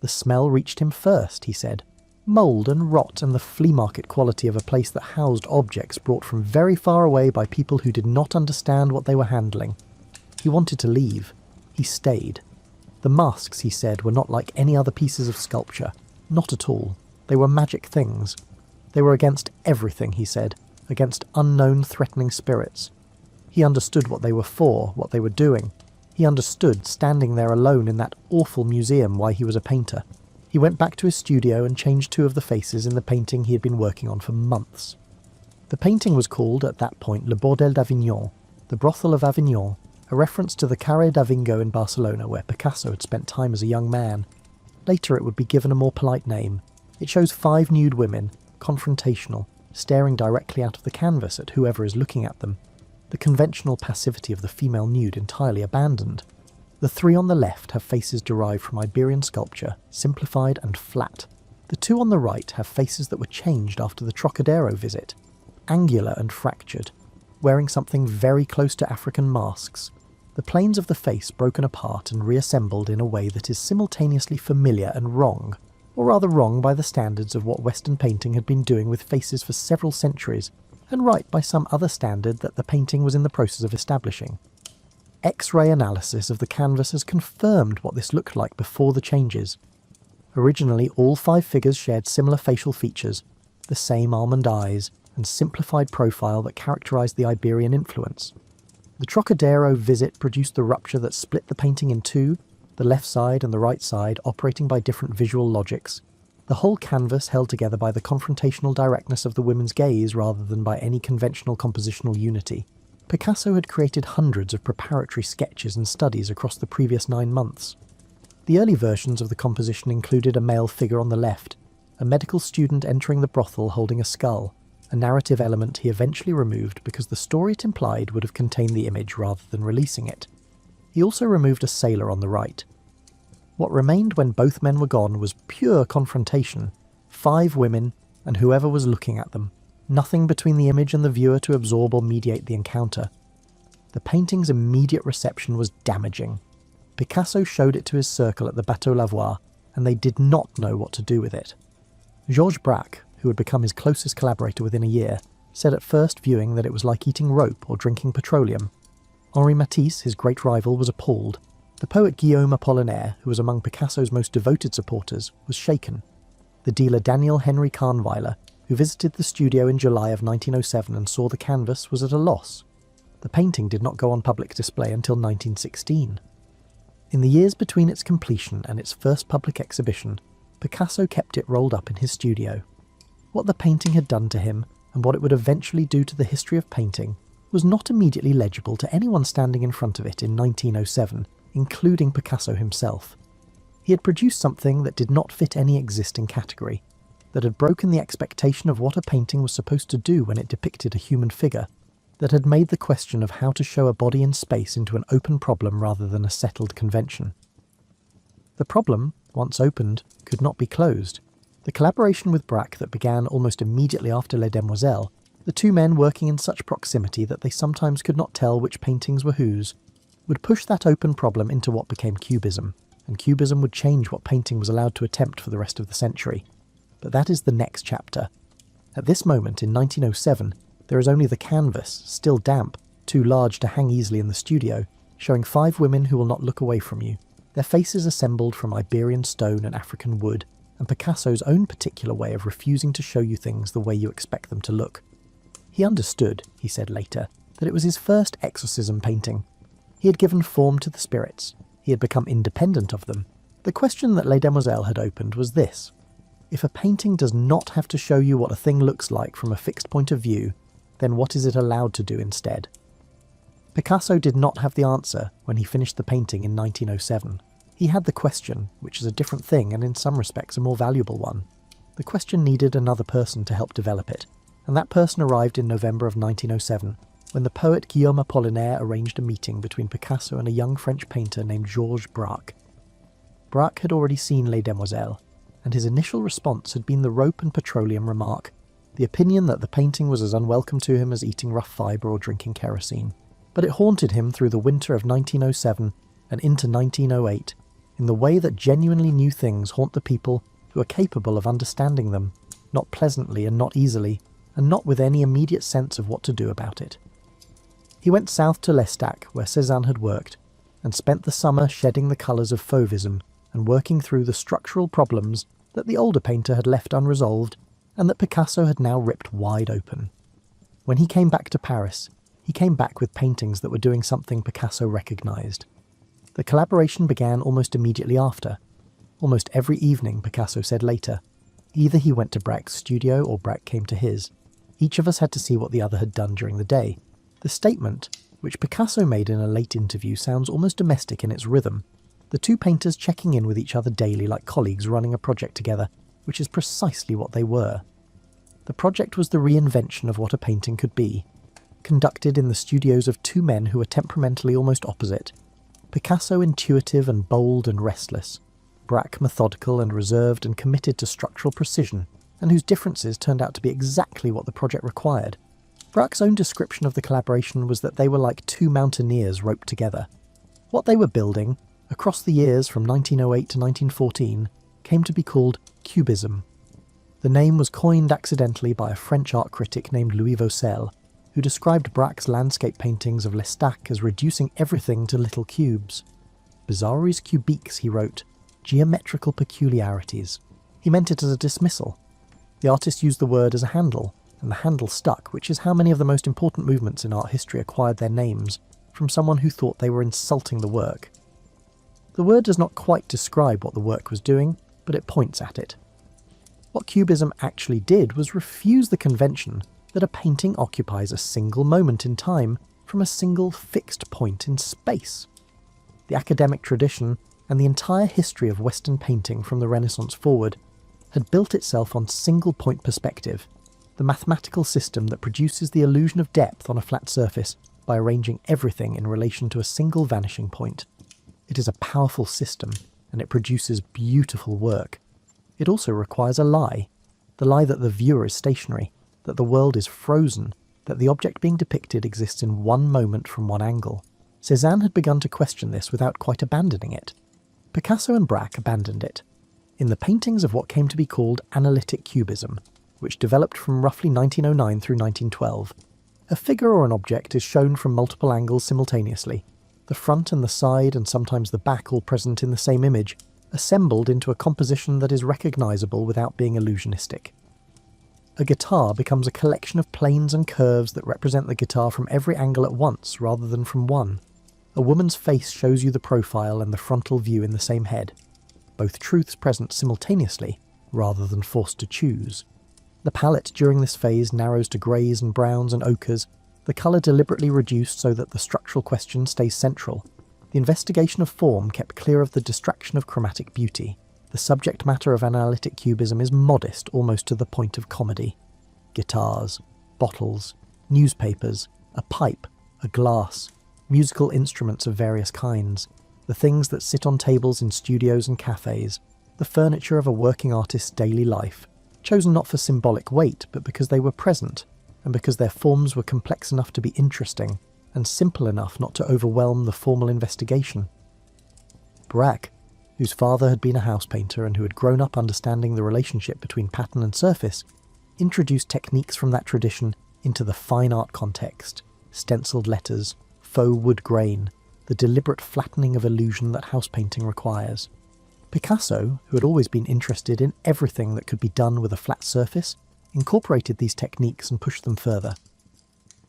The smell reached him first, he said. Mould and rot and the flea market quality of a place that housed objects brought from very far away by people who did not understand what they were handling. He wanted to leave. He stayed. The masks, he said, were not like any other pieces of sculpture. Not at all. They were magic things. They were against everything, he said, against unknown threatening spirits. He understood what they were for, what they were doing. He understood, standing there alone in that awful museum, why he was a painter. He went back to his studio and changed 2 of the faces in the painting he had been working on for months. The painting was called, at that point, Le Bordel d'Avignon, the brothel of Avignon, a reference to the Carré d'Avingo in Barcelona, where Picasso had spent time as a young man. Later it would be given a more polite name. It shows 5 nude women, confrontational, staring directly out of the canvas at whoever is looking at them, the conventional passivity of the female nude entirely abandoned. The 3 on the left have faces derived from Iberian sculpture, simplified and flat. The 2 on the right have faces that were changed after the Trocadero visit, angular and fractured, wearing something very close to African masks, the planes of the face broken apart and reassembled in a way that is simultaneously familiar and wrong, or rather wrong by the standards of what Western painting had been doing with faces for several centuries, and right by some other standard that the painting was in the process of establishing. X-ray analysis of the canvas has confirmed what this looked like before the changes. Originally, all 5 figures shared similar facial features, the same almond eyes, and simplified profile that characterised the Iberian influence. The Trocadero visit produced the rupture that split the painting in 2, the left side and the right side operating by different visual logics, the whole canvas held together by the confrontational directness of the women's gaze rather than by any conventional compositional unity. Picasso had created hundreds of preparatory sketches and studies across the previous 9 months. The early versions of the composition included a male figure on the left, a medical student entering the brothel holding a skull, a narrative element he eventually removed because the story it implied would have contained the image rather than releasing it. He also removed a sailor on the right. What remained when both men were gone was pure confrontation, 5 women and whoever was looking at them, nothing between the image and the viewer to absorb or mediate the encounter. The painting's immediate reception was damaging. Picasso showed it to his circle at the Bateau Lavoir, and they did not know what to do with it. Georges Braque, who had become his closest collaborator within a year, said at first viewing that it was like eating rope or drinking petroleum. Henri Matisse, his great rival, was appalled. The poet Guillaume Apollinaire, who was among Picasso's most devoted supporters, was shaken. The dealer Daniel Henry Kahnweiler, who visited the studio in July of 1907 and saw the canvas, was at a loss. The painting did not go on public display until 1916. In the years between its completion and its first public exhibition, Picasso kept it rolled up in his studio. What the painting had done to him, and what it would eventually do to the history of painting, was not immediately legible to anyone standing in front of it in 1907, including Picasso himself. He had produced something that did not fit any existing category, that had broken the expectation of what a painting was supposed to do when it depicted a human figure, that had made the question of how to show a body in space into an open problem rather than a settled convention. The problem, once opened, could not be closed. The collaboration with Braque that began almost immediately after Les Demoiselles, the 2 men working in such proximity that they sometimes could not tell which paintings were whose, would push that open problem into what became Cubism, and Cubism would change what painting was allowed to attempt for the rest of the century. But that is the next chapter. At this moment, in 1907, there is only the canvas, still damp, too large to hang easily in the studio, showing 5 women who will not look away from you, their faces assembled from Iberian stone and African wood, and Picasso's own particular way of refusing to show you things the way you expect them to look. He understood, he said later, that it was his first exorcism painting. He had given form to the spirits. He had become independent of them. The question that Les Demoiselles had opened was this: if a painting does not have to show you what a thing looks like from a fixed point of view, then what is it allowed to do instead? Picasso did not have the answer when he finished the painting in 1907. He had the question, which is a different thing and in some respects a more valuable one. The question needed another person to help develop it, and that person arrived in November of 1907, when the poet Guillaume Apollinaire arranged a meeting between Picasso and a young French painter named Georges Braque. Braque had already seen Les Demoiselles, and his initial response had been the rope and petroleum remark, the opinion that the painting was as unwelcome to him as eating rough fibre or drinking kerosene. But it haunted him through the winter of 1907 and into 1908, in the way that genuinely new things haunt the people who are capable of understanding them, not pleasantly and not easily, and not with any immediate sense of what to do about it. He went south to L'Estaque, where Cézanne had worked, and spent the summer shedding the colours of Fauvism and working through the structural problems that the older painter had left unresolved and that Picasso had now ripped wide open. When he came back to Paris, he came back with paintings that were doing something Picasso recognised. The collaboration began almost immediately after. Almost every evening, Picasso said later. Either he went to Braque's studio or Braque came to his. Each of us had to see what the other had done during the day. The statement, which Picasso made in a late interview, sounds almost domestic in its rhythm. The 2 painters checking in with each other daily like colleagues running a project together, which is precisely what they were. The project was the reinvention of what a painting could be, conducted in the studios of 2 men who were temperamentally almost opposite. Picasso intuitive and bold and restless, Braque methodical and reserved and committed to structural precision, and whose differences turned out to be exactly what the project required. Braque's own description of the collaboration was that they were like 2 mountaineers roped together. What they were building, across the years from 1908 to 1914, came to be called Cubism. The name was coined accidentally by a French art critic named Louis Vaucel, who described Braque's landscape paintings of L'Estaque as reducing everything to little cubes. Bizarreries cubiques, he wrote, geometrical peculiarities. He meant it as a dismissal. The artist used the word as a handle, and the handle stuck, which is how many of the most important movements in art history acquired their names from someone who thought they were insulting the work. The word does not quite describe what the work was doing, but it points at it. What Cubism actually did was refuse the convention that a painting occupies a single moment in time from a single fixed point in space. The academic tradition and the entire history of Western painting from the Renaissance forward had built itself on single-point perspective, the mathematical system that produces the illusion of depth on a flat surface by arranging everything in relation to a single vanishing point. It is a powerful system, and it produces beautiful work. It also requires a lie, the lie that the viewer is stationary, that the world is frozen, that the object being depicted exists in one moment from one angle. Cézanne had begun to question this without quite abandoning it. Picasso and Braque abandoned it. In the paintings of what came to be called analytic cubism, which developed from roughly 1909 through 1912, a figure or an object is shown from multiple angles simultaneously, the front and the side and sometimes the back all present in the same image, assembled into a composition that is recognisable without being illusionistic. A guitar becomes a collection of planes and curves that represent the guitar from every angle at once rather than from one. A woman's face shows you the profile and the frontal view in the same head, both truths present simultaneously rather than forced to choose. The palette during this phase narrows to greys and browns and ochres, the colour deliberately reduced so that the structural question stays central. The investigation of form kept clear of the distraction of chromatic beauty. The subject matter of analytic cubism is modest almost to the point of comedy. Guitars, bottles, newspapers, a pipe, a glass, musical instruments of various kinds, the things that sit on tables in studios and cafes, the furniture of a working artist's daily life, chosen not for symbolic weight but because they were present, and because their forms were complex enough to be interesting, and simple enough not to overwhelm the formal investigation. Braque, whose father had been a house painter and who had grown up understanding the relationship between pattern and surface, introduced techniques from that tradition into the fine art context, stenciled letters, faux wood grain, the deliberate flattening of illusion that house painting requires. Picasso, who had always been interested in everything that could be done with a flat surface, incorporated these techniques and pushed them further.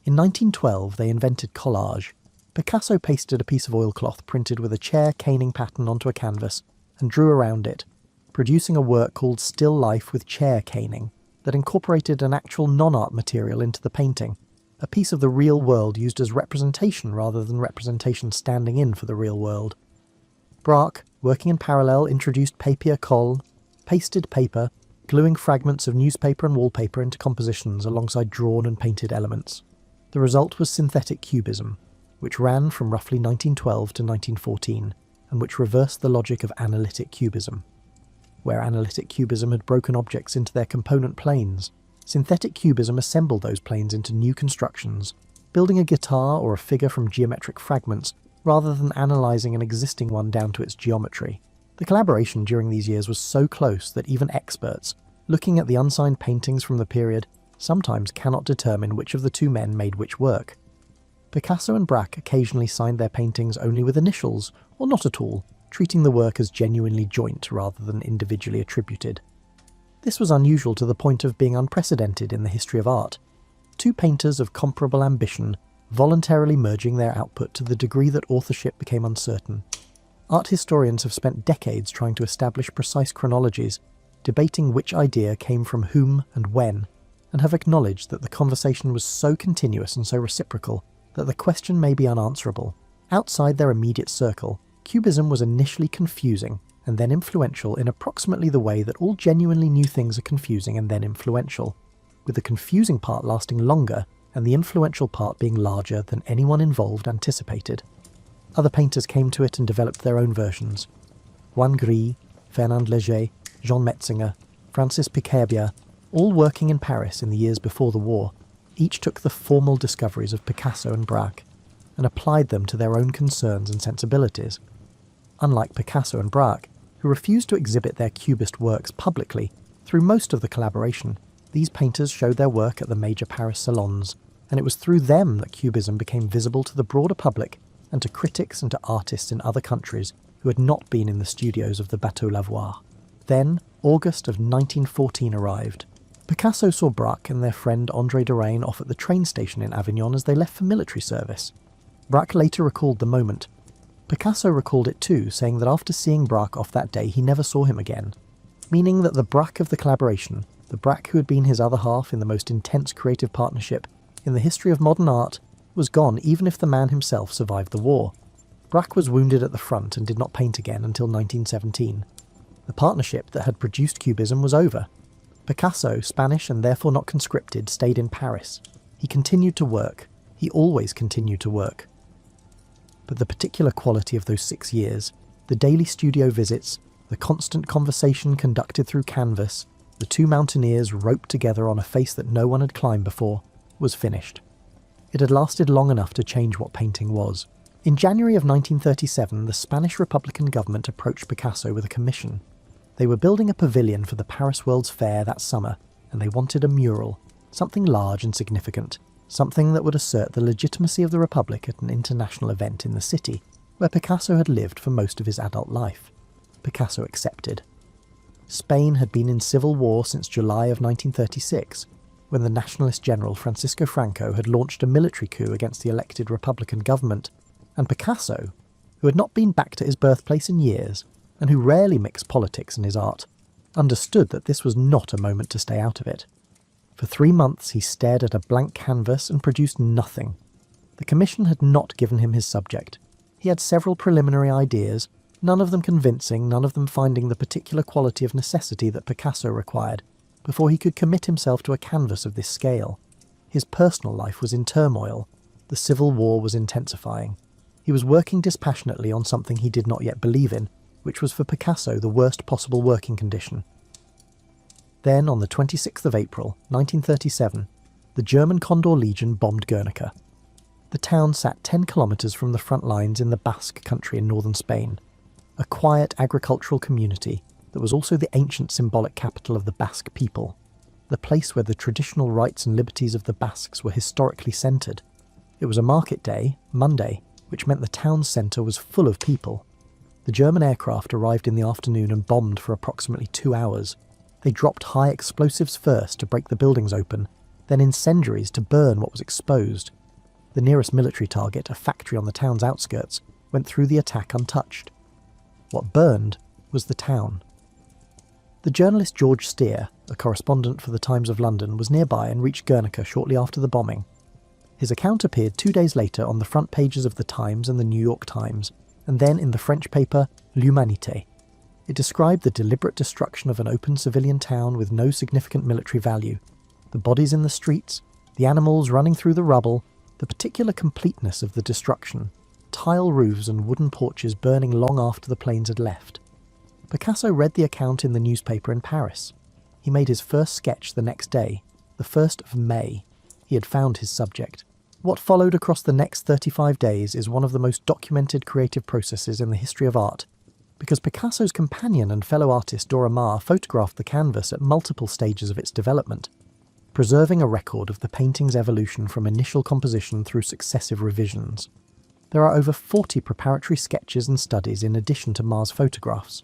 In 1912 they invented collage. Picasso pasted a piece of oilcloth printed with a chair caning pattern onto a canvas and drew around it, producing a work called Still Life with Chair Caning that incorporated an actual non-art material into the painting, a piece of the real world used as representation rather than representation standing in for the real world. Braque, working in parallel, introduced papier-colle, pasted paper, gluing fragments of newspaper and wallpaper into compositions alongside drawn and painted elements. The result was synthetic cubism, which ran from roughly 1912 to 1914, and which reversed the logic of analytic cubism. Where analytic cubism had broken objects into their component planes, synthetic cubism assembled those planes into new constructions, building a guitar or a figure from geometric fragments rather than analysing an existing one down to its geometry. The collaboration during these years was so close that even experts, looking at the unsigned paintings from the period, sometimes cannot determine which of the two men made which work. Picasso and Braque occasionally signed their paintings only with initials, or not at all, treating the work as genuinely joint rather than individually attributed. This was unusual to the point of being unprecedented in the history of art. Two painters of comparable ambition voluntarily merging their output to the degree that authorship became uncertain. Art historians have spent decades trying to establish precise chronologies, debating which idea came from whom and when, and have acknowledged that the conversation was so continuous and so reciprocal that the question may be unanswerable. Outside their immediate circle, Cubism was initially confusing and then influential in approximately the way that all genuinely new things are confusing and then influential, with the confusing part lasting longer and the influential part being larger than anyone involved anticipated. Other painters came to it and developed their own versions. Juan Gris, Fernand Léger, Jean Metzinger, Francis Picabia, all working in Paris in the years before the war, each took the formal discoveries of Picasso and Braque and applied them to their own concerns and sensibilities. Unlike Picasso and Braque, who refused to exhibit their Cubist works publicly, through most of the collaboration, these painters showed their work at the major Paris salons, and it was through them that Cubism became visible to the broader public and to critics and to artists in other countries who had not been in the studios of the Bateau Lavoir. Then, August of 1914 arrived. Picasso saw Braque and their friend André Derain off at the train station in Avignon as they left for military service. Braque later recalled the moment. Picasso recalled it too, saying that after seeing Braque off that day he never saw him again. meaning that the Braque of the collaboration, the Braque who had been his other half in the most intense creative partnership in the history of modern art, was gone even if the man himself survived the war. Braque was wounded at the front and did not paint again until 1917. The partnership that had produced Cubism was over. Picasso, Spanish and therefore not conscripted, stayed in Paris. He continued to work. He always continued to work. But the particular quality of those 6 years, the daily studio visits, the constant conversation conducted through canvas, the two mountaineers roped together on a face that no one had climbed before, was finished. It had lasted long enough to change what painting was. In January of 1937, the Spanish Republican government approached Picasso with a commission. They were building a pavilion for the Paris World's Fair that summer, and they wanted a mural, something large and significant, something that would assert the legitimacy of the Republic at an international event in the city, where Picasso had lived for most of his adult life. Picasso accepted. Spain had been in civil war since July of 1936, when the nationalist general Francisco Franco had launched a military coup against the elected Republican government, and Picasso, who had not been back to his birthplace in years, and who rarely mixed politics and his art, understood that this was not a moment to stay out of it. For 3 months he stared at a blank canvas and produced nothing. The commission had not given him his subject. He had several preliminary ideas, none of them convincing, none of them finding the particular quality of necessity that Picasso required, before he could commit himself to a canvas of this scale. His personal life was in turmoil. The civil war was intensifying. He was working dispassionately on something he did not yet believe in, which was for Picasso the worst possible working condition. Then, on the 26th of April, 1937, the German Condor Legion bombed Guernica. The town sat 10 kilometres from the front lines in the Basque country in northern Spain, a quiet agricultural community that was also the ancient symbolic capital of the Basque people, the place where the traditional rights and liberties of the Basques were historically centred. It was a market day, Monday, which meant the town's centre was full of people. The German aircraft arrived in the afternoon and bombed for approximately 2 hours. They dropped high explosives first to break the buildings open, then incendiaries to burn what was exposed. The nearest military target, a factory on the town's outskirts, went through the attack untouched. What burned was the town. The journalist George Steer, a correspondent for the Times of London, was nearby and reached Guernica shortly after the bombing. His account appeared 2 days later on the front pages of the Times and the New York Times, and then in the French paper L'Humanité. It described the deliberate destruction of an open civilian town with no significant military value, the bodies in the streets, the animals running through the rubble, the particular completeness of the destruction, tile roofs and wooden porches burning long after the planes had left. Picasso read the account in the newspaper in Paris. He made his first sketch the next day, the 1st of May. He had found his subject. What followed across the next 35 days is one of the most documented creative processes in the history of art, because Picasso's companion and fellow artist Dora Maar photographed the canvas at multiple stages of its development, preserving a record of the painting's evolution from initial composition through successive revisions. There are over 40 preparatory sketches and studies in addition to Maar's photographs.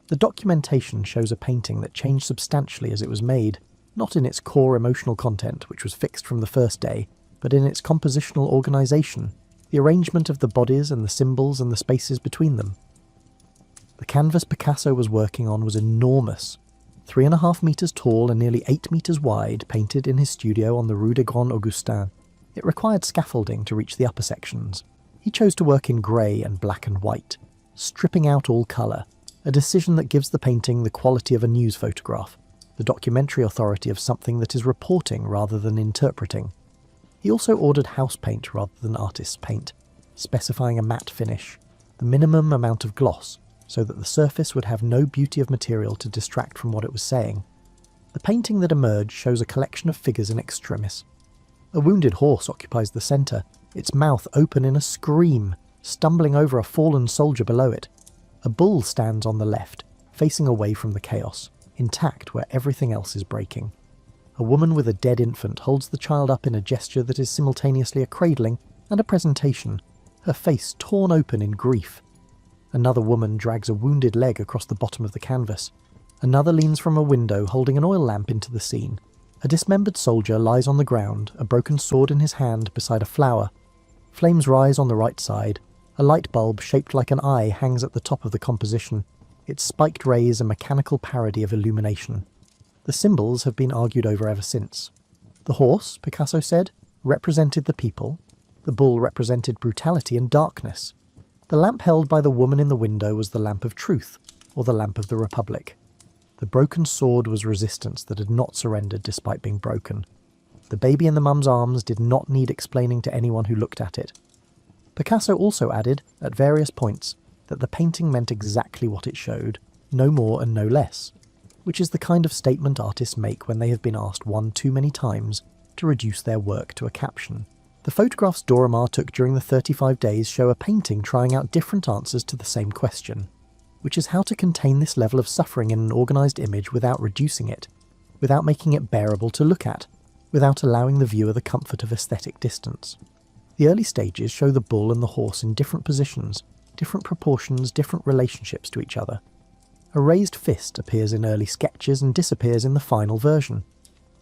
The documentation shows a painting that changed substantially as it was made, not in its core emotional content, which was fixed from the first day, but in its compositional organisation, the arrangement of the bodies and the symbols and the spaces between them. The canvas Picasso was working on was enormous, 3.5 metres tall and nearly 8 metres wide, painted in his studio on the Rue des Grands Augustins. It required scaffolding to reach the upper sections. He chose to work in grey and black and white, stripping out all colour, a decision that gives the painting the quality of a news photograph, the documentary authority of something that is reporting rather than interpreting. He also ordered house paint rather than artist's paint, specifying a matte finish, the minimum amount of gloss, so that the surface would have no beauty of material to distract from what it was saying. The painting that emerged shows a collection of figures in extremis. A wounded horse occupies the centre, its mouth open in a scream, stumbling over a fallen soldier below it. A bull stands on the left, facing away from the chaos, intact where everything else is breaking. A woman with a dead infant holds the child up in a gesture that is simultaneously a cradling and a presentation, her face torn open in grief. Another woman drags a wounded leg across the bottom of the canvas. Another leans from a window holding an oil lamp into the scene. A dismembered soldier lies on the ground, a broken sword in his hand beside a flower. Flames rise on the right side. A light bulb shaped like an eye hangs at the top of the composition. its spiked rays a mechanical parody of illumination. The symbols have been argued over ever since. The horse, Picasso said, represented the people. The bull represented brutality and darkness. The lamp held by the woman in the window was the lamp of truth, or the lamp of the Republic. The broken sword was resistance that had not surrendered despite being broken. The baby in the mum's arms did not need explaining to anyone who looked at it. Picasso also added, at various points, that the painting meant exactly what it showed, no more and no less, which is the kind of statement artists make when they have been asked one too many times to reduce their work to a caption. The photographs Dora Maar took during the 35 days show a painting trying out different answers to the same question, which is how to contain this level of suffering in an organised image without reducing it, without making it bearable to look at, without allowing the viewer the comfort of aesthetic distance. The early stages show the bull and the horse in different positions, different proportions, different relationships to each other. A raised fist appears in early sketches and disappears in the final version.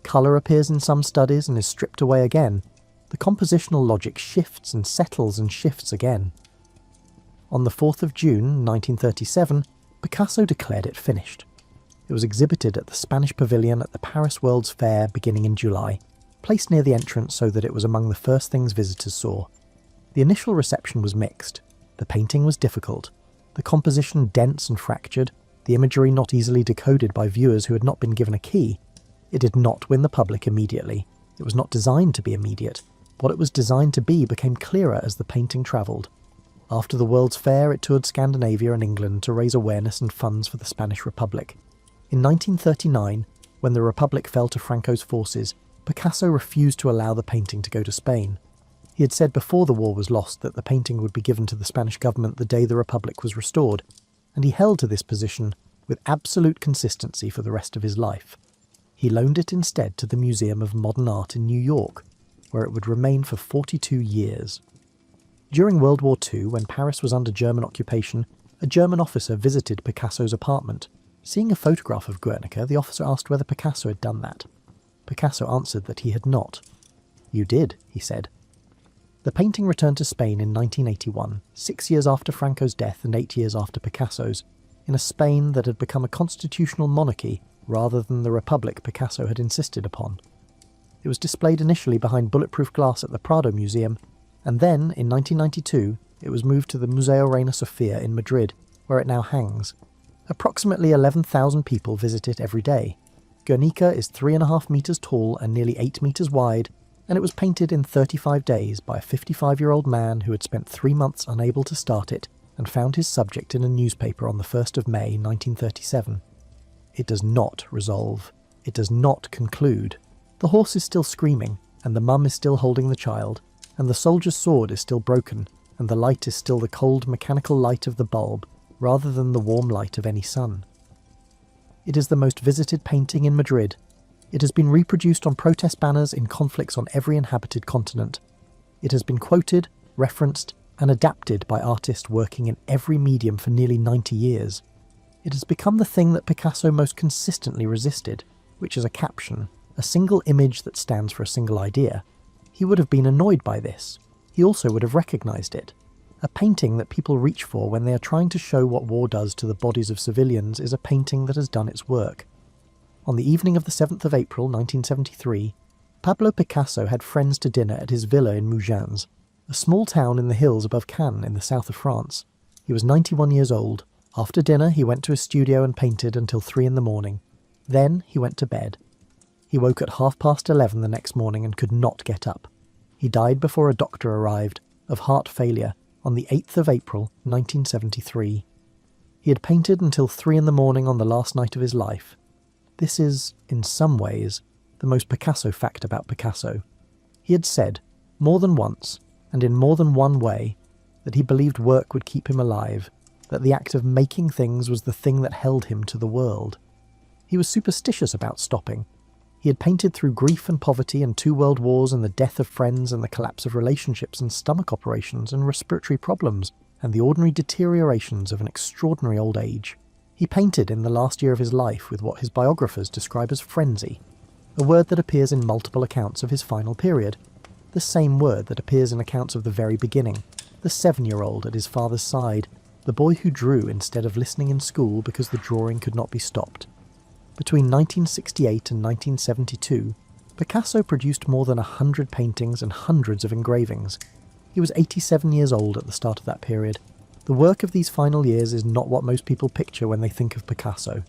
Colour appears in some studies and is stripped away again. The compositional logic shifts and settles and shifts again. On the 4th of June 1937, Picasso declared it finished. It was exhibited at the Spanish Pavilion at the Paris World's Fair beginning in July, placed near the entrance so that it was among the first things visitors saw. The initial reception was mixed. The painting was difficult, the composition dense and fractured, the imagery not easily decoded by viewers who had not been given a key. It did not win the public immediately. It was not designed to be immediate. What it was designed to be became clearer as the painting travelled. After the World's Fair, it toured Scandinavia and England to raise awareness and funds for the Spanish Republic. In 1939, when the Republic fell to Franco's forces, Picasso refused to allow the painting to go to Spain. He had said before the war was lost that the painting would be given to the Spanish government the day the Republic was restored, and he held to this position with absolute consistency for the rest of his life. He loaned it instead to the Museum of Modern Art in New York, where it would remain for 42 years. During World War II, when Paris was under German occupation, a German officer visited Picasso's apartment. Seeing a photograph of Guernica, the officer asked whether Picasso had done that. Picasso answered that he had not. "You did," he said. The painting returned to Spain in 1981, 6 years after Franco's death and 8 years after Picasso's, in a Spain that had become a constitutional monarchy rather than the republic Picasso had insisted upon. It was displayed initially behind bulletproof glass at the Prado Museum, and then, in 1992, it was moved to the Museo Reina Sofia in Madrid, where it now hangs. Approximately 11,000 people visit it every day. Guernica is 3.5 metres tall and nearly 8 metres wide, and it was painted in 35 days by a 55-year-old man who had spent 3 months unable to start it and found his subject in a newspaper on the 1st of May 1937. It does not resolve. It does not conclude. The horse is still screaming, and the mum is still holding the child, and the soldier's sword is still broken, and the light is still the cold mechanical light of the bulb, rather than the warm light of any sun. It is the most visited painting in Madrid. It has been reproduced on protest banners in conflicts on every inhabited continent. It has been quoted, referenced, and adapted by artists working in every medium for nearly 90 years. It has become the thing that Picasso most consistently resisted, which is a caption, a single image that stands for a single idea. He would have been annoyed by this. He also would have recognised it. A painting that people reach for when they are trying to show what war does to the bodies of civilians is a painting that has done its work. On the evening of the 7th of April 1973, Pablo Picasso had friends to dinner at his villa in Mougins, a small town in the hills above Cannes in the south of France. He was 91 years old. After dinner, he went to his studio and painted until 3 in the morning. Then he went to bed. He woke at 11:30 the next morning and could not get up. He died before a doctor arrived, of heart failure, on the 8th of April 1973. He had painted until 3 in the morning on the last night of his life. This is, in some ways, the most Picasso fact about Picasso. He had said, more than once, and in more than one way, that he believed work would keep him alive, that the act of making things was the thing that held him to the world. He was superstitious about stopping. He had painted through grief and poverty and 2 world wars and the death of friends and the collapse of relationships and stomach operations and respiratory problems and the ordinary deteriorations of an extraordinary old age. He painted in the last year of his life with what his biographers describe as frenzy, a word that appears in multiple accounts of his final period, the same word that appears in accounts of the very beginning, the 7-year-old at his father's side, the boy who drew instead of listening in school because the drawing could not be stopped. Between 1968 and 1972, Picasso produced more than 100 paintings and hundreds of engravings. He was 87 years old at the start of that period. The work of these final years is not what most people picture when they think of Picasso.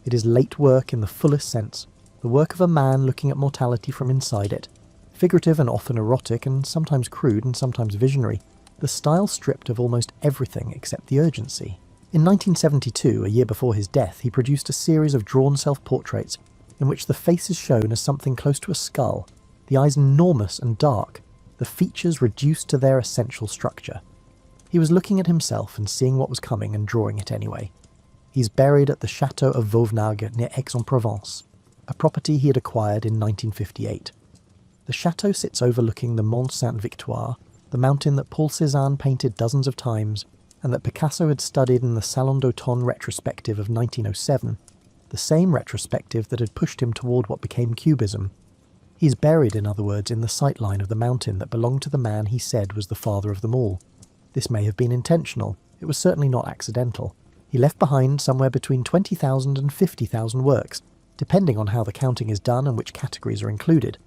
It is late work in the fullest sense, the work of a man looking at mortality from inside it, figurative and often erotic and sometimes crude and sometimes visionary, the style stripped of almost everything except the urgency. In 1972, a year before his death, he produced a series of drawn self-portraits in which the face is shown as something close to a skull, the eyes enormous and dark, the features reduced to their essential structure. He was looking at himself and seeing what was coming and drawing it anyway. He's buried at the Château of Vauvenargues near Aix-en-Provence, a property he had acquired in 1958. The chateau sits overlooking the Mont Sainte-Victoire, the mountain that Paul Cézanne painted dozens of times, and that Picasso had studied in the Salon d'Automne retrospective of 1907, the same retrospective that had pushed him toward what became Cubism. He's buried, in other words, in the sightline of the mountain that belonged to the man he said was the father of them all. This may have been intentional, it was certainly not accidental. He left behind somewhere between 20,000 and 50,000 works, depending on how the counting is done and which categories are included.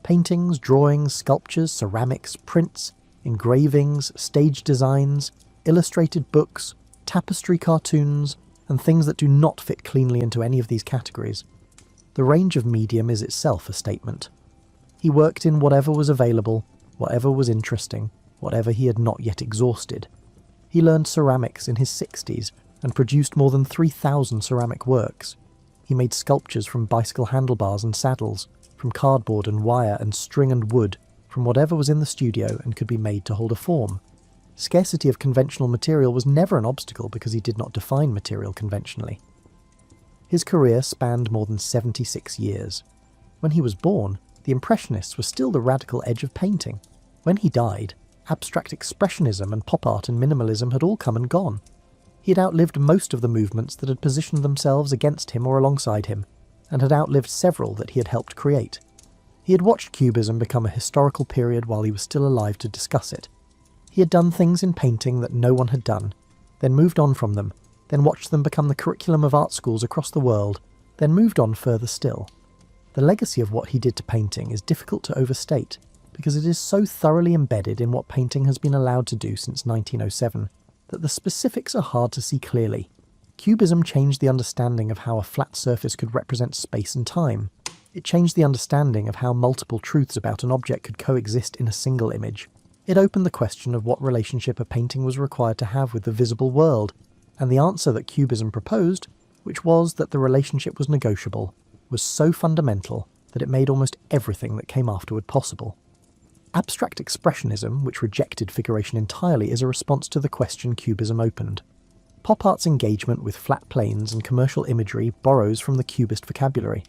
Paintings, drawings, sculptures, ceramics, prints, engravings, stage designs, illustrated books, tapestry cartoons, and things that do not fit cleanly into any of these categories. The range of medium is itself a statement. He worked in whatever was available, whatever was interesting, whatever he had not yet exhausted. He learned ceramics in his 60s and produced more than 3,000 ceramic works. He made sculptures from bicycle handlebars and saddles, from cardboard and wire and string and wood, from whatever was in the studio and could be made to hold a form. Scarcity of conventional material was never an obstacle because he did not define material conventionally. His career spanned more than 76 years. When he was born, the Impressionists were still the radical edge of painting. When he died, abstract expressionism and pop art and minimalism had all come and gone. He had outlived most of the movements that had positioned themselves against him or alongside him, and had outlived several that he had helped create. He had watched Cubism become a historical period while he was still alive to discuss it. He had done things in painting that no one had done, then moved on from them, then watched them become the curriculum of art schools across the world, then moved on further still. The legacy of what he did to painting is difficult to overstate, because it is so thoroughly embedded in what painting has been allowed to do since 1907, that the specifics are hard to see clearly. Cubism changed the understanding of how a flat surface could represent space and time. It changed the understanding of how multiple truths about an object could coexist in a single image. It opened the question of what relationship a painting was required to have with the visible world, and the answer that Cubism proposed, which was that the relationship was negotiable, was so fundamental that it made almost everything that came afterward possible. Abstract expressionism, which rejected figuration entirely, is a response to the question Cubism opened. Pop art's engagement with flat planes and commercial imagery borrows from the Cubist vocabulary.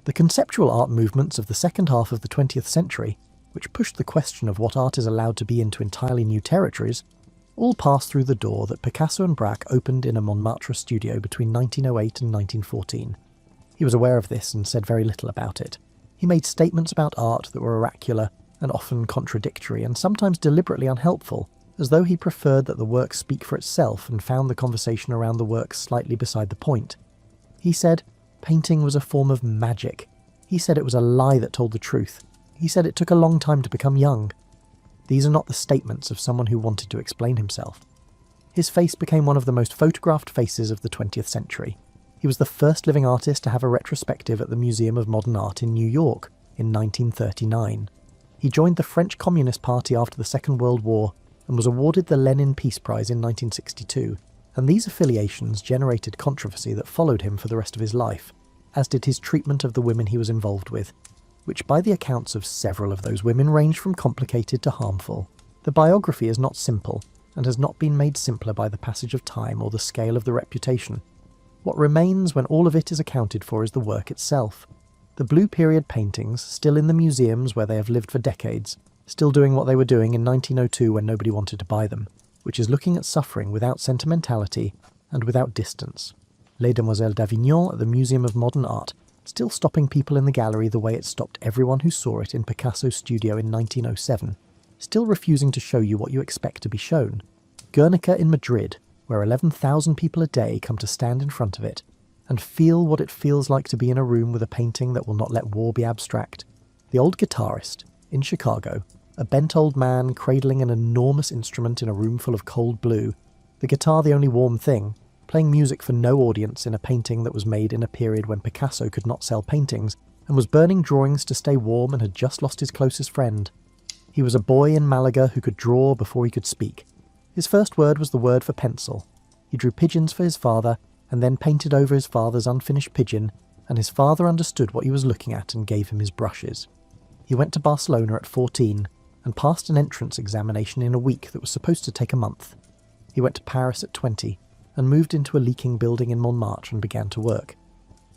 The conceptual art movements of the second half of the 20th century, which pushed the question of what art is allowed to be into entirely new territories, all passed through the door that Picasso and Braque opened in a Montmartre studio between 1908 and 1914. He was aware of this and said very little about it. He made statements about art that were oracular and often contradictory and sometimes deliberately unhelpful, as though he preferred that the work speak for itself and found the conversation around the work slightly beside the point. He said painting was a form of magic. He said it was a lie that told the truth. He said it took a long time to become young. These are not the statements of someone who wanted to explain himself. His face became one of the most photographed faces of the 20th century. He was the first living artist to have a retrospective at the Museum of Modern Art in New York in 1939. He joined the French Communist Party after the Second World War and was awarded the Lenin Peace Prize in 1962, and these affiliations generated controversy that followed him for the rest of his life, as did his treatment of the women he was involved with, which by the accounts of several of those women ranged from complicated to harmful. The biography is not simple, and has not been made simpler by the passage of time or the scale of the reputation. What remains when all of it is accounted for is the work itself. The Blue Period paintings, still in the museums where they have lived for decades, still doing what they were doing in 1902 when nobody wanted to buy them, which is looking at suffering without sentimentality and without distance. Les Demoiselles d'Avignon at the Museum of Modern Art, still stopping people in the gallery the way it stopped everyone who saw it in Picasso's studio in 1907, still refusing to show you what you expect to be shown. Guernica in Madrid, where 11,000 people a day come to stand in front of it and feel what it feels like to be in a room with a painting that will not let war be abstract. The Old Guitarist, in Chicago, a bent old man cradling an enormous instrument in a room full of cold blue, the guitar the only warm thing, playing music for no audience in a painting that was made in a period when Picasso could not sell paintings and was burning drawings to stay warm and had just lost his closest friend. He was a boy in Malaga who could draw before he could speak. His first word was the word for pencil. He drew pigeons for his father and then painted over his father's unfinished pigeon, and his father understood what he was looking at and gave him his brushes. He went to Barcelona at 14 and passed an entrance examination in a week that was supposed to take a month. He went to Paris at 20 and moved into a leaking building in Montmartre and began to work.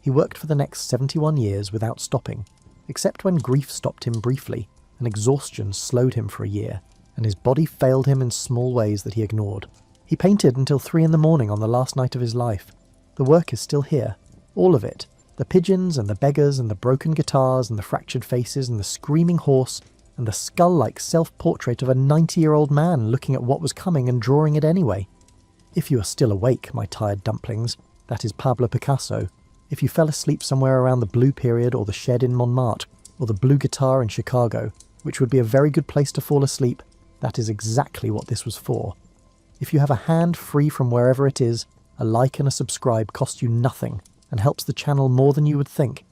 He worked for the next 71 years without stopping, except when grief stopped him briefly and exhaustion slowed him for a year, and his body failed him in small ways that he ignored. He painted until 3 in the morning on the last night of his life. The work is still here, all of it. The pigeons and the beggars and the broken guitars and the fractured faces and the screaming horse and the skull-like self-portrait of a 90-year-old man looking at what was coming and drawing it anyway. If you are still awake, my tired dumplings, that is Pablo Picasso. If you fell asleep somewhere around the Blue Period or the Shed in Montmartre or the Blue Guitar in Chicago, which would be a very good place to fall asleep, that is exactly what this was for. If you have a hand free from wherever it is, a like and a subscribe cost you nothing and helps the channel more than you would think.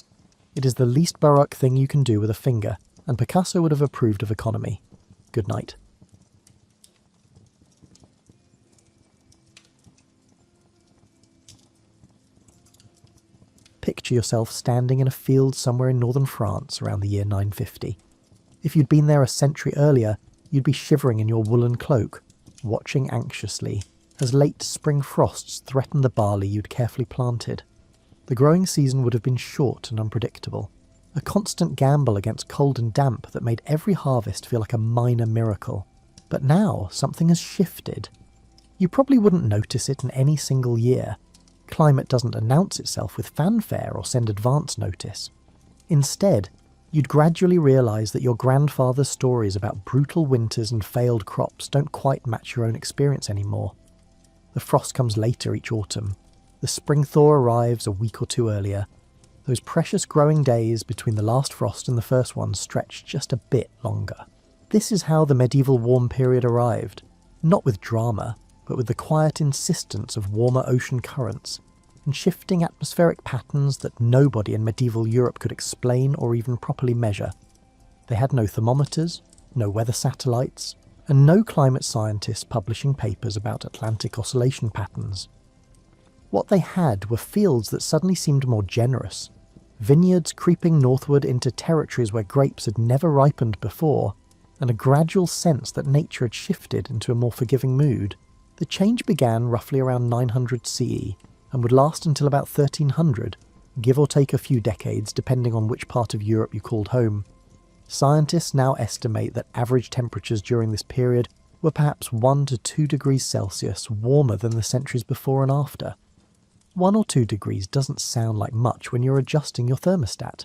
It is the least baroque thing you can do with a finger, and Picasso would have approved of economy. Good night. Picture yourself standing in a field somewhere in northern France around the year 950. If you'd been there a century earlier, you'd be shivering in your woolen cloak, watching anxiously as late spring frosts threatened the barley you'd carefully planted. The growing season would have been short and unpredictable, a constant gamble against cold and damp that made every harvest feel like a minor miracle. But now something has shifted. You probably wouldn't notice it in any single year. Climate doesn't announce itself with fanfare or send advance notice. Instead, you'd gradually realise that your grandfather's stories about brutal winters and failed crops don't quite match your own experience anymore. The frost comes later each autumn. The spring thaw arrives a week or two earlier. Those precious growing days between the last frost and the first one stretch just a bit longer. This is how the medieval warm period arrived, not with drama, but with the quiet insistence of warmer ocean currents and shifting atmospheric patterns that nobody in medieval Europe could explain or even properly measure. They had no thermometers, no weather satellites, and no climate scientists publishing papers about Atlantic oscillation patterns. What they had were fields that suddenly seemed more generous, vineyards creeping northward into territories where grapes had never ripened before, and a gradual sense that nature had shifted into a more forgiving mood. The change began roughly around 900 CE and would last until about 1300, give or take a few decades depending on which part of Europe you called home. Scientists now estimate that average temperatures during this period were perhaps 1 to 2 degrees Celsius warmer than the centuries before and after. 1 or 2 degrees doesn't sound like much when you're adjusting your thermostat,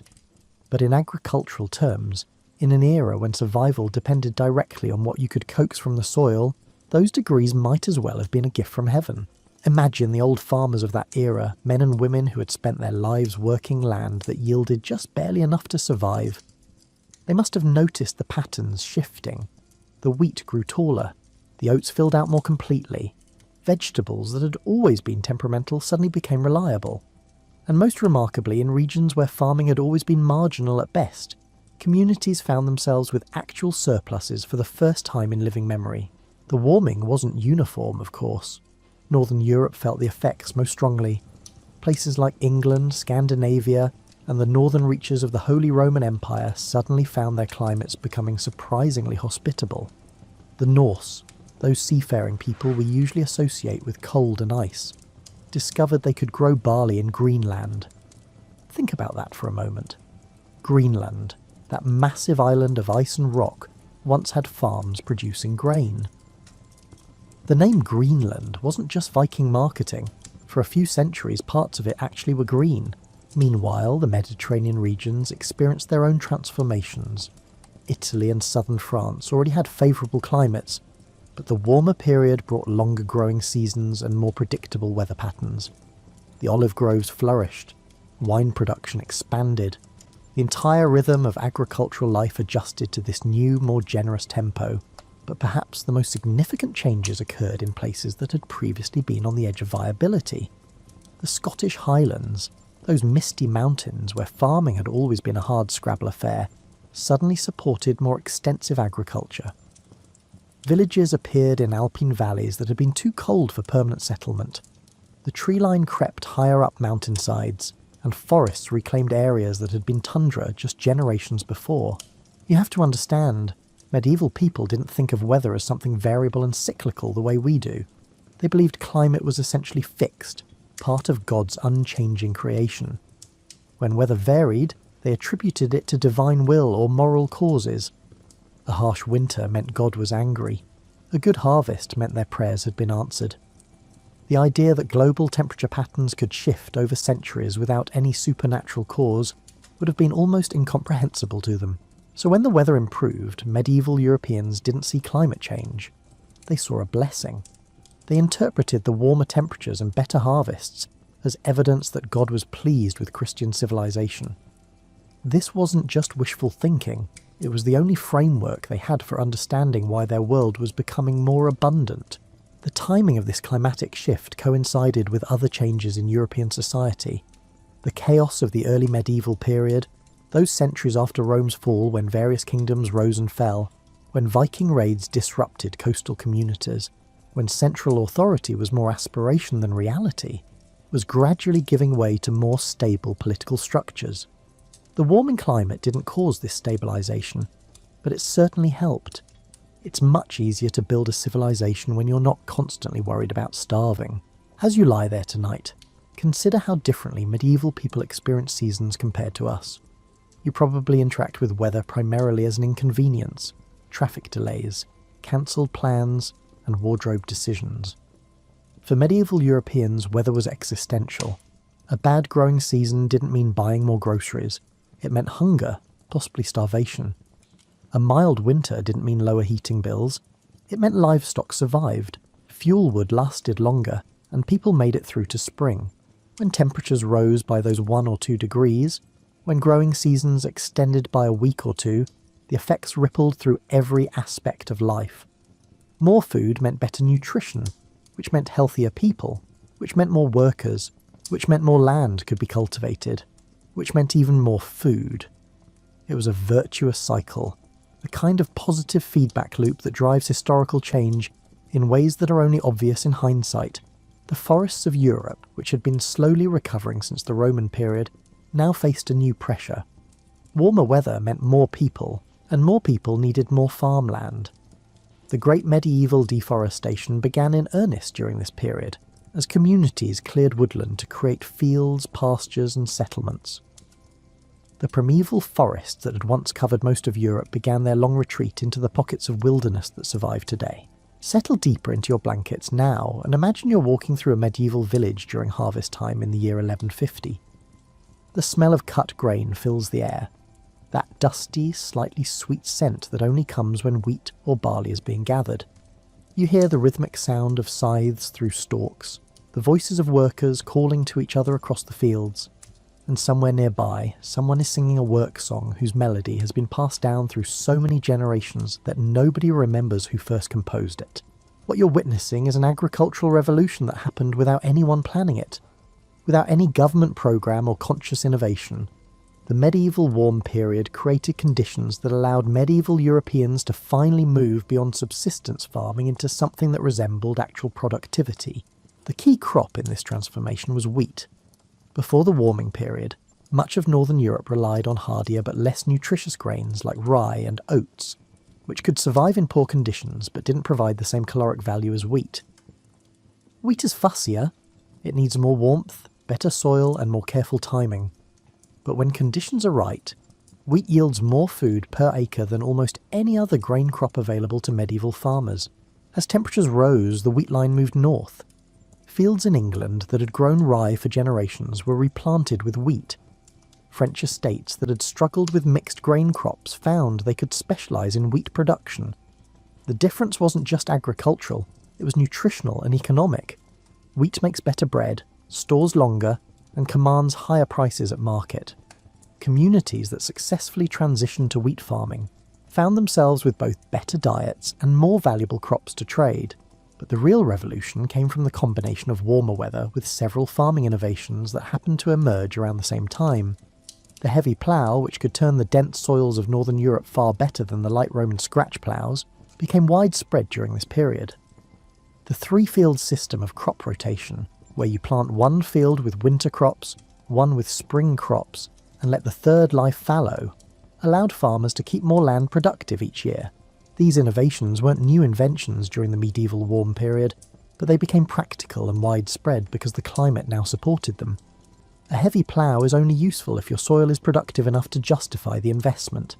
but in agricultural terms, in an era when survival depended directly on what you could coax from the soil, those degrees might as well have been a gift from heaven. Imagine the old farmers of that era, men and women who had spent their lives working land that yielded just barely enough to survive. They must have noticed the patterns shifting. The wheat grew taller, the oats filled out more completely, vegetables that had always been temperamental suddenly became reliable. And most remarkably, in regions where farming had always been marginal at best, communities found themselves with actual surpluses for the first time in living memory. The warming wasn't uniform, of course. Northern Europe felt the effects most strongly. Places like England, Scandinavia, and the northern reaches of the Holy Roman Empire suddenly found their climates becoming surprisingly hospitable. The Norse, those seafaring people we usually associate with cold and ice, discovered they could grow barley in Greenland. Think about that for a moment. Greenland, that massive island of ice and rock, once had farms producing grain. The name Greenland wasn't just Viking marketing. For a few centuries, parts of it actually were green. Meanwhile, the Mediterranean regions experienced their own transformations. Italy and southern France already had favourable climates, But the warmer period brought longer growing seasons and more predictable weather patterns. The olive groves flourished, wine production expanded. The entire rhythm of agricultural life adjusted to this new, more generous tempo. But perhaps the most significant changes occurred in places that had previously been on the edge of viability. The Scottish Highlands, those misty mountains where farming had always been a hard-scrabble affair, suddenly supported more extensive agriculture. Villages appeared in alpine valleys that had been too cold for permanent settlement. The tree line crept higher up mountainsides, and forests reclaimed areas that had been tundra just generations before. You have to understand, medieval people didn't think of weather as something variable and cyclical the way we do. They believed climate was essentially fixed, part of God's unchanging creation. When weather varied, they attributed it to divine will or moral causes. A harsh winter meant God was angry. A good harvest meant their prayers had been answered. The idea that global temperature patterns could shift over centuries without any supernatural cause would have been almost incomprehensible to them. So when the weather improved, medieval Europeans didn't see climate change. They saw a blessing. They interpreted the warmer temperatures and better harvests as evidence that God was pleased with Christian civilization. This wasn't just wishful thinking, it was the only framework they had for understanding why their world was becoming more abundant. The timing of this climatic shift coincided with other changes in European society. The chaos of the early medieval period, those centuries after Rome's fall when various kingdoms rose and fell, when Viking raids disrupted coastal communities, when central authority was more aspiration than reality, was gradually giving way to more stable political structures. The warming climate didn't cause this stabilisation, but it certainly helped. It's much easier to build a civilization when you're not constantly worried about starving. As you lie there tonight, consider how differently medieval people experience seasons compared to us. You probably interact with weather primarily as an inconvenience, traffic delays, cancelled plans, and wardrobe decisions. For medieval Europeans, weather was existential. A bad growing season didn't mean buying more groceries. It meant hunger, possibly starvation. A mild winter didn't mean lower heating bills. It meant livestock survived, fuel wood lasted longer, and people made it through to spring. When temperatures rose by those 1 or 2 degrees, when growing seasons extended by a week or two, the effects rippled through every aspect of life. More food meant better nutrition, which meant healthier people, which meant more workers, which meant more land could be cultivated, which meant even more food. It was a virtuous cycle, the kind of positive feedback loop that drives historical change in ways that are only obvious in hindsight. The forests of Europe, which had been slowly recovering since the Roman period, now faced a new pressure. Warmer weather meant more people, and more people needed more farmland. The great medieval deforestation began in earnest during this period, as communities cleared woodland to create fields, pastures, and settlements. The primeval forests that had once covered most of Europe began their long retreat into the pockets of wilderness that survive today. Settle deeper into your blankets now and imagine you're walking through a medieval village during harvest time in the year 1150. The smell of cut grain fills the air, that dusty, slightly sweet scent that only comes when wheat or barley is being gathered. You hear the rhythmic sound of scythes through stalks, the voices of workers calling to each other across the fields, and somewhere nearby, someone is singing a work song whose melody has been passed down through so many generations that nobody remembers who first composed it. What you're witnessing is an agricultural revolution that happened without anyone planning it. Without any government program or conscious innovation, the medieval warm period created conditions that allowed medieval Europeans to finally move beyond subsistence farming into something that resembled actual productivity. The key crop in this transformation was wheat. Before the warming period, much of northern Europe relied on hardier but less nutritious grains like rye and oats, which could survive in poor conditions but didn't provide the same caloric value as wheat. Wheat is fussier. It needs more warmth, better soil, and more careful timing. But when conditions are right, wheat yields more food per acre than almost any other grain crop available to medieval farmers. As temperatures rose, the wheat line moved north. Fields in England that had grown rye for generations were replanted with wheat. French estates that had struggled with mixed grain crops found they could specialise in wheat production. The difference wasn't just agricultural, it was nutritional and economic. Wheat makes better bread, stores longer, and commands higher prices at market. Communities that successfully transitioned to wheat farming found themselves with both better diets and more valuable crops to trade. But the real revolution came from the combination of warmer weather with several farming innovations that happened to emerge around the same time. The heavy plough, which could turn the dense soils of northern Europe far better than the light Roman scratch ploughs, became widespread during this period. The three-field system of crop rotation, where you plant one field with winter crops, one with spring crops, and let the third lie fallow, allowed farmers to keep more land productive each year. These innovations weren't new inventions during the medieval warm period, but they became practical and widespread because the climate now supported them. A heavy plough is only useful if your soil is productive enough to justify the investment.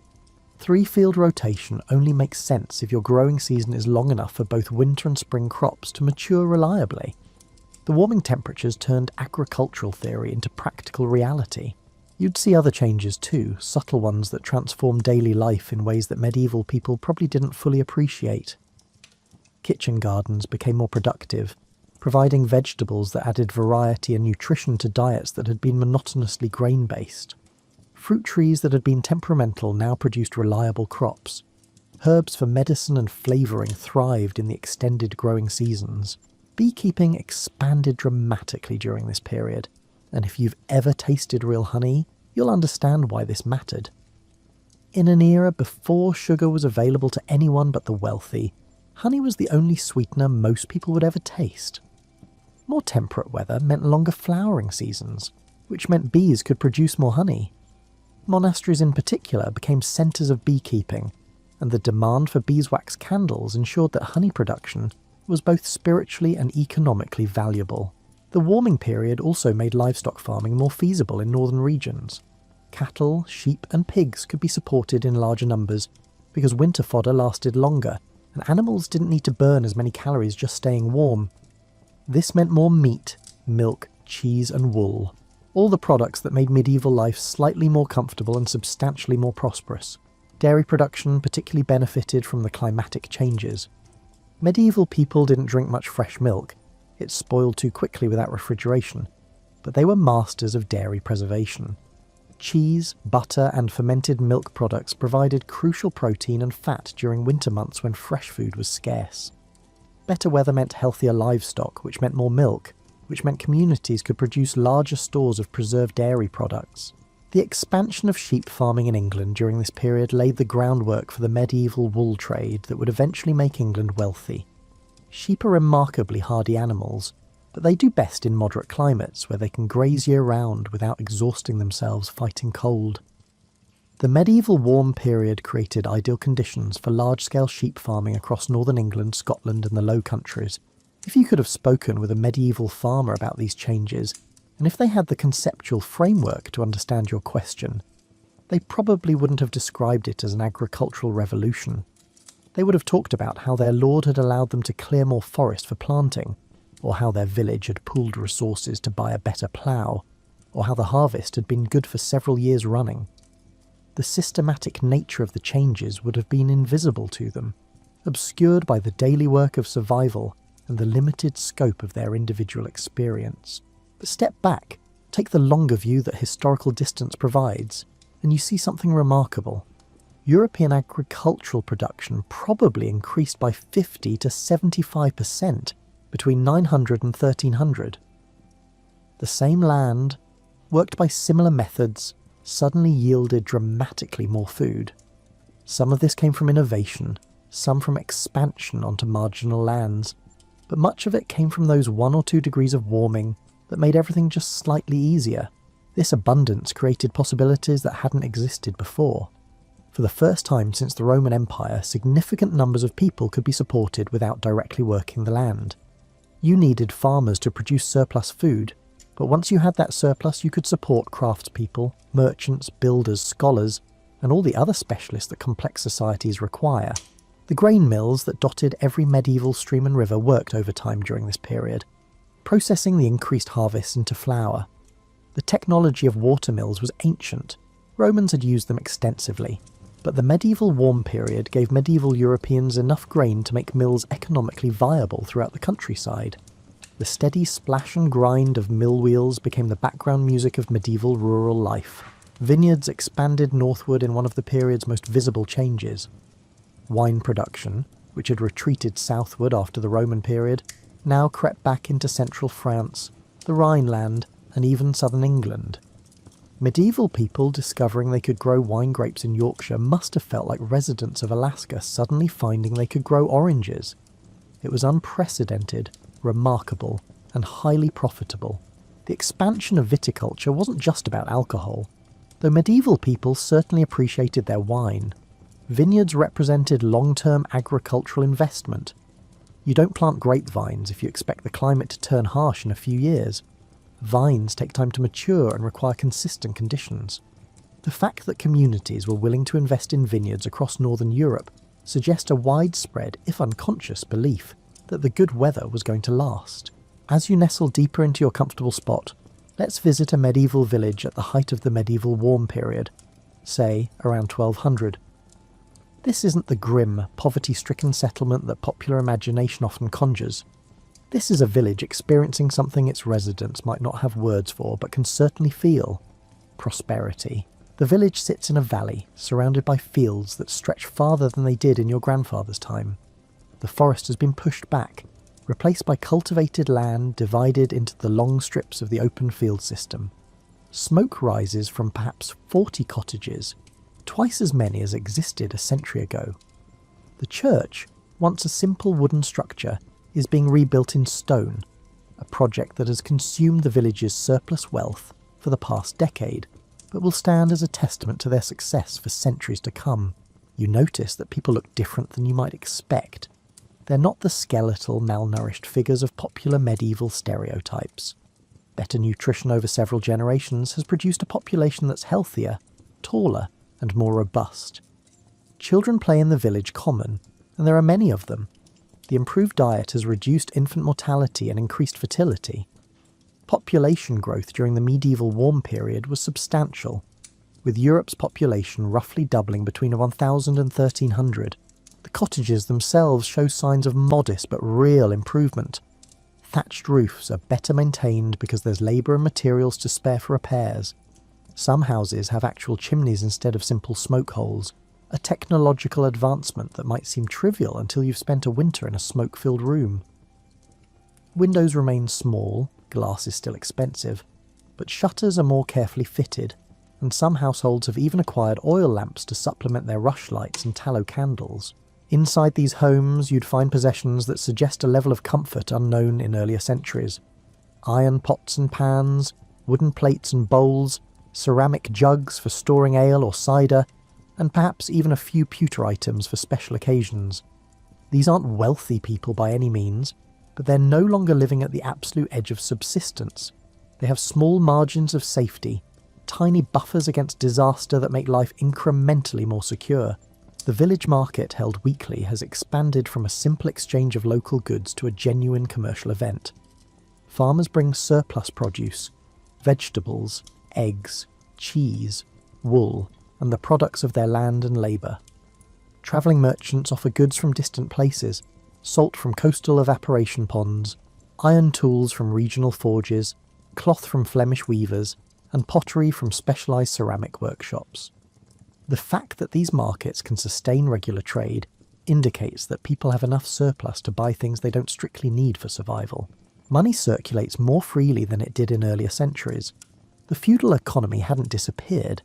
Three-field rotation only makes sense if your growing season is long enough for both winter and spring crops to mature reliably. The warming temperatures turned agricultural theory into practical reality. You'd see other changes too, subtle ones that transformed daily life in ways that medieval people probably didn't fully appreciate. Kitchen gardens became more productive, providing vegetables that added variety and nutrition to diets that had been monotonously grain-based. Fruit trees that had been temperamental now produced reliable crops. Herbs for medicine and flavouring thrived in the extended growing seasons. Beekeeping expanded dramatically during this period, and if you've ever tasted real honey, you'll understand why this mattered. In an era before sugar was available to anyone but the wealthy, honey was the only sweetener most people would ever taste. More temperate weather meant longer flowering seasons, which meant bees could produce more honey. Monasteries in particular became centres of beekeeping, and the demand for beeswax candles ensured that honey production was both spiritually and economically valuable. The warming period also made livestock farming more feasible in northern regions. Cattle, sheep and pigs could be supported in larger numbers because winter fodder lasted longer, and animals didn't need to burn as many calories just staying warm. This meant more meat, milk, cheese and wool, all the products that made medieval life slightly more comfortable and substantially more prosperous. Dairy production particularly benefited from the climatic changes. Medieval people didn't drink much fresh milk, it spoiled too quickly without refrigeration, but they were masters of dairy preservation. Cheese, butter and fermented milk products provided crucial protein and fat during winter months when fresh food was scarce. Better weather meant healthier livestock, which meant more milk, which meant communities could produce larger stores of preserved dairy products. The expansion of sheep farming in England during this period laid the groundwork for the medieval wool trade that would eventually make England wealthy. Sheep are remarkably hardy animals, but they do best in moderate climates where they can graze year-round without exhausting themselves fighting cold. The medieval warm period created ideal conditions for large-scale sheep farming across northern England, Scotland and the Low Countries. If you could have spoken with a medieval farmer about these changes, and if they had the conceptual framework to understand your question, they probably wouldn't have described it as an agricultural revolution. They would have talked about how their lord had allowed them to clear more forest for planting, or how their village had pooled resources to buy a better plough, or how the harvest had been good for several years running. The systematic nature of the changes would have been invisible to them, obscured by the daily work of survival and the limited scope of their individual experience. But step back, take the longer view that historical distance provides, and you see something remarkable. European agricultural production probably increased by 50 to 75% between 900 and 1300. The same land, worked by similar methods, suddenly yielded dramatically more food. Some of this came from innovation, some from expansion onto marginal lands, but much of it came from those 1 or 2 degrees of warming that made everything just slightly easier. This abundance created possibilities that hadn't existed before. For the first time since the Roman Empire, significant numbers of people could be supported without directly working the land. You needed farmers to produce surplus food, but once you had that surplus you could support craftspeople, merchants, builders, scholars, and all the other specialists that complex societies require. The grain mills that dotted every medieval stream and river worked overtime during this period, processing the increased harvests into flour. The technology of water mills was ancient. Romans had used them extensively. But the medieval warm period gave medieval Europeans enough grain to make mills economically viable throughout the countryside. The steady splash and grind of mill wheels became the background music of medieval rural life. Vineyards expanded northward in one of the period's most visible changes. Wine production, which had retreated southward after the Roman period, now crept back into central France, the Rhineland, and even southern England. Medieval people discovering they could grow wine grapes in Yorkshire must have felt like residents of Alaska suddenly finding they could grow oranges. It was unprecedented, remarkable, and highly profitable. The expansion of viticulture wasn't just about alcohol, though medieval people certainly appreciated their wine. Vineyards represented long-term agricultural investment. You don't plant grapevines if you expect the climate to turn harsh in a few years. Vines take time to mature and require consistent conditions. The fact that communities were willing to invest in vineyards across northern Europe suggests a widespread, if unconscious, belief that the good weather was going to last. As you nestle deeper into your comfortable spot, let's visit a medieval village at the height of the medieval warm period, say around 1200. This isn't the grim, poverty-stricken settlement that popular imagination often conjures. This is a village experiencing something its residents might not have words for, but can certainly feel: prosperity. The village sits in a valley, surrounded by fields that stretch farther than they did in your grandfather's time. The forest has been pushed back, replaced by cultivated land divided into the long strips of the open field system. Smoke rises from perhaps 40 cottages, twice as many as existed a century ago. The church, once a simple wooden structure, is being rebuilt in stone, a project that has consumed the village's surplus wealth for the past decade, but will stand as a testament to their success for centuries to come. You notice that people look different than you might expect. They're not the skeletal, malnourished figures of popular medieval stereotypes. Better nutrition over several generations has produced a population that's healthier, taller, and more robust. Children play in the village common, and there are many of them. The improved diet has reduced infant mortality and increased fertility. Population growth during the medieval warm period was substantial, with Europe's population roughly doubling between 1000 and 1300. The cottages themselves show signs of modest but real improvement. Thatched roofs are better maintained because there's labour and materials to spare for repairs. Some houses have actual chimneys instead of simple smoke holes, a technological advancement that might seem trivial until you've spent a winter in a smoke-filled room. Windows remain small, glass is still expensive, but shutters are more carefully fitted, and some households have even acquired oil lamps to supplement their rushlights and tallow candles. Inside these homes you'd find possessions that suggest a level of comfort unknown in earlier centuries. Iron pots and pans, wooden plates and bowls, ceramic jugs for storing ale or cider, and perhaps even a few pewter items for special occasions. These aren't wealthy people by any means, but they're no longer living at the absolute edge of subsistence. They have small margins of safety, tiny buffers against disaster that make life incrementally more secure. The village market held weekly has expanded from a simple exchange of local goods to a genuine commercial event. Farmers bring surplus produce, vegetables, eggs, cheese, wool, and the products of their land and labour. Travelling merchants offer goods from distant places, salt from coastal evaporation ponds, iron tools from regional forges, cloth from Flemish weavers, and pottery from specialised ceramic workshops. The fact that these markets can sustain regular trade indicates that people have enough surplus to buy things they don't strictly need for survival. Money circulates more freely than it did in earlier centuries. The feudal economy hadn't disappeared.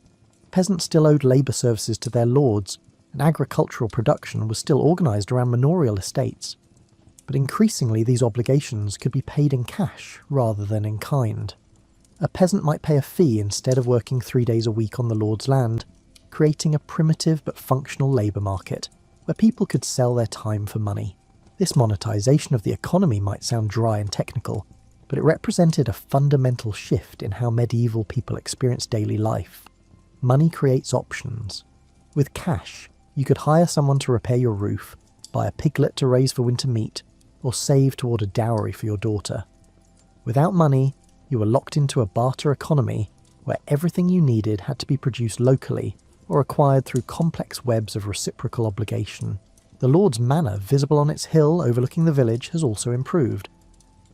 Peasants still owed labour services to their lords, and agricultural production was still organised around manorial estates. But increasingly these obligations could be paid in cash rather than in kind. A peasant might pay a fee instead of working 3 days a week on the lord's land, creating a primitive but functional labour market where people could sell their time for money. This monetisation of the economy might sound dry and technical, but it represented a fundamental shift in how medieval people experienced daily life. Money creates options. With cash, you could hire someone to repair your roof, buy a piglet to raise for winter meat, or save toward a dowry for your daughter. Without money, you were locked into a barter economy where everything you needed had to be produced locally, or acquired through complex webs of reciprocal obligation. The Lord's Manor, visible on its hill overlooking the village, has also improved.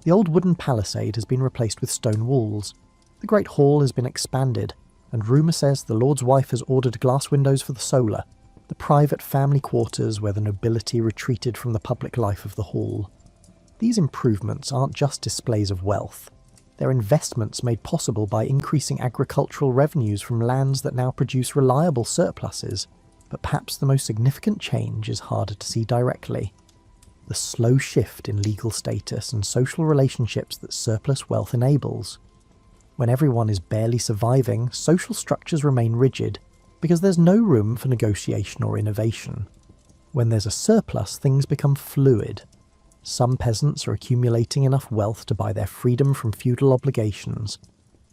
The old wooden palisade has been replaced with stone walls. The Great Hall has been expanded, and rumour says the Lord's wife has ordered glass windows for the solar, the private family quarters where the nobility retreated from the public life of the hall. These improvements aren't just displays of wealth. They're investments made possible by increasing agricultural revenues from lands that now produce reliable surpluses. But perhaps the most significant change is harder to see directly. The slow shift in legal status and social relationships that surplus wealth enables. When everyone is barely surviving, social structures remain rigid, because there's no room for negotiation or innovation. When there's a surplus, things become fluid. Some peasants are accumulating enough wealth to buy their freedom from feudal obligations.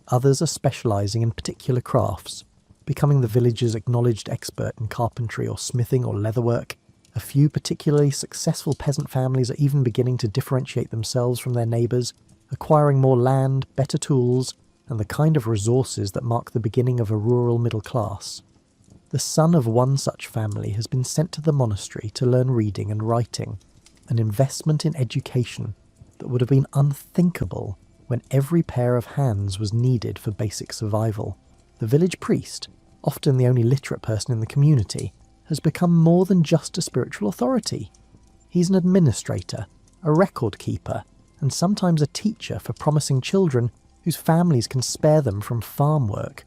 Others are specialising in particular crafts, becoming the village's acknowledged expert in carpentry or smithing or leatherwork. A few particularly successful peasant families are even beginning to differentiate themselves from their neighbours, acquiring more land, better tools, and the kind of resources that mark the beginning of a rural middle class. The son of one such family has been sent to the monastery to learn reading and writing, an investment in education that would have been unthinkable when every pair of hands was needed for basic survival. The village priest, often the only literate person in the community, has become more than just a spiritual authority. He's an administrator, a record keeper, and sometimes a teacher for promising children whose families can spare them from farm work.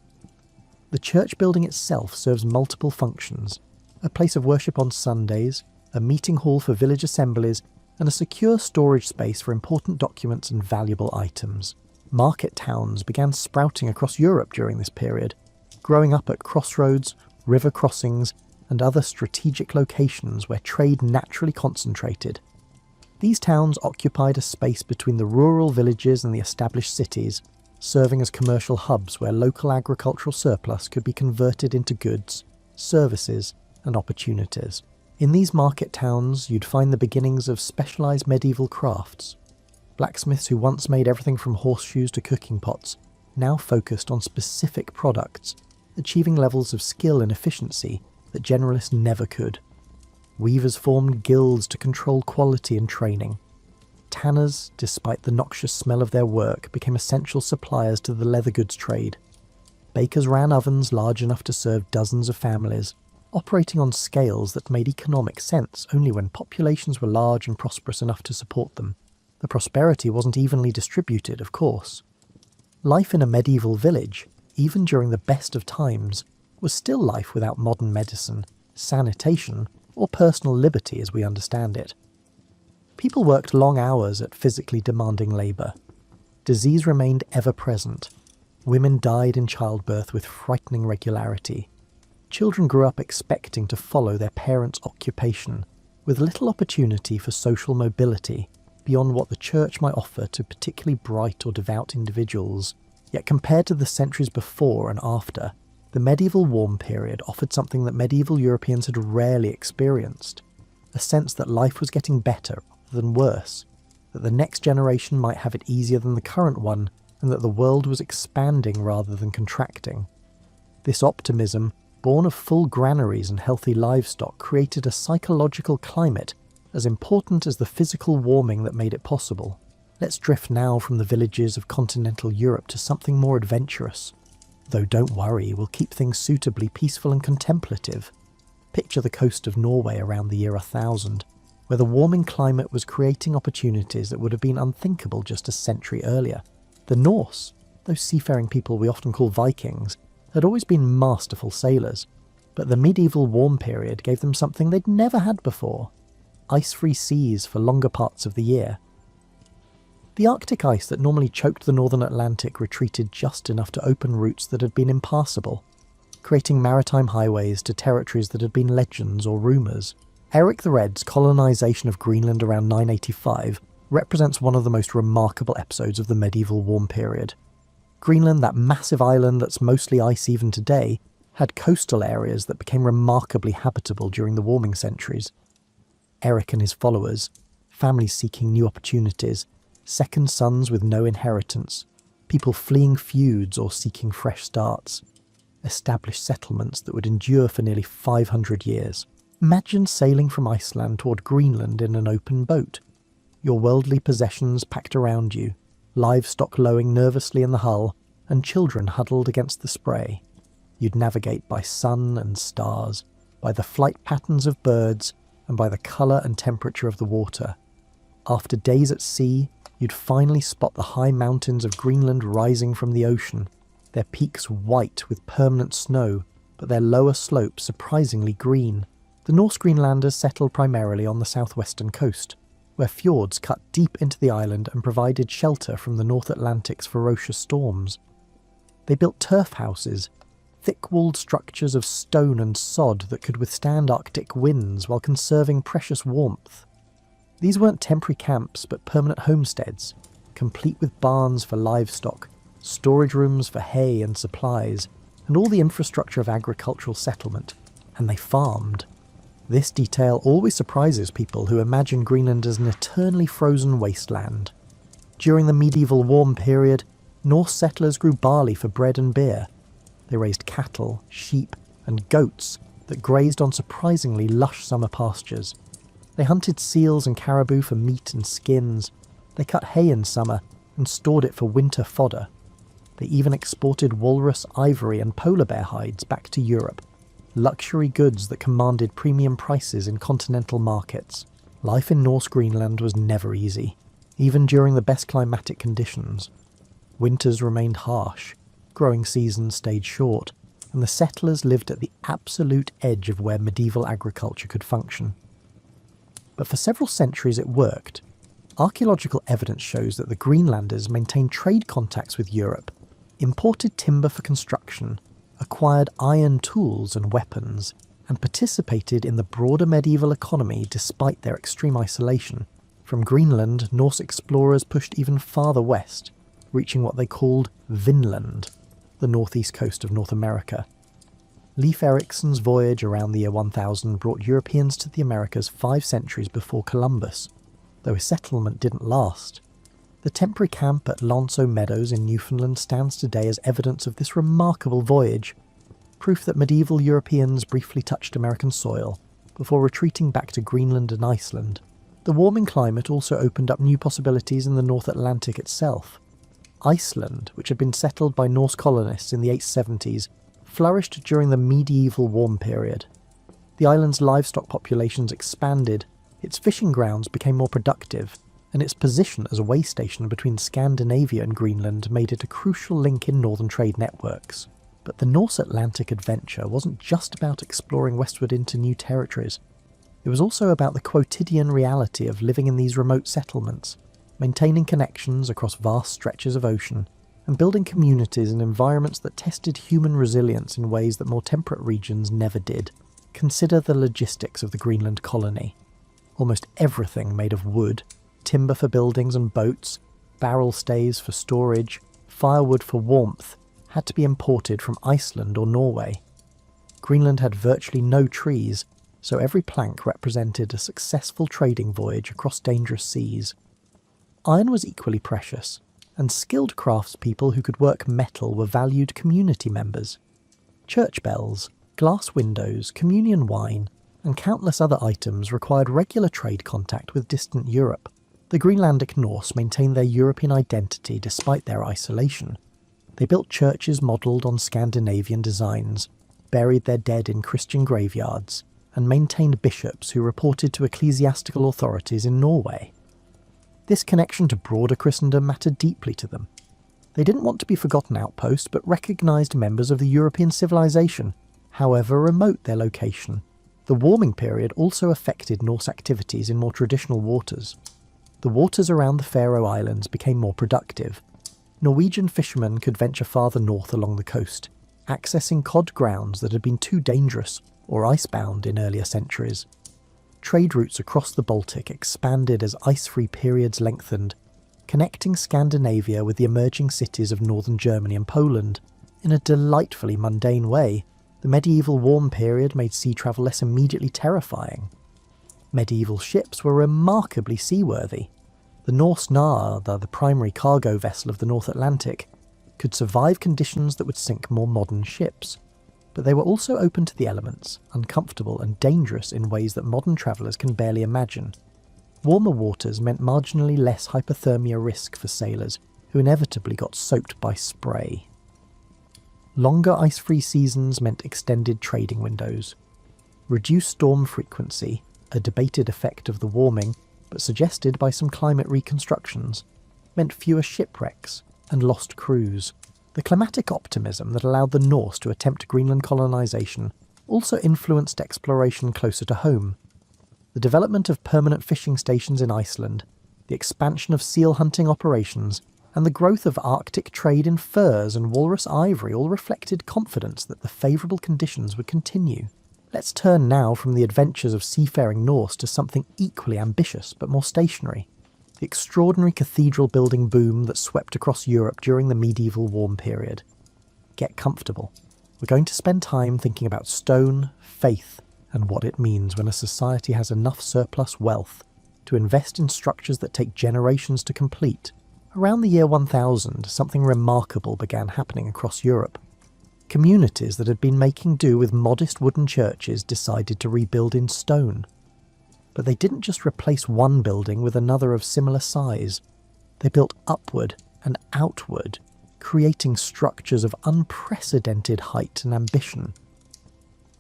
The church building itself serves multiple functions: a place of worship on Sundays, a meeting hall for village assemblies, and a secure storage space for important documents and valuable items. Market towns began sprouting across Europe during this period, growing up at crossroads, river crossings, and other strategic locations where trade naturally concentrated. These towns occupied a space between the rural villages and the established cities, serving as commercial hubs where local agricultural surplus could be converted into goods, services, and opportunities. In these market towns, you'd find the beginnings of specialised medieval crafts. Blacksmiths who once made everything from horseshoes to cooking pots now focused on specific products, achieving levels of skill and efficiency that generalists never could. Weavers formed guilds to control quality and training. Tanners, despite the noxious smell of their work, became essential suppliers to the leather goods trade. Bakers ran ovens large enough to serve dozens of families, operating on scales that made economic sense only when populations were large and prosperous enough to support them. The prosperity wasn't evenly distributed, of course. Life in a medieval village, even during the best of times, was still life without modern medicine, sanitation, or personal liberty as we understand it. People worked long hours at physically demanding labour. Disease remained ever present. Women died in childbirth with frightening regularity. Children grew up expecting to follow their parents' occupation, with little opportunity for social mobility beyond what the church might offer to particularly bright or devout individuals. Yet compared to the centuries before and after, the medieval warm period offered something that medieval Europeans had rarely experienced: a sense that life was getting better rather than worse, that the next generation might have it easier than the current one, and that the world was expanding rather than contracting. This optimism, born of full granaries and healthy livestock, created a psychological climate as important as the physical warming that made it possible. Let's drift now from the villages of continental Europe to something more adventurous. Though don't worry, we'll keep things suitably peaceful and contemplative. Picture the coast of Norway around the year 1000, where the warming climate was creating opportunities that would have been unthinkable just a century earlier. The Norse, those seafaring people we often call Vikings, had always been masterful sailors, but the medieval warm period gave them something they'd never had before: ice-free seas for longer parts of the year. The Arctic ice that normally choked the northern Atlantic retreated just enough to open routes that had been impassable, creating maritime highways to territories that had been legends or rumours. Eric the Red's colonisation of Greenland around 985 represents one of the most remarkable episodes of the medieval warm period. Greenland, that massive island that's mostly ice even today, had coastal areas that became remarkably habitable during the warming centuries. Eric and his followers, families seeking new opportunities, second sons with no inheritance, people fleeing feuds or seeking fresh starts. established settlements that would endure for nearly 500 years. Imagine sailing from Iceland toward Greenland in an open boat, your worldly possessions packed around you, livestock lowing nervously in the hull, and children huddled against the spray. You'd navigate by sun and stars, by the flight patterns of birds, and by the colour and temperature of the water. After days at sea, you'd finally spot the high mountains of Greenland rising from the ocean, their peaks white with permanent snow, but their lower slopes surprisingly green. The Norse Greenlanders settled primarily on the southwestern coast, where fjords cut deep into the island and provided shelter from the North Atlantic's ferocious storms. They built turf houses, thick-walled structures of stone and sod that could withstand Arctic winds while conserving precious warmth. These weren't temporary camps, but permanent homesteads, complete with barns for livestock, storage rooms for hay and supplies, and all the infrastructure of agricultural settlement. And they farmed. This detail always surprises people who imagine Greenland as an eternally frozen wasteland. During the medieval warm period, Norse settlers grew barley for bread and beer. They raised cattle, sheep, and goats that grazed on surprisingly lush summer pastures. They hunted seals and caribou for meat and skins. They cut hay in summer and stored it for winter fodder. They even exported walrus, ivory, and polar bear hides back to Europe, luxury goods that commanded premium prices in continental markets. Life in Norse Greenland was never easy, even during the best climatic conditions. Winters remained harsh, growing seasons stayed short, and the settlers lived at the absolute edge of where medieval agriculture could function. But for several centuries it worked. Archaeological evidence shows that the Greenlanders maintained trade contacts with Europe, imported timber for construction, acquired iron tools and weapons, and participated in the broader medieval economy despite their extreme isolation. From Greenland, Norse explorers pushed even farther west, reaching what they called Vinland, the northeast coast of North America. Leif Erikson's voyage around the year 1000 brought Europeans to the Americas 5 centuries before Columbus, though his settlement didn't last. The temporary camp at Lonso Meadows in Newfoundland stands today as evidence of this remarkable voyage, proof that medieval Europeans briefly touched American soil before retreating back to Greenland and Iceland. The warming climate also opened up new possibilities in the North Atlantic itself. Iceland, which had been settled by Norse colonists in the 870s, flourished during the medieval warm period. The island's livestock populations expanded, its fishing grounds became more productive, and its position as a way station between Scandinavia and Greenland made it a crucial link in northern trade networks. But the Norse Atlantic adventure wasn't just about exploring westward into new territories. It was also about the quotidian reality of living in these remote settlements, maintaining connections across vast stretches of ocean, and building communities in environments that tested human resilience in ways that more temperate regions never did. Consider the logistics of the Greenland colony. Almost everything made of wood, timber for buildings and boats, barrel stays for storage, firewood for warmth, had to be imported from Iceland or Norway. Greenland had virtually no trees, so every plank represented a successful trading voyage across dangerous seas. Iron was equally precious, and skilled craftspeople who could work metal were valued community members. Church bells, glass windows, communion wine, and countless other items required regular trade contact with distant Europe. The Greenlandic Norse maintained their European identity despite their isolation. They built churches modelled on Scandinavian designs, buried their dead in Christian graveyards, and maintained bishops who reported to ecclesiastical authorities in Norway. This connection to broader Christendom mattered deeply to them. They didn't want to be forgotten outposts, but recognised members of the European civilization, however remote their location. The warming period also affected Norse activities in more traditional waters. The waters around the Faroe Islands became more productive. Norwegian fishermen could venture farther north along the coast, accessing cod grounds that had been too dangerous or icebound in earlier centuries. Trade routes across the Baltic expanded as ice-free periods lengthened, connecting Scandinavia with the emerging cities of northern Germany and Poland. In a delightfully mundane way, the medieval warm period made sea travel less immediately terrifying. Medieval ships were remarkably seaworthy. The Norse Nar, the primary cargo vessel of the North Atlantic, could survive conditions that would sink more modern ships. but they were also open to the elements, uncomfortable and dangerous in ways that modern travellers can barely imagine. Warmer waters meant marginally less hypothermia risk for sailors, who inevitably got soaked by spray. Longer ice-free seasons meant extended trading windows. Reduced storm frequency, a debated effect of the warming, but suggested by some climate reconstructions, meant fewer shipwrecks and lost crews. The climatic optimism that allowed the Norse to attempt Greenland colonisation also influenced exploration closer to home. The development of permanent fishing stations in Iceland, the expansion of seal hunting operations, and the growth of Arctic trade in furs and walrus ivory all reflected confidence that the favourable conditions would continue. Let's turn now from the adventures of seafaring Norse to something equally ambitious but more stationary: the extraordinary cathedral building boom that swept across Europe during the medieval warm period. Get comfortable. We're going to spend time thinking about stone, faith, and what it means when a society has enough surplus wealth to invest in structures that take generations to complete. Around the year 1000, something remarkable began happening across Europe. Communities that had been making do with modest wooden churches decided to rebuild in stone. But they didn't just replace one building with another of similar size. They built upward and outward, creating structures of unprecedented height and ambition.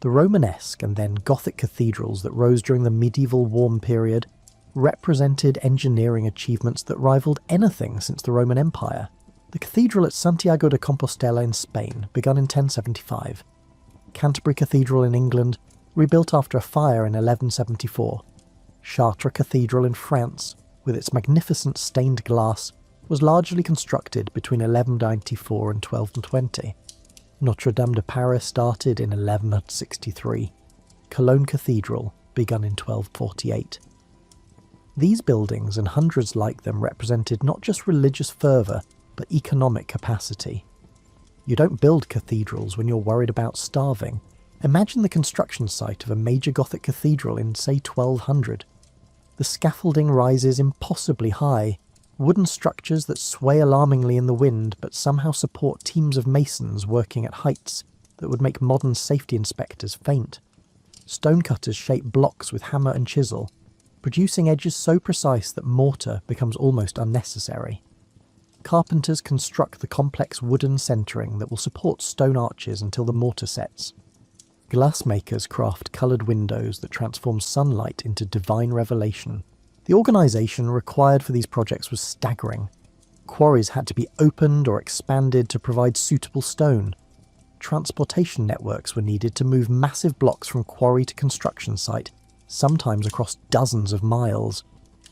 The Romanesque and then Gothic cathedrals that rose during the medieval warm period represented engineering achievements that rivaled anything since the Roman Empire. The cathedral at Santiago de Compostela in Spain begun in 1075. Canterbury Cathedral in England, rebuilt after a fire in 1174. Chartres Cathedral in France, with its magnificent stained glass, was largely constructed between 1194 and 1220. Notre Dame de Paris started in 1163. Cologne Cathedral begun in 1248. These buildings and hundreds like them represented not just religious fervour, but economic capacity. You don't build cathedrals when you're worried about starving. Imagine the construction site of a major Gothic cathedral in, say, 1200. The scaffolding rises impossibly high, wooden structures that sway alarmingly in the wind but somehow support teams of masons working at heights that would make modern safety inspectors faint. Stonecutters shape blocks with hammer and chisel, producing edges so precise that mortar becomes almost unnecessary. Carpenters construct the complex wooden centering that will support stone arches until the mortar sets. Glassmakers craft coloured windows that transform sunlight into divine revelation. The organisation required for these projects was staggering. Quarries had to be opened or expanded to provide suitable stone. Transportation networks were needed to move massive blocks from quarry to construction site, sometimes across dozens of miles.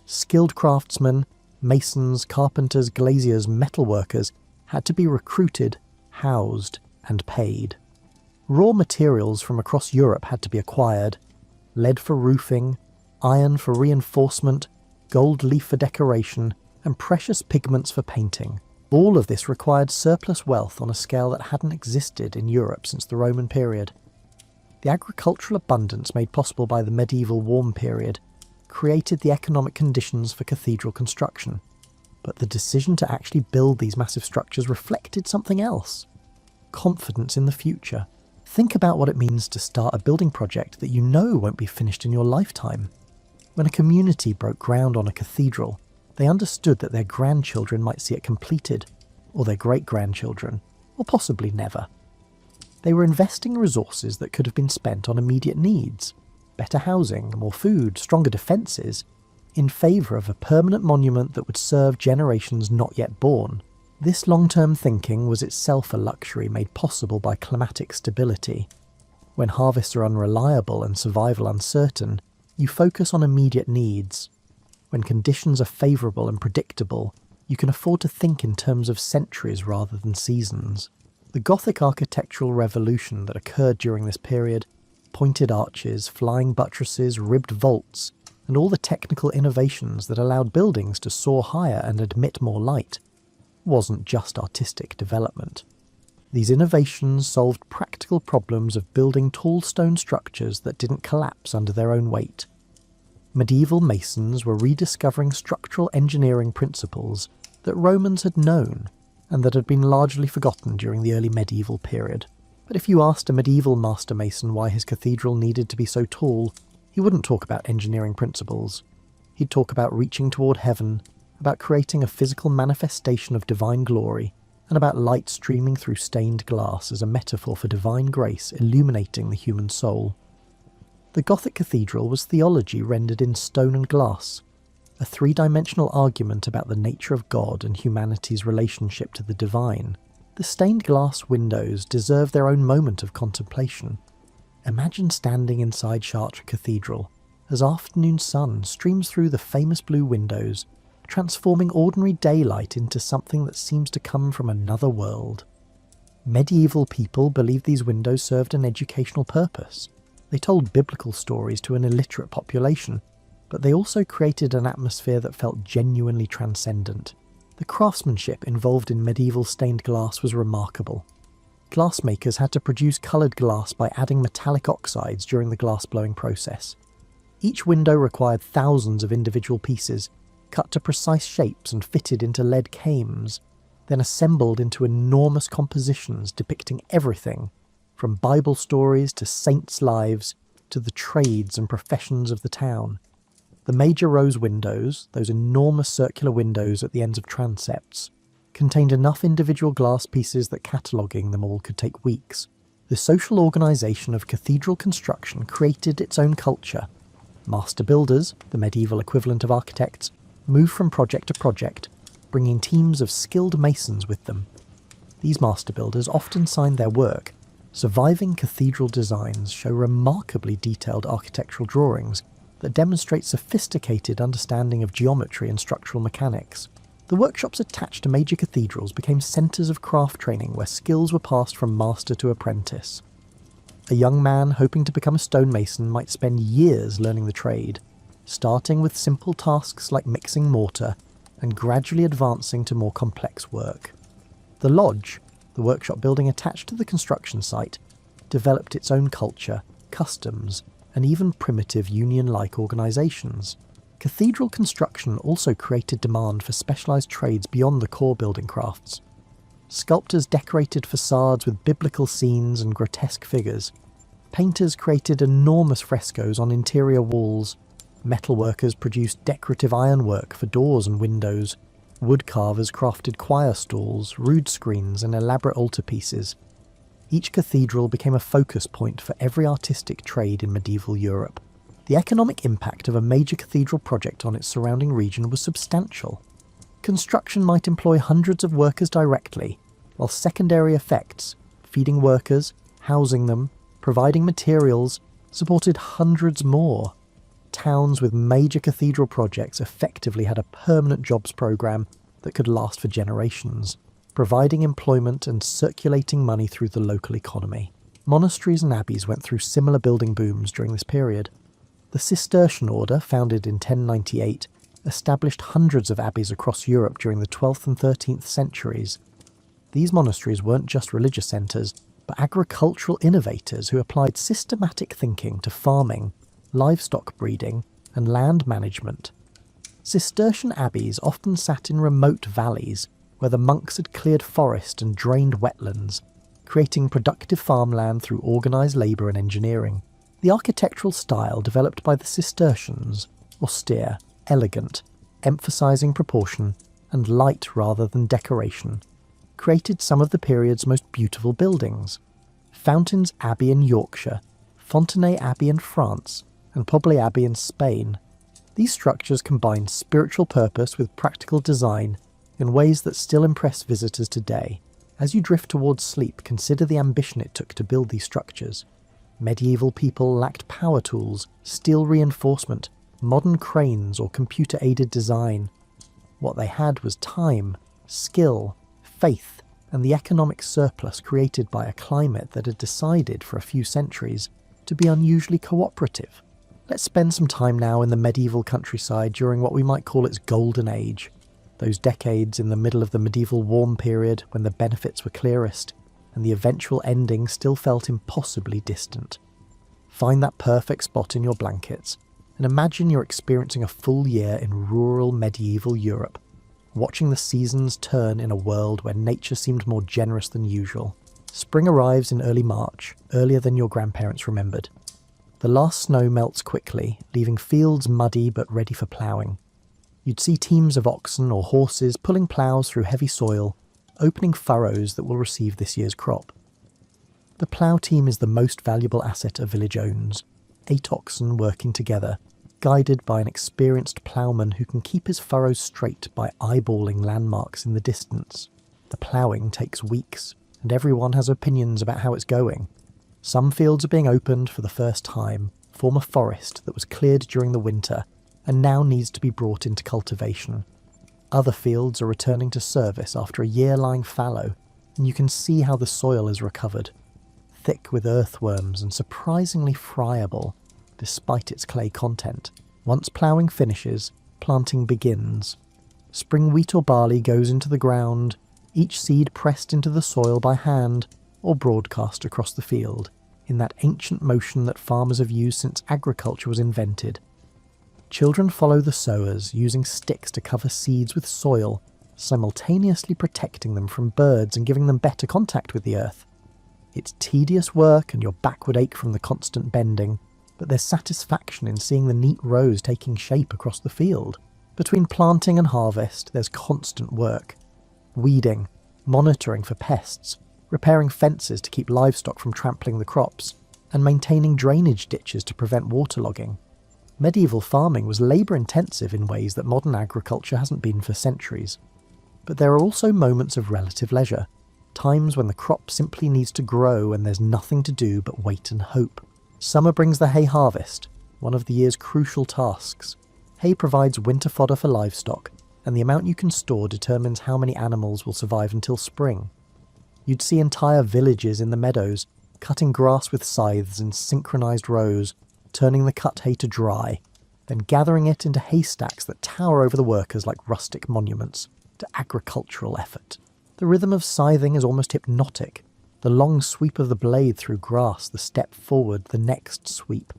Skilled craftsmen, masons, carpenters, glaziers, metalworkers had to be recruited, housed, and paid. Raw materials from across Europe had to be acquired: lead for roofing, iron for reinforcement, gold leaf for decoration, and precious pigments for painting. All of this required surplus wealth on a scale that hadn't existed in Europe since the Roman period. The agricultural abundance made possible by the medieval warm period created the economic conditions for cathedral construction. But the decision to actually build these massive structures reflected something else: confidence in the future. Think about what it means to start a building project that you know won't be finished in your lifetime. When a community broke ground on a cathedral, they understood that their grandchildren might see it completed, or their great-grandchildren, or possibly never. They were investing resources that could have been spent on immediate needs: better housing, more food, stronger defences, in favour of a permanent monument that would serve generations not yet born. This long-term thinking was itself a luxury made possible by climatic stability. When harvests are unreliable and survival uncertain, you focus on immediate needs. When conditions are favourable and predictable, you can afford to think in terms of centuries rather than seasons. The Gothic architectural revolution that occurred during this period, pointed arches, flying buttresses, ribbed vaults, and all the technical innovations that allowed buildings to soar higher and admit more light, wasn't just artistic development. These innovations solved practical problems of building tall stone structures that didn't collapse under their own weight. Medieval masons were rediscovering structural engineering principles that Romans had known and that had been largely forgotten during the early medieval period. But if you asked a medieval master mason why his cathedral needed to be so tall, he wouldn't talk about engineering principles. He'd talk about reaching toward heaven, about creating a physical manifestation of divine glory, and about light streaming through stained glass as a metaphor for divine grace illuminating the human soul. The Gothic cathedral was theology rendered in stone and glass, a three-dimensional argument about the nature of God and humanity's relationship to the divine. The stained glass windows deserve their own moment of contemplation. Imagine standing inside Chartres Cathedral as afternoon sun streams through the famous blue windows, transforming ordinary daylight into something that seems to come from another world. Medieval people believed these windows served an educational purpose. They told biblical stories to an illiterate population, but they also created an atmosphere that felt genuinely transcendent. The craftsmanship involved in medieval stained glass was remarkable. Glassmakers had to produce coloured glass by adding metallic oxides during the glass-blowing process. Each window required thousands of individual pieces, cut to precise shapes and fitted into lead cames, then assembled into enormous compositions depicting everything, from Bible stories to saints' lives to the trades and professions of the town. The major rose windows, those enormous circular windows at the ends of transepts, contained enough individual glass pieces that cataloguing them all could take weeks. The social organisation of cathedral construction created its own culture. Master builders, the medieval equivalent of architects, moved from project to project, bringing teams of skilled masons with them. These master builders often signed their work. Surviving cathedral designs show remarkably detailed architectural drawings that demonstrate sophisticated understanding of geometry and structural mechanics. The workshops attached to major cathedrals became centres of craft training where skills were passed from master to apprentice. A young man hoping to become a stonemason might spend years learning the trade, starting with simple tasks like mixing mortar and gradually advancing to more complex work. The lodge, the workshop building attached to the construction site, developed its own culture, customs, and even primitive union-like organisations. Cathedral construction also created demand for specialised trades beyond the core building crafts. Sculptors decorated facades with biblical scenes and grotesque figures. Painters created enormous frescoes on interior walls. Metalworkers produced decorative ironwork for doors and windows. Woodcarvers crafted choir stalls, rood screens, and elaborate altarpieces. Each cathedral became a focus point for every artistic trade in medieval Europe. The economic impact of a major cathedral project on its surrounding region was substantial. Construction might employ hundreds of workers directly, while secondary effects, feeding workers, housing them, providing materials, supported hundreds more. Towns with major cathedral projects effectively had a permanent jobs program that could last for generations, providing employment and circulating money through the local economy. Monasteries and abbeys went through similar building booms during this period. The Cistercian order, founded in 1098, established hundreds of abbeys across Europe during the 12th and 13th centuries. These monasteries weren't just religious centres, but agricultural innovators who applied systematic thinking to farming, livestock breeding, and land management. Cistercian abbeys often sat in remote valleys, where the monks had cleared forest and drained wetlands, creating productive farmland through organised labour and engineering. The architectural style developed by the Cistercians, austere, elegant, emphasising proportion, and light rather than decoration, created some of the period's most beautiful buildings. Fountains Abbey in Yorkshire, Fontenay Abbey in France, and Poblet Abbey in Spain. These structures combined spiritual purpose with practical design in ways that still impress visitors today. As you drift towards sleep, consider the ambition it took to build these structures. Medieval people lacked power tools, steel reinforcement, modern cranes, or computer-aided design. What they had was time, skill, faith, and the economic surplus created by a climate that had decided for a few centuries to be unusually cooperative. Let's spend some time now in the medieval countryside during what we might call its golden age. Those decades in the middle of the medieval warm period when the benefits were clearest, and the eventual ending still felt impossibly distant. Find that perfect spot in your blankets, and imagine you're experiencing a full year in rural medieval Europe, watching the seasons turn in a world where nature seemed more generous than usual. Spring arrives in early March, earlier than your grandparents remembered. The last snow melts quickly, leaving fields muddy but ready for ploughing. You'd see teams of oxen or horses pulling ploughs through heavy soil, opening furrows that will receive this year's crop. The plough team is the most valuable asset a village owns, 8 oxen working together, guided by an experienced ploughman who can keep his furrows straight by eyeballing landmarks in the distance. The ploughing takes weeks, and everyone has opinions about how it's going. Some fields are being opened for the first time, form a forest that was cleared during the winter and now needs to be brought into cultivation. Other fields are returning to service after a year lying fallow, and you can see how the soil is recovered, thick with earthworms and surprisingly friable, despite its clay content. Once ploughing finishes, planting begins. Spring wheat or barley goes into the ground, each seed pressed into the soil by hand or broadcast across the field, in that ancient motion that farmers have used since agriculture was invented. Children follow the sowers, using sticks to cover seeds with soil, simultaneously protecting them from birds and giving them better contact with the earth. It's tedious work and your back would ache from the constant bending, but there's satisfaction in seeing the neat rows taking shape across the field. Between planting and harvest, there's constant work. Weeding, monitoring for pests, repairing fences to keep livestock from trampling the crops, and maintaining drainage ditches to prevent waterlogging. Medieval farming was labour-intensive in ways that modern agriculture hasn't been for centuries. But there are also moments of relative leisure, times when the crop simply needs to grow and there's nothing to do but wait and hope. Summer brings the hay harvest, one of the year's crucial tasks. Hay provides winter fodder for livestock, and the amount you can store determines how many animals will survive until spring. You'd see entire villages in the meadows, cutting grass with scythes in synchronised rows, turning the cut hay to dry, then gathering it into haystacks that tower over the workers like rustic monuments to agricultural effort. The rhythm of scything is almost hypnotic, the long sweep of the blade through grass, the step forward, the next sweep.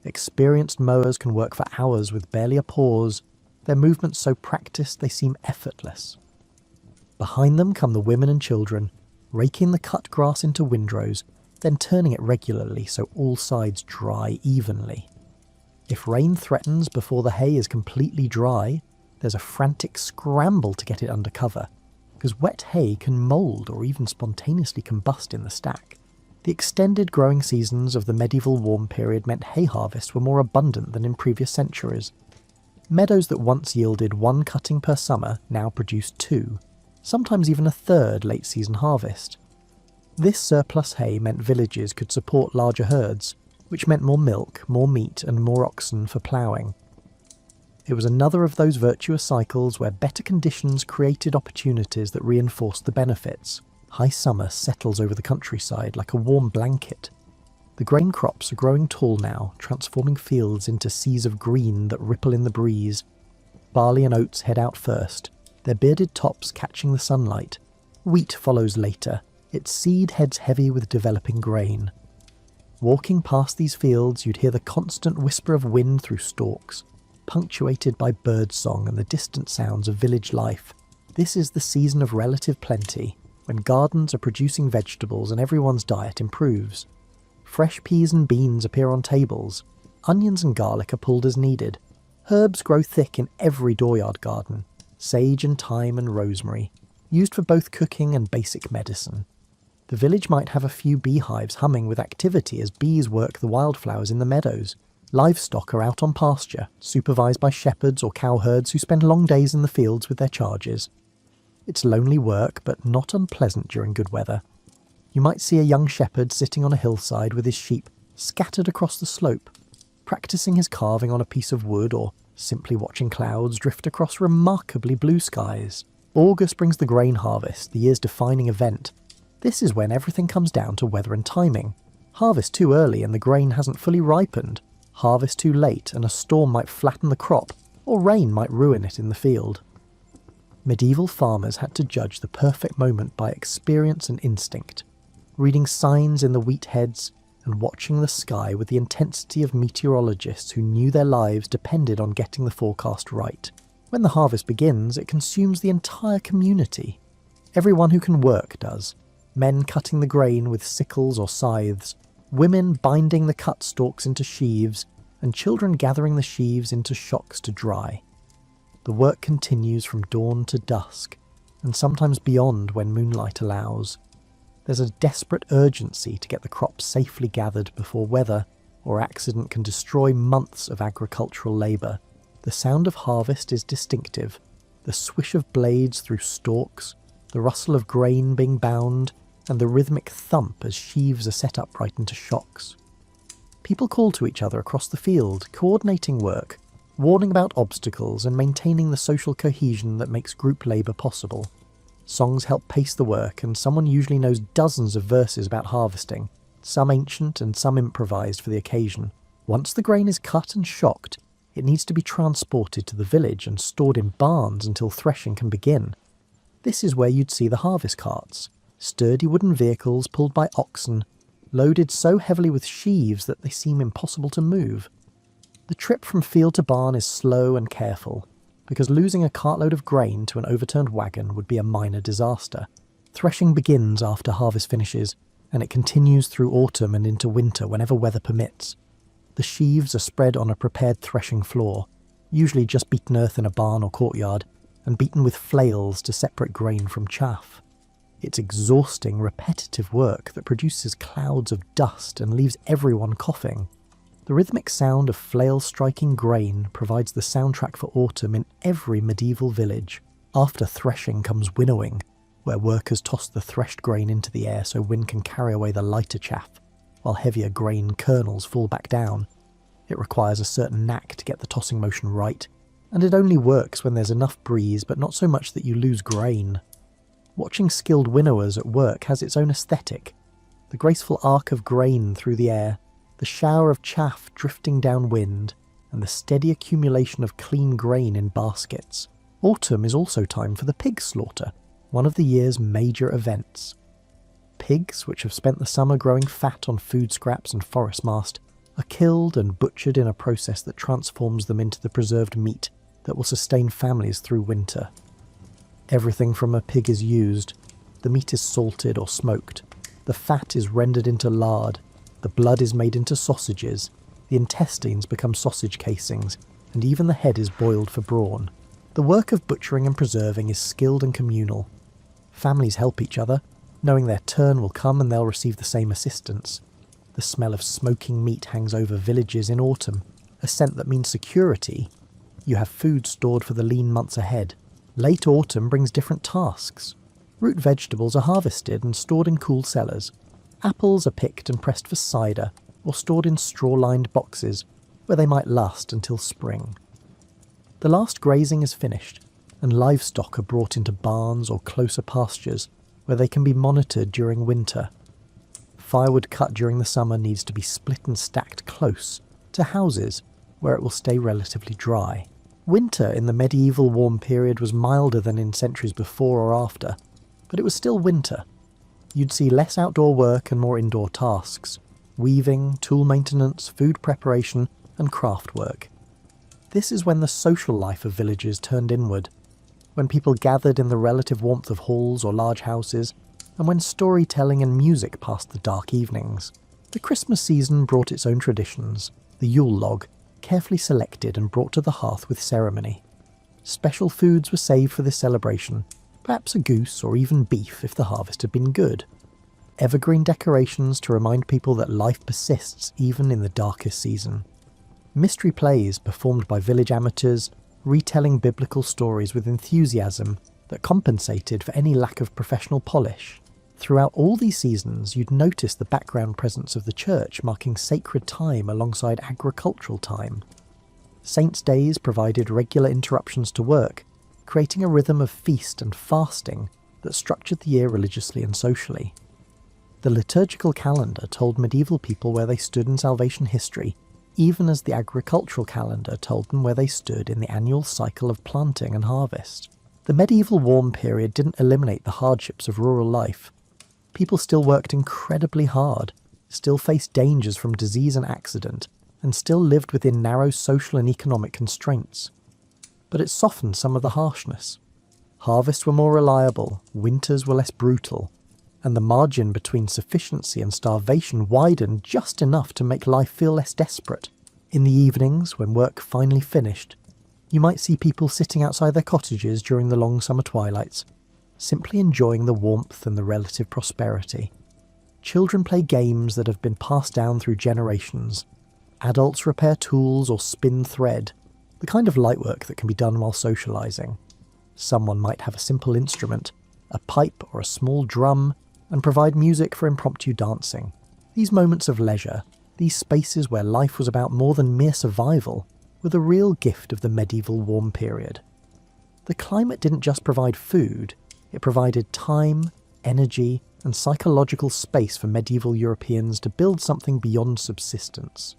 Experienced mowers can work for hours with barely a pause, their movements so practiced they seem effortless. Behind them come the women and children, raking the cut grass into windrows, then turning it regularly so all sides dry evenly. If rain threatens before the hay is completely dry, there's a frantic scramble to get it under cover, because wet hay can mould or even spontaneously combust in the stack. The extended growing seasons of the medieval warm period meant hay harvests were more abundant than in previous centuries. Meadows that once yielded 1 cutting per summer now produce 2, sometimes even a third late-season harvest. This surplus hay meant villages could support larger herds, which meant more milk, more meat and more oxen for ploughing. It was another of those virtuous cycles where better conditions created opportunities that reinforced the benefits. High summer settles over the countryside like a warm blanket. The grain crops are growing tall now, transforming fields into seas of green that ripple in the breeze. Barley and oats head out first, their bearded tops catching the sunlight. Wheat follows later, its seed heads heavy with developing grain. Walking past these fields, you'd hear the constant whisper of wind through stalks, punctuated by bird song and the distant sounds of village life. This is the season of relative plenty, when gardens are producing vegetables and everyone's diet improves. Fresh peas and beans appear on tables, onions and garlic are pulled as needed. Herbs grow thick in every dooryard garden, sage and thyme and rosemary, used for both cooking and basic medicine. The village might have a few beehives humming with activity as bees work the wildflowers in the meadows. Livestock are out on pasture, supervised by shepherds or cowherds who spend long days in the fields with their charges. It's lonely work, but not unpleasant during good weather. You might see a young shepherd sitting on a hillside with his sheep scattered across the slope, practicing his carving on a piece of wood or simply watching clouds drift across remarkably blue skies. August brings the grain harvest, the year's defining event. This is when everything comes down to weather and timing. Harvest too early and the grain hasn't fully ripened. Harvest too late and a storm might flatten the crop, or rain might ruin it in the field. Medieval farmers had to judge the perfect moment by experience and instinct, reading signs in the wheat heads and watching the sky with the intensity of meteorologists who knew their lives depended on getting the forecast right. When the harvest begins, it consumes the entire community. Everyone who can work does. men cutting the grain with sickles or scythes, women binding the cut stalks into sheaves, and children gathering the sheaves into shocks to dry. The work continues from dawn to dusk, and sometimes beyond when moonlight allows. There's a desperate urgency to get the crops safely gathered before weather or accident can destroy months of agricultural labour. The sound of harvest is distinctive. The swish of blades through stalks, the rustle of grain being bound, and the rhythmic thump as sheaves are set upright into shocks. People call to each other across the field, coordinating work, warning about obstacles and maintaining the social cohesion that makes group labour possible. Songs help pace the work, and someone usually knows dozens of verses about harvesting, some ancient and some improvised for the occasion. Once the grain is cut and shocked, it needs to be transported to the village and stored in barns until threshing can begin. This is where you'd see the harvest carts, sturdy wooden vehicles pulled by oxen, loaded so heavily with sheaves that they seem impossible to move. The trip from field to barn is slow and careful, because losing a cartload of grain to an overturned wagon would be a minor disaster. Threshing begins after harvest finishes, and it continues through autumn and into winter whenever weather permits. The sheaves are spread on a prepared threshing floor, usually just beaten earth in a barn or courtyard, and beaten with flails to separate grain from chaff. It's exhausting, repetitive work that produces clouds of dust and leaves everyone coughing. The rhythmic sound of flail striking grain provides the soundtrack for autumn in every medieval village. After threshing comes winnowing, where workers toss the threshed grain into the air so wind can carry away the lighter chaff, while heavier grain kernels fall back down. It requires a certain knack to get the tossing motion right, and it only works when there's enough breeze but not so much that you lose grain. Watching skilled winnowers at work has its own aesthetic. The graceful arc of grain through the air, the shower of chaff drifting downwind, and the steady accumulation of clean grain in baskets. Autumn is also time for the pig slaughter, one of the year's major events. Pigs, which have spent the summer growing fat on food scraps and forest mast, are killed and butchered in a process that transforms them into the preserved meat that will sustain families through winter. Everything from a pig is used. The meat is salted or smoked. The fat is rendered into lard. The blood is made into sausages. The intestines become sausage casings, and even the head is boiled for brawn. The work of butchering and preserving is skilled and communal. Families help each other, knowing their turn will come and they'll receive the same assistance. The smell of smoking meat hangs over villages in autumn, a scent that means security. You have food stored for the lean months ahead. Late autumn brings different tasks. Root vegetables are harvested and stored in cool cellars. Apples are picked and pressed for cider, or stored in straw-lined boxes, where they might last until spring. The last grazing is finished, and livestock are brought into barns or closer pastures, where they can be monitored during winter. Firewood cut during the summer needs to be split and stacked close to houses, where it will stay relatively dry. Winter in the medieval warm period was milder than in centuries before or after, but it was still winter. You'd see less outdoor work and more indoor tasks: weaving, tool maintenance, food preparation, and craft work. This is when the social life of villages turned inward, when people gathered in the relative warmth of halls or large houses, and when storytelling and music passed the dark evenings. The Christmas season brought its own traditions: the Yule log, carefully selected and brought to the hearth with ceremony. Special foods were saved for this celebration, perhaps a goose or even beef if the harvest had been good. Evergreen decorations to remind people that life persists even in the darkest season. Mystery plays performed by village amateurs, retelling biblical stories with enthusiasm that compensated for any lack of professional polish. Throughout all these seasons, you'd notice the background presence of the church marking sacred time alongside agricultural time. Saints' days provided regular interruptions to work, creating a rhythm of feast and fasting that structured the year religiously and socially. The liturgical calendar told medieval people where they stood in salvation history, even as the agricultural calendar told them where they stood in the annual cycle of planting and harvest. The medieval warm period didn't eliminate the hardships of rural life. People still worked incredibly hard, still faced dangers from disease and accident, and still lived within narrow social and economic constraints. But it softened some of the harshness. Harvests were more reliable, winters were less brutal, and the margin between sufficiency and starvation widened just enough to make life feel less desperate. In the evenings, when work finally finished, you might see people sitting outside their cottages during the long summer twilights, simply enjoying the warmth and the relative prosperity. Children play games that have been passed down through generations. Adults repair tools or spin thread, the kind of light work that can be done while socialising. Someone might have a simple instrument, a pipe or a small drum, and provide music for impromptu dancing. These moments of leisure, these spaces where life was about more than mere survival, were the real gift of the medieval warm period. The climate didn't just provide food, it provided time, energy, and psychological space for medieval Europeans to build something beyond subsistence.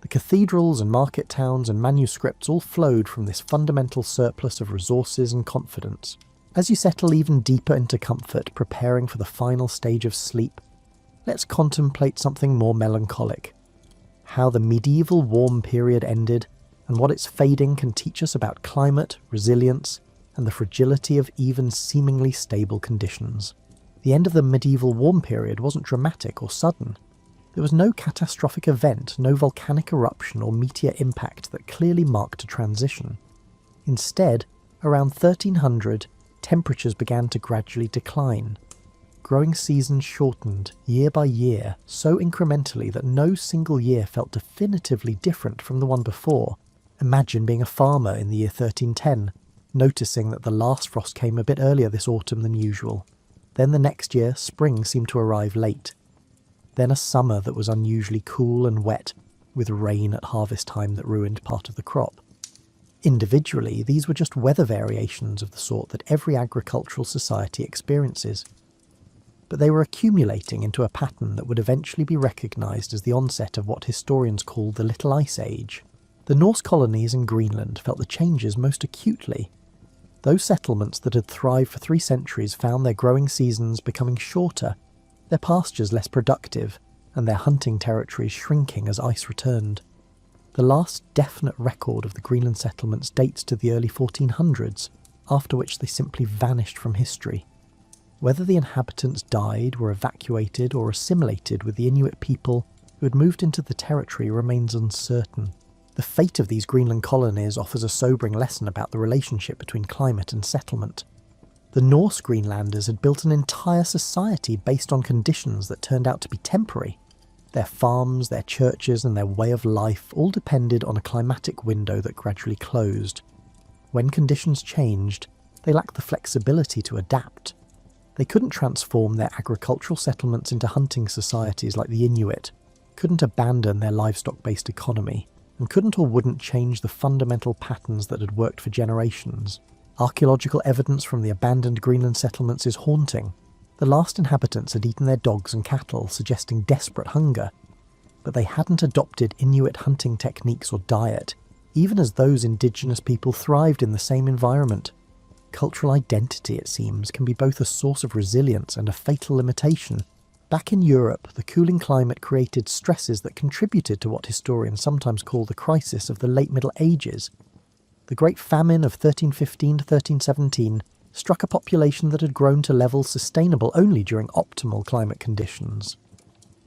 The cathedrals and market towns and manuscripts all flowed from this fundamental surplus of resources and confidence. As you settle even deeper into comfort, preparing for the final stage of sleep, let's contemplate something more melancholic. How the medieval warm period ended, and what its fading can teach us about climate, resilience, and the fragility of even seemingly stable conditions. The end of the medieval warm period wasn't dramatic or sudden. There was no catastrophic event, no volcanic eruption or meteor impact that clearly marked a transition. Instead, around 1300, temperatures began to gradually decline. Growing seasons shortened year by year so incrementally that no single year felt definitively different from the one before. Imagine being a farmer in the year 1310, noticing that the last frost came a bit earlier this autumn than usual. Then the next year, spring seemed to arrive late. Then a summer that was unusually cool and wet, with rain at harvest time that ruined part of the crop. Individually, these were just weather variations of the sort that every agricultural society experiences. But they were accumulating into a pattern that would eventually be recognised as the onset of what historians call the Little Ice Age. The Norse colonies in Greenland felt the changes most acutely. Those settlements that had thrived for 3 centuries found their growing seasons becoming shorter, their pastures less productive, and their hunting territories shrinking as ice returned. The last definite record of the Greenland settlements dates to the early 1400s, after which they simply vanished from history. Whether the inhabitants died, were evacuated, or assimilated with the Inuit people who had moved into the territory remains uncertain. The fate of these Greenland colonies offers a sobering lesson about the relationship between climate and settlement. The Norse Greenlanders had built an entire society based on conditions that turned out to be temporary. Their farms, their churches, and their way of life all depended on a climatic window that gradually closed. When conditions changed, they lacked the flexibility to adapt. They couldn't transform their agricultural settlements into hunting societies like the Inuit, couldn't abandon their livestock-based economy, and couldn't or wouldn't change the fundamental patterns that had worked for generations. Archaeological evidence from the abandoned Greenland settlements is haunting. The last inhabitants had eaten their dogs and cattle, suggesting desperate hunger. But they hadn't adopted Inuit hunting techniques or diet, even as those indigenous people thrived in the same environment. Cultural identity, it seems, can be both a source of resilience and a fatal limitation. Back in Europe, the cooling climate created stresses that contributed to what historians sometimes call the crisis of the late Middle Ages. The Great Famine of 1315 to 1317 struck a population that had grown to levels sustainable only during optimal climate conditions.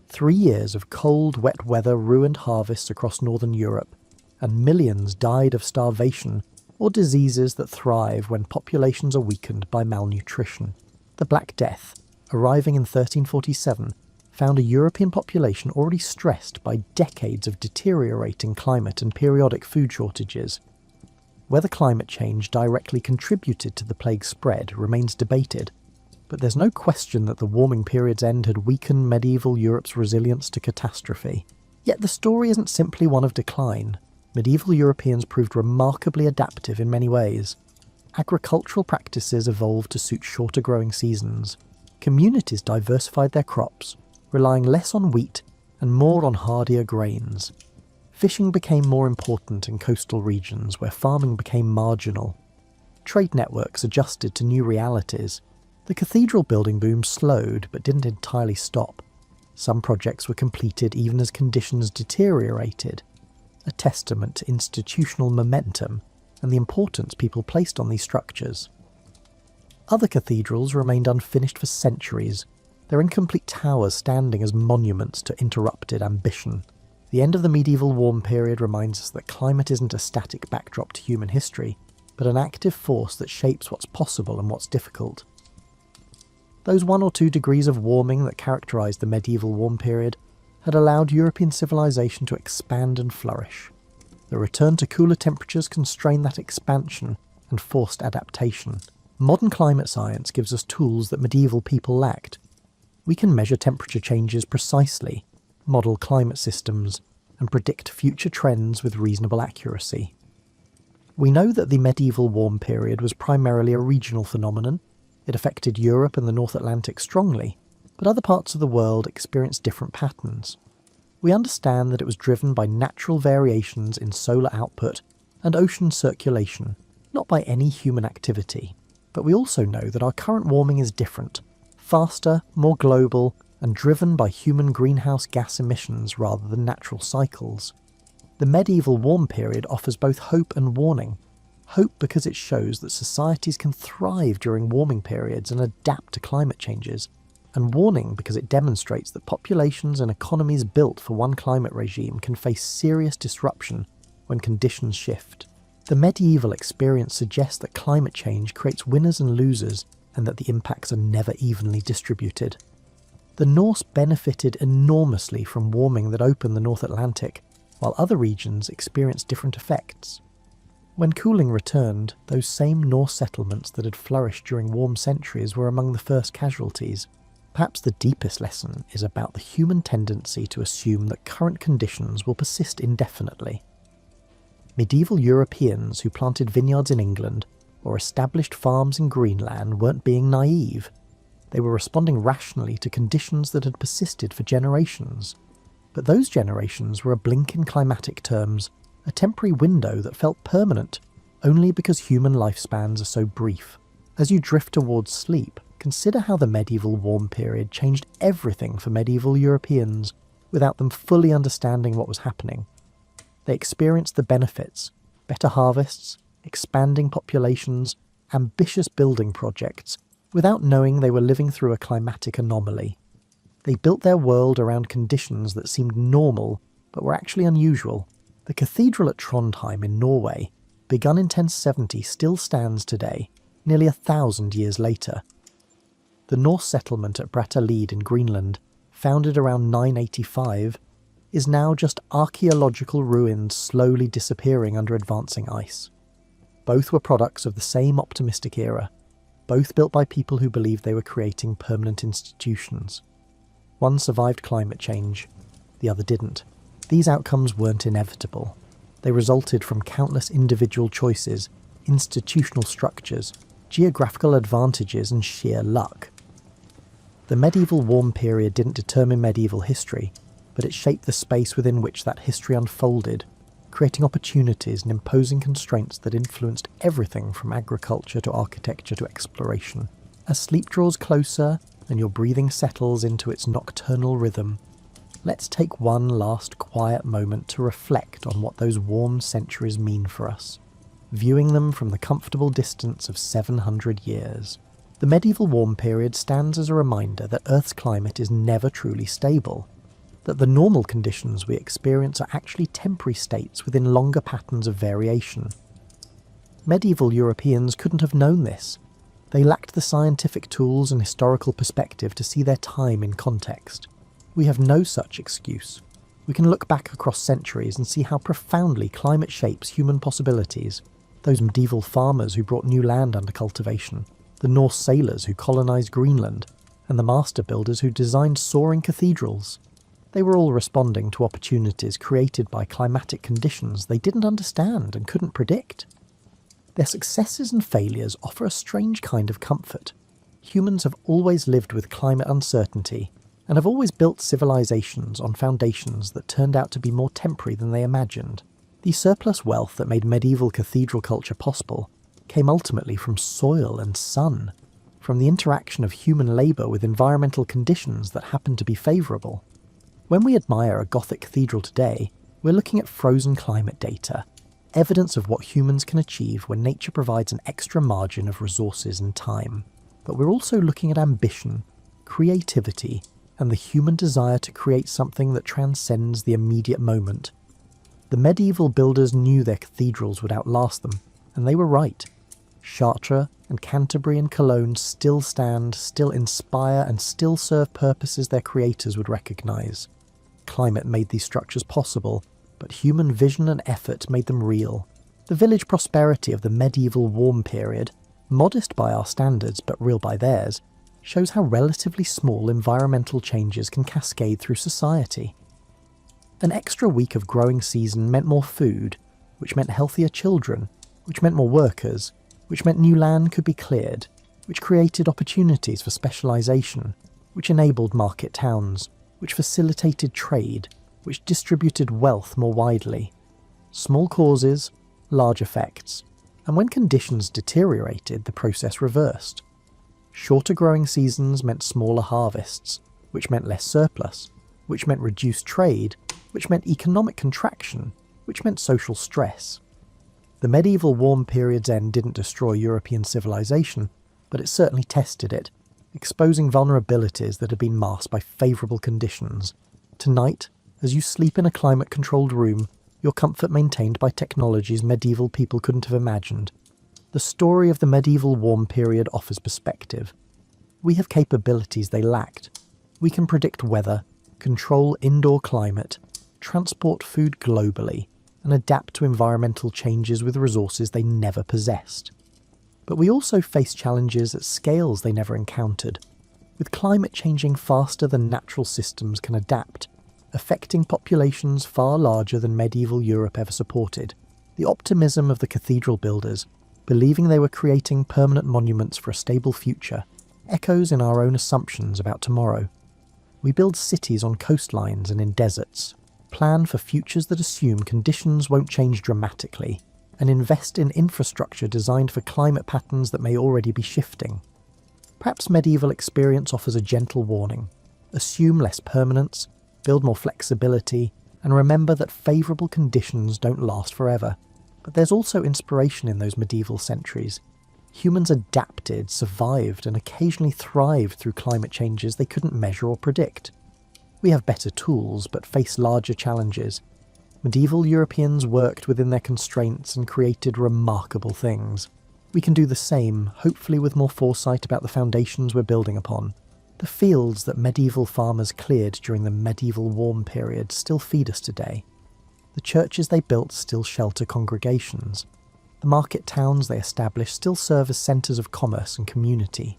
3 years of cold, wet weather ruined harvests across northern Europe, and millions died of starvation or diseases that thrive when populations are weakened by malnutrition. The Black Death, arriving in 1347, found a European population already stressed by decades of deteriorating climate and periodic food shortages. Whether climate change directly contributed to the plague's spread remains debated, but there's no question that the warming period's end had weakened medieval Europe's resilience to catastrophe. Yet the story isn't simply one of decline. Medieval Europeans proved remarkably adaptive in many ways. Agricultural practices evolved to suit shorter growing seasons. Communities diversified their crops, relying less on wheat and more on hardier grains. Fishing became more important in coastal regions where farming became marginal. Trade networks adjusted to new realities. The cathedral building boom slowed but didn't entirely stop. Some projects were completed even as conditions deteriorated, a testament to institutional momentum and the importance people placed on these structures. Other cathedrals remained unfinished for centuries, Their incomplete towers standing as monuments to interrupted ambition. The end of the medieval warm period reminds us that climate isn't a static backdrop to human history, but an active force that shapes what's possible and what's difficult. Those 1 or 2 degrees of warming that characterised the medieval warm period had allowed European civilization to expand and flourish. The return to cooler temperatures constrained that expansion and forced adaptation. Modern climate science gives us tools that medieval people lacked. We can measure temperature changes precisely, model climate systems, and predict future trends with reasonable accuracy. We know that the medieval warm period was primarily a regional phenomenon. It affected Europe and the North Atlantic strongly, but other parts of the world experienced different patterns. We understand that it was driven by natural variations in solar output and ocean circulation, not by any human activity. But we also know that our current warming is different, faster, more global, and driven by human greenhouse gas emissions rather than natural cycles. The medieval warm period offers both hope and warning. Hope because it shows that societies can thrive during warming periods and adapt to climate changes, and warning because it demonstrates that populations and economies built for one climate regime can face serious disruption when conditions shift. The medieval experience suggests that climate change creates winners and losers, and that the impacts are never evenly distributed. The Norse benefited enormously from warming that opened the North Atlantic, while other regions experienced different effects. When cooling returned, those same Norse settlements that had flourished during warm centuries were among the first casualties. Perhaps the deepest lesson is about the human tendency to assume that current conditions will persist indefinitely. Medieval Europeans who planted vineyards in England or established farms in Greenland weren't being naive. They were responding rationally to conditions that had persisted for generations. But those generations were a blink in climatic terms, a temporary window that felt permanent, only because human lifespans are so brief. As you drift towards sleep, consider how the medieval warm period changed everything for medieval Europeans without them fully understanding what was happening. They experienced the benefits: better harvests, expanding populations, ambitious building projects, without knowing they were living through a climatic anomaly. They built their world around conditions that seemed normal, but were actually unusual. The cathedral at Trondheim in Norway, begun in 1070, still stands today, nearly 1,000 years later. The Norse settlement at Brattahlid in Greenland, founded around 985, is now just archaeological ruins slowly disappearing under advancing ice. Both were products of the same optimistic era, both built by people who believed they were creating permanent institutions. One survived climate change, the other didn't. These outcomes weren't inevitable. They resulted from countless individual choices, institutional structures, geographical advantages, and sheer luck. The medieval warm period didn't determine medieval history, but it shaped the space within which that history unfolded, creating opportunities and imposing constraints that influenced everything from agriculture to architecture to exploration. As sleep draws closer and your breathing settles into its nocturnal rhythm, let's take one last quiet moment to reflect on what those warm centuries mean for us, viewing them from the comfortable distance of 700 years. The medieval warm period stands as a reminder that Earth's climate is never truly stable, that the normal conditions we experience are actually temporary states within longer patterns of variation. Medieval Europeans couldn't have known this. They lacked the scientific tools and historical perspective to see their time in context. We have no such excuse. We can look back across centuries and see how profoundly climate shapes human possibilities. Those medieval farmers who brought new land under cultivation, the Norse sailors who colonised Greenland, and the master builders who designed soaring cathedrals. They were all responding to opportunities created by climatic conditions they didn't understand and couldn't predict. Their successes and failures offer a strange kind of comfort. Humans have always lived with climate uncertainty, and have always built civilizations on foundations that turned out to be more temporary than they imagined. The surplus wealth that made medieval cathedral culture possible came ultimately from soil and sun, from the interaction of human labour with environmental conditions that happened to be favourable. When we admire a Gothic cathedral today, we're looking at frozen climate data, evidence of what humans can achieve when nature provides an extra margin of resources and time. But we're also looking at ambition, creativity, and the human desire to create something that transcends the immediate moment. The medieval builders knew their cathedrals would outlast them, and they were right. Chartres and Canterbury and Cologne still stand, still inspire, and still serve purposes their creators would recognise. Climate made these structures possible, but human vision and effort made them real. The village prosperity of the medieval warm period, modest by our standards but real by theirs, shows how relatively small environmental changes can cascade through society. An extra week of growing season meant more food, which meant healthier children, which meant more workers, which meant new land could be cleared, which created opportunities for specialisation, which enabled market towns, which facilitated trade, which distributed wealth more widely. Small causes, large effects, and when conditions deteriorated, the process reversed. Shorter growing seasons meant smaller harvests, which meant less surplus, which meant reduced trade, which meant economic contraction, which meant social stress. The medieval warm period's end didn't destroy European civilization, but it certainly tested it, exposing vulnerabilities that had been masked by favourable conditions. Tonight, as you sleep in a climate-controlled room, your comfort maintained by technologies medieval people couldn't have imagined. The story of the medieval warm period offers perspective. We have capabilities they lacked. We can predict weather, control indoor climate, transport food globally, and adapt to environmental changes with resources they never possessed. But we also face challenges at scales they never encountered, with climate changing faster than natural systems can adapt, affecting populations far larger than medieval Europe ever supported. The optimism of the cathedral builders, believing they were creating permanent monuments for a stable future, echoes in our own assumptions about tomorrow. We build cities on coastlines and in deserts, plan for futures that assume conditions won't change dramatically, and invest in infrastructure designed for climate patterns that may already be shifting. Perhaps medieval experience offers a gentle warning. Assume less permanence, build more flexibility, and remember that favourable conditions don't last forever. But there's also inspiration in those medieval centuries. Humans adapted, survived, and occasionally thrived through climate changes they couldn't measure or predict. We have better tools, but face larger challenges. Medieval Europeans worked within their constraints and created remarkable things. We can do the same, hopefully with more foresight about the foundations we're building upon. The fields that medieval farmers cleared during the medieval warm period still feed us today. The churches they built still shelter congregations. The market towns they established still serve as centres of commerce and community.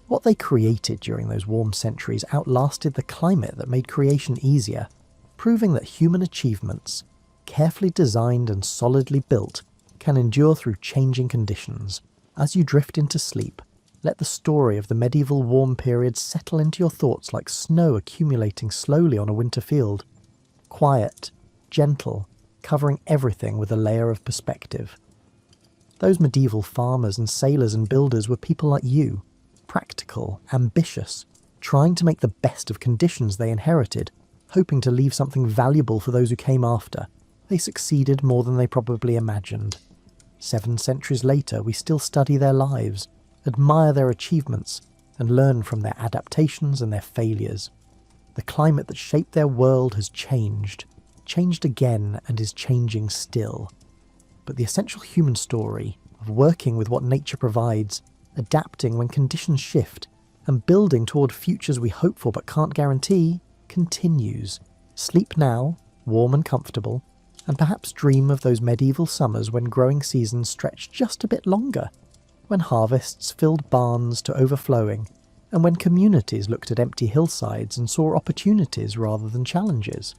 What they created during those warm centuries outlasted the climate that made creation easier, proving that human achievements, carefully designed and solidly built, can endure through changing conditions. As you drift into sleep, let the story of the medieval warm period settle into your thoughts like snow accumulating slowly on a winter field. Quiet, gentle, covering everything with a layer of perspective. Those medieval farmers and sailors and builders were people like you, practical, ambitious, trying to make the best of conditions they inherited, hoping to leave something valuable for those who came after. They succeeded more than they probably imagined. 7 centuries later, we still study their lives, admire their achievements, and learn from their adaptations and their failures. The climate that shaped their world has changed again, and is changing still. But the essential human story of working with what nature provides, adapting when conditions shift, and building toward futures we hope for but can't guarantee, continues. Sleep now, warm and comfortable, and perhaps dream of those medieval summers when growing seasons stretched just a bit longer, when harvests filled barns to overflowing, and when communities looked at empty hillsides and saw opportunities rather than challenges.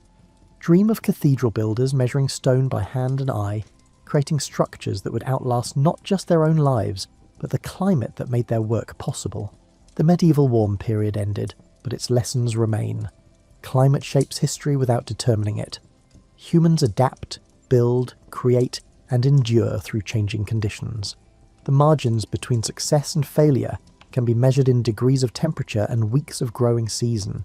Dream of cathedral builders measuring stone by hand and eye, creating structures that would outlast not just their own lives, but the climate that made their work possible. The medieval warm period ended, but its lessons remain. Climate shapes history without determining it. Humans adapt, build, create, and endure through changing conditions. The margins between success and failure can be measured in degrees of temperature and weeks of growing season.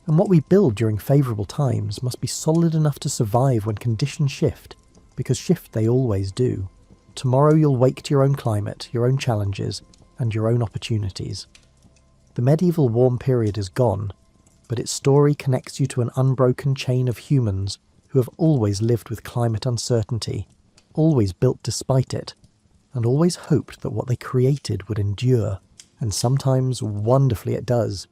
And what we build during favourable times must be solid enough to survive when conditions shift, because shift they always do. Tomorrow you'll wake to your own climate, your own challenges, and your own opportunities. The medieval warm period is gone, but its story connects you to an unbroken chain of humans who have always lived with climate uncertainty, always built despite it, and always hoped that what they created would endure. And sometimes, wonderfully, it does.